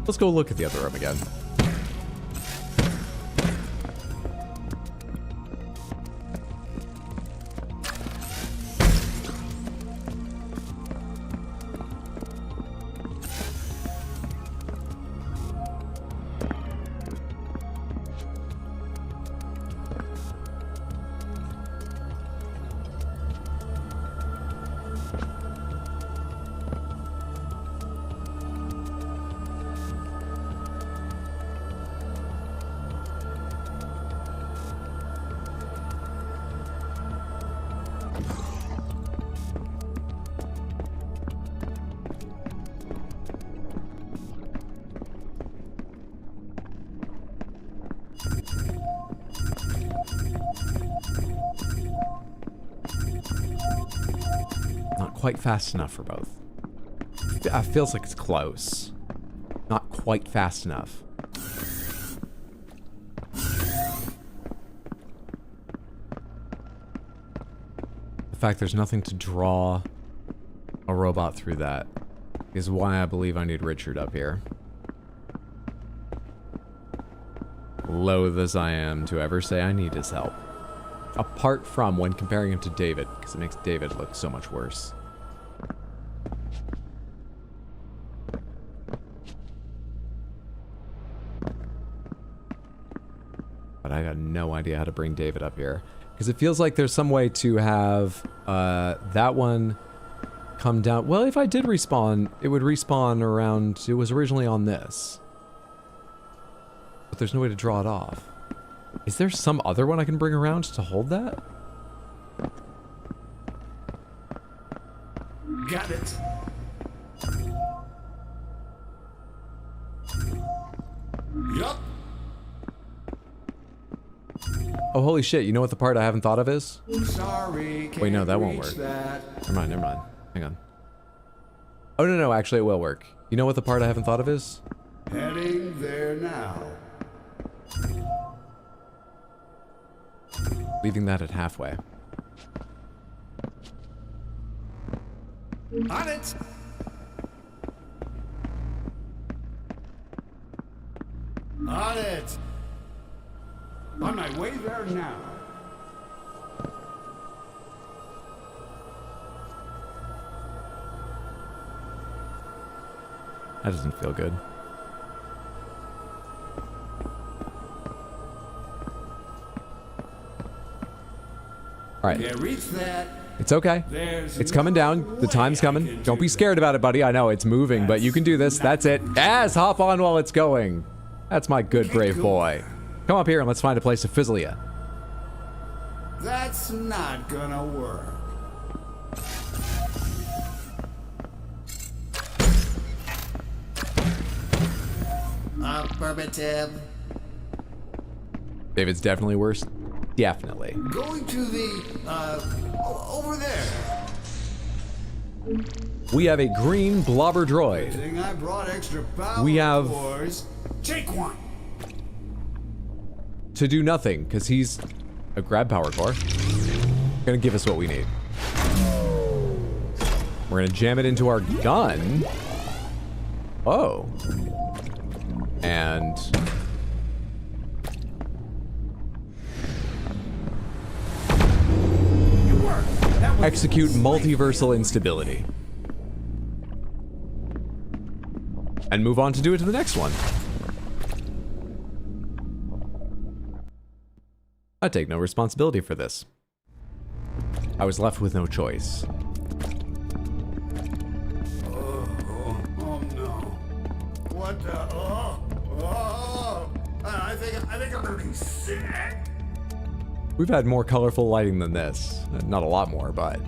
Let's go look at the other room again. Quite fast enough for both. It feels like it's close. Not quite fast enough. The fact there's nothing to draw a robot through that is why I believe I need Richard up here. Loath as I am to ever say I need his help. Apart from when comparing him to David, because it makes David look so much worse. But I got no idea how to bring David up here. Because it feels like there's some way to have that one come down. Well, if I did respawn, it would respawn around... It was originally on this. But there's no way to draw it off. Is there some other one I can bring around to hold that? Got it. Yup. Oh, holy shit. You know what the part I haven't thought of is? Sorry. Wait, no, that won't work. Never mind, never mind. Hang on. Oh, no, no, actually it will work. You know what the part I haven't thought of is? Heading there now. Leaving that at halfway. On it. On it. On my way there now. That doesn't feel good. Alright. Yeah, reach that. It's okay. It's coming down. The time's coming. Don't be scared about it, buddy. I know it's moving, but you can do this. That's it. Yes, hop on while it's going. That's my good, brave boy. Come up here and let's find a place to fizzle ya. That's not gonna work. Affirmative. David's definitely worse. Definitely. Going to the, over there. We have a green blobber droid. Thing I brought extra power We have- cores. Take one. To do nothing, because he's a grab power core. Gonna give us what we need. We're gonna jam it into our gun. Oh. And... execute multiversal instability. And move on to do it to the next one. I take no responsibility for this. I was left with no choice. Oh no. What the, I think I'm gonna be sick. We've had more colorful lighting than this. Not a lot more, but...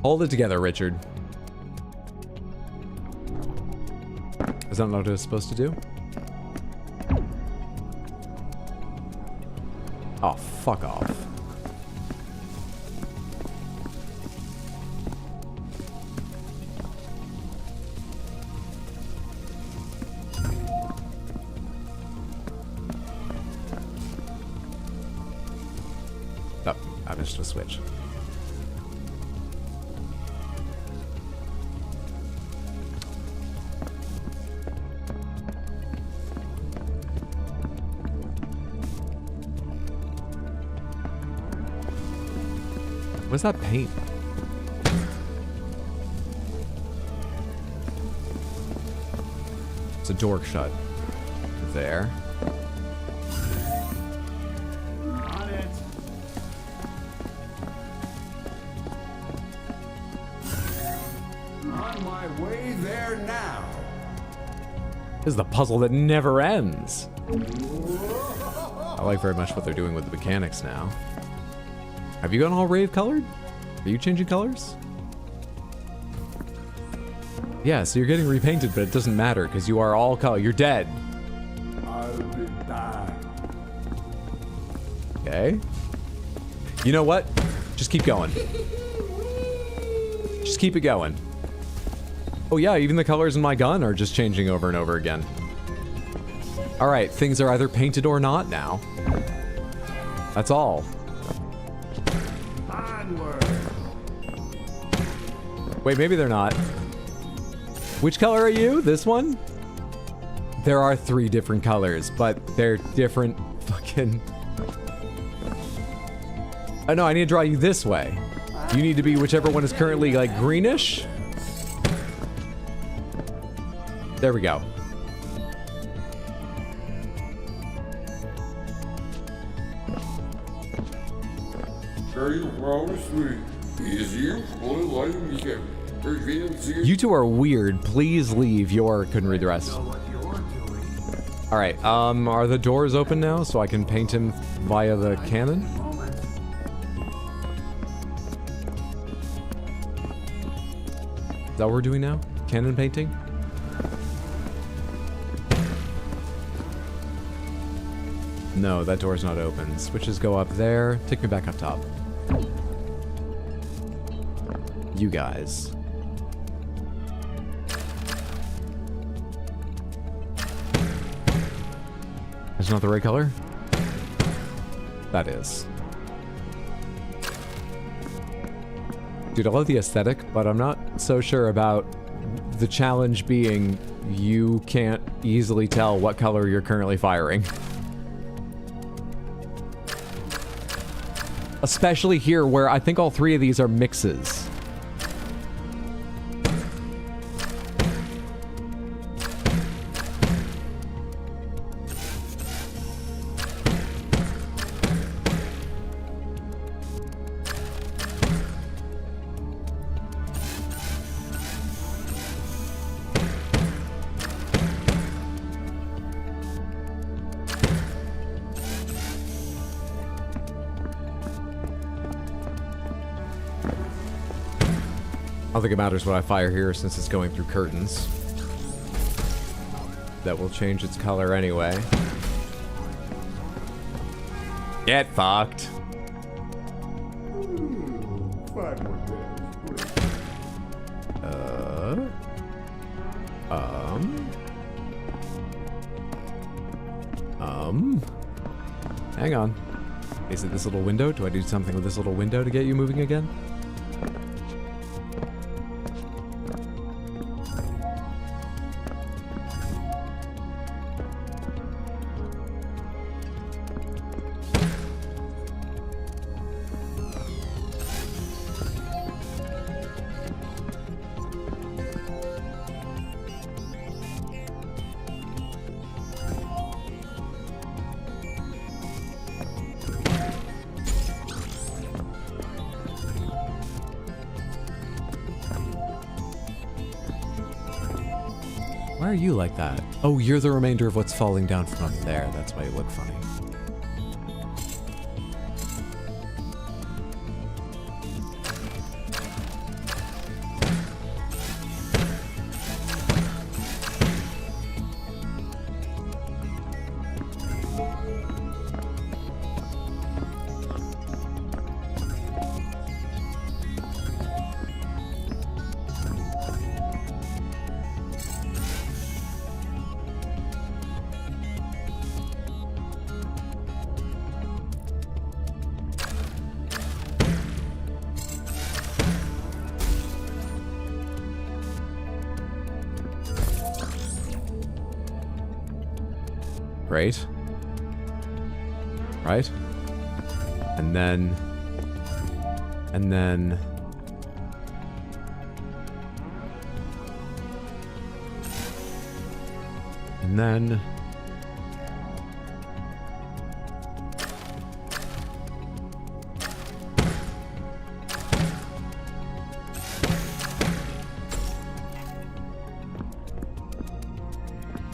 hold it together, Richard. Is that not what I was supposed to do? Oh, fuck off. Oh, I missed a switch. What's that paint? It's a door shut. There. On it. On my way there now. This is the puzzle that never ends. I like very much what they're doing with the mechanics now. Have you gone all rave colored? Are you changing colors? Yeah, so you're getting repainted, but it doesn't matter because you are all color. You're dead. I'll be back. Okay. You know what? Just keep going. Just keep it going. Oh yeah, even the colors in my gun are just changing over and over again. Alright, things are either painted or not now. That's all. Onward. Wait, maybe they're not. Which color are you? This one? There are 3 different colors, but they're different fucking... Oh no, I need to draw you this way. You need to be whichever one is currently, like, greenish. There we go. You two are weird. Please leave. Couldn't read the rest. Alright, are the doors open now so I can paint him via the cannon? Is that what we're doing now? Cannon painting? No, that door's not open. Switches go up there. Take me back up top. You guys. That's not the right color? That is. Dude, I love the aesthetic, but I'm not so sure about the challenge being you can't easily tell what color you're currently firing. Especially here where I think all 3 of these are mixes. don't think it matters what I fire here since it's going through curtains. That will change its color anyway. Get fucked. 5 more days. Hang on. Is it this little window? Do I do something with this little window to get you moving again? Why are you like that? Oh, you're the remainder of what's falling down from up there. That's why you look funny. Right? Right? And then... And then... And then...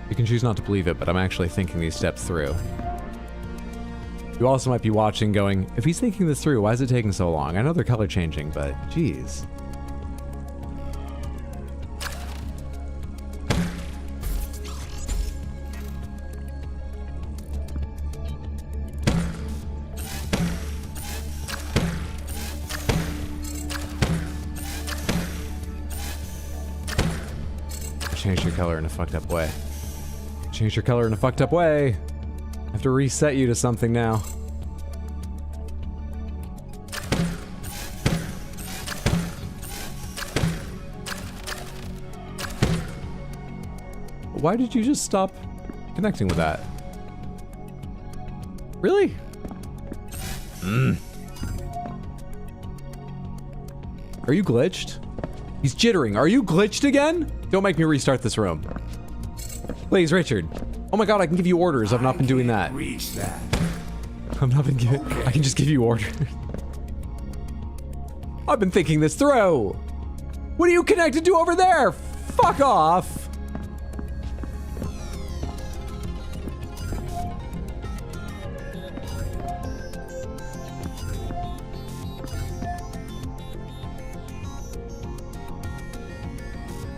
You can choose not to believe it, but I'm actually thinking these steps through. You also might be watching going, if he's thinking this through, why is it taking so long? I know they're color changing, but geez. Change your color in a fucked up way. Change your color in a fucked up way. I have to reset you to something now. Why did you just stop connecting with that? Really? Are you glitched? He's jittering. Are you glitched again? Don't make me restart this room. Please, Richard. Oh my god, I can give you orders. I've not been doing that. Reach that. I've not been giving... I can just give you orders. I've been thinking this through. What are you connected to over there? Fuck off.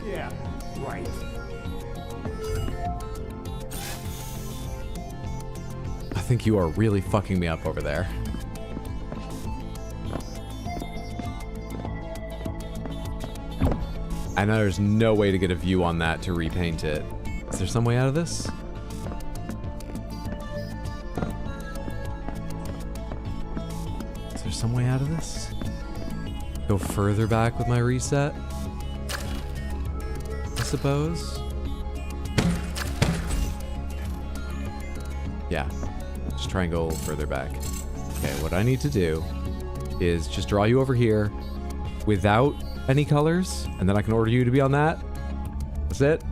Yeah, right. I think you are really fucking me up over there. I know there's no way to get a view on that to repaint it. Is there some way out of this? Is there some way out of this? Go further back with my reset? I suppose? Yeah. Just try and go a little further back. Okay, what I need to do is just draw you over here without any colors, and then I can order you to be on that. That's it.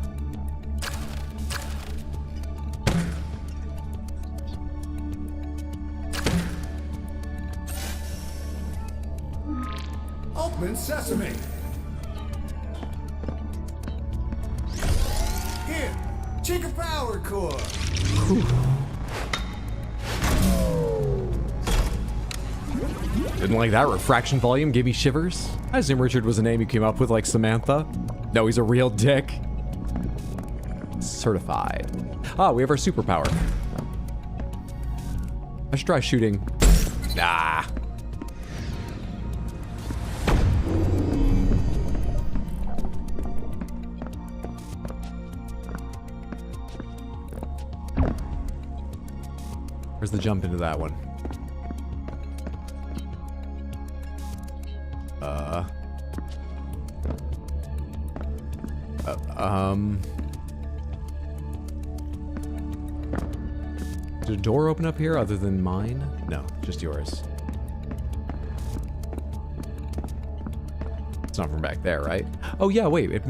Open sesame. Here, take a power core. Didn't like that. Refraction volume gave me shivers. I assume Richard was a name you came up with like Samantha. No, he's a real dick. Certified. Ah, we have our superpower. I should try shooting. Nah. Where's the jump into that one? Did a door open up here other than mine? No, just yours. It's not from back there, right? Oh yeah, wait, it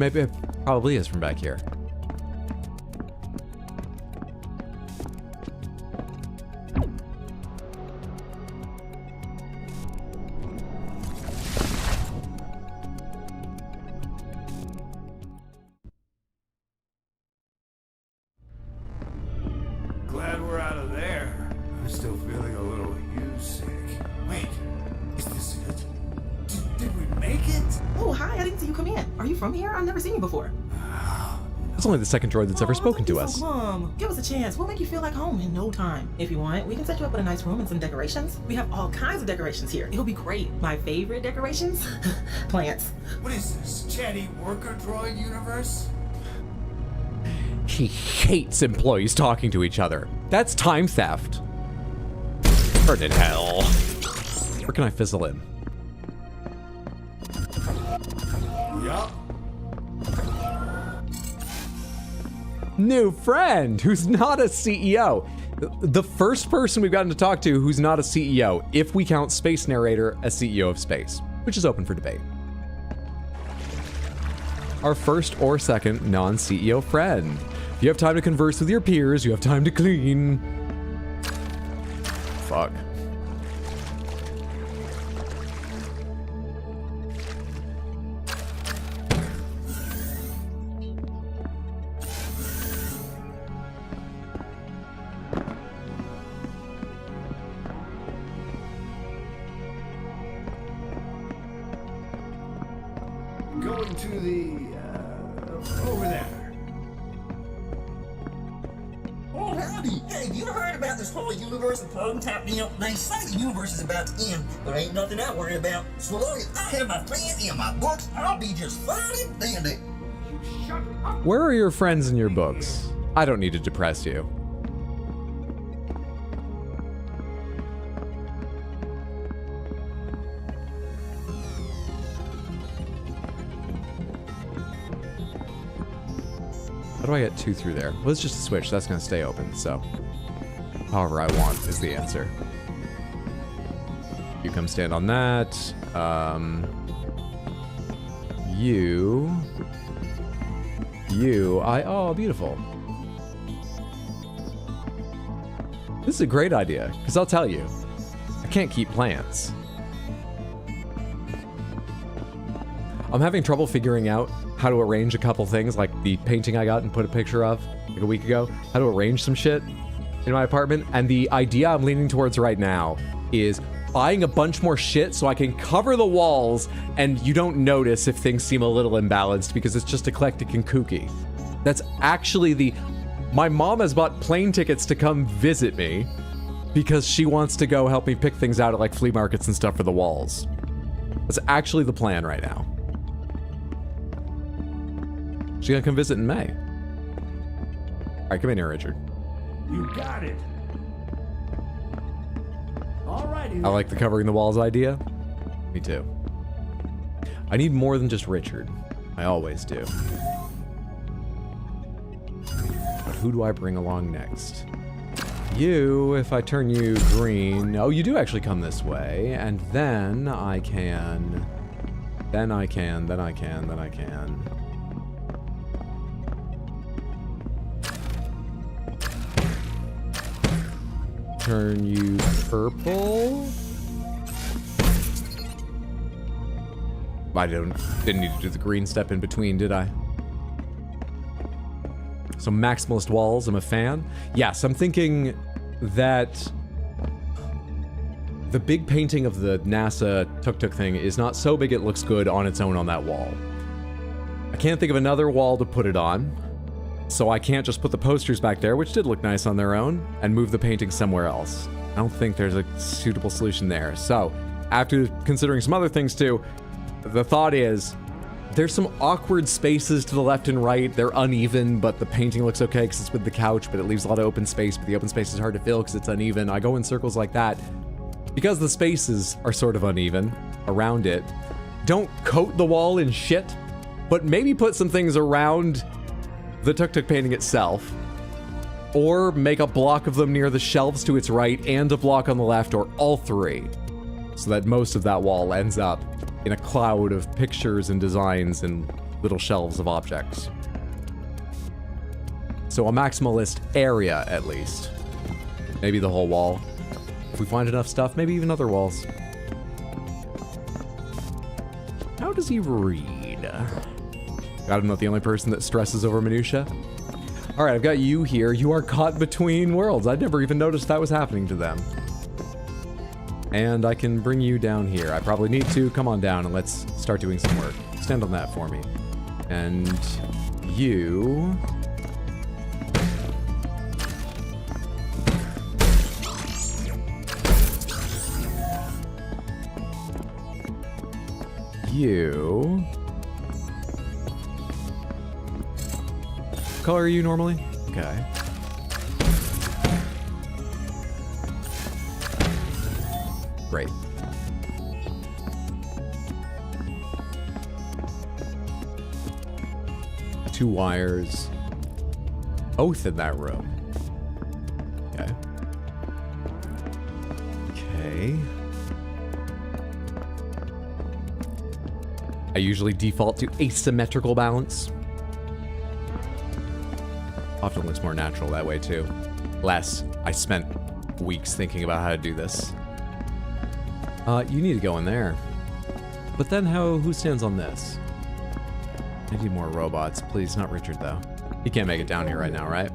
probably is from back here. Glad we're out of there. I'm still feeling a little sick. Wait, is this it? Did we make it? Oh, hi, I didn't see you come in. Are you from here? I've never seen you before. It's only the second droid that's ever spoken to us. Give us a chance. We'll make you feel like home in no time. If you want, we can set you up with a nice room and some decorations. We have all kinds of decorations here. It'll be great. My favorite decorations? Plants. What is this, chatty worker droid universe? He hates employees talking to each other. That's time theft. Burn in hell. Where can I fizzle in? Yup. New friend who's not a CEO. The first person we've gotten to talk to who's not a CEO, if we count Space Narrator as CEO of Space, which is open for debate. Our first or second non-CEO friend. If you have time to converse with your peers, you have time to clean. Fuck. Going to the, over there. Oh, howdy. Hey, you heard about this whole universe of problem tapping up? They say the universe is about to end, but ain't nothing I worry about. So long as I have my plan in my books, I'll be just fine and dandy. Where are your friends in your books? I don't need to depress you. How do I get 2 through there? Well, it's just a switch. That's going to stay open, so... However I want is the answer. You come stand on that. Oh, beautiful. This is a great idea, because I'll tell you, I can't keep plants. I'm having trouble figuring out how to arrange a couple things, like the painting I got and put a picture of like a week ago, how to arrange some shit in my apartment, and the idea I'm leaning towards right now is buying a bunch more shit so I can cover the walls and you don't notice if things seem a little imbalanced because it's just eclectic and kooky. That's actually my mom has bought plane tickets to come visit me because she wants to go help me pick things out at like flea markets and stuff for the walls. That's actually the plan right now. She's gonna come visit in May. All right, come in here, Richard. You got it. Alrighty. I like the covering the walls idea. Me too. I need more than just Richard. I always do. But who do I bring along next? You, if I turn you green... Oh, you do actually come this way. And then I can... Then I can. Turn you purple. I didn't need to do the green step in between, did I? So maximalist walls, I'm a fan. Yes, I'm thinking that the big painting of the NASA tuk-tuk thing is not so big it looks good on its own on that wall. I can't think of another wall to put it on, so I can't just put the posters back there, which did look nice on their own, and move the painting somewhere else. I don't think there's a suitable solution there. So, after considering some other things too, the thought is, there's some awkward spaces to the left and right. They're uneven, but the painting looks okay because it's with the couch, but it leaves a lot of open space, but the open space is hard to fill because it's uneven. I go in circles like that. Because the spaces are sort of uneven around it, don't coat the wall in shit, but maybe put some things around the tuk-tuk painting itself, or make a block of them near the shelves to its right and a block on the left, or all three, so that most of that wall ends up in a cloud of pictures and designs and little shelves of objects. So a maximalist area, at least. Maybe the whole wall. If we find enough stuff, maybe even other walls. How does he read? God, I'm not the only person that stresses over minutia. All right, I've got you here. You are caught between worlds. I'd never even noticed that was happening to them. And I can bring you down here. I probably need to. Come on down and let's start doing some work. Stand on that for me. And you... You... What color are you normally? Okay. Great. Two wires. Both in that room. Okay. Okay. I usually default to asymmetrical balance. Often looks more natural that way too. Less. I spent weeks thinking about how to do this. You need to go in there. But then who stands on this? I need more robots. Please, not Richard though. He can't make it down here right now, right?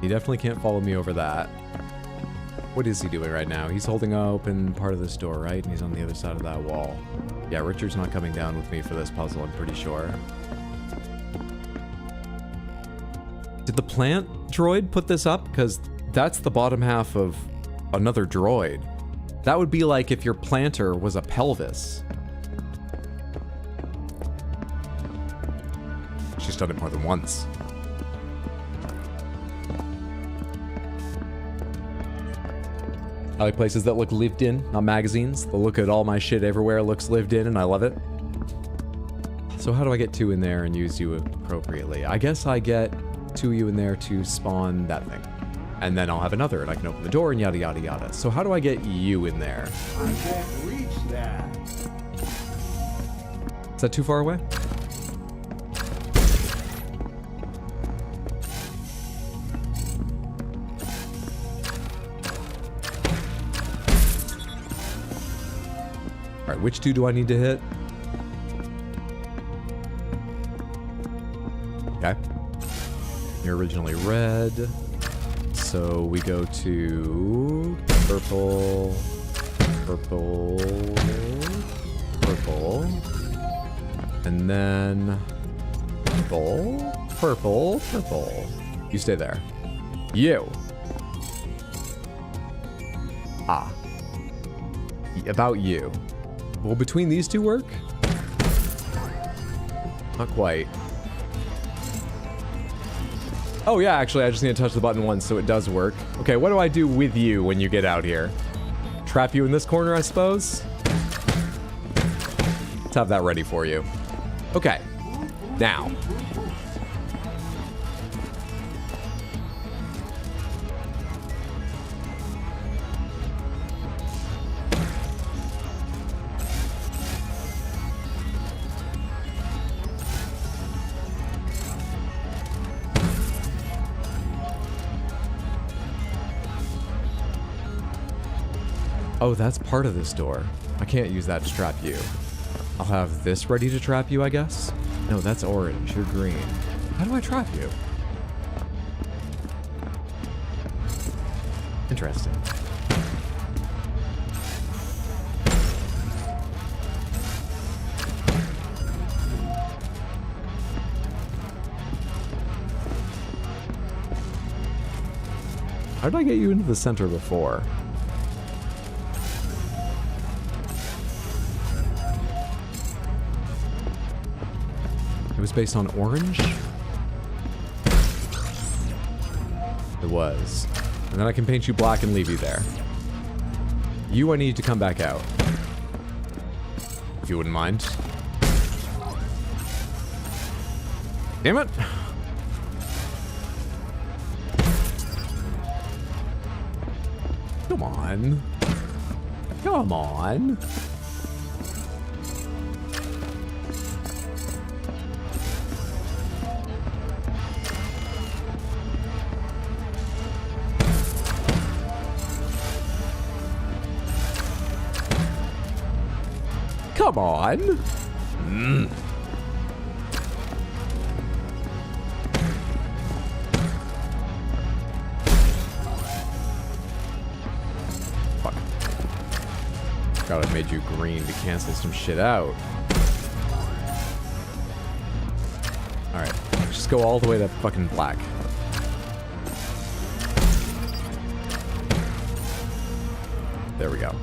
He definitely can't follow me over that. What is he doing right now? He's holding open part of this door, right? And he's on the other side of that wall. Yeah, Richard's not coming down with me for this puzzle, I'm pretty sure. Did the plant droid put this up? Because that's the bottom half of another droid. That would be like if your planter was a pelvis. She's done it more than once. I like places that look lived in, not magazines. The look at all my shit everywhere looks lived in, and I love it. So how do I get two in there and use you appropriately? I guess I get two of you in there to spawn that thing. And then I'll have another, and I can open the door, and yada yada yada. So how do I get you in there? I can't reach that. Is that too far away? Alright, which two do I need to hit? Okay. You're originally red. So we go to purple, purple, purple, and then purple, purple, purple. You stay there. You. Ah. About you. Will between these two work? Not quite. Oh yeah, actually I just need to touch the button once so it does work. Okay, what do I do with you when you get out here? Trap you in this corner, I suppose? Let's have that ready for you. Okay, now. Oh, that's part of this door. I can't use that to trap you. I'll have this ready to trap you, I guess? No, that's orange. You're green. How do I trap you? Interesting. How did I get you into the center before? It was based on orange? It was. And then I can paint you black and leave you there. You, I need to come back out. If you wouldn't mind. Damn it! Come on. Come on. Come on. Fuck. God, I made you green to cancel some shit out. Alright, just go all the way to fucking black. There we go.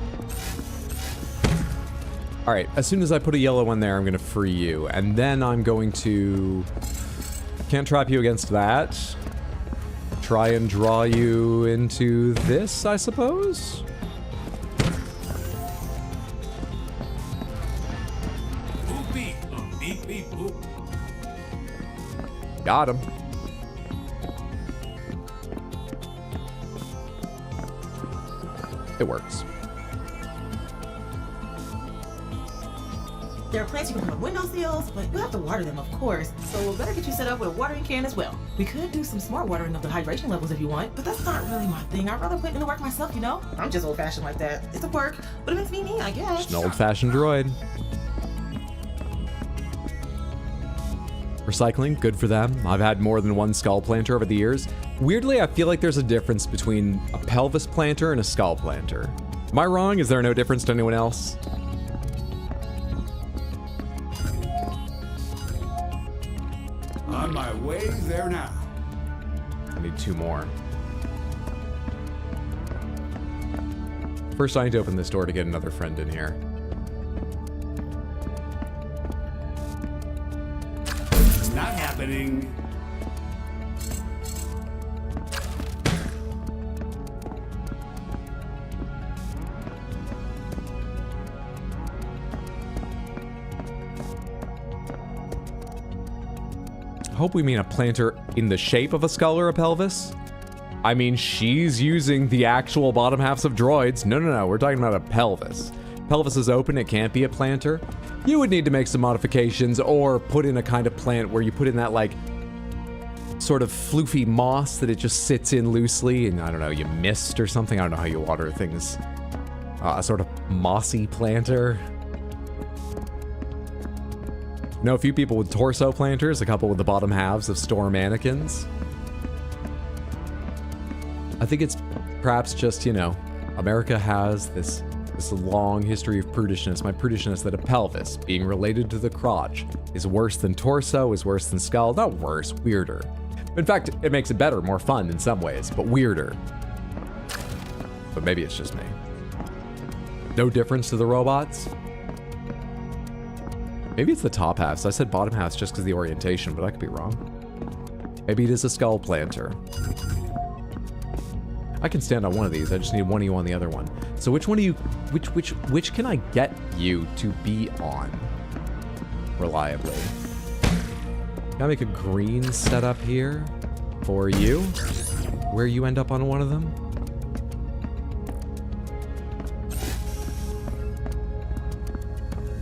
Alright, as soon as I put a yellow one there, I'm going to free you. And then I'm going to... Can't trap you against that. Try and draw you into this, I suppose? Boop beep, beep beep boop. Got him. It works. There are plants you can put on windowsills, but you have to water them, of course. So we'll better get you set up with a watering can as well. We could do some smart watering of the hydration levels if you want, but that's not really my thing. I'd rather put in the work myself, you know? I'm just old-fashioned like that. It's a work, but it makes me me, I guess. Just an old-fashioned droid. Recycling, good for them. I've had more than one skull planter over the years. Weirdly, I feel like there's a difference between a pelvis planter and a skull planter. Am I wrong? Is there no difference to anyone else? On my way there now. I need 2 more. First, I need to open this door to get another friend in here. Not happening. I hope we mean a planter in the shape of a skull or a pelvis. I mean, she's using the actual bottom halves of droids. No, we're talking about a pelvis. Pelvis is open, it can't be a planter. You would need to make some modifications or put in a kind of plant where you put in that, like, sort of floofy moss that it just sits in loosely, and I don't know, you mist or something. I don't know how you water things. A sort of mossy planter. Know a few people with torso planters, a couple with the bottom halves of store mannequins. I think it's perhaps just, you know, America has this long history of prudishness. My prudishness that a pelvis, being related to the crotch, is worse than torso, is worse than skull. Not worse, weirder. In fact, it makes it better, more fun in some ways, but weirder. But maybe it's just me. No difference to the robots? Maybe it's the top halves. I said bottom halves just because of the orientation, but I could be wrong. Maybe it is a skull planter. I can stand on one of these. I just need one of you on the other one. So which one do you... Which can I get you to be on? Reliably. Can I make a green setup here for you? Where you end up on one of them?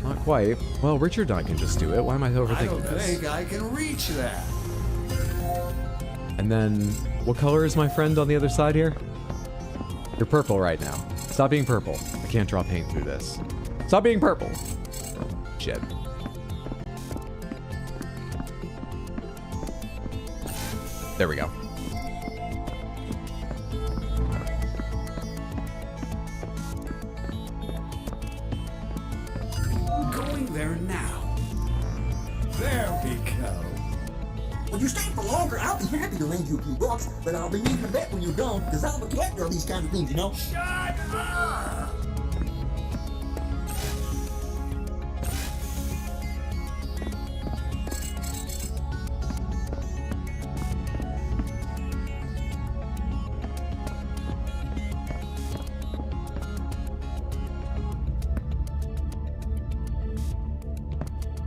Not quite. Well, Richard and I can just do it. Why am I I overthinking don't this? think I can reach that. And then, what color is my friend on the other side here? You're purple right now. Stop being purple. I can't draw paint through this. Stop being purple. Shit. There we go. Going there now. There we go. you stay for longer, I'll be happy to lend you a few bucks, but I'll be needing a bet when you're gone, because I'm a collector of these kind of things, you know? Shut up!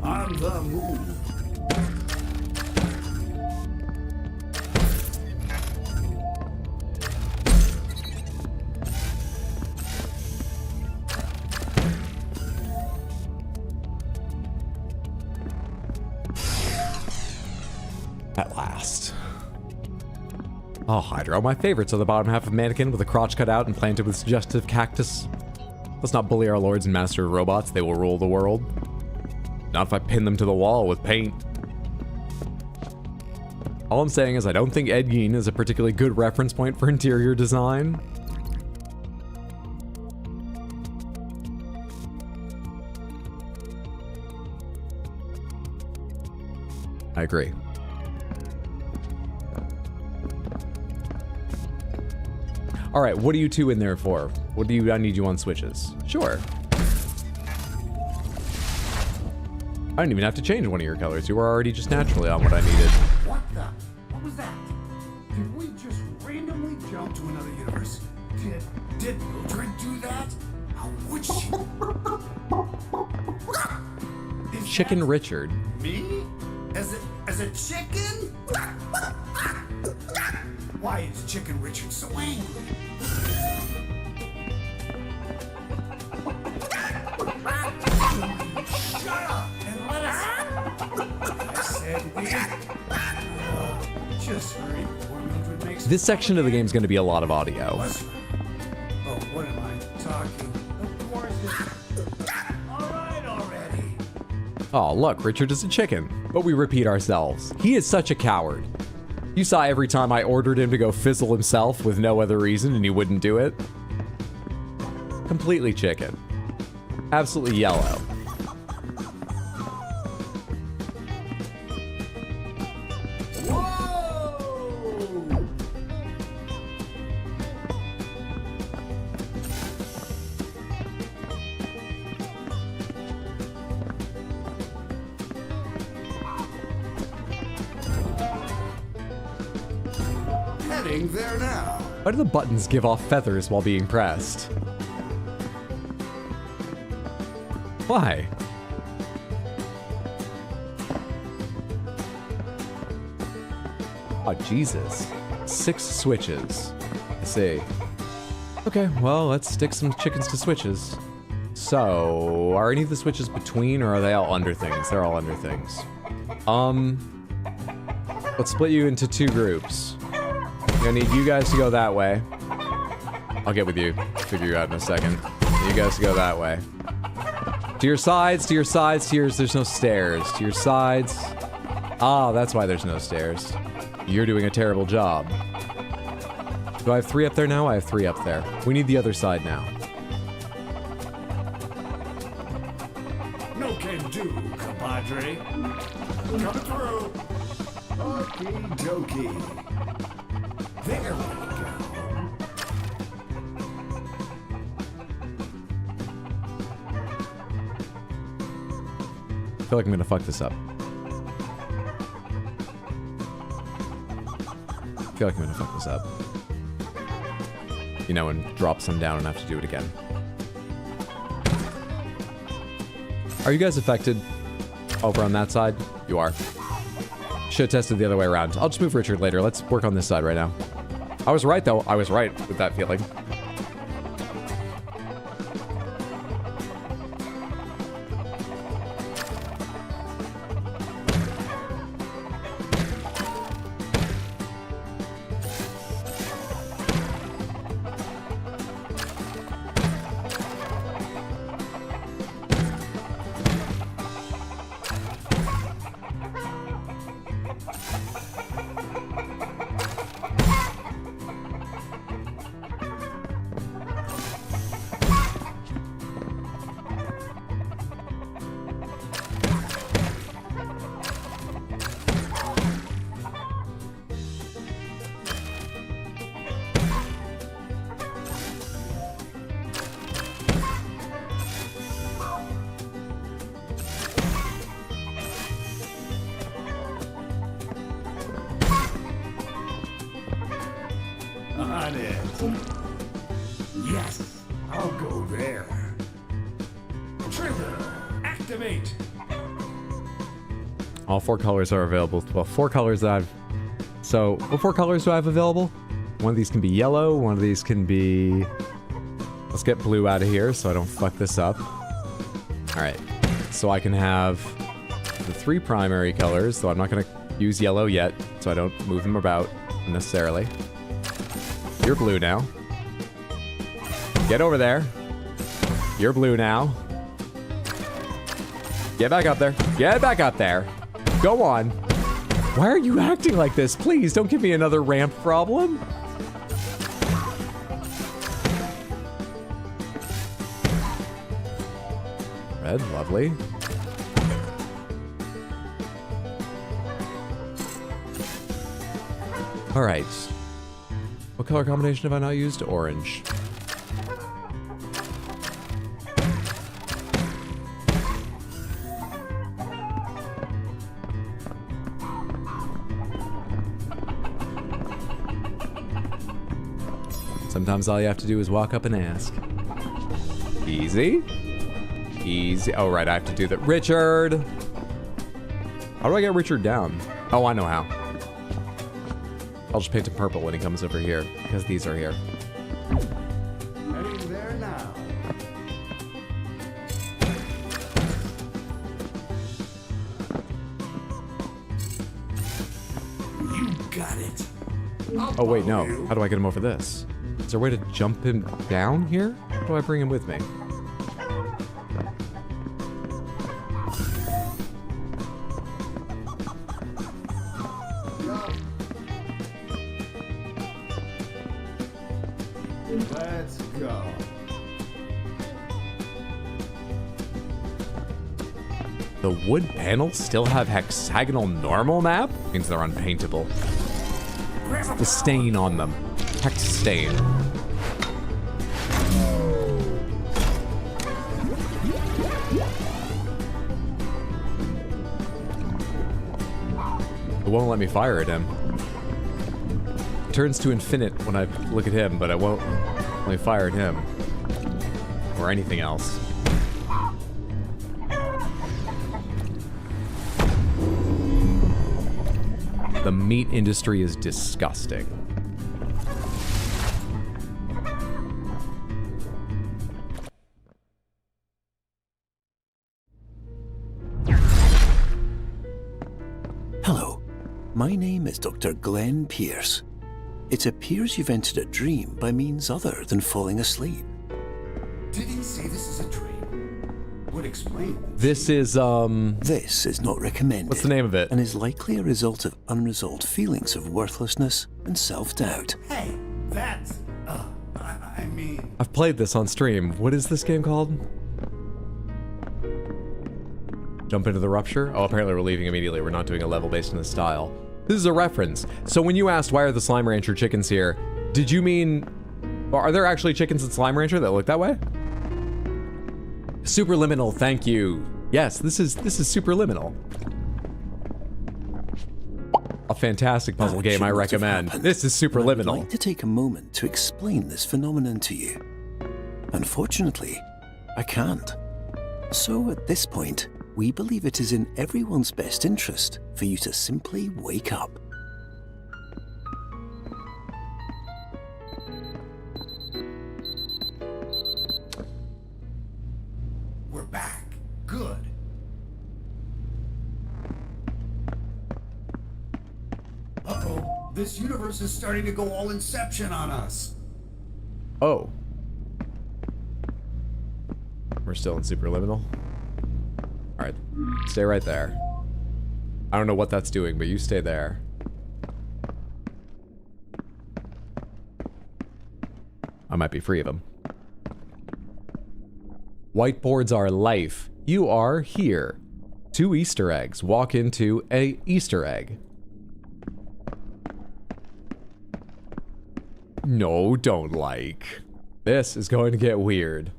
On the move. At last. Oh, Hydro, my favorites are the bottom half of mannequin with a crotch cut out and planted with suggestive cactus. Let's not bully our lords and master robots, they will rule the world. Not if I pin them to the wall with paint. All I'm saying is I don't think Ed Gein is a particularly good reference point for interior design. I agree. All right, what are you two in there for? What do I need you on switches? Sure. I didn't even have to change one of your colors. You were already just naturally on what I needed. What the? What was that? Did we just randomly jump to another universe? Did Mildred do that? How would she? Is Chicken that Richard. me? As a chicken? Why is Chicken Richard so angry? Shut up and let us. I said we. Just hurry before Mildred makes. This section of the game is going to be a lot of audio. Oh, what am I talking? Of course it's. All right already. Oh, look, Richard is a chicken. But we repeat ourselves. He is such a coward. You saw every time I ordered him to go Fizzle himself with no other reason and he wouldn't do it. Completely chicken. Absolutely yellow. Whoa! Heading there now. Why do the buttons give off feathers while being pressed? Why? Oh, Jesus. 6 switches. I see. Okay, well, let's stick some chickens to switches. So, are any of the switches between, or are they all under things? They're all under things. Let's split you into 2 groups. I'm gonna need you guys to go that way. I'll get with you. Figure you out in a second. You guys to go that way. To your sides, to your sides, to yours. There's no stairs. To your sides. Ah, that's why there's no stairs. You're doing a terrible job. Do I have 3 up there now? I have 3 up there. We need the other side now. No can do, compadre. Coming through. Okie dokie. There we go. I feel like I'm gonna fuck this up. I feel like I'm gonna fuck this up. You know, and drop some down and have to do it again. Are you guys affected over on that side? You are. Should have tested the other way around. I'll just move Richard later. Let's work on this side right now. I was right, though. I was right with that feeling. On it. Yes, I'll go there. Trigger, activate. All 4 colors are available. Well, 4 colors that I've... So, what 4 colors do I have available? One of these can be yellow, one of these can be... Let's get blue out of here so I don't fuck this up. Alright, so I can have the 3 primary colors, so I'm not gonna use yellow yet, so I don't move them about unnecessarily. You're blue now. Get over there. You're blue now. Get back up there. Get back up there. Go on. Why are you acting like this? Please, don't give me another ramp problem. Red, lovely. All right. What color combination have I not used? Orange. Sometimes all you have to do is walk up and ask. Easy. Easy. Oh, right, I have to do that. Richard! How do I get Richard down? Oh, I know how. I'll just paint him purple when he comes over here, because these are here. Heading there now. You got it. Oh, wait, no. How do I get him over this? Is there a way to jump him down here? How do I bring him with me? Let's go. The wood panels still have hexagonal normal map? Means they're unpaintable. The stain on them. Hex stain. It won't let me fire at him. It turns to infinite when I look at him, but it won't let me fire at him. Or anything else. The meat industry is disgusting. Hello, my name is Dr. Glenn Pierce. It appears you've entered a dream by means other than falling asleep. Did he say this is a dream? Would explain. This is, This is not recommended. what's the name of it? And is likely a result of unresolved feelings of worthlessness and self-doubt. Hey, that's, I mean, I've played this on stream. What is this game called? Jump into the rupture? Oh, apparently we're leaving immediately. We're not doing a level based on the style. This is a reference. So when you asked why are the Slime Rancher chickens here, did you mean... Are there actually chickens in Slime Rancher that look that way? Superliminal, thank you. Yes, this is Superliminal. A fantastic puzzle game I recommend. This is Superliminal. I'd like to take a moment to explain this phenomenon to you. Unfortunately, I can't. So at this point, we believe it is in everyone's best interest for you to simply wake up. we're back. Good. Uh-oh, this universe is starting to go all Inception on us. Oh. We're still in Superliminal. Alright, stay right there. I don't know what that's doing, but you stay there. I might be free of them. Whiteboards are life. You are here. 2 Easter eggs. Walk into a Easter egg. No, don't like. This is going to get weird.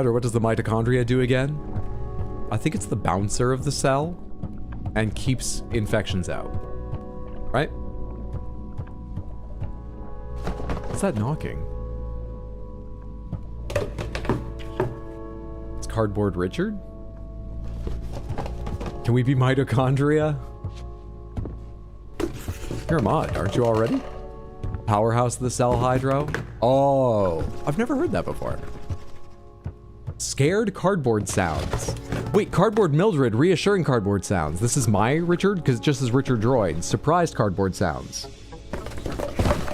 Hydra, what does the mitochondria do again? I think it's the bouncer of the cell and keeps infections out. Right? What's that knocking? It's Cardboard Richard? Can we be mitochondria? You're a mod, aren't you already? Powerhouse of the cell, Hydro? Oh, I've never heard that before. Scared cardboard sounds. Wait, Cardboard Mildred, reassuring cardboard sounds. This is my Richard? Because it just says Richard Droid. Surprised cardboard sounds.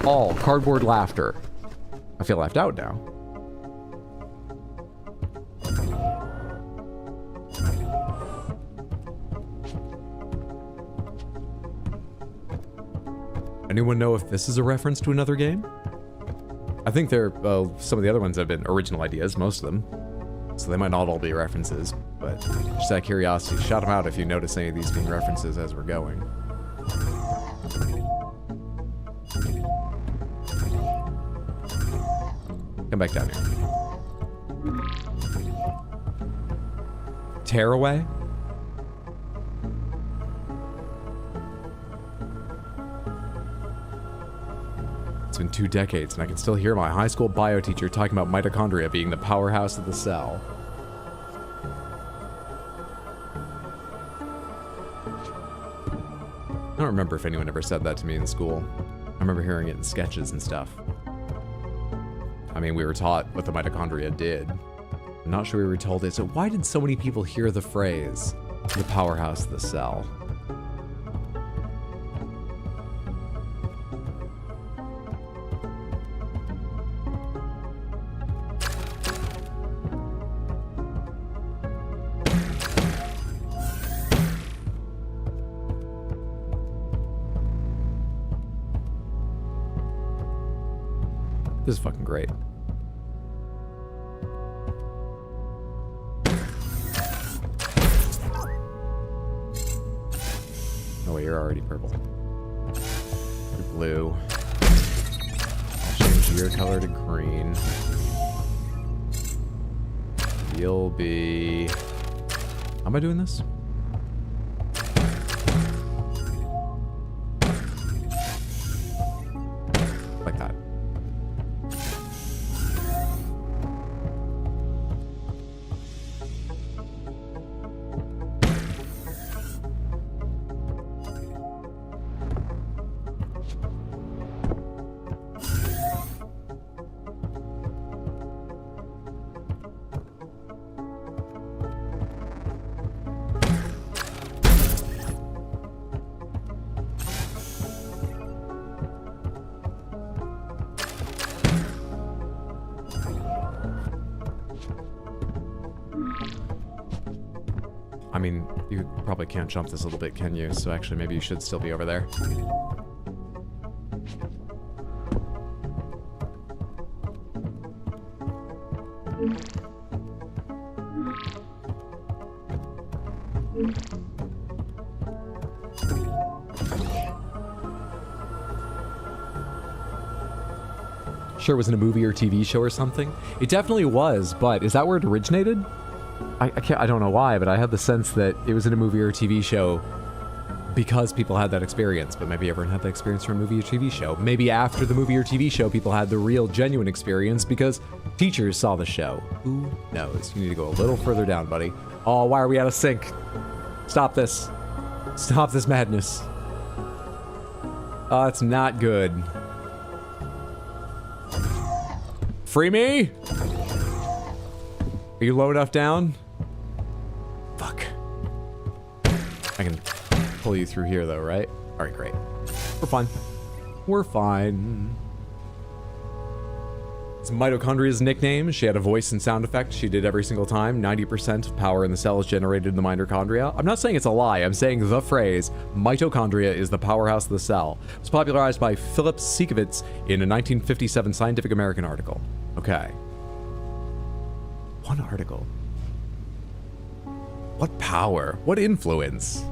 All cardboard laughter. I feel left out now. Anyone know if this is a reference to another game? I think they're, some of the other ones have been original ideas, most of them. So they might not all be references, but just out of curiosity, shout them out if you notice any of these being references as we're going. Come back down here. Tearaway? It's been 2 decades, and I can still hear my high school bio teacher talking about mitochondria being the powerhouse of the cell. I don't remember if anyone ever said that to me in school. I remember hearing it in sketches and stuff. I mean, we were taught what the mitochondria did. I'm not sure we were told it, so why did so many people hear the phrase, the powerhouse of the cell? This is fucking great. Oh wait, you're already purple. You're blue. I'll change your color to green. You'll be... How am I doing this? Like that. I mean, you probably can't jump this a little bit, can you? So actually, maybe you should still be over there. Sure, it was in a movie or TV show or something. It definitely was, but is that where it originated? I don't know why, but I had the sense that it was in a movie or TV show because people had that experience, but maybe everyone had that experience from a movie or TV show. Maybe after the movie or TV show, people had the real, genuine experience because teachers saw the show. Who knows? You need to go a little further down, buddy. Oh, why are we out of sync? Stop this. Stop this madness. Oh, it's not good. Free me? Are you low enough down? Fuck. I can pull you through here though, right? Alright, great. We're fine. We're fine. It's mitochondria's nickname. She had a voice and sound effect she did every single time. 90% of power in the cell is generated in the mitochondria. I'm not saying it's a lie. I'm saying the phrase, mitochondria is the powerhouse of the cell. It was popularized by Philip Siekowitz in a 1957 Scientific American article. Okay. One article. What power? What influence?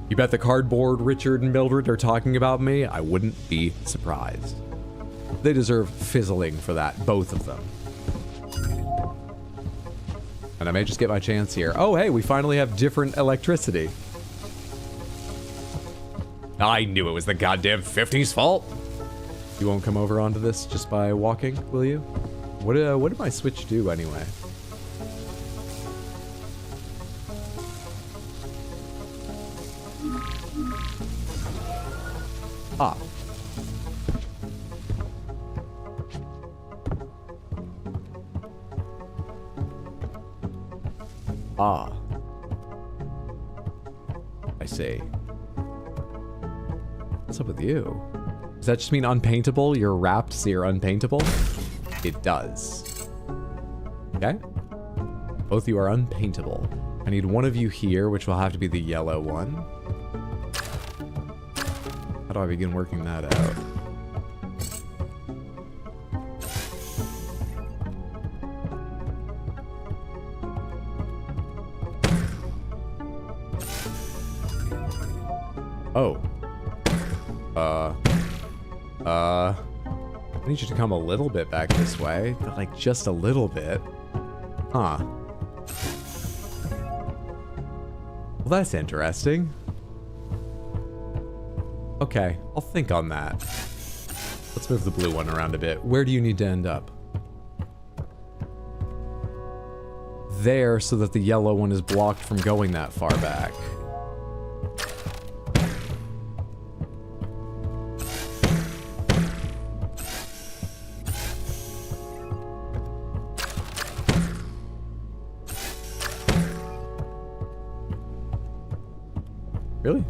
You bet the Cardboard Richard and Mildred are talking about me? I wouldn't be surprised. They deserve fizzling for that, both of them. And I may just get my chance here. Oh, hey, we finally have different electricity. I knew it was the goddamn 50s fault. You won't come over onto this just by walking, will you? What did my switch do anyway? Ah. Ah. I see. What's up with you? Does that just mean unpaintable? You're wrapped, so you're unpaintable? It does. Okay. Both of you are unpaintable. I need one of you here, which will have to be the yellow one. How do I begin working that out? Oh. I need you to come a little bit back this way, but like just a little bit. Huh. Well, that's interesting. Okay, I'll think on that. Let's move the blue one around a bit. Where do you need to end up? There, so that the yellow one is blocked from going that far back. Really?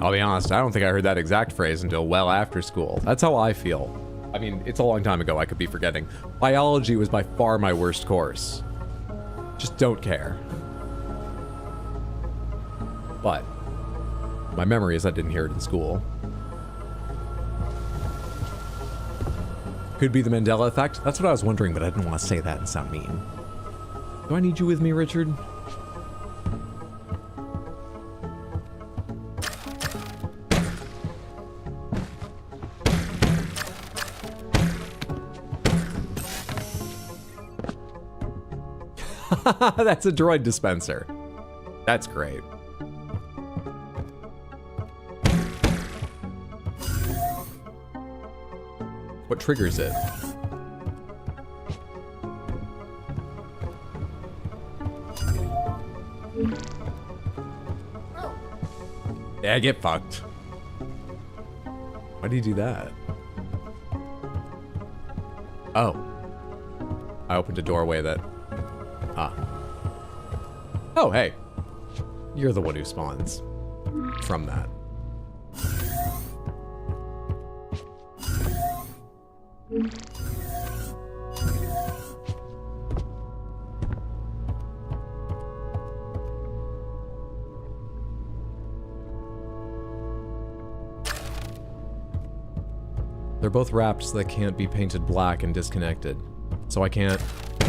I'll be honest, I don't think I heard that exact phrase until well after school. That's how I feel. I mean, it's a long time ago, I could be forgetting. Biology was by far my worst course. Just don't care. But my memory is I didn't hear it in school. Could be the Mandela effect. That's what I was wondering, but I didn't want to say that and sound mean. Do I need you with me, Richard? That's a droid dispenser. That's great. What triggers it? Yeah, get fucked. Why do you do that? Oh. I opened a doorway that... Ah. Oh, hey. You're the one who spawns from that. They're both wrapped so they can't be painted black and disconnected. So I can't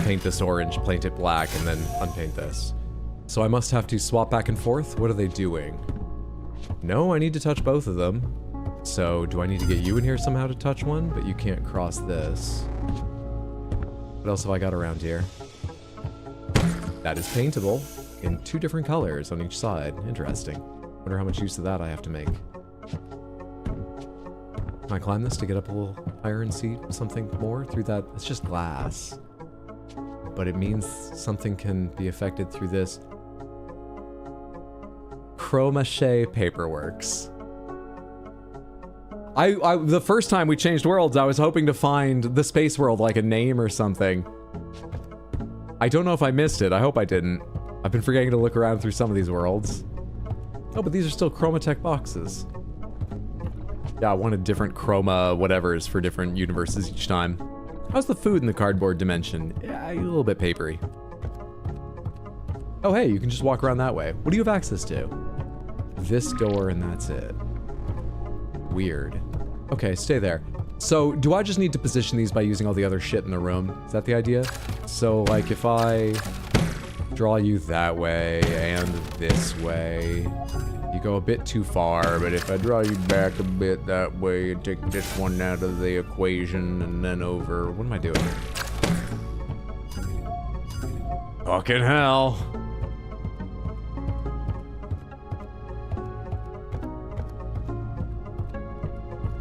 paint this orange, paint it black, and then unpaint this. So I must have to swap back and forth? What are they doing? No, I need to touch both of them. So do I need to get you in here somehow to touch one? But you can't cross this. What else have I got around here? That is paintable in 2 different colors on each side. Interesting. Wonder how much use of that I have to make. Can I climb this to get up a little higher and see something more through that? It's just glass. But it means something can be affected through this. Chroma paperworks. The first time we changed worlds, I was hoping to find the space world, like a name or something. I don't know if I missed it. I hope I didn't. I've been forgetting to look around through some of these worlds. Oh, but these are still Chromatech boxes. Yeah, I wanted different chroma whatevers for different universes each time. How's the food in the cardboard dimension? Yeah, a little bit papery. Oh, hey, you can just walk around that way. What do you have access to? this door and that's it. Weird. Okay, stay there. So, do I just need to position these by using all the other shit in the room? Is that the idea? So, like, if I draw you that way and this way, you go a bit too far, but if I draw you back a bit that way and take this one out of the equation and then over... What am I doing? Fucking hell.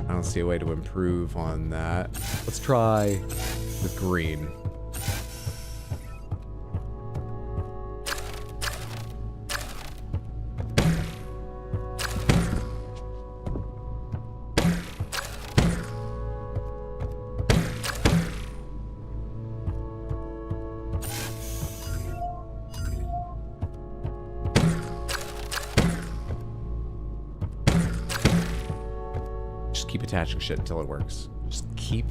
I don't see a way to improve on that. Let's try with green. Attaching shit until it works. Just keep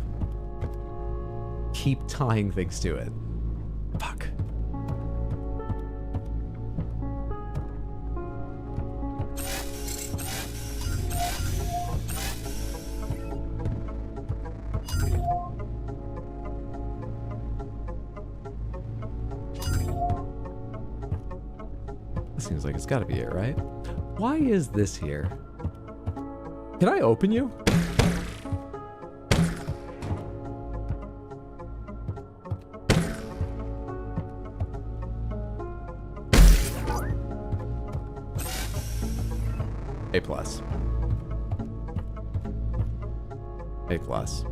tying things to it. Fuck. This seems like it's gotta be it, right? Why is this here? Can I open you? A plus. A plus.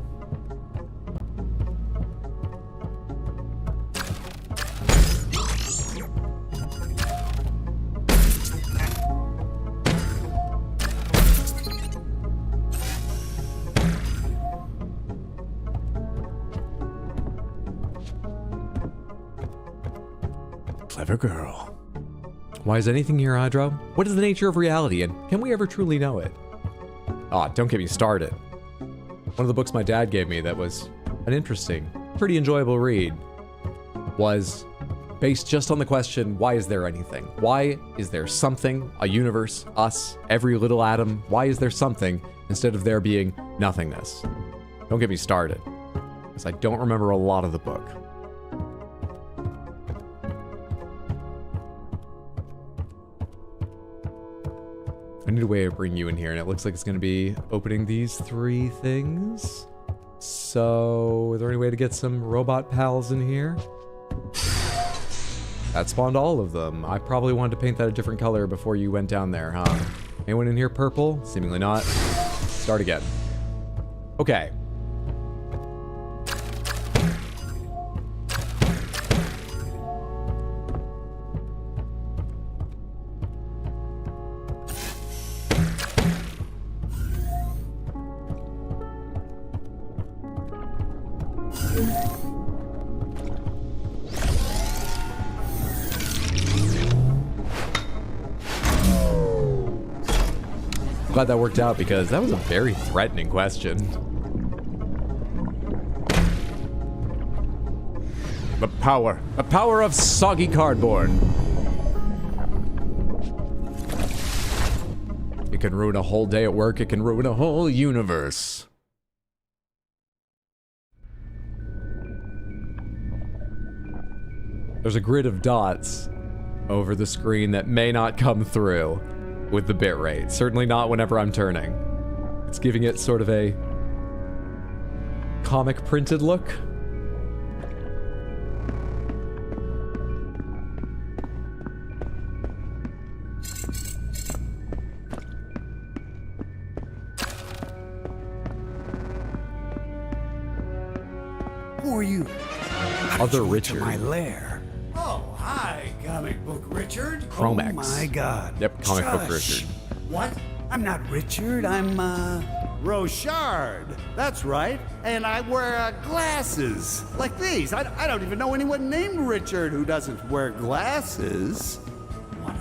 Clever girl. Why is anything here, Hydro? What is the nature of reality, and can we ever truly know it? Ah, don't get me started. One of the books my dad gave me that was an interesting, pretty enjoyable read was based just on the question, why is there anything? Why is there something, a universe, us, every little atom? Why is there something instead of there being nothingness? Don't get me started, because I don't remember a lot of the book. I need a way to bring you in here, and it looks like it's going to be opening these 3 things. So, is there any way to get some robot pals in here? That spawned all of them. I probably wanted to paint that a different color before you went down there, huh? Anyone in here purple? Seemingly not. Start again. Okay. Glad that worked out because that was a very threatening question. The power of soggy cardboard. It can ruin a whole day at work, it can ruin a whole universe. There's a grid of dots over the screen that may not come through with the bitrate. Certainly not whenever I'm turning. It's giving it sort of a comic printed look. Who are you? Other Richard. My lair. Oh, hi, comic book Richard. ChromaGun. Oh my God. Yep, comic book Shush. Richard. What? I'm not Richard. I'm Richard. That's right. And I wear glasses like these. I don't even know anyone named Richard who doesn't wear glasses.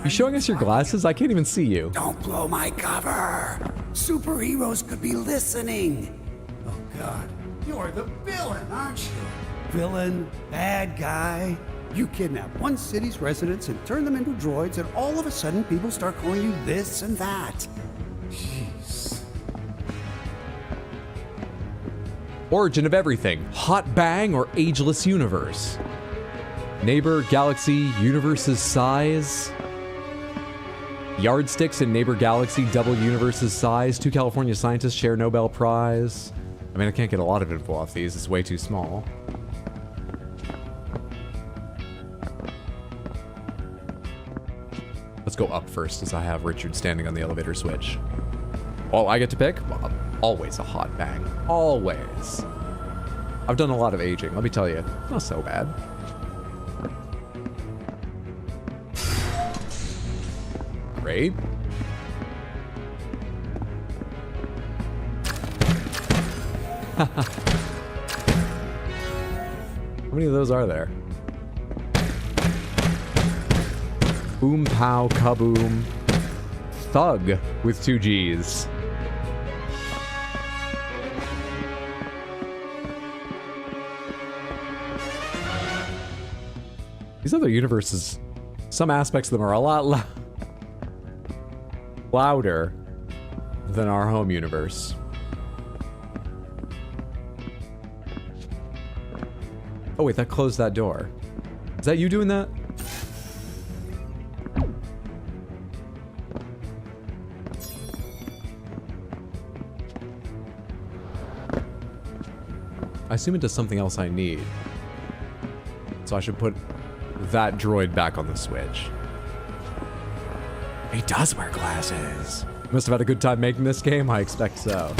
You showing us your glasses? I can't even see you. Don't blow my cover. Superheroes could be listening. Oh God. You're the villain, aren't you? Villain, bad guy. You kidnap one city's residents and turn them into droids, and all of a sudden people start calling you this and that. Jeez. Origin of everything. Hot bang or ageless universe? Neighbor, galaxy, universe's size. Yardsticks in neighbor galaxy, double universe's size. 2 California scientists share Nobel Prize. I mean, I can't get a lot of info off these. It's way too small. Let's go up first, as I have Richard standing on the elevator switch. Oh, I get to pick? Well, always a hot bang. Always. I've done a lot of aging, let me tell you. It's not so bad. Great. How many of those are there? Boom, pow, kaboom. Thug with 2 G's. These other universes, some aspects of them are a lot louder than our home universe. Oh wait, that closed that door. Is that you doing that? I assume it does something else I need. So I should put that droid back on the switch. He does wear glasses. Must have had a good time making this game, I expect so.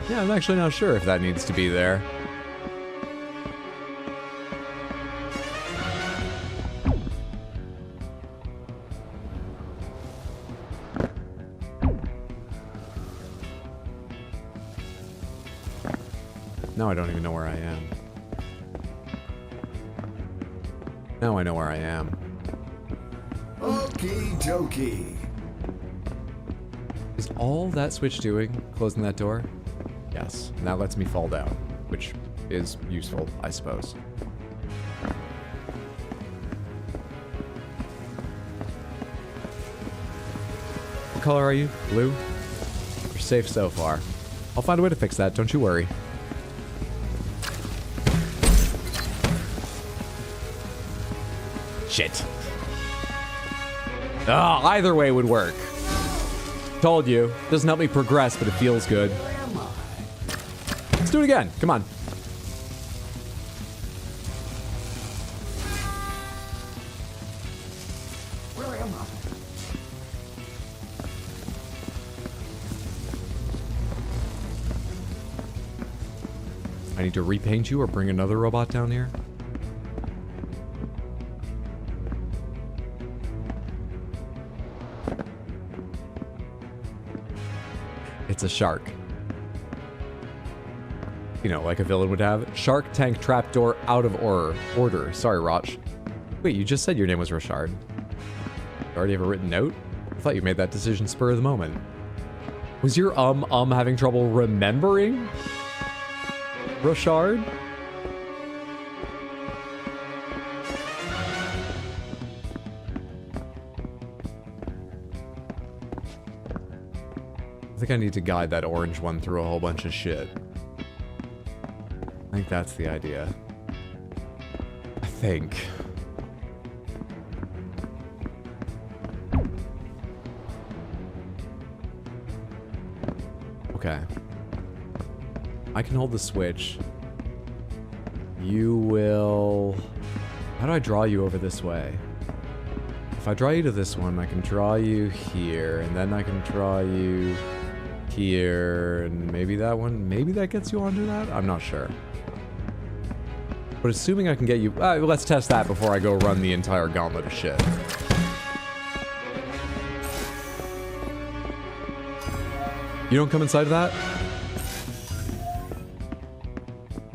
Yeah, I'm actually not sure if that needs to be there. Now I don't even know where I am. Now I know where I am. Okie dokie. Is all that switch doing closing that door? Yes, and that lets me fall down, which is useful, I suppose. What color are you? Blue? You're safe so far. I'll find a way to fix that, don't you worry. Shit. Ah, either way would work. Told you. Doesn't help me progress, but it feels good. Let's do it again. Come on. Where am I? I need to repaint you or bring another robot down here? It's a shark. You know, like a villain would have. Shark tank trapdoor out of order. Sorry, Roch. Wait, you just said your name was Richard. You already have a written note? I thought you made that decision spur of the moment. Was your having trouble remembering? Richard? I think I need to guide that orange one through a whole bunch of shit. I think that's the idea. I think. Okay. I can hold the switch. You will... How do I draw you over this way? If I draw you to this one, I can draw you here, and then I can draw you here, and maybe that one. Maybe that gets you onto that? I'm not sure. But assuming I can get you... let's test that before I go run the entire gauntlet of shit. You don't come inside of that?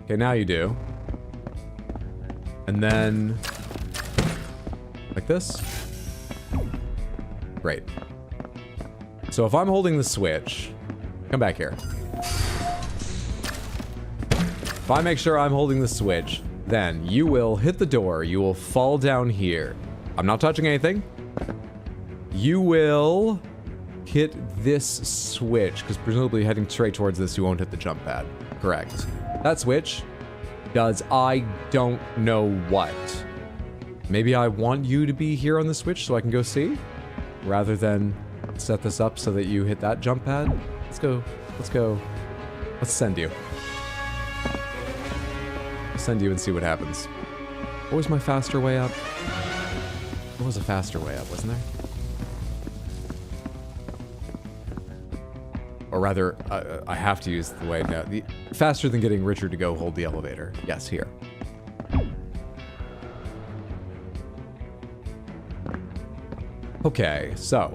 Okay, now you do. And then... like this? Great. So if I'm holding the switch, Come back here. If I make sure I'm holding the switch, then you will hit the door. You will fall down here. I'm not touching anything. You will hit this switch, because presumably heading straight towards this, you won't hit the jump pad. Correct. That switch does I don't know what. Maybe I want you to be here on the switch so I can go see, rather than set this up so that you hit that jump pad. Let's go. Let's go. Let's send you. I'll send you and see what happens. What was my faster way up? There was a faster way up, wasn't there? Or rather, I have to use the way now. Faster than getting Richard to go hold the elevator. Yes, here. Okay, so.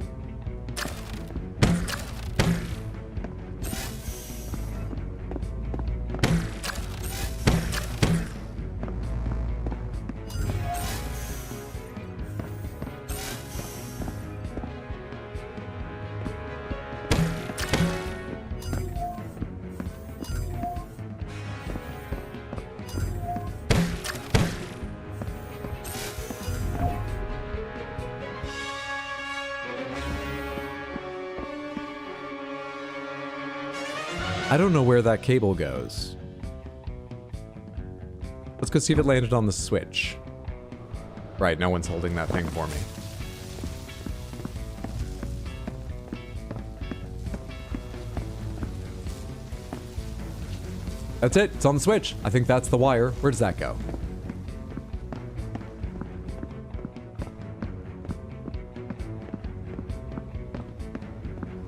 I don't know where that cable goes. Let's go see if it landed on the switch. Right, no one's holding that thing for me. That's it, it's on the switch. I think that's the wire. Where does that go?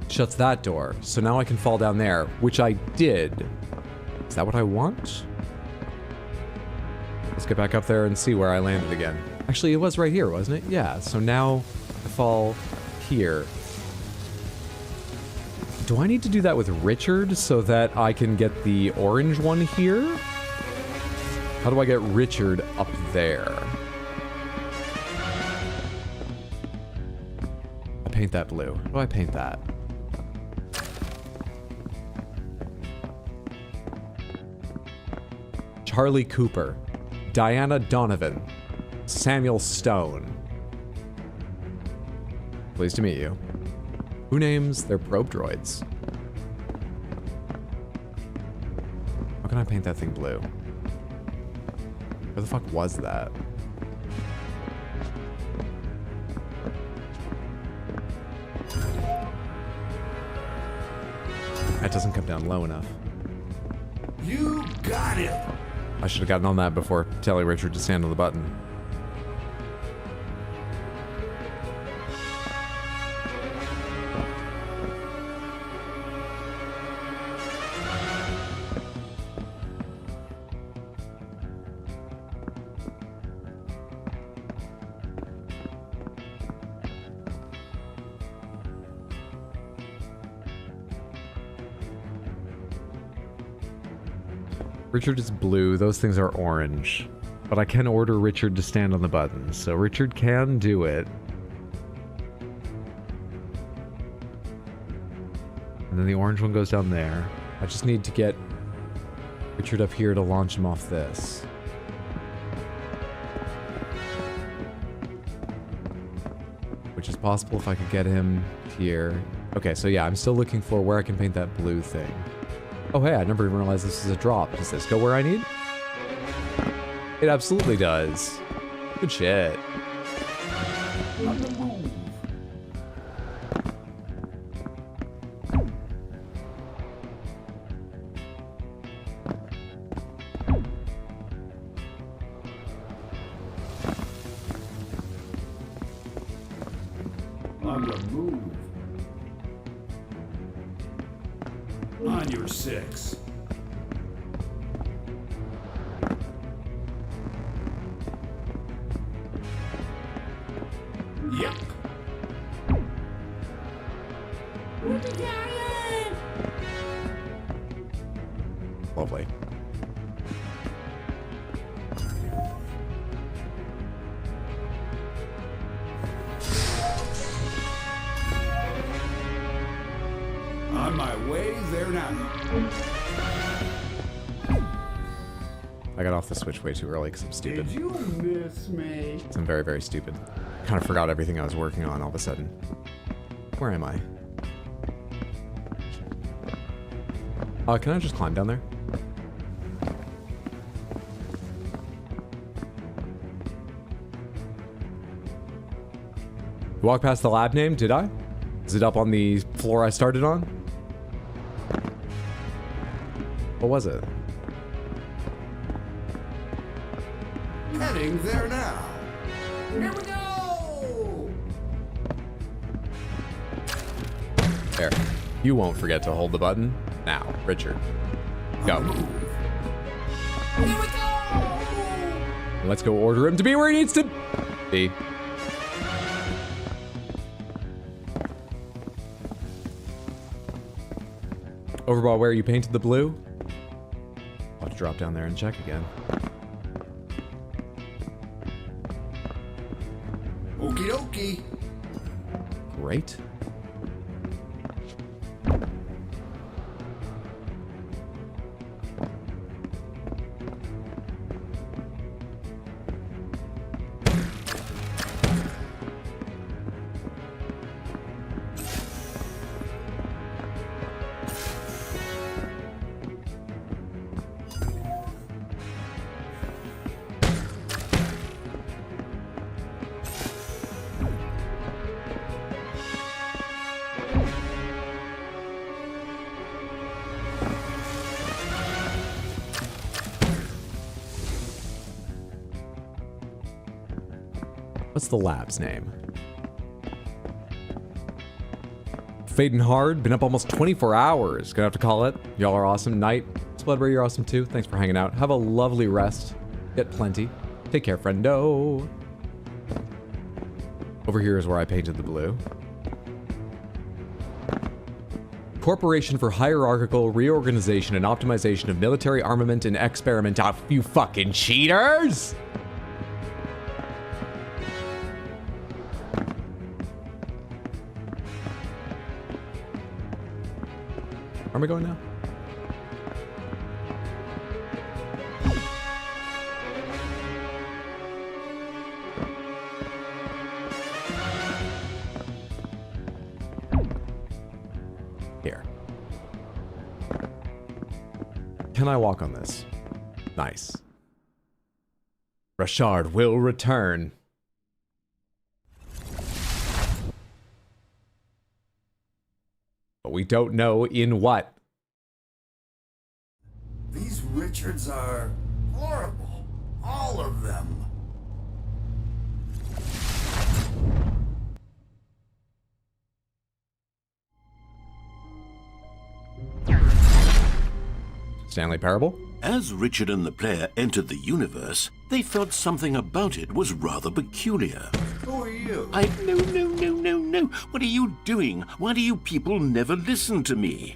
Shuts that door, so now I can fall down there, which I did. Is that what I want? Let's get back up there and see where I landed again. Actually, it was right here, wasn't it? Yeah, so now I fall here. Do I need to do that with Richard so that I can get the orange one here? How do I get Richard up there? I paint that blue. How do I paint that? Charlie Cooper, Diana Donovan, Samuel Stone. Pleased to meet you. Who names their probe droids? How can I paint that thing blue? Where the fuck was that? That doesn't come down low enough. You got it! I should have gotten on that before telling Richard to stand on the button. Richard is blue, those things are orange. But I can order Richard to stand on the button, so Richard can do it. And then the orange one goes down there. I just need to get Richard up here to launch him off this. Which is possible if I could get him here. Okay, so yeah, I'm still looking for where I can paint that blue thing. Oh hey, I never even realized this is a drop. Does this go where I need? It absolutely does. Good shit. On the move. On the move. On your 6. Yep. Lovely. On my my way there now. I got off the switch way too early because I'm stupid. Did you miss me? I'm very, very stupid. Kind of forgot everything I was working on all of a sudden. Where am I? Can I just climb down there? Walk past the lab name, did I? Is it up on the floor I started on? What was it? Heading there now. Here we go! There. You won't forget to hold the button. Now, Richard. Go. Here we go! Let's go order him to be where he needs to be. Over by where you painted the blue? I'll have to drop down there and check again. Okie dokie. Great. What's the lab's name? Fading hard, been up almost 24 hours. Gonna have to call it. Y'all are awesome. Night. Spudbury, you're awesome too. Thanks for hanging out. Have a lovely rest. Get plenty. Take care, friendo. Over here is where I painted the blue. Corporation for Hierarchical Reorganization and Optimization of Military Armament and Experiment. Ah, you fucking cheaters! Where am I going now? Here. Can I walk on this? Nice. Richard will return. But we don't know in what. These Richards are horrible. All of them. Stanley Parable? As Richard and the player entered the universe, they felt something about it was rather peculiar. Who are you? No. What are you doing? Why do you people never listen to me?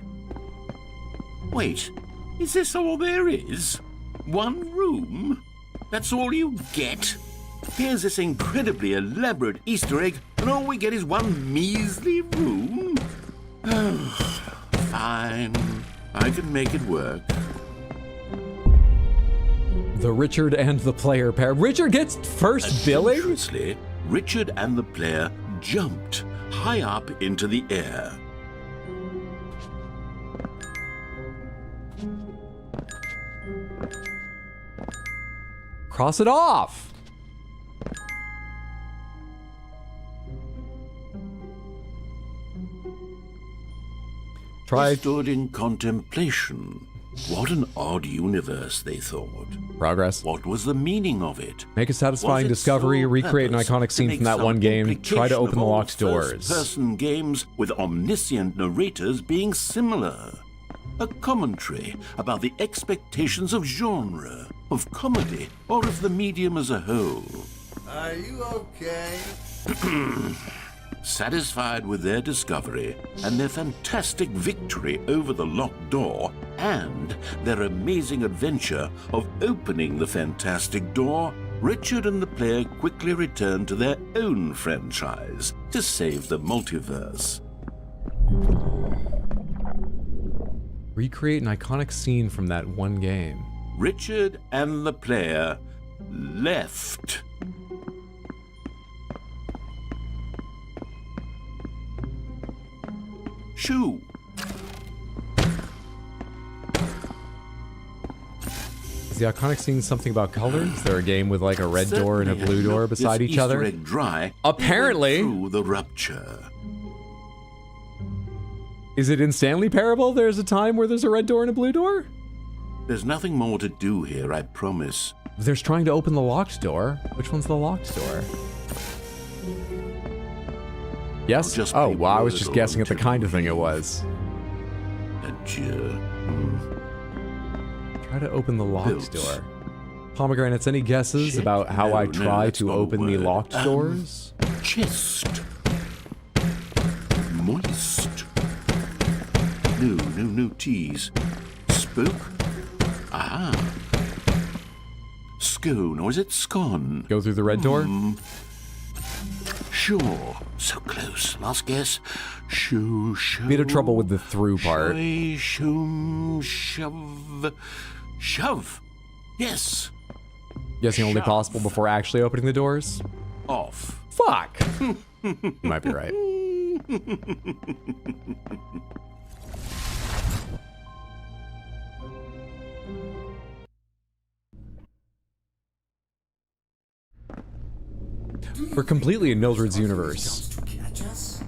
Wait, is this all there is? One room? That's all you get? Here's this incredibly elaborate Easter egg, and all we get is one measly room? Fine, I can make it work. The Richard and the player pair. Richard gets first billing? Adventurously, Richard and the player jumped high up into the air. Cross it off! Try. They stood in contemplation. What an odd universe, they thought. Progress. What was the meaning of it? Make a satisfying Was it discovery, sole recreate an purpose iconic to scene make from that some one game, try to implication open the of all locked doors. first-person games with omniscient narrators being similar? A commentary about the expectations of genre, of comedy, or of the medium as a whole. Are you okay? Satisfied with their discovery and their fantastic victory over the locked door and their amazing adventure of opening the fantastic door, Richard and the player quickly returned to their own franchise to save the multiverse. Recreate an iconic scene from that one game. Richard and the player left. Shoo. Is the iconic scene something about color? Is there a game with like a red door and a blue door beside each other? Easter egg dry. Apparently. Through the rupture. Is it in Stanley Parable there's a time where there's a red door and a blue door? There's nothing more to do here, I promise. There's trying to open the locked door. Which one's the locked door? Yes? Just Oh, be well, I was just wordle guessing at the to kind of thing it was. Adieu. Try to open the locked Built. door. Pomegranates, any guesses Shit. about how No, I no, try that's to not a open the word. locked doors? Chest. Moist. No tease. Spook. Ah. Scone, or is it scone? Go through the red door? Sure. So close. Last guess. Shoo. Bit of trouble with the through part. Shove. Shove. Yes. Guessing only Shove. possible before actually opening the doors? Off. Fuck! You might be right. We're completely in Mildred's universe. To catch us?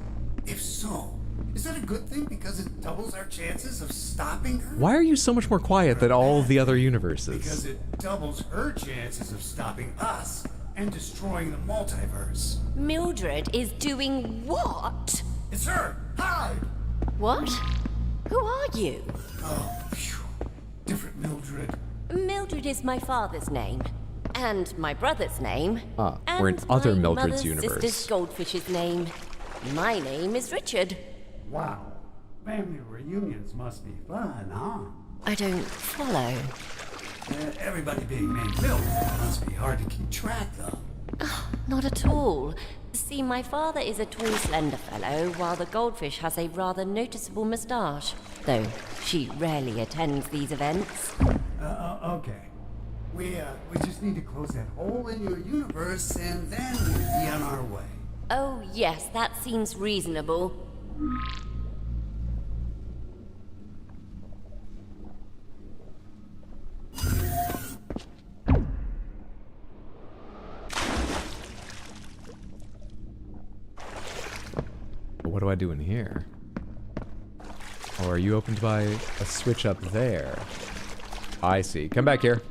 If so, is that a good thing because it doubles our chances of stopping her? Why are you so much more quiet than all of the other Because universes? it doubles her chances of stopping us and destroying the multiverse. Mildred is doing what? It's her! Hide! What? Who are you? Oh, phew. Different Mildred. Mildred is my father's name. And my brother's name. Ah, and we're in other my Mildred's mother's universe. sister's goldfish's name. My name is Richard. Wow. Family reunions must be fun, huh? I don't follow. Everybody being named Mildred must be hard to keep track of. Not at all. See, my father is a tall, slender fellow, while the goldfish has a rather noticeable moustache. Though she rarely attends these events. Okay. We just need to close that hole in your universe and then we'll be on our way. Oh, yes, that seems reasonable. What do I do in here? Or are you opened by a switch up there? I see. Come back here.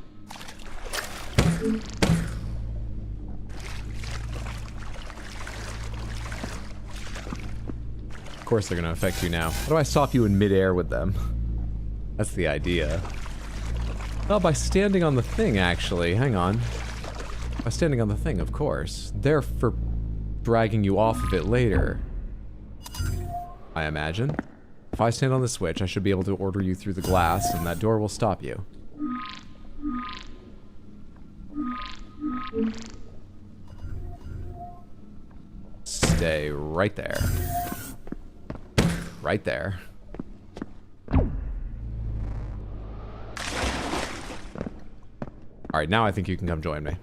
Of course they're gonna affect you now. How do I stop you in midair with them? That's the idea. Oh, by standing on the thing, actually. Hang on. By standing on the thing, of course. They're for dragging you off of it later. I imagine. If I stand on the switch, I should be able to order you through the glass, and that door will stop you. Stay right there. Right there. Alright, now I think you can come join me.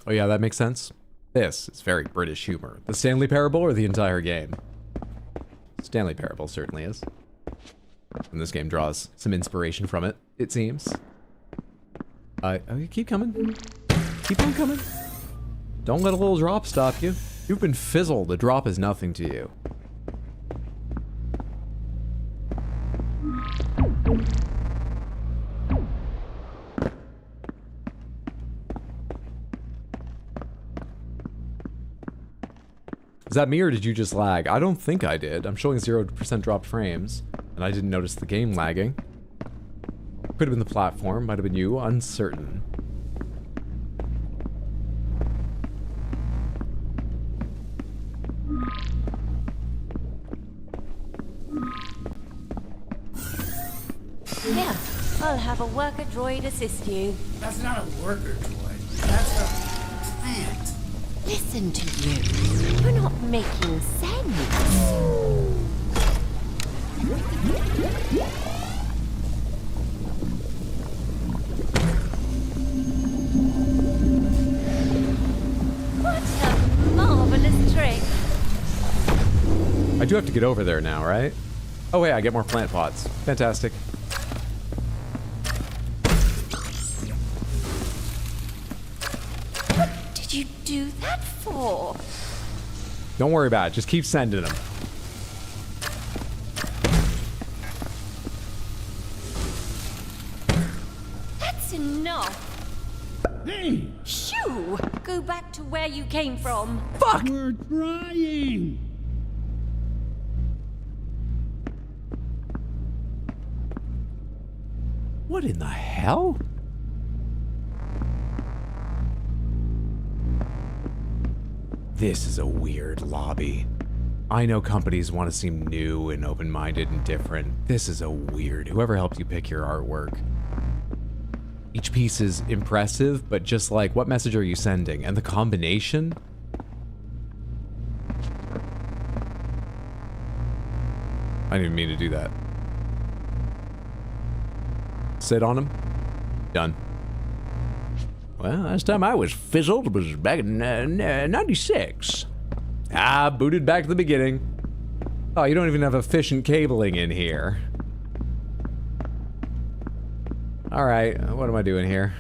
Oh yeah, that makes sense. This is very British humor. The Stanley Parable or the entire game? Stanley Parable certainly is. And this game draws some inspiration from it, it seems. Okay, keep coming. Keep on coming. Don't let a little drop stop you. You've been fizzled. A drop is nothing to you. Is that me or did you just lag? I don't think I did. I'm showing 0% dropped frames, and I didn't notice the game lagging. Could have been the platform, might have been you, uncertain. Here, I'll have a worker droid assist you. That's not a worker droid. That's a plant. Listen to you. You're not making sense. What a marvelous trick. I do have to get over there now, right? Oh wait, I get more plant pots. Fantastic. What did you do that for? Don't worry about it. Just keep sending them. That's enough. Hey! Shoo! Go back to where you came from. Fuck! We're trying! What in the hell? This is a weird lobby. I know companies want to seem new and open-minded and different. This is a weird. Whoever helped you pick your artwork. Each piece is impressive, but just like, what message are you sending? And the combination? I didn't even mean to do that. Sit on him. Done. Well, last time I was fizzled was back in 96. Ah, booted back to the beginning. Oh, you don't even have efficient cabling in here. Alright, what am I doing here?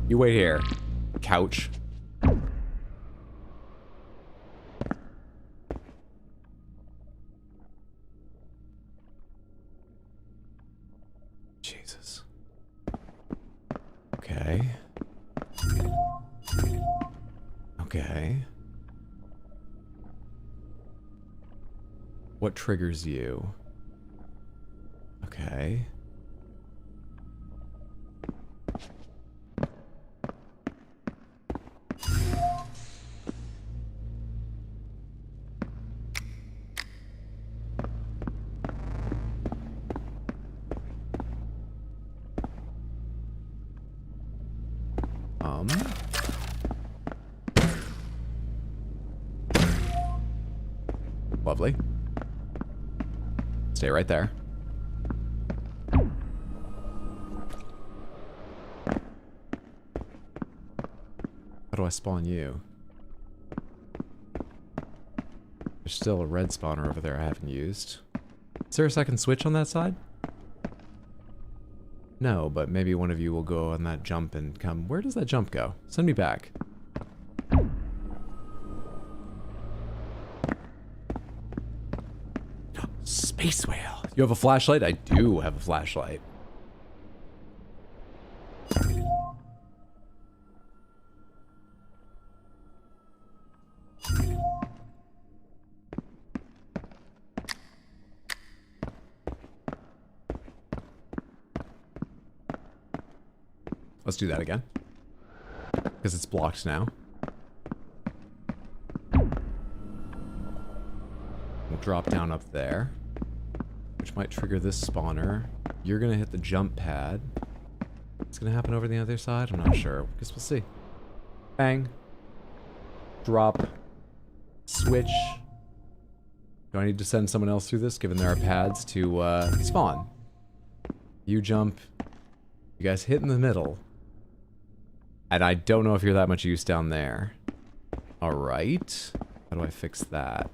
You wait here. Couch. Jesus. Okay. Okay. What triggers you? Okay. Lovely. Stay right there. How do I spawn you? There's still a red spawner over there I haven't used. Is there a second switch on that side? No, but maybe one of you will go on that jump and come. Where does that jump go? Send me back. Space whale. You have a flashlight? I do have a flashlight. Let's do that again. Because it's blocked now. We'll drop down up there. Which might trigger this spawner. You're gonna hit the jump pad. What's gonna happen over the other side? I'm not sure. Guess we'll see. Bang. Drop. Switch. Do I need to send someone else through this, given there are pads to spawn? You jump. You guys hit in the middle. And I don't know if you're that much use down there. Alright. How do I fix that?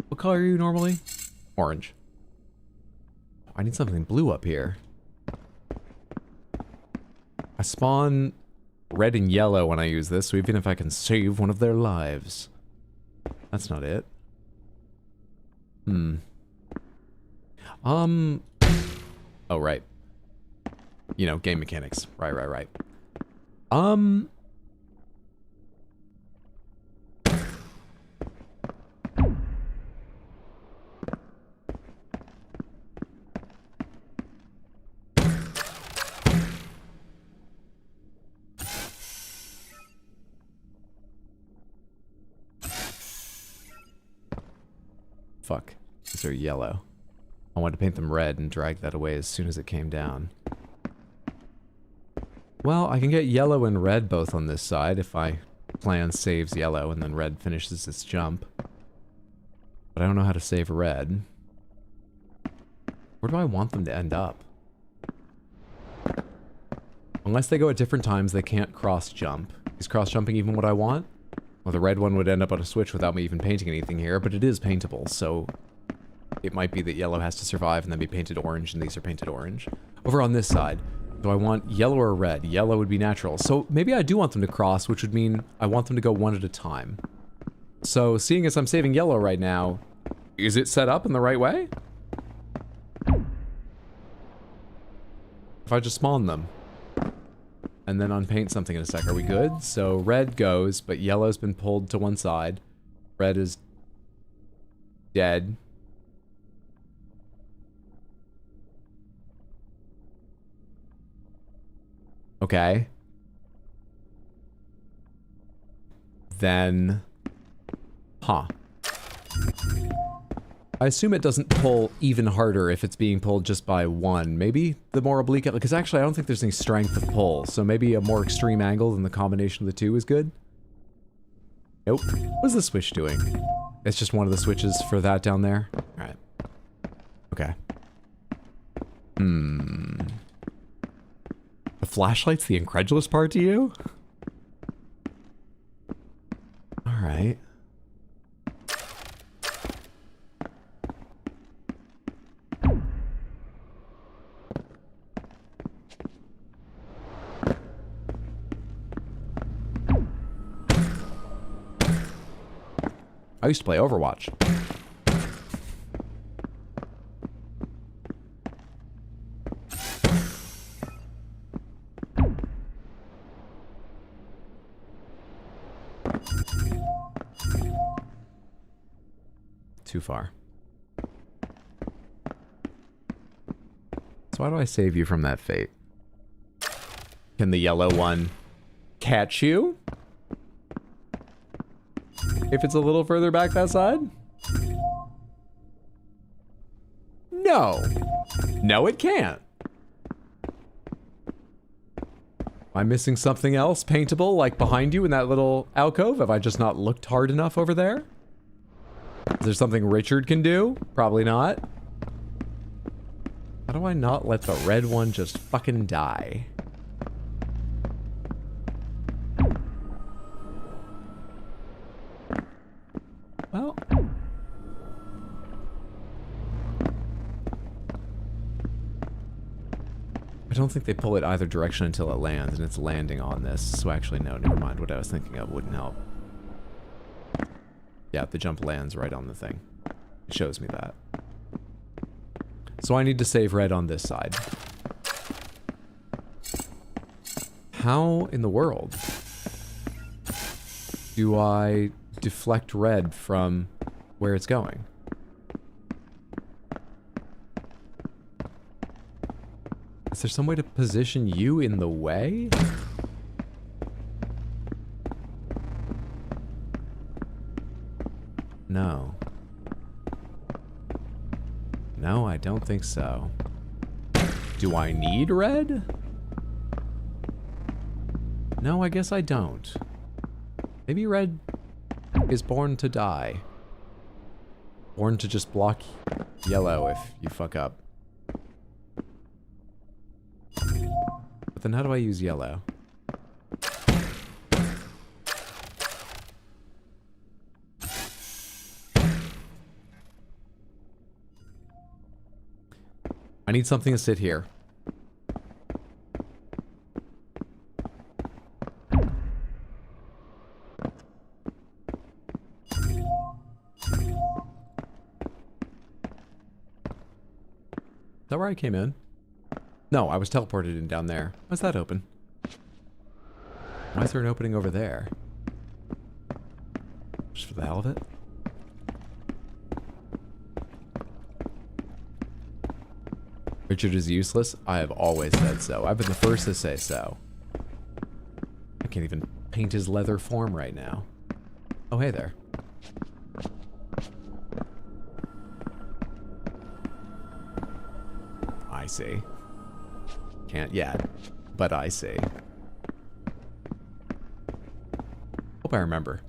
What color are you normally? Orange. I need something blue up here. I spawn red and yellow when I use this, so even if I can save one of their lives. That's not it. Oh, right. You know, game mechanics. Right. fuck. These are yellow. I wanted to paint them red and drag that away as soon as it came down. Well, I can get yellow and red both on this side if I plan saves yellow and then red finishes its jump. But I don't know how to save red. Where do I want them to end up? Unless they go at different times, they can't cross-jump. Is cross-jumping even what I want? Well, the red one would end up on a switch without me even painting anything here, but it is paintable, so it might be that yellow has to survive and then be painted orange, and these are painted orange. Over on this side, do I want yellow or red? Yellow would be natural. So maybe I do want them to cross, which would mean I want them to go one at a time. So seeing as I'm saving yellow right now, is it set up in the right way? If I just spawn them and then unpaint something in a sec, are we good? So red goes, but yellow's been pulled to one side. Red is dead. Okay. Then, huh. I assume it doesn't pull even harder if it's being pulled just by one. Maybe the more oblique, because actually I don't think there's any strength of pull, so maybe a more extreme angle than the combination of the two is good? Nope. What's the switch doing? It's just one of the switches for that down there? Alright. Okay. The flashlight's the incredulous part to you? Alright. I used to play Overwatch. Too far. So why do I save you from that fate? Can the yellow one catch you? If it's a little further back that side? No. No, it can't. Am I missing something else paintable, like behind you in that little alcove? Have I just not looked hard enough over there? Is there something Richard can do? Probably not. How do I not let the red one just fucking die? Well. I don't think they pull it either direction until it lands, and it's landing on this. So actually, no, never mind. What I was thinking of wouldn't help. Yeah, the jump lands right on the thing. It shows me that. So I need to save red on this side. How in the world do I deflect red from where it's going? Is there some way to position you in the way? No. No, I don't think so. Do I need red? No, I guess I don't. Maybe red is born to die. Born to just block yellow if you fuck up. But then how do I use yellow? I need something to sit here. Is that where I came in? No, I was teleported in down there. Why's that open? Why is there an opening over there? Just for the hell of it? Richard is useless? I have always said so. I've been the first to say so. I can't even paint his leather form right now. Oh, hey there. see. Can't yet, but I see. Hope I remember.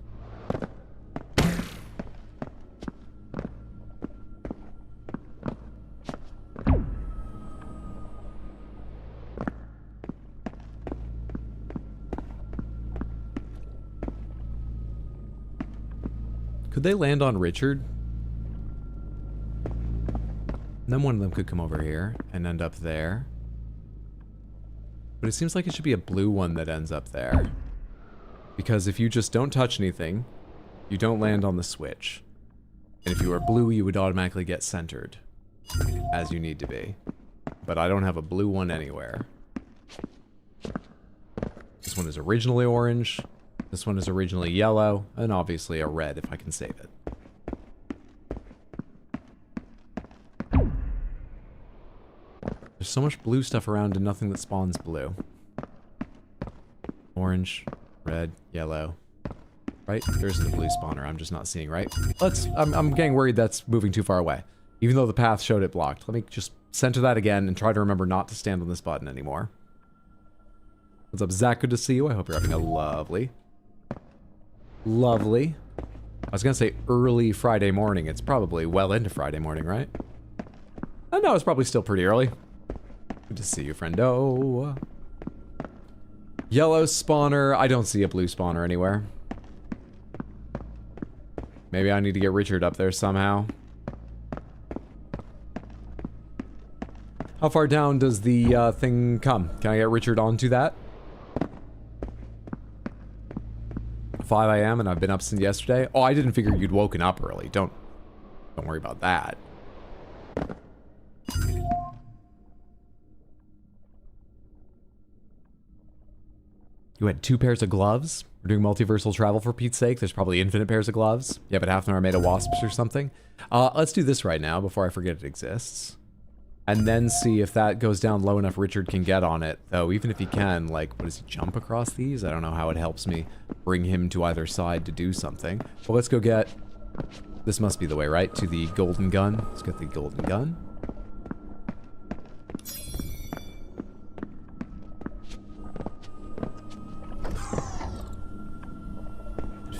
Could they land on Richard? Then one of them could come over here and end up there. But it seems like it should be a blue one that ends up there. Because if you just don't touch anything, you don't land on the switch. And if you are blue, you would automatically get centered, as you need to be. But I don't have a blue one anywhere. This one is originally orange. This one is originally yellow, and obviously a red if I can save it. There's so much blue stuff around and nothing that spawns blue. Orange, red, yellow. Right? There isn't a blue spawner, I'm just not seeing, right? I'm getting worried that's moving too far away. Even though the path showed it blocked. Let me just center that again and try to remember not to stand on this button anymore. What's up, Zach? Good to see you. I hope you're having a lovely... Lovely. I was gonna say early Friday morning. It's probably well into Friday morning, right? I know it's probably still pretty early. Good to see you, friendo. Yellow spawner. I don't see a blue spawner anywhere. Maybe I need to get Richard up there somehow. How far down does the thing come? Can I get Richard onto that? 5 a.m. and I've been up since yesterday. Oh, I didn't figure you'd woken up early. Don't worry about that. You had 2 pairs of gloves? We're doing multiversal travel for Pete's sake. There's probably infinite pairs of gloves. Yeah, but half of them are made of wasps or something. Let's do this right now before I forget it exists. And then see if that goes down low enough Richard can get on it. Though, even if he can, like, what does he jump across these? I don't know how it helps me bring him to either side to do something. Well, let's go get... This must be the way, right? To the golden gun. Let's get the golden gun.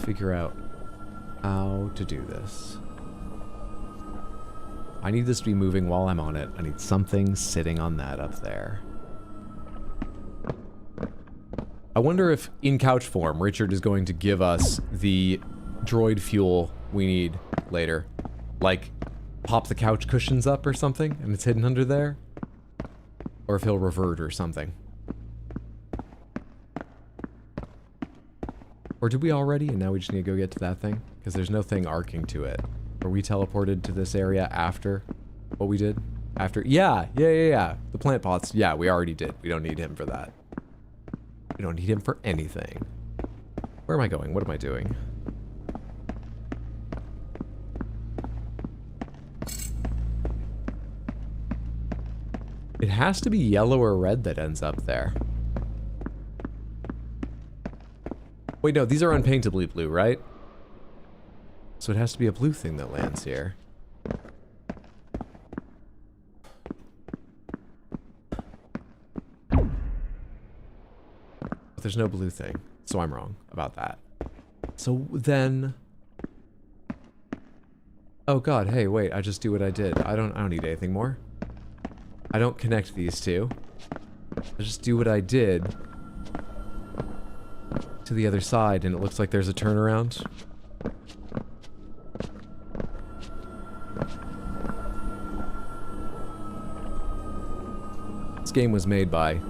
Figure out how to do this. I need this to be moving while I'm on it. I need something sitting on that up there. I wonder if, in couch form, Richard is going to give us the droid fuel we need later. Like, pop the couch cushions up or something, and it's hidden under there. Or if he'll revert or something. Or did we already, and now we just need to go get to that thing? Because there's no thing arcing to it. Were we teleported to this area after what we did? After? Yeah. The plant pots. Yeah, we already did. We don't need him for that. We don't need him for anything. Where am I going? What am I doing? It has to be yellow or red that ends up there. Wait, no, these are unpaintably blue, right? So it has to be a blue thing that lands here. But there's no blue thing, so I'm wrong about that. So then... Oh god, hey, wait, I just do what I did. I don't need anything more. I don't connect these two. I just do what I did to the other side, and it looks like there's a turnaround. This game was made by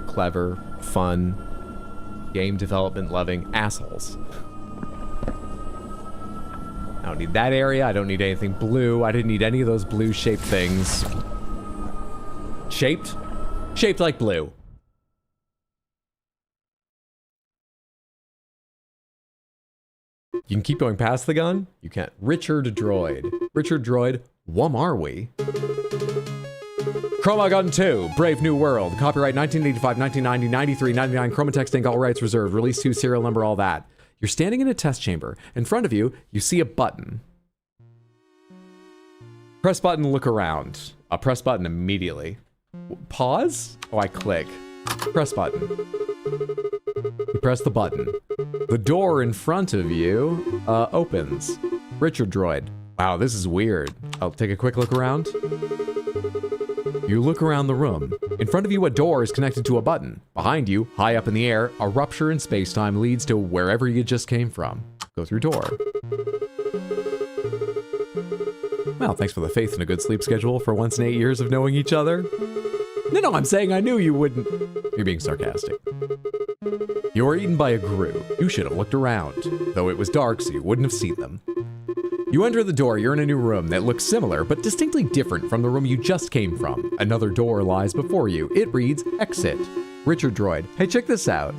clever, fun, game development loving assholes. I don't need that area. I don't need anything blue. I didn't need any of those blue shaped things. Shaped? Shaped like blue. You can keep going past the gun? You can't. Richard Droid. Richard Droid, whom are we? ChromaGun 2, Brave New World. Copyright 1985, 1990, 93, 99. Chromatext Inc. All rights reserved. Release 2, serial number, all that. You're standing in a test chamber. In front of you, you see a button. Press button, look around. Press button immediately. Pause? Oh, I click. Press button. You press the button. The door in front of you opens. Richard droid. Wow, this is weird. I'll take a quick look around. You look around the room. In front of you, a door is connected to a button. Behind you, high up in the air, a rupture in space-time leads to wherever you just came from. Go through door. Well, thanks for the faith in a good sleep schedule for once in 8 years of knowing each other. No, I'm saying I knew you wouldn't. You're being sarcastic. You were eaten by a grue. You should have looked around, though it was dark so you wouldn't have seen them. You enter the door, you're in a new room that looks similar, but distinctly different from the room you just came from. Another door lies before you. It reads, exit. Richard droid, hey, check this out.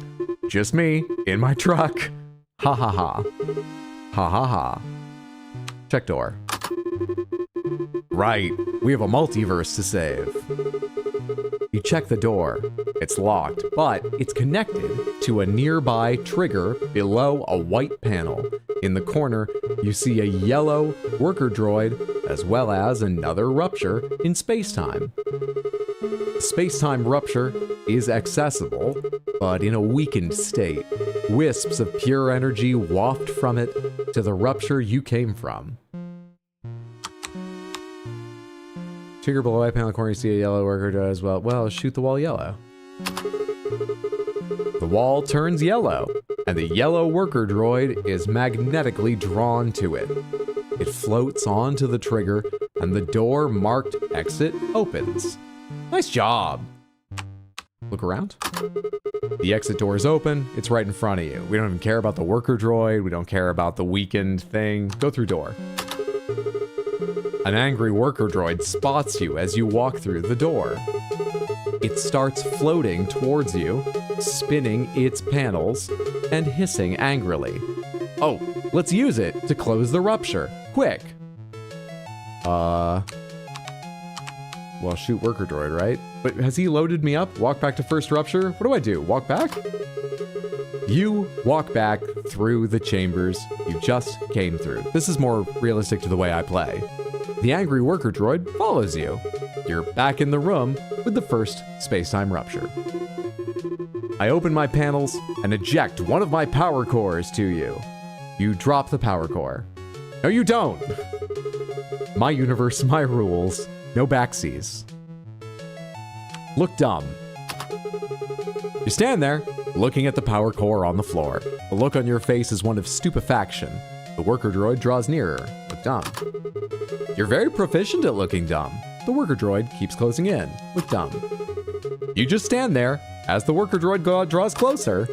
Just me, in my truck. Ha ha ha. Ha ha ha. Check door. Right, we have a multiverse to save. You check the door. It's locked, but it's connected to a nearby trigger below a white panel. In the corner, you see a yellow worker droid, as well as another rupture in space-time. Space-time rupture is accessible, but in a weakened state. Wisps of pure energy waft from it to the rupture you came from. Trigger below white panel corner, you see a yellow worker droid as well. Well, shoot the wall yellow. The wall turns yellow, and the yellow worker droid is magnetically drawn to it. It floats onto the trigger, and the door marked exit opens. Nice job. Look around. The exit door is open. It's right in front of you. We don't even care about the worker droid. We don't care about the weakened thing. Go through door. An angry worker droid spots you as you walk through the door. It starts floating towards you, spinning its panels, and hissing angrily. Oh, let's use it to close the rupture. Quick! Well, shoot worker droid, right? But has he loaded me up? Walk back to first rupture? What do I do? Walk back? You walk back through the chambers you just came through. This is more realistic to the way I play. The angry worker droid follows you. You're back in the room with the first space-time rupture. I open my panels and eject one of my power cores to you. You drop the power core. No, you don't! My universe, my rules. No backsies. Look dumb. You stand there, looking at the power core on the floor. The look on your face is one of stupefaction. The worker droid draws nearer. Look dumb. You're very proficient at looking dumb. The worker droid keeps closing in. Look dumb. You just stand there. As the worker droid draws closer,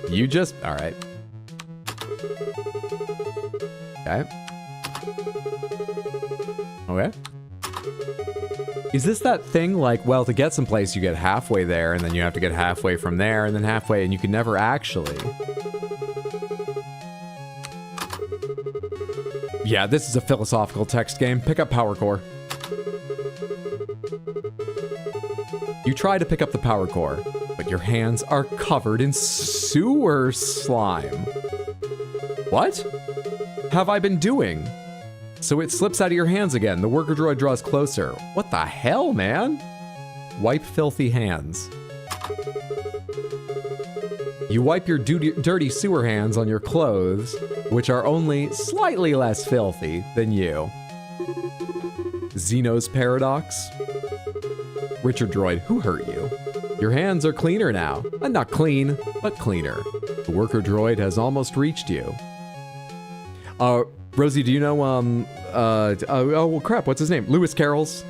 you just... Alright. Okay. Okay. Is this that thing like, well, to get someplace you get halfway there, and then you have to get halfway from there, and then halfway, and you can never actually... Yeah, this is a philosophical text game. Pick up power core. You try to pick up the power core, but your hands are covered in sewer slime. What have I been doing? So it slips out of your hands again. The worker droid draws closer. What the hell, man? Wipe filthy hands. You wipe your dirty sewer hands on your clothes, which are only slightly less filthy than you. Xeno's paradox. Richard droid, who hurt you? Your hands are cleaner now. Not clean, but cleaner. The worker droid has almost reached you. Rosie, do you know, oh crap, what's his name? Lewis Carroll's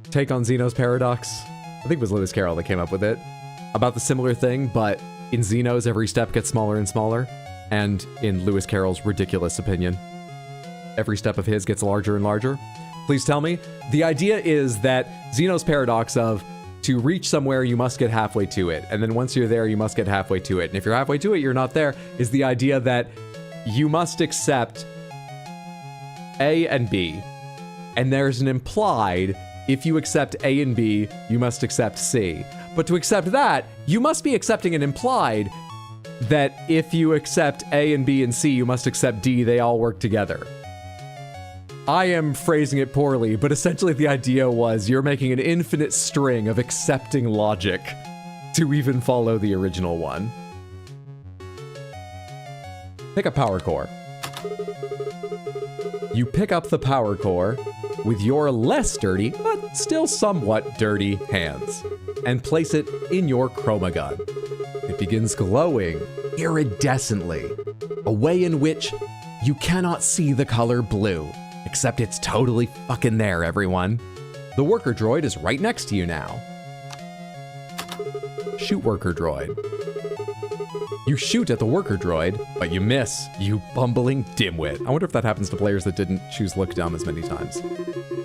take on Xeno's paradox? I think it was Lewis Carroll that came up with it. About the similar thing, but in Xeno's, every step gets smaller and smaller. And in Lewis Carroll's ridiculous opinion, every step of his gets larger and larger. Please tell me. The idea is that Xeno's paradox of to reach somewhere, you must get halfway to it. And then once you're there, you must get halfway to it. And if you're halfway to it, you're not there, is the idea that you must accept A and B. And there's an implied, if you accept A and B, you must accept C. But to accept that, you must be accepting an implied that if you accept A and B and C, you must accept D, they all work together. I am phrasing it poorly, but essentially the idea was you're making an infinite string of accepting logic to even follow the original one. Pick a power core. You pick up the power core with your less dirty, but still somewhat dirty hands, and place it in your ChromaGun. It begins glowing iridescently, a way in which you cannot see the color blue, except it's totally fucking there, everyone. The worker droid is right next to you now. Shoot worker droid. You shoot at the worker droid, but you miss, you bumbling dimwit. I wonder if that happens to players that didn't choose look dumb as many times.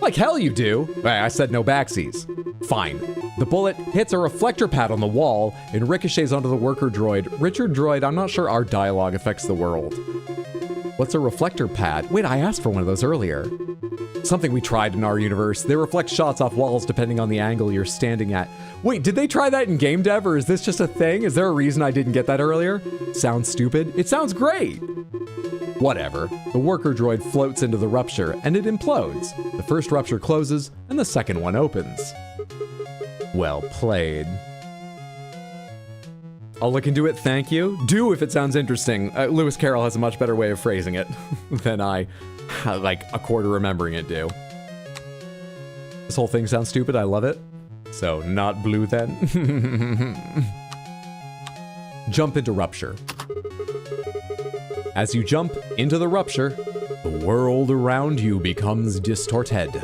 Like hell you do! I said no backsies. Fine. The bullet hits a reflector pad on the wall and ricochets onto the worker droid. Richard droid, I'm not sure our dialogue affects the world. What's a reflector pad? Wait, I asked for one of those earlier. Something we tried in our universe. They reflect shots off walls depending on the angle you're standing at. Wait, did they try that in game dev, or is this just a thing? Is there a reason I didn't get that earlier? Sounds stupid? It sounds great! Whatever. The worker droid floats into the rupture, and it implodes. The first rupture closes, and the second one opens. Well played. I'll look into it, thank you. Do if it sounds interesting. Lewis Carroll has a much better way of phrasing it than I, like, a quarter remembering it do. This whole thing sounds stupid, I love it. So, not blue then. Jump into rupture. As you jump into the rupture, the world around you becomes distorted.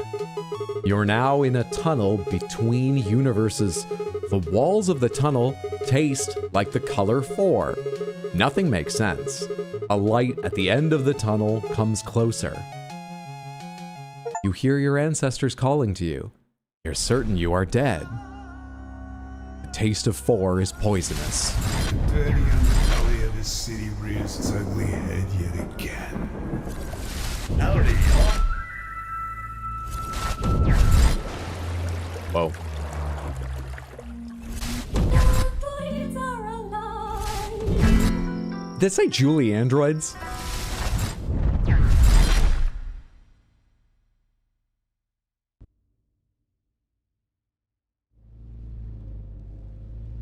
You're now in a tunnel between universes. The walls of the tunnel taste like the color 4. Nothing makes sense. A light at the end of the tunnel comes closer. You hear your ancestors calling to you. You're certain you are dead. The taste of 4 is poisonous. The dirty underbelly of this city rears its ugly head yet again. Howdy, Whoa. Did it say Julie androids?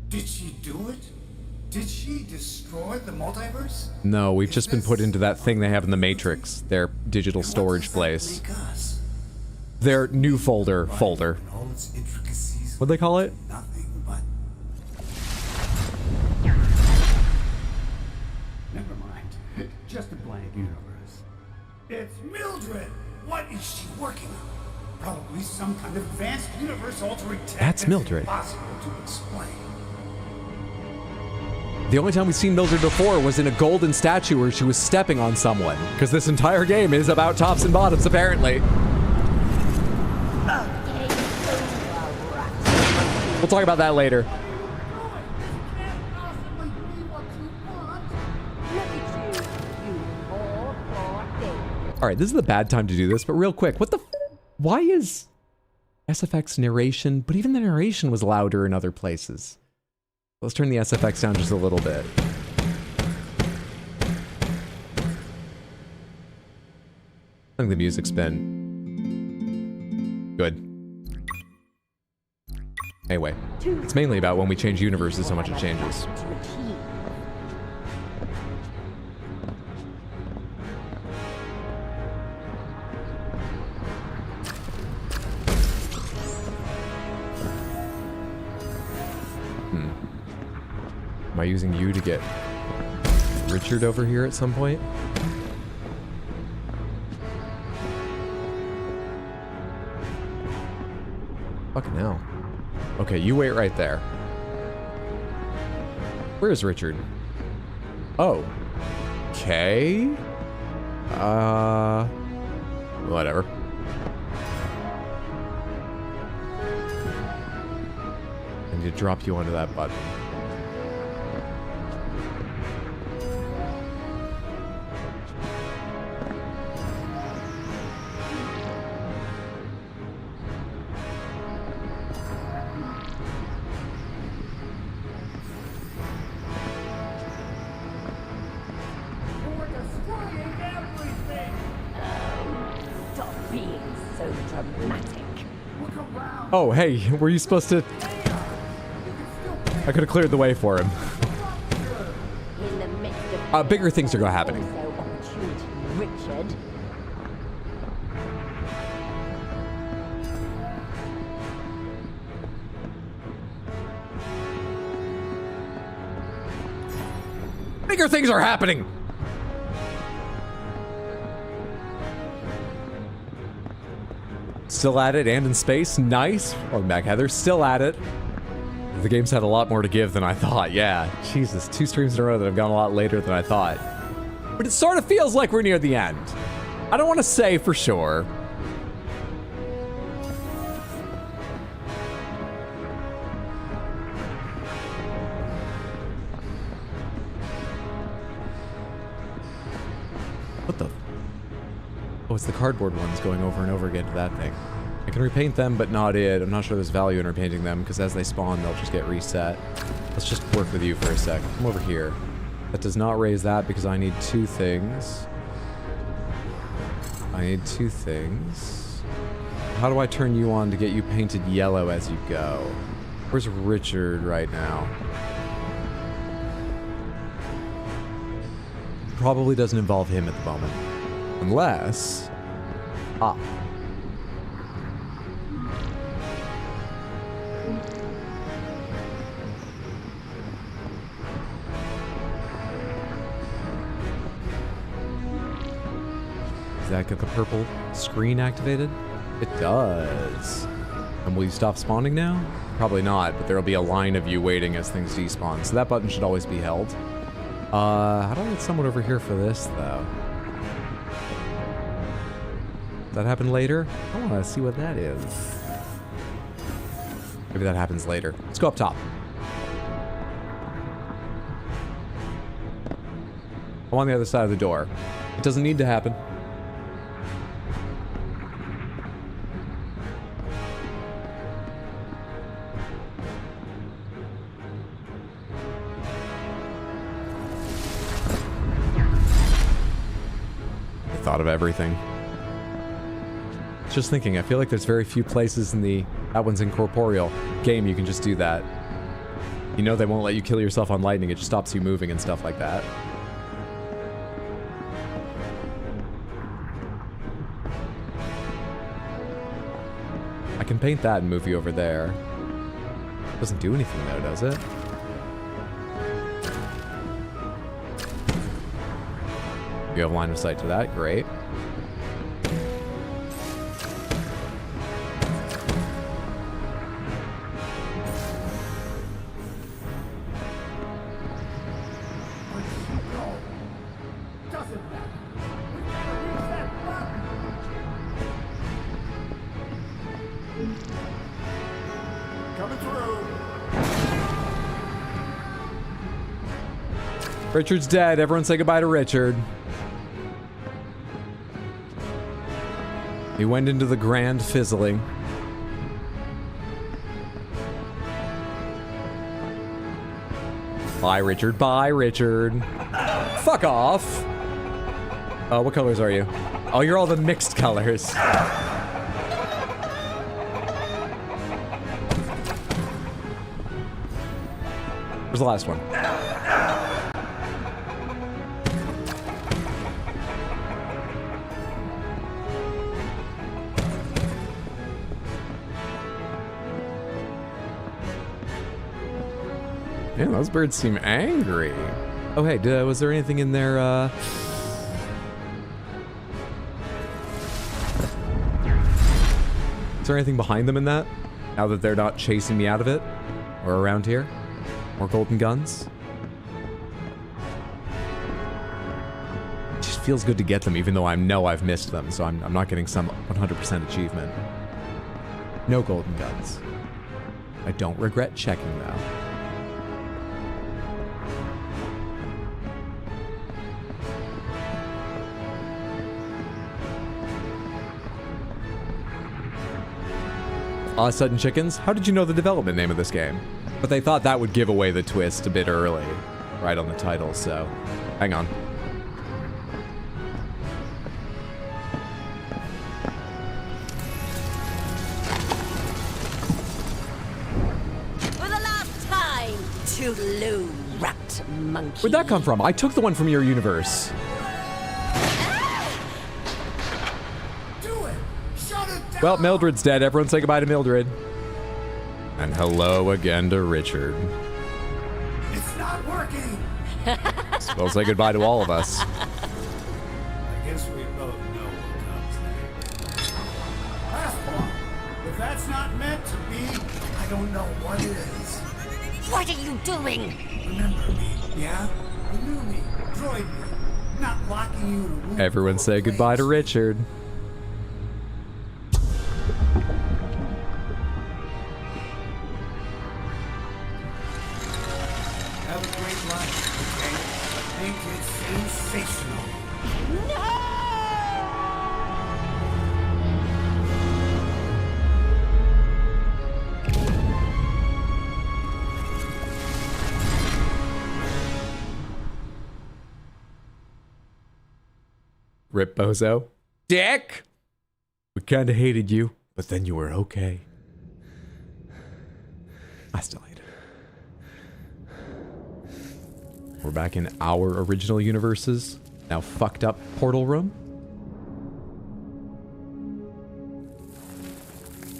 Did she do it? Did she destroy the multiverse? No, we've just been put into that thing they have in the Matrix, their digital storage place. Their new folder. What'd they call it? Nothing but... Never mind. Just a blank universe. It's Mildred! What is she working on? Probably some kind of advanced universe-altering tech That's Mildred. Impossible to explain. The only time we've seen Mildred before was in a golden statue where she was stepping on someone. Because this entire game is about tops and bottoms, apparently. We'll talk about that later. Alright, this is the bad time to do this, but real quick, what the why is SFX narration, but even the narration was louder in other places. Let's turn the SFX down just a little bit. I think the music's been good. Anyway, it's mainly about when we change universes how much it changes. Am I using you to get Richard over here at some point? Fucking hell. Okay, you wait right there. Where is Richard? Oh. Okay. Whatever. I need to drop you onto that button. being so dramatic. Look around. Oh, hey, were you supposed to... I could have cleared the way for him. In the midst of Bigger things are happening. also opportunity, Richard. Bigger things are happening! Still at it and in space. Nice. Welcome back, Heather. Still at it. The game's had a lot more to give than I thought. Yeah. Jesus. 2 streams in a row that have gone a lot later than I thought. But it sort of feels like we're near the end. I don't want to say for sure. What the? Oh, it's the cardboard ones going over and over again to that thing. I can repaint them, but not it. I'm not sure there's value in repainting them, because as they spawn, they'll just get reset. Let's just work with you for a sec. Come over here. That does not raise that, because I need 2 things. I need 2 things. How do I turn you on to get you painted yellow as you go? Where's Richard right now? Probably doesn't involve him at the moment. Unless... Ah. Does that get the purple screen activated? It does. And will you stop spawning now? Probably not, but there'll be a line of you waiting as things despawn. So that button should always be held. How do I get someone over here for this, though? Does that happen later? I want to see what that is. Maybe that happens later. Let's go up top. I'm on the other side of the door. It doesn't need to happen. Thought of everything. Just thinking, I feel like there's very few places in that one's incorporeal game you can just do that. You know they won't let you kill yourself on lightning, it just stops you moving and stuff like that. I can paint that and move you over there. Doesn't do anything though, does it? You have line of sight to that, great. Doesn't matter. We gotta reach that button. Coming through. Richard's dead. Everyone say goodbye to Richard. He went into the grand fizzling. Bye, Richard. Bye, Richard. Fuck off. Oh, what colors are you? Oh, you're all the mixed colors. Where's the last one? Yeah, those birds seem angry. Oh, hey, was there anything in there, Is there anything behind them in that? Now that they're not chasing me out of it? Or around here? More golden guns? It just feels good to get them, even though I know I've missed them, so I'm not getting some 100% achievement. No golden guns. I don't regret checking, though. Sudden Chickens, how did you know the development name of this game? But they thought that would give away the twist a bit early, right on the title, so hang on. absolute low rat monkey. Where'd that come from? I took the one from your universe. Do it! Shut it down! Well, Mildred's dead. Everyone say goodbye to Mildred. And hello again to Richard. It's not working! So we'll say goodbye to all of us. I guess we both know what comes next. Last one. If that's not meant to be, I don't know what is. What are you doing? Remember me, yeah? You knew me, droid me, not locking you in a room. Everyone say goodbye to Richard. Have a great life, okay? Make it sensational. Rip Bozo. Dick! We kinda hated you, but then you were okay. I still hate it. We're back in our original universes. Now fucked up portal room.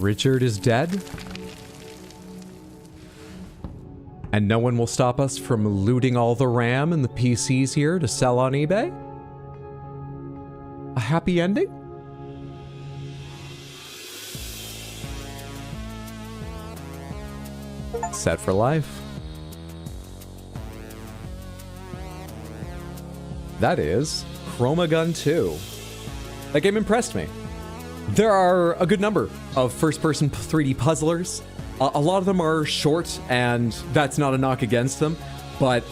Richard is dead. And no one will stop us from looting all the RAM and the PCs here to sell on eBay? A happy ending? Set for life. That is ChromaGun 2. That game impressed me. There are a good number of first-person 3D puzzlers. A lot of them are short, and that's not a knock against them, but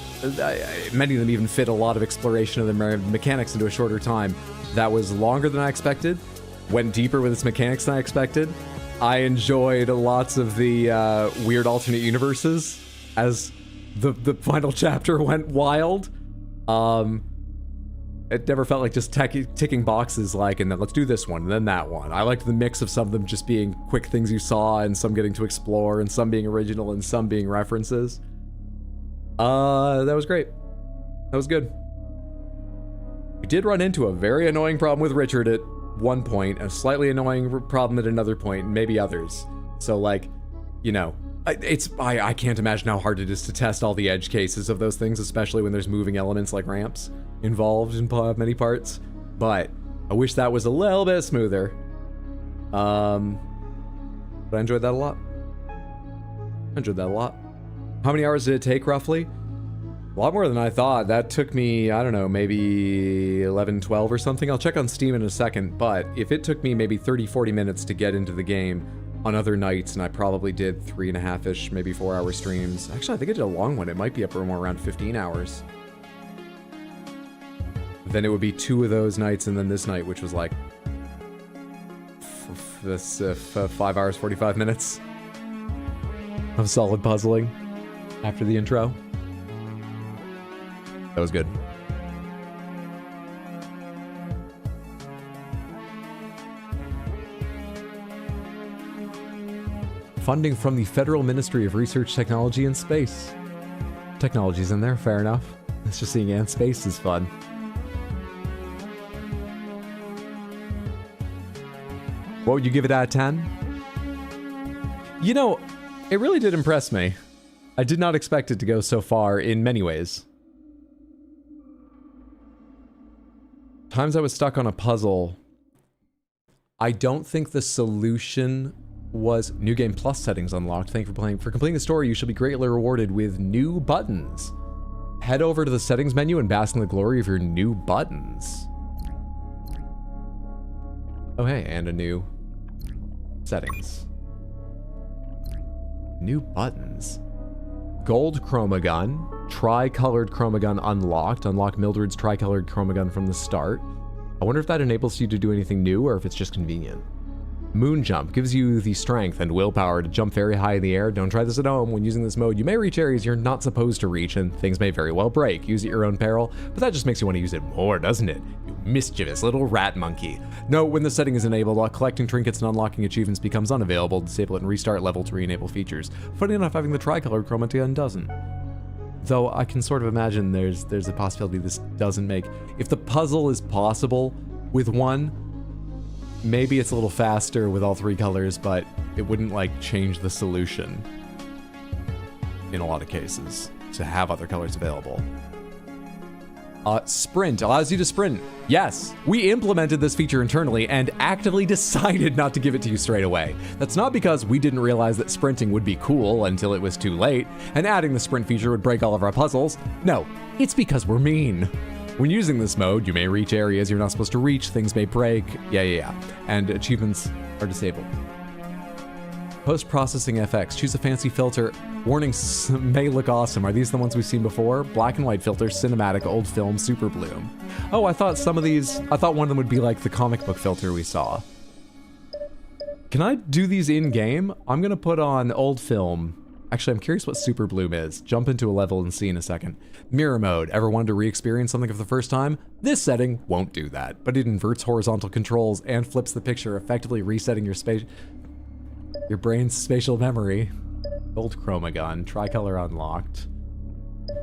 many of them even fit a lot of exploration of the mechanics into a shorter time. That was longer than I expected, went deeper with its mechanics than I expected. I enjoyed lots of the weird alternate universes as the final chapter went wild. It never felt like just ticking boxes like, and then let's do this one, and then that one. I liked the mix of some of them just being quick things you saw, and some getting to explore, and some being original, and some being references. That was great. That was good. We did run into a very annoying problem with Richard at one point, a slightly annoying problem at another point, and maybe others. So, like, you know, I can't imagine how hard it is to test all the edge cases of those things, especially when there's moving elements like ramps involved in many parts. But I wish that was a little bit smoother. But I enjoyed that a lot. How many hours did it take, roughly? A lot more than I thought. That took me, I don't know, maybe 11, 12 or something. I'll check on Steam in a second, but if it took me maybe 30, 40 minutes to get into the game on other nights, and I probably did 3.5-ish, maybe 4-hour streams. Actually, I think I did a long one. It might be up more around 15 hours. Then it would be 2 of those nights, and then this night, which was like 5 hours, 45 minutes of solid puzzling after the intro. That was good. Funding from the Federal Ministry of Research, Technology, and Space. Technology's in there, fair enough. It's just seeing Ant Space is fun. What would you give it out of 10? You know, it really did impress me. I did not expect it to go so far in many ways. Times I was stuck on a puzzle, I don't think the solution was New Game Plus settings unlocked. Thank you for playing. For completing the story, you shall be greatly rewarded with new buttons. Head over to the settings menu and bask in the glory of your new buttons. Oh hey, and a new settings. New buttons. Gold ChromaGun. Tri-colored ChromaGun unlocked. Unlock Mildred's tri-colored ChromaGun from the start. I wonder if that enables you to do anything new or if it's just convenient. Moon Jump gives you the strength and willpower to jump very high in the air. Don't try this at home. When using this mode, you may reach areas you're not supposed to reach, and things may very well break. Use at your own peril, but that just makes you want to use it more, doesn't it? You mischievous little rat monkey. Note, when the setting is enabled, collecting trinkets and unlocking achievements becomes unavailable. Disable it and restart level to re-enable features. Funny enough, having the tri-colored ChromaGun doesn't. Though I can sort of imagine there's a possibility this doesn't make... If the puzzle is possible with one, maybe it's a little faster with all 3 colors, but it wouldn't, like, change the solution in a lot of cases to have other colors available. Sprint allows you to sprint. Yes, we implemented this feature internally and actively decided not to give it to you straight away. That's not because we didn't realize that sprinting would be cool until it was too late, and adding the sprint feature would break all of our puzzles. No, it's because we're mean. When using this mode, you may reach areas you're not supposed to reach, things may break, yeah, and achievements are disabled. Post-processing FX, choose a fancy filter. Warnings may look awesome. Are these the ones we've seen before? Black and white filter, cinematic, old film, super bloom. Oh, I thought one of them would be like the comic book filter we saw. Can I do these in-game? I'm gonna put on old film. Actually, I'm curious what super bloom is. Jump into a level and see in a second. Mirror mode. Ever wanted to re-experience something for the first time? This setting won't do that, but it inverts horizontal controls and flips the picture, effectively resetting your brain's spatial memory. Old ChromaGun, tricolor unlocked.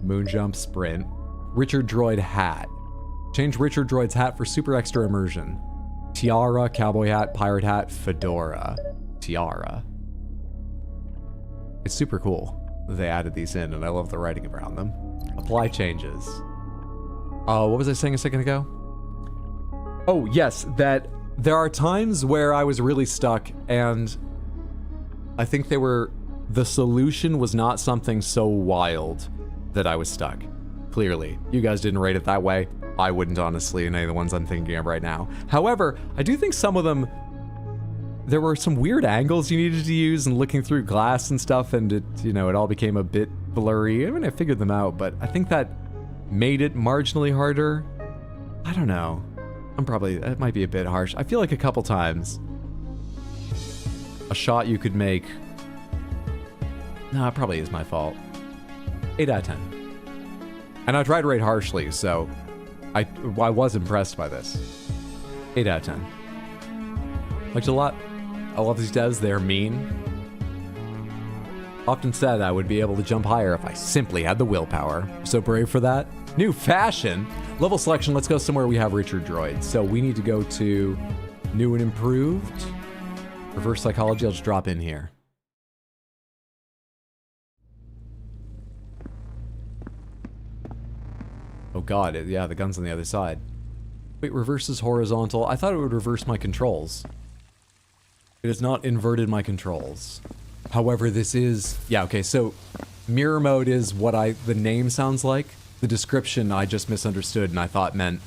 Moonjump sprint. Richard Droid hat. Change Richard Droid's hat for super extra immersion. Tiara, cowboy hat, pirate hat, fedora. Tiara. It's super cool. They added these in and I love the writing around them. Apply changes. What was I saying a second ago? Oh, yes, that there are times where I was really stuck and I think the solution was not something so wild that I was stuck. Clearly. You guys didn't rate it that way. I wouldn't, honestly, in any of the ones I'm thinking of right now. However, I do think some of them, there were some weird angles you needed to use and looking through glass and stuff, and it, it all became a bit blurry. I mean, I figured them out, but I think that made it marginally harder. I don't know. That might be a bit harsh. I feel like a couple times, a shot you could make... No, it probably is my fault. 8 out of 10. And I tried to rate harshly, so I was impressed by this. 8 out of 10. Liked it a lot. I love these devs, they're mean. Often said I would be able to jump higher if I simply had the willpower. So brave for that. New fashion. Level selection, let's go somewhere we have Richard Droid. So we need to go to new and improved. Reverse psychology, I'll just drop in here. Oh god, yeah, the gun's on the other side. Wait, reverses horizontal. I thought it would reverse my controls. It has not inverted my controls. However, this is... Yeah, okay, so mirror mode is what the name sounds like. The description I just misunderstood and I thought meant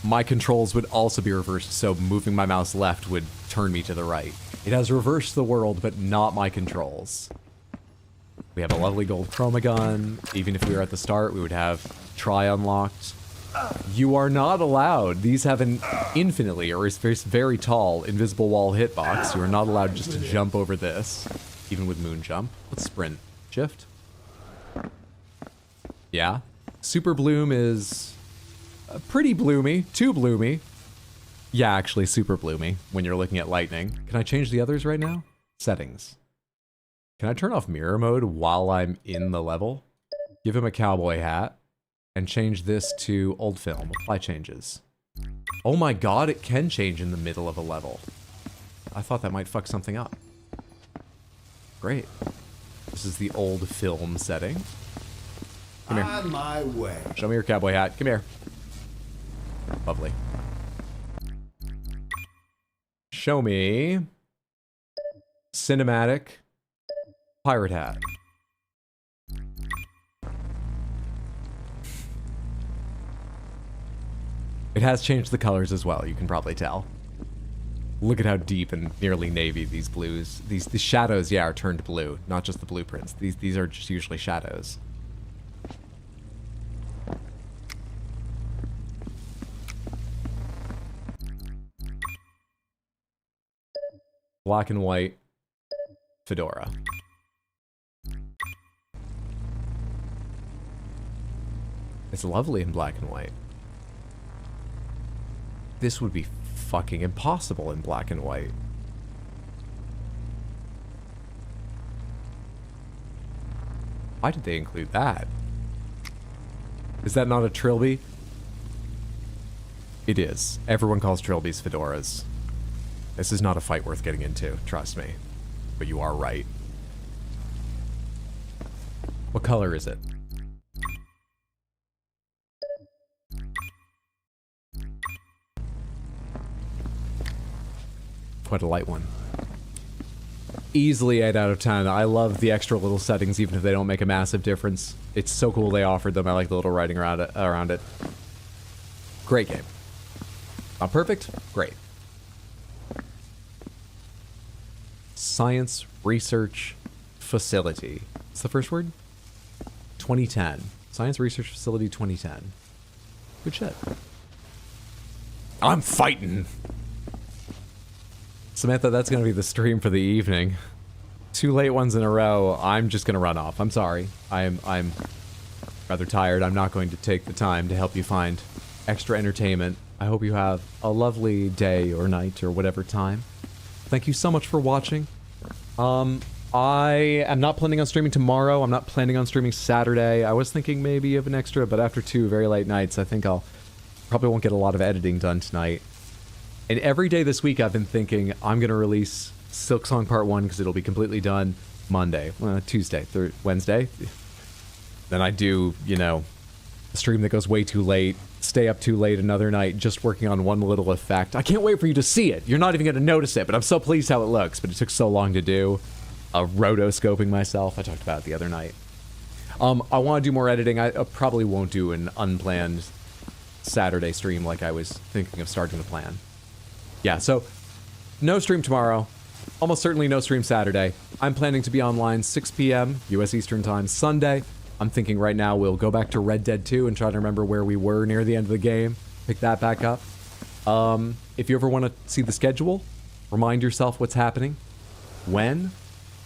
my controls would also be reversed, so moving my mouse left would turn me to the right. It has reversed the world, but not my controls. We have a lovely gold ChromaGun. Even if we were at the start, we would have try unlocked. You are not allowed. These have an infinitely, or is very tall, invisible wall hitbox. You are not allowed just to jump over this, even with moon jump. Let's sprint. Shift. Yeah. Super bloom is pretty bloomy. Too bloomy. Yeah, actually super bloomy when you're looking at lightning. Can I change the others right now? Settings. Can I turn off mirror mode while I'm in the level? Give him a cowboy hat. And change this to old film. Apply changes. Oh my god, it can change in the middle of a level. I thought that might fuck something up. Great. This is the old film setting. Come here. On my way. Show me your cowboy hat. Come here. Lovely. Show me... cinematic... pirate hat. It has changed the colors as well, you can probably tell. Look at how deep and nearly navy these blues... These shadows, yeah, are turned blue, not just the blueprints. These are just usually shadows. Black and white. Fedora. It's lovely in black and white. This would be fucking impossible in black and white. Why did they include that? Is that not a trilby? It is. Everyone calls trilbies fedoras. This is not a fight worth getting into, trust me. But you are right. What color is it? Quite a light one. Easily 8 out of 10. I love the extra little settings, even if they don't make a massive difference. It's so cool they offered them. I like the little writing around it. Great game. Not perfect? Great. Science Research Facility. What's the first word? 2010. Science Research Facility 2010. Good shit. I'm fighting! Samantha, that's gonna be the stream for the evening. 2 late ones in a row. I'm just gonna run off. I'm sorry. I'm rather tired. I'm not going to take the time to help you find extra entertainment. I hope you have a lovely day or night or whatever time. Thank you so much for watching. I am not planning on streaming tomorrow. I'm not planning on streaming Saturday. I was thinking maybe of an extra, but after 2 very late nights, I think I'll probably won't get a lot of editing done tonight. And every day this week, I've been thinking I'm going to release Silk Song Part 1 because it'll be completely done Monday, Tuesday, Wednesday. Then I do, you know, a stream that goes way too late, stay up too late another night just working on one little effect. I can't wait for you to see it. You're not even going to notice it, but I'm so pleased how it looks. But it took so long to do. Rotoscoping myself. I talked about it the other night. I want to do more editing. I probably won't do an unplanned Saturday stream like I was thinking of starting to plan. Yeah, so no stream tomorrow. Almost certainly no stream Saturday. I'm planning to be online 6 p.m. U.S. Eastern Time Sunday. I'm thinking right now we'll go back to Red Dead 2 and try to remember where we were near the end of the game. Pick that back up. If you ever want to see the schedule, remind yourself what's happening. When?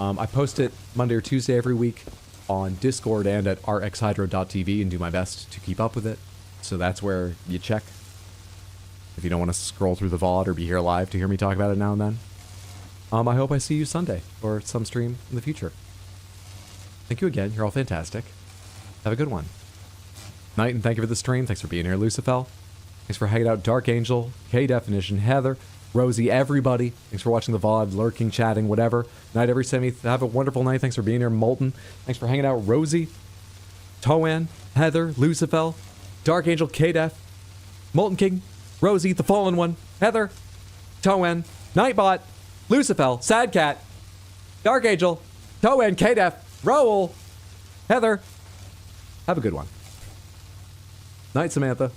I post it Monday or Tuesday every week on Discord and at rxhydro.tv and do my best to keep up with it. So that's where you check. If you don't want to scroll through the VOD or be here live to hear me talk about it now and then. I hope I see you Sunday or some stream in the future. Thank you again. You're all fantastic. Have a good one. Night, and thank you for the stream. Thanks for being here, Lucifel. Thanks for hanging out, Dark Angel, K-Definition, Heather, Rosie, everybody. Thanks for watching the VOD, lurking, chatting, whatever. Night, every semi. Have a wonderful night. Thanks for being here, Molten. Thanks for hanging out, Rosie, Toan, Heather, Lucifel, Dark Angel, K-Def, Molten King, Rosie, the Fallen One, Heather, Toan, Nightbot, Lucifel, Sad Cat, Dark Angel, Toan, K-Def, Raoul, Heather. Have a good one. Night, Samantha.